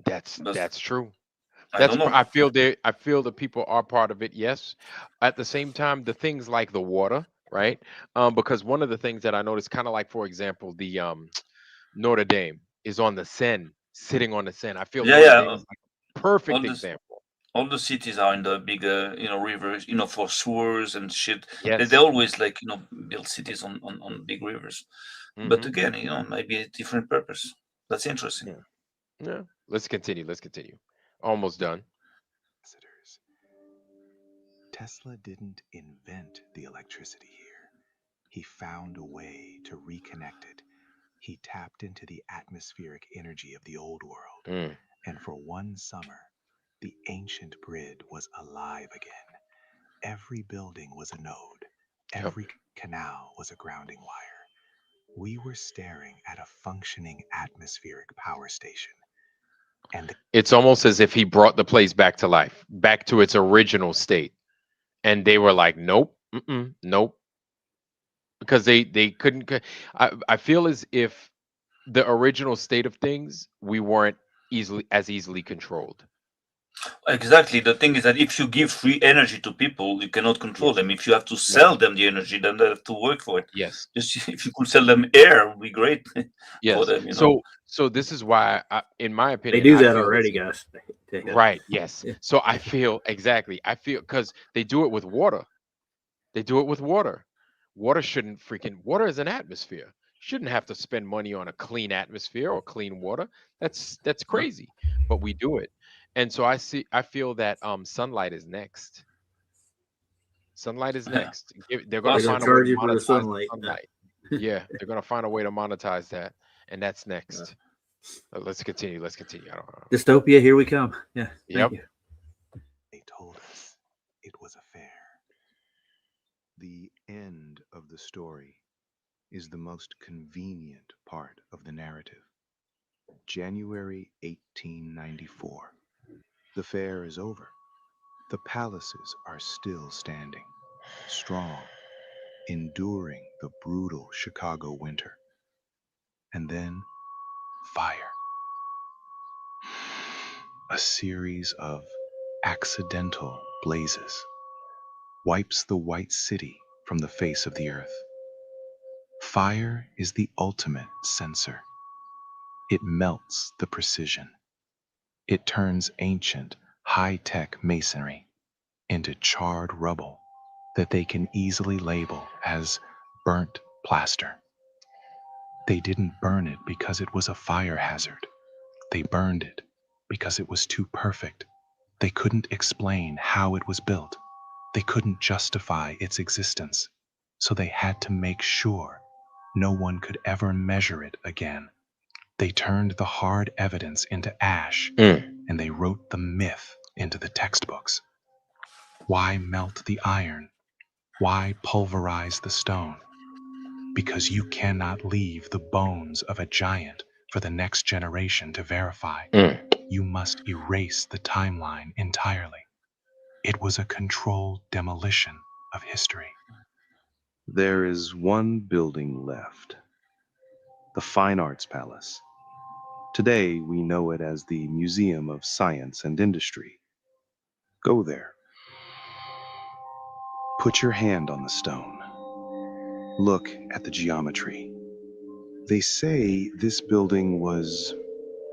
That's true. I don't know. I feel the people are part of it. Yes. At the same time, the things like the water, right? Because one of the things that I noticed, kind of like, for example, the Notre Dame is on the Seine, sitting on the Seine. I feel Notre Dame is like a perfect example. All the cities are in the big, rivers, for sewers and shit. Yes. They always build cities on big rivers. But again, maybe a different purpose. That's interesting. Yeah. Let's continue. Almost done. Tesla didn't invent the electricity here. He found a way to reconnect it. He tapped into the atmospheric energy of the old world. And for one summer, the ancient grid was alive again. Every building was a node. Every canal was a grounding wire. We were staring at a functioning atmospheric power station. And It's almost as if he brought the place back to life, back to its original state. And they were like, nope, nope. Because they couldn't. I feel as if the original state of things, we weren't easily controlled. Exactly. The thing is that if you give free energy to people, you cannot control them. If you have to sell them the energy, then they have to work for it. Yes. Just if you could sell them air, it would be great for them. So this is why, in my opinion, They do that already, guys. Right. Yes. So I feel because they do it with water. Water shouldn't water is an atmosphere. Shouldn't have to spend money on a clean atmosphere or clean water. That's crazy, but we do it. And so I feel that sunlight is next. Sunlight is next. They're going to find a way to monetize sunlight. Yeah, they're going to find a way to monetize that, and that's next. Let's continue. I don't know. Dystopia, here we come. Yeah. Yep. They told us it was a fair. The end of the story is the most convenient part of the narrative. January 1894. The fair is over. The palaces are still standing, strong, enduring the brutal Chicago winter. And then fire. A series of accidental blazes wipes the white city from the face of the earth. Fire is the ultimate censor. It melts the precision. It turns ancient, high-tech masonry into charred rubble that they can easily label as burnt plaster. They didn't burn it because it was a fire hazard. They burned it because it was too perfect. They couldn't explain how it was built. They couldn't justify its existence. So they had to make sure no one could ever measure it again. They turned the hard evidence into ash, and they wrote the myth into the textbooks. Why melt the iron? Why pulverize the stone? Because you cannot leave the bones of a giant for the next generation to verify. You must erase the timeline entirely. It was a controlled demolition of history. There is one building left, the Fine Arts Palace. Today, we know it as the Museum of Science and Industry. Go there. Put your hand on the stone. Look at the geometry. They say this building was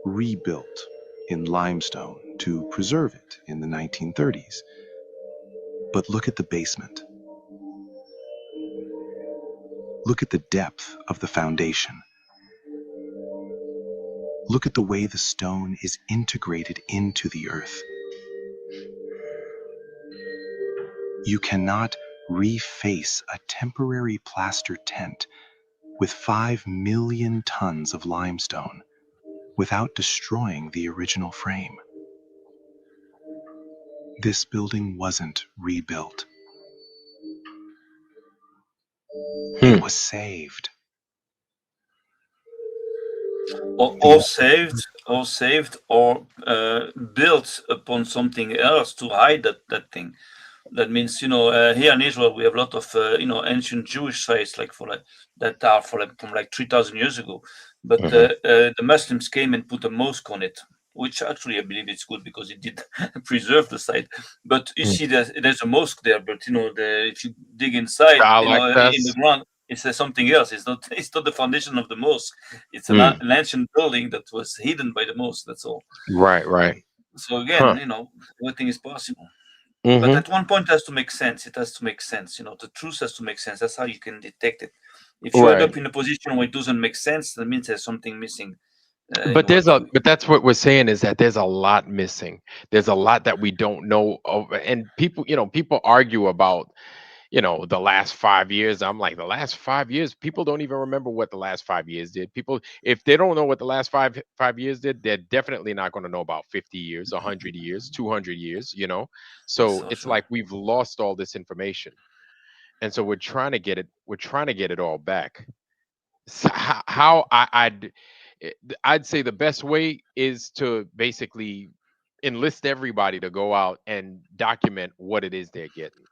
rebuilt in limestone to preserve it in the 1930s. But look at the basement. Look at the depth of the foundation. Look at the way the stone is integrated into the earth. You cannot reface a temporary plaster tent with 5 million tons of limestone without destroying the original frame. This building wasn't rebuilt. It was saved. Or saved, or built upon something else to hide that thing. That means, here in Israel we have a lot of ancient Jewish sites that are from 3,000 years ago, but the Muslims came and put a mosque on it, which actually I believe it's good because it did preserve the site. But you see, there's a mosque there, but if you dig inside, in the ground, it's something else. It's not the foundation of the mosque. It's an ancient building that was hidden by the mosque. That's all. Right. So again, everything is possible. But at one point, it has to make sense. It has to make sense. The truth has to make sense. That's how you can detect it. If you end up in a position where it doesn't make sense, that means there's something missing. But that's what we're saying, is that there's a lot missing. There's a lot that we don't know of, and people argue about the last 5 years. I'm like, the last 5 years, people don't even remember what the last 5 years did. People, if they don't know what the last five years did, they're definitely not going to know about 50 years, 100 years, 200 years, So it's like we've lost all this information. And so we're trying to get it all back. So how I'd say the best way is to basically enlist everybody to go out and document what it is they're getting.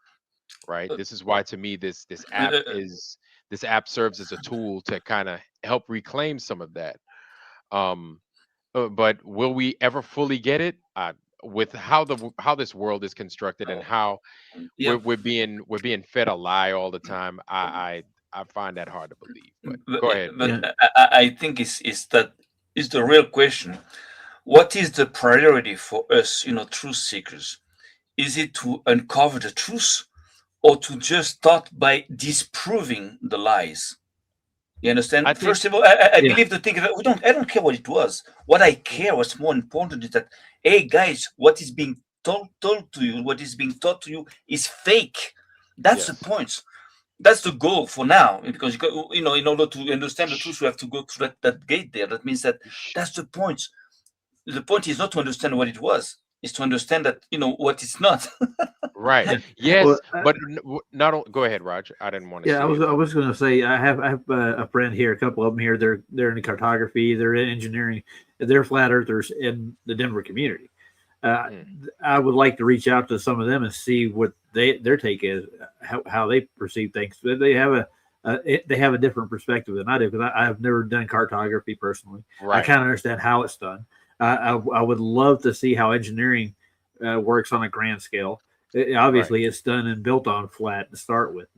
Right. This is why, to me, this app serves as a tool to kind of help reclaim some of that. But will we ever fully get it? With how this world is constructed and how we're being fed a lie all the time, I find that hard to believe. But go ahead. But I think is the real question. What is the priority for us, truth seekers? Is it to uncover the truth, or to just start by disproving the lies? You understand? First of all, I believe the thing that I don't care what it was. What I care, what's more important, is that, hey guys, what is being told to you, what is being taught to you is fake. That's the point. That's the goal for now, because in order to understand the truth, you have to go through that gate there. That means that's the point. The point is not to understand what it was. is to understand that what it's not. Right. Yeah. Yes, Well, but not on. Go ahead, Roger. I didn't want to yeah, I steal was your I thunder. was going to say I have a friend here, a couple of them here. They're in cartography, they're in engineering, they're flat earthers in the Denver community. Uh, Mm, I would like to reach out to some of them and see what their take is, how they perceive things. They have they have a different perspective than I do because I've never done cartography personally. I right. kind of understand how it's done. I would love to see how engineering works on a grand scale. Right. Obviously, it's done and built on flat to start with,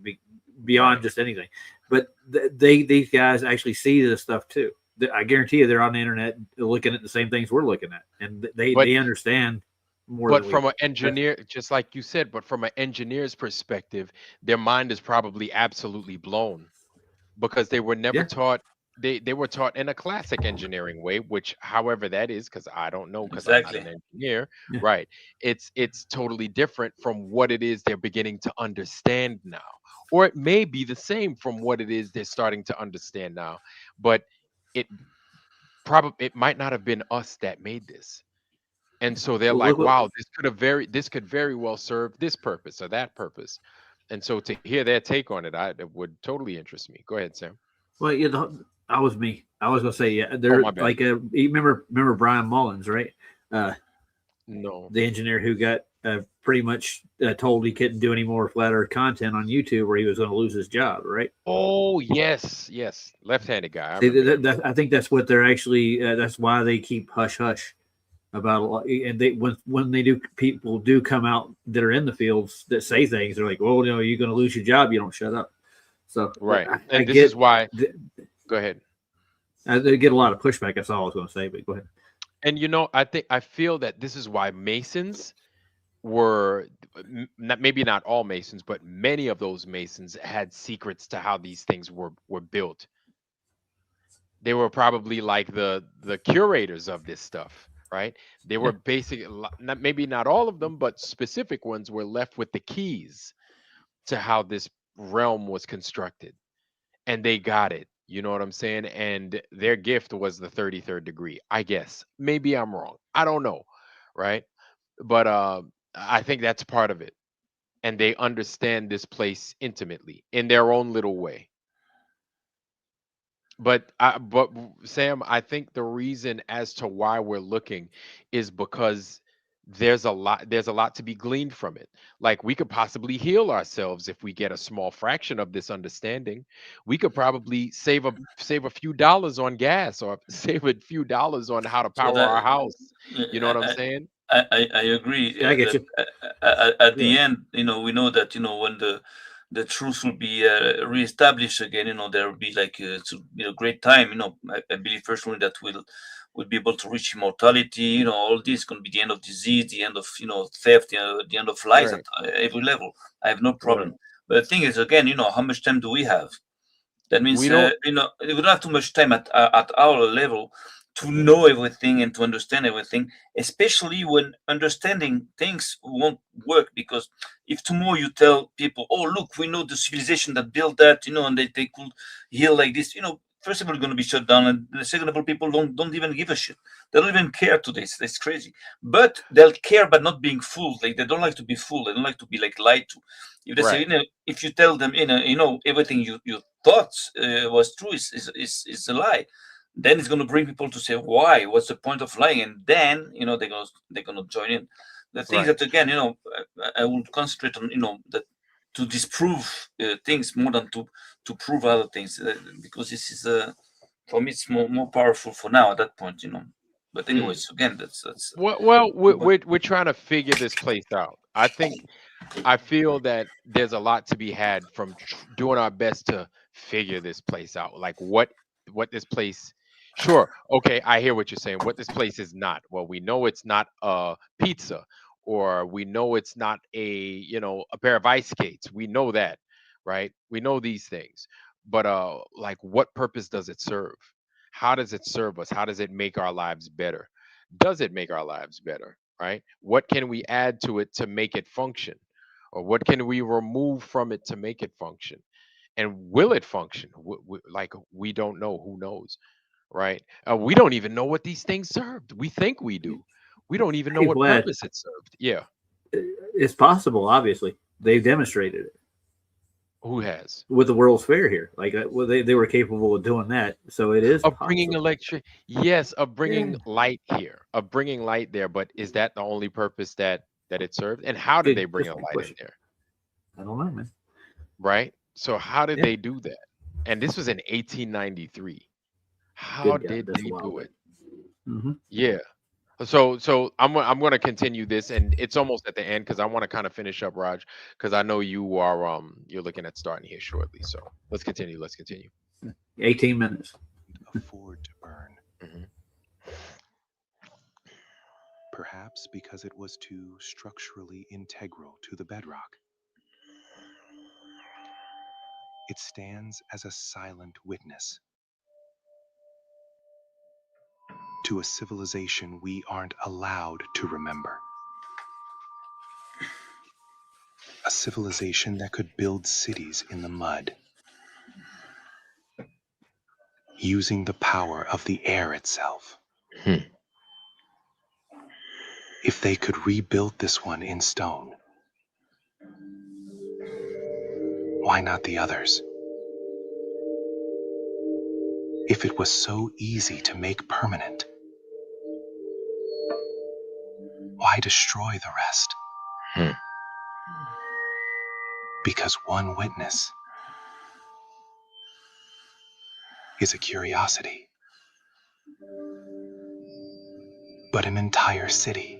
beyond Right. just anything. But these guys actually see this stuff too. I guarantee you, they're on the internet looking at the same things we're looking at, and But they understand more but than we from do. an engineer, just like you said, but from an engineer's perspective, their mind is probably absolutely blown because they were never Yeah, taught. They were taught in a classic engineering way, which however that is, because I don't know, because I'm not Exactly. an engineer. yeah. Right. It's totally different from what it is they're beginning to understand now. Or it may be the same from what it is they're starting to understand now. But it it might not have been us that made this. And so they're Well, like, look what. wow, this could very well serve this purpose or that purpose. And so to hear their take on it would totally interest me. Go ahead, Sam. Well, I was me. I was gonna say, yeah. Oh, They're my bad. like, you remember Brian Mullins, right? Uh, No. the engineer who got pretty much told he couldn't do any more flat Earth content on YouTube, or he was going to lose his job, right? Oh, yes, yes. Left-handed guy. I See, remember him. I think that's what they're actually. That's why they keep hush hush about a lot. And they when they do, people do come out that are in the fields that say things. They're like, "Well, you're going to lose your job. You don't shut up." So Right. I And this is get. why go ahead. They get a lot of pushback. That's all I was going to say. But go ahead. And I feel that this is why Masons were not, maybe not all Masons, but many of those Masons had secrets to how these things were built. They were probably like the curators of this stuff, right? They Yeah. were basically not, maybe not all of them, but specific ones were left with the keys to how this realm was constructed, and they got it. You know what I'm saying? And their gift was the 33rd degree. I guess. Maybe I'm wrong. I don't know, right? But I think that's part of it. And they understand this place intimately in their own little way. Sam, I think the reason as to why we're looking is because there's a lot to be gleaned from it. Like we could possibly heal ourselves if we get a small fraction of this understanding. We could probably save a few dollars on gas or save a few dollars on how to So power our house. You know what I'm I, saying? I agree Yeah, I get that you. at Yeah. the end, we know that when the truth will be reestablished again, there will be like a great time. I believe personally that we'll be able to reach immortality. All this is going to be the end of disease, the end of theft, the end of lies at Right. every level. I have no Right. problem. But the thing is, again, how much time do we have? That means We don't. we don't have too much time at our level to know everything and to understand everything, especially when understanding things won't work. Because if tomorrow you tell people, "Oh, look, we know the civilization that built that," and they could heal like this, first of all, going to be shut down, and the second of all, people don't even give a shit. They don't even care today. It's crazy. But they'll care, but not being fooled. Like they don't like to be fooled. They don't like to be like lied to. If they say, Right. if you tell them, everything you thought was true is a lie, then it's going to bring people to say, why? What's the point of lying? And then they're gonna join in. The things Right. that again, I will concentrate on, that to disprove things more than to prove other things, because this is for me it's more powerful for now at that point. But Mm. anyways, again, that's Well, we're, but we're we're trying to figure this place out. I feel that there's a lot to be had from doing our best to figure this place out. Like what this place. Sure, okay, I hear what you're saying. What this place is not. Well, we know it's not a pizza, or we know it's not a pair of ice skates. We know that, right? We know these things. But like what purpose does it serve? How does it serve us? How does it make our lives better? Does it make our lives better? Right? What can we add to it to make it function? Or what can we remove from it to make it function? And will it function? Like we don't know. Who knows? Right? We don't even know what these things served. We think we do. We don't even know Hey, what Vlad, purpose it served. Yeah. it's possible. Obviously, they've demonstrated it Who has? with the World's Fair here. Like, well, they were capable of doing that, so it is Of bringing possible. electric, yes, of bringing Yeah. light here, of bringing light there. But is that the only purpose that it served? And how did they bring a light in there? I don't know, man. Right. So how did Yeah. they do that? And this was in 1893. How Good God, did that's they wild. do it? Mm-hmm. Yeah. So I'm going to continue this, and it's almost at the end because I want to kind of finish up, Raj, because I know you are you're looking at starting here shortly. So let's continue. 18 minutes. Afford to burn. Mhm. Perhaps because it was too structurally integral to the bedrock. It stands as a silent witness to a civilization we aren't allowed to remember. A civilization that could build cities in the mud, using the power of the air itself. If they could rebuild this one in stone, why not the others? If it was so easy to make permanent, why destroy the rest? Because one witness is a curiosity, but an entire city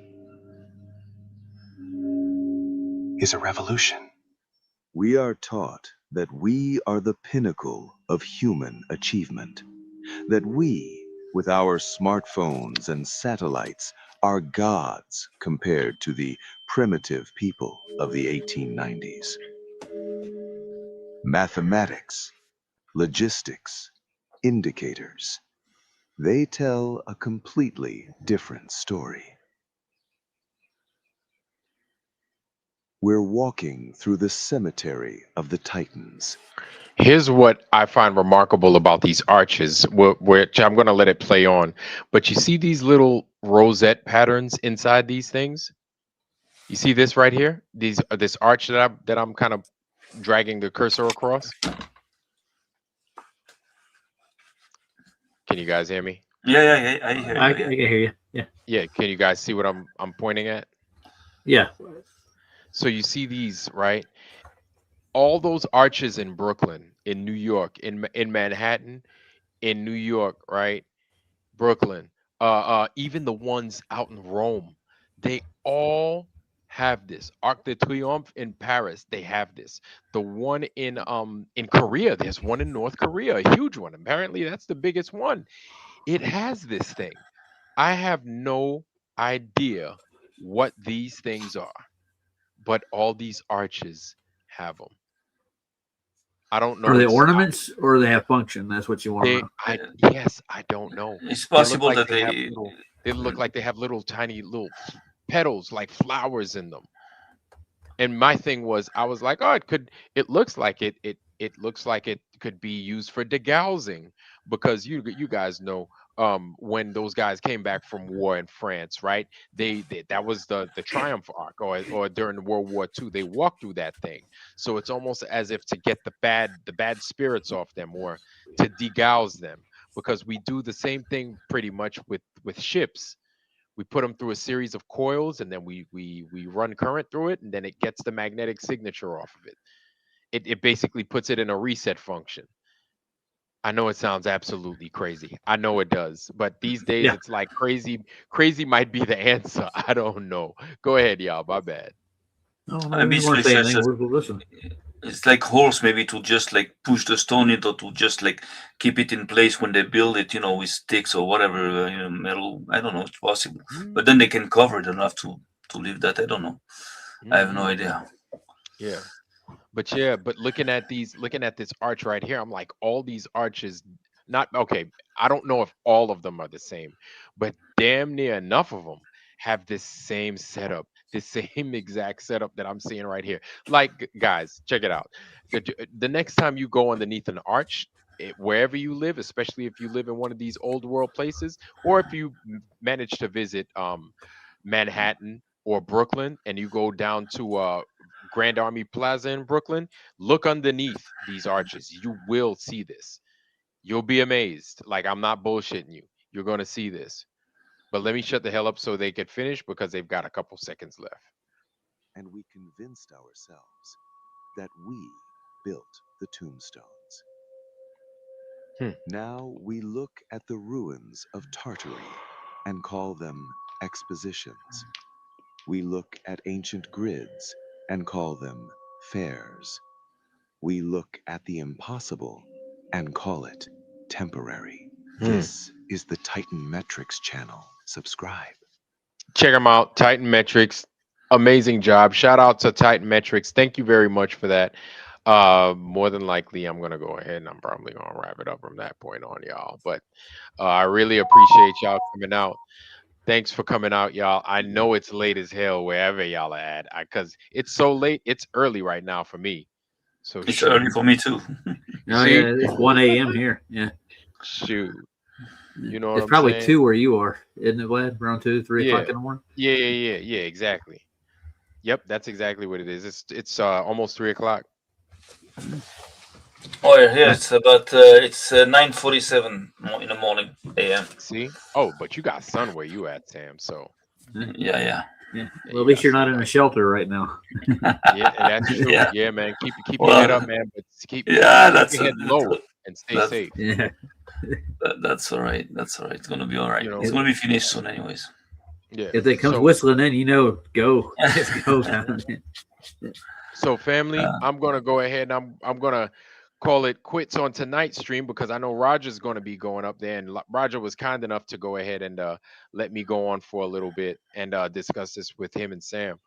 is a revolution. We are taught that we are the pinnacle of human achievement, that we, with our smartphones and satellites, are gods compared to the primitive people of the 1890s. Mathematics, logistics, indicators, they tell a completely different story. We're walking through the cemetery of the Titans. Here's what I find remarkable about these arches, which I'm going to let it play on. But you see these little rosette patterns inside these things? You see this right here? This arch that I'm kind of dragging the cursor across. Can you guys hear me? Yeah, I hear you. I can hear you. Yeah. Yeah. Can you guys see what I'm pointing at? Yeah. So you see these, right? All those arches in Brooklyn, in New York, in Manhattan, in New York, right? Brooklyn, even the ones out in Rome, they all have this. Arc de Triomphe in Paris, they have this. The one in Korea, there's one in North Korea, a huge one. Apparently, that's the biggest one. It has this thing. I have no idea what these things are, but all these arches have them. I don't know. Are they ornaments or they have function? That's what you want to know. Yes, I don't know. It's possible that They look like they have little tiny little petals, like flowers in them. And my thing was, I was like, oh, it looks like it looks like it could be used for degaussing, because you guys know, when those guys came back from war in France, right? They that was the Triumph Arc, or during World War II, they walked through that thing. So it's almost as if to get the bad spirits off them, or to degauss them, because we do the same thing pretty much with ships. We put them through a series of coils, and then we run current through it, and then it gets the magnetic signature off of it. It basically puts it in a reset function. I know it sounds absolutely crazy. I know it does. But these days, Yeah. it's like crazy might be the answer. I don't know. Go ahead, y'all. My bad. No, I we want to say anything. We'll listen. It's like holes, maybe to just like push the stone in, or to just like keep it in place when they build it, with sticks or whatever, metal. I don't know. It's possible, but then they can cover it enough to leave that. I don't know. I have no idea. Yeah. But looking at this arch right here, I'm like, all these arches, not okay. I don't know if all of them are the same, but damn near enough of them have this same setup, this same exact setup that I'm seeing right here. Like, guys, check it out. The next time you go underneath an arch, wherever you live, especially if you live in one of these old world places, or if you manage to visit Manhattan or Brooklyn, and you go down to Grand Army Plaza in Brooklyn, look underneath these arches. You will see this. You'll be amazed. Like, I'm not bullshitting you. You're gonna see this. But let me shut the hell up so they can finish because they've got a couple seconds left. And we convinced ourselves that we built the tombstones. Now we look at the ruins of Tartary and call them expositions. We look at ancient grids and call them fairs. We look at the impossible and call it temporary. This is the Titan Metrics channel. Subscribe. Check them out, Titan Metrics. Amazing job. Shout out to Titan Metrics. Thank you very much for that. More than likely, I'm gonna go ahead and I'm probably gonna wrap it up from that point on, y'all. But I really appreciate y'all coming out. Thanks for coming out, y'all. I know it's late as hell wherever y'all are at, because it's so late. It's early right now for me. So it's shoot. early for me too. Oh yeah, it's 1 a.m. here. Yeah. Shoot. You know what It's I'm probably saying? 2 where you are, isn't it, Vlad? Around 2, 3 o'clock in the morning. Yeah. Exactly. Yep, that's exactly what it is. It's almost 3 o'clock. Oh yeah, it's about it's 9:47 in the morning a.m. See? Oh, but you got sun where you at, Sam. So Yeah. Well, at least you're not in a shelter right now. Yeah, that's true. Yeah. Yeah, man. Keep your Well, head up, man. But keep that's your head low and stay that's, safe. Yeah. That's all right. That's all right. It's gonna be all right. You know, It's gonna be finished soon, anyways. Yeah. If they comes whistling in, go. Just go down. So family, I'm gonna go ahead and I'm gonna call it quits on tonight's stream because I know Roger's gonna be going up there, and Roger was kind enough to go ahead and let me go on for a little bit and discuss this with him and Sam.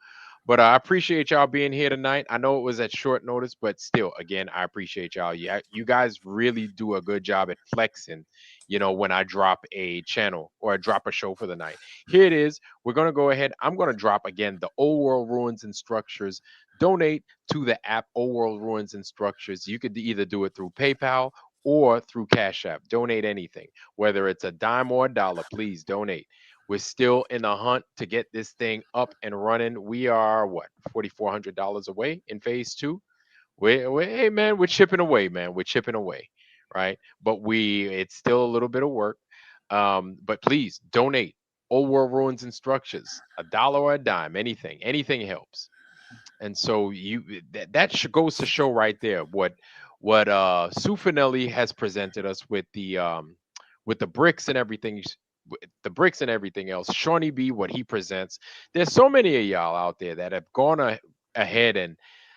But I appreciate y'all being here tonight. I know it was at short notice, but still, again, I appreciate y'all. Yeah, you guys really do a good job at flexing, when I drop a channel or I drop a show for the night. Here it is. We're going to go ahead. I'm going to drop again the Old World Ruins and Structures. Donate to the app Old World Ruins and Structures. You could either do it through PayPal or through Cash App. Donate anything, whether it's a dime or a dollar, please donate. We're still in the hunt to get this thing up and running. We are what, $4,400 away in phase 2. Hey man, we're chipping away, man. We're chipping away, right? But it's still a little bit of work. But please donate. Old World Ruins and Structures, a dollar or a dime, anything helps. And so that goes to show right there what SUEFINelli has presented us with the bricks and everything, the bricks and everything else. Shawnee B, what he presents. There's so many of y'all out there that have gone ahead and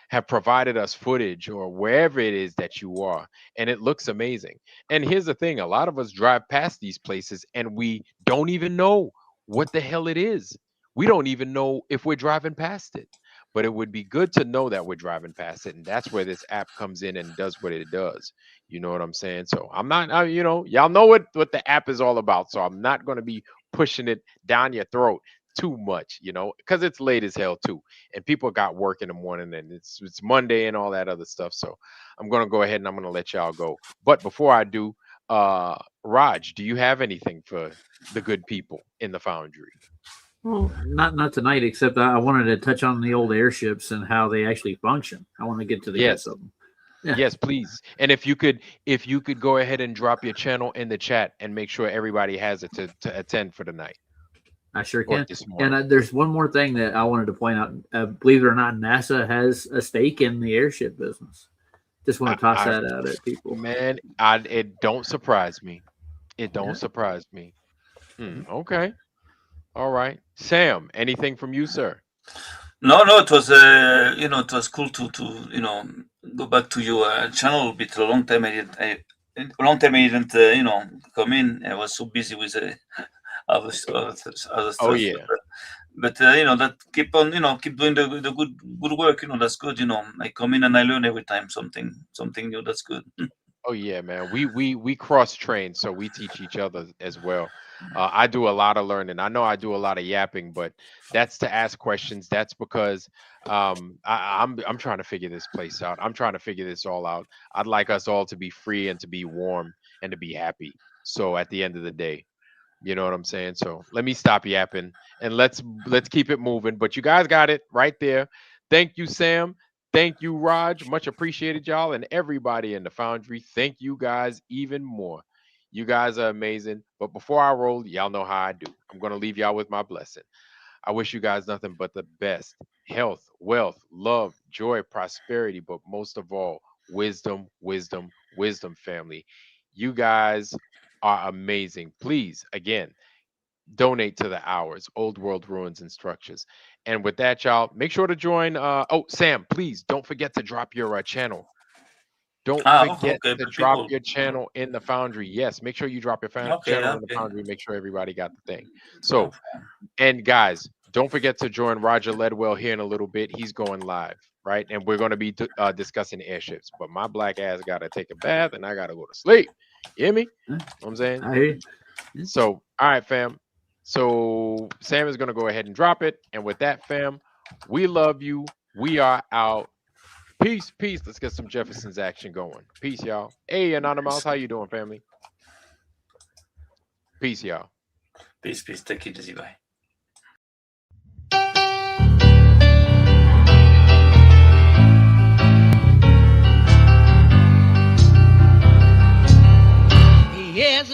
have provided us footage or wherever it is that you are, and it looks amazing. And here's the thing: a lot of us drive past these places and we don't even know what the hell it is. We don't even know if we're driving past it. But it would be good to know that we're driving past it, and that's where this app comes in and does what it does. You know what I'm saying? So I'm not, y'all know what the app is all about. So I'm not going to be pushing it down your throat too much, because it's late as hell too, and people got work in the morning, and it's Monday and all that other stuff. So I'm going to go ahead and I'm going to let y'all go. But before I do, Raj, do you have anything for the good people in the Foundry? Well, not tonight, except I wanted to touch on the old airships and how they actually function. I want to get to the Yes. of them. Yeah. Yes, please. And if you could go ahead and drop your channel in the chat and make sure everybody has it to attend for the night. I sure can. This morning. And there's one more thing that I wanted to point out. Believe it or not, NASA has a stake in the airship business. Just want to toss that out at people. Man, it don't surprise me. It don't surprise me. Okay. All right. Sam, anything from you, sir? No, it was it was cool to go back to your channel a bit. A long time I didn't come in. I was so busy with other stuff. Oh yeah. But that keep on keep doing the good work. That's good. I come in and I learn every time something new. That's good. Oh yeah, man. We cross train, so we teach each other as well. I do a lot of learning. I know I do a lot of yapping, but that's to ask questions. That's because I'm trying to figure this place out. I'm trying to figure this all out. I'd like us all to be free and to be warm and to be happy. So at the end of the day, You know what I'm saying? So let me stop yapping and let's keep it moving. But you guys got it right there. Thank you, Sam. Thank you, Raj. Much appreciated, y'all, and everybody in the Foundry. Thank you guys even more. You guys are amazing. But before I roll, y'all know how I do. I'm gonna leave y'all with my blessing. I wish you guys nothing but the best health, wealth, love, joy, prosperity, but most of all, wisdom, wisdom, wisdom, family. You guys are amazing. Please, again, donate to the OWRS, Old World Ruins and Structures. And with that, y'all, make sure to join. Oh, Sam, please don't forget to drop your channel. Don't forget to drop your channel in the Foundry. Yes, make sure you drop your channel in the Foundry. Make sure everybody got the thing. So, and guys, don't forget to join Roger Ledwell here in a little bit. He's going live, right? And we're going to be discussing airships. But my black ass got to take a bath and I got to go to sleep. You hear me? You know what I'm saying? I hear you. So, all right, fam. So Sam is going to go ahead and drop it. And with that, fam, we love you. We are out. Peace, peace. Let's get some Jefferson's action going. Peace, y'all. Hey, Anonymous, how you doing, family? Peace, y'all. Peace, peace. Take it easy. Bye. Yes,